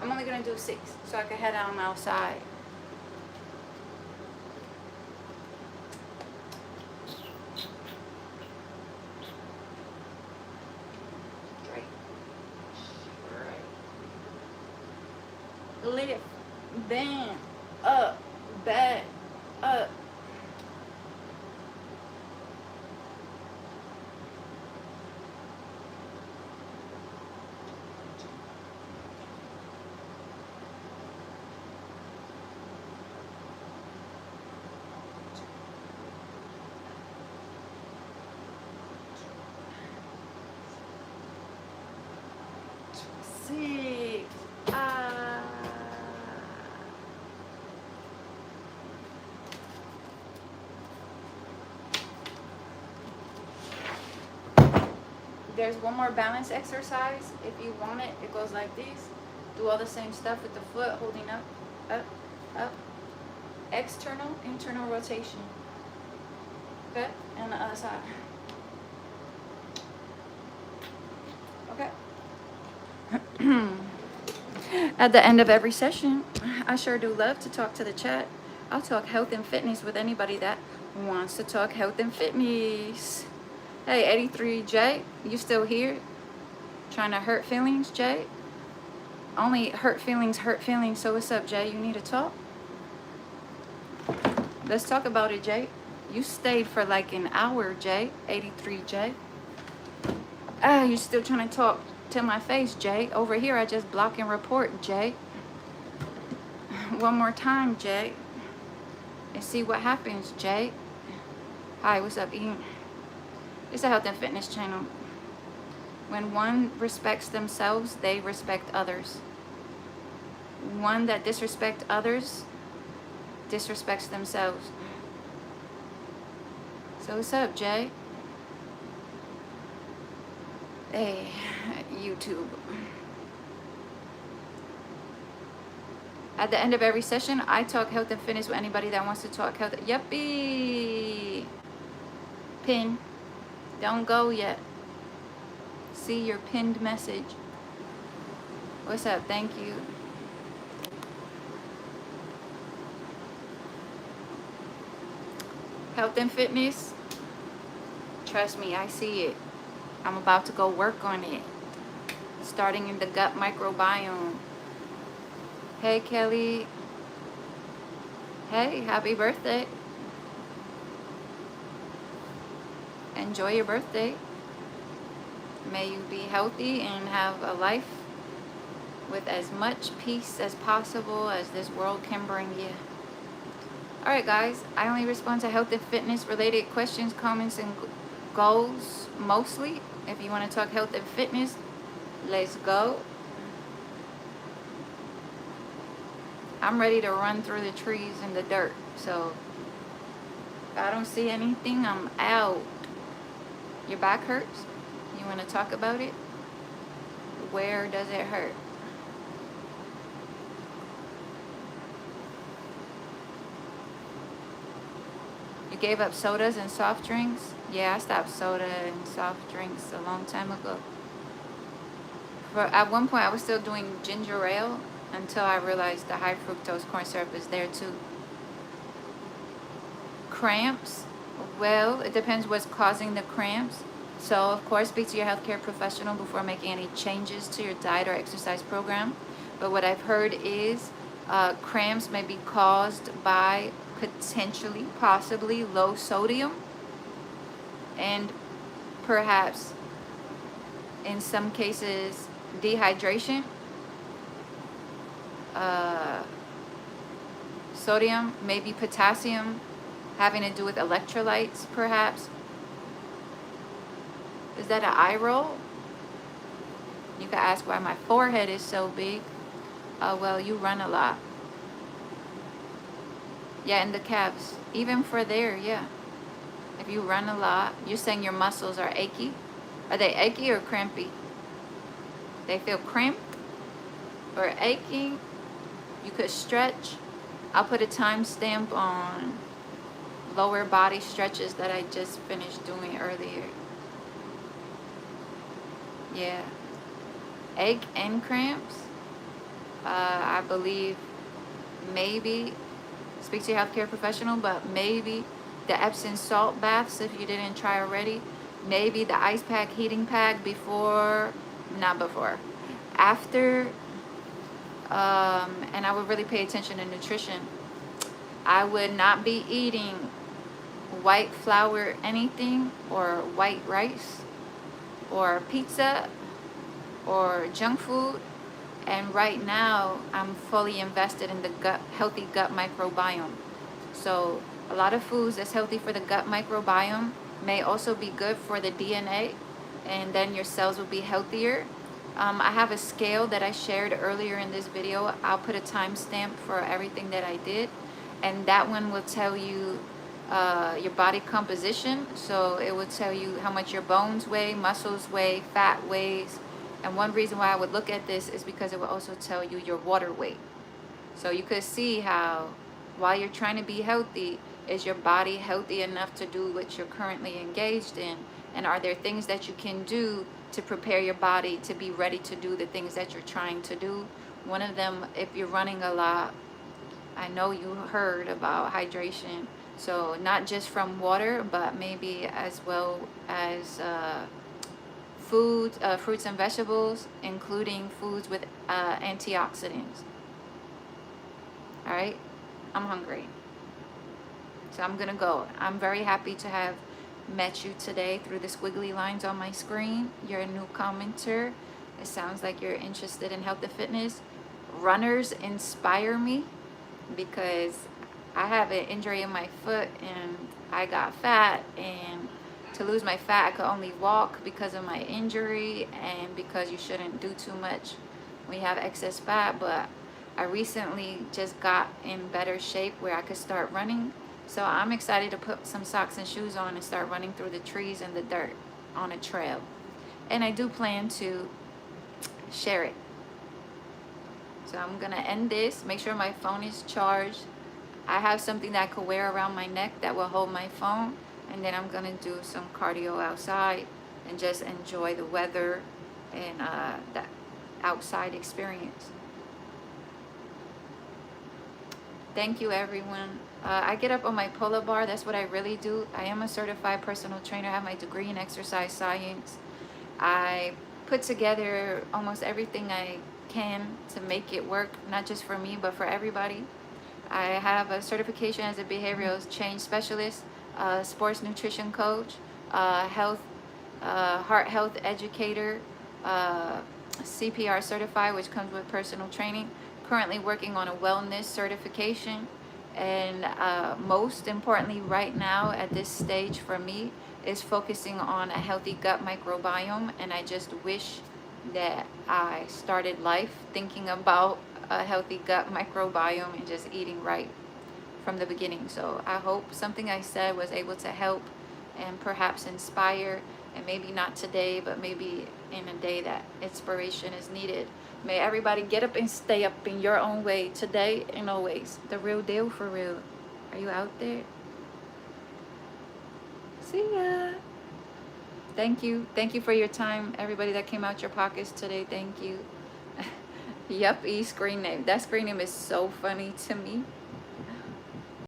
I'm only gonna do 6 so I can head on outside. Lift, bend, up, back, up. Six. There's one more balance exercise. If you want it, it goes like this. Do all the same stuff with the foot, holding up, up, up. External, internal rotation. Okay, and the other side. Okay. At the end of every session, I sure do love to talk to the chat. I'll talk health and fitness with anybody that wants to talk health and fitness. Hey, 83J, you still here? Trying to hurt feelings, Jay? Only hurt feelings, so what's up, Jay? You need to talk? Let's talk about it, Jay. You stayed for like an hour, Jay. 83J. You still trying to talk to my face, Jay? Over here, I just block and report, Jay. One more time, Jay. And see what happens, Jay. Hi, what's up, Ian? It's a health and fitness channel. When one respects themselves, they respect others. One that disrespects others disrespects themselves. So what's up, Jay? Hey, YouTube. At the end of every session, I talk health and fitness with anybody that wants to talk health. Yuppie. Pin. Don't go yet. See your pinned message. What's up? Thank you. Health and fitness. Trust me, I see it. I'm about to go work on it. Starting in the gut microbiome. Hey, Kelly. Hey, happy birthday. Enjoy your birthday. May you be healthy and have a life with as much peace as possible as this world can bring you. Alright guys, I only respond to health and fitness related questions, comments, and goals mostly. If you want to talk health and fitness, let's go. I'm ready to run through the trees and the dirt, so if I don't see anything, I'm out. Your back hurts? You want to talk about it? Where does it hurt? You gave up sodas and soft drinks? Yeah, I stopped soda and soft drinks a long time ago. At one point, I was still doing ginger ale until I realized the high fructose corn syrup is there too. Cramps? Well, it depends what's causing the cramps. So, of course, speak to your healthcare professional before making any changes to your diet or exercise program. But what I've heard is cramps may be caused by potentially, possibly low sodium, and perhaps in some cases dehydration. Sodium, maybe potassium, having to do with electrolytes, perhaps. Is that an eye roll? You could ask why my forehead is so big. Well, you run a lot. Yeah, in the calves. Even for there, yeah. If you run a lot, you're saying your muscles are achy. Are they achy or crampy? They feel cramped or aching. You could stretch. I'll put a timestamp on lower body stretches that I just finished doing earlier. Yeah. Ache and cramps. I believe maybe, speak to your healthcare professional, but maybe the Epsom salt baths if you didn't try already. Maybe the ice pack, heating pack before, not before, after. And I would really pay attention to nutrition. I would not be eating white flour anything, or white rice, or pizza, or junk food. And right now I'm fully invested in the healthy gut microbiome. So a lot of foods that's healthy for the gut microbiome may also be good for the DNA, and then your cells will be healthier. I have a scale that I shared earlier in this video. I'll put a timestamp for everything that I did, and that one will tell you your body composition. So it will tell you how much your bones weigh, muscles weigh, fat weighs. And one reason why I would look at this is because it will also tell you your water weight. So you could see how, while you're trying to be healthy, is your body healthy enough to do what you're currently engaged in? And are there things that you can do to prepare your body to be ready to do the things that you're trying to do? One of them, if you're running a lot, I know you heard about hydration. So not just from water, but maybe as well as foods, fruits and vegetables, including foods with antioxidants. All right, I'm hungry, so I'm gonna go. I'm very happy to have met you today through the squiggly lines on my screen. You're a new commenter. It sounds like you're interested in health and fitness. Runners inspire me because I have an injury in my foot and I got fat, and to lose my fat I could only walk because of my injury, and because you shouldn't do too much when you have excess fat. But I recently just got in better shape where I could start running. So I'm excited to put some socks and shoes on and start running through the trees and the dirt on a trail. And I do plan to share it. So I'm gonna end this. Make sure my phone is charged. I have something that I could wear around my neck that will hold my phone. And then I'm gonna do some cardio outside and just enjoy the weather and that outside experience. Thank you, everyone. I get up on my pull-up bar. That's what I really do. I am a certified personal trainer. I have my degree in exercise science. I put together almost everything I can to make it work, not just for me, but for everybody. I have a certification as a behavioral change specialist, sports nutrition coach, heart health educator, CPR certified, which comes with personal training. Currently working on a wellness certification, and most importantly right now at this stage for me is focusing on a healthy gut microbiome. And I just wish that I started life thinking about a healthy gut microbiome and just eating right from the beginning. So I hope something I said was able to help and perhaps inspire. And maybe not today, but maybe in a day that inspiration is needed. May everybody get up and stay up in your own way today and always. The real deal for real. Are you out there? See ya. Thank you. Thank you for your time. Everybody that came out your pockets today, thank you. Yep, screen name. That screen name is so funny to me.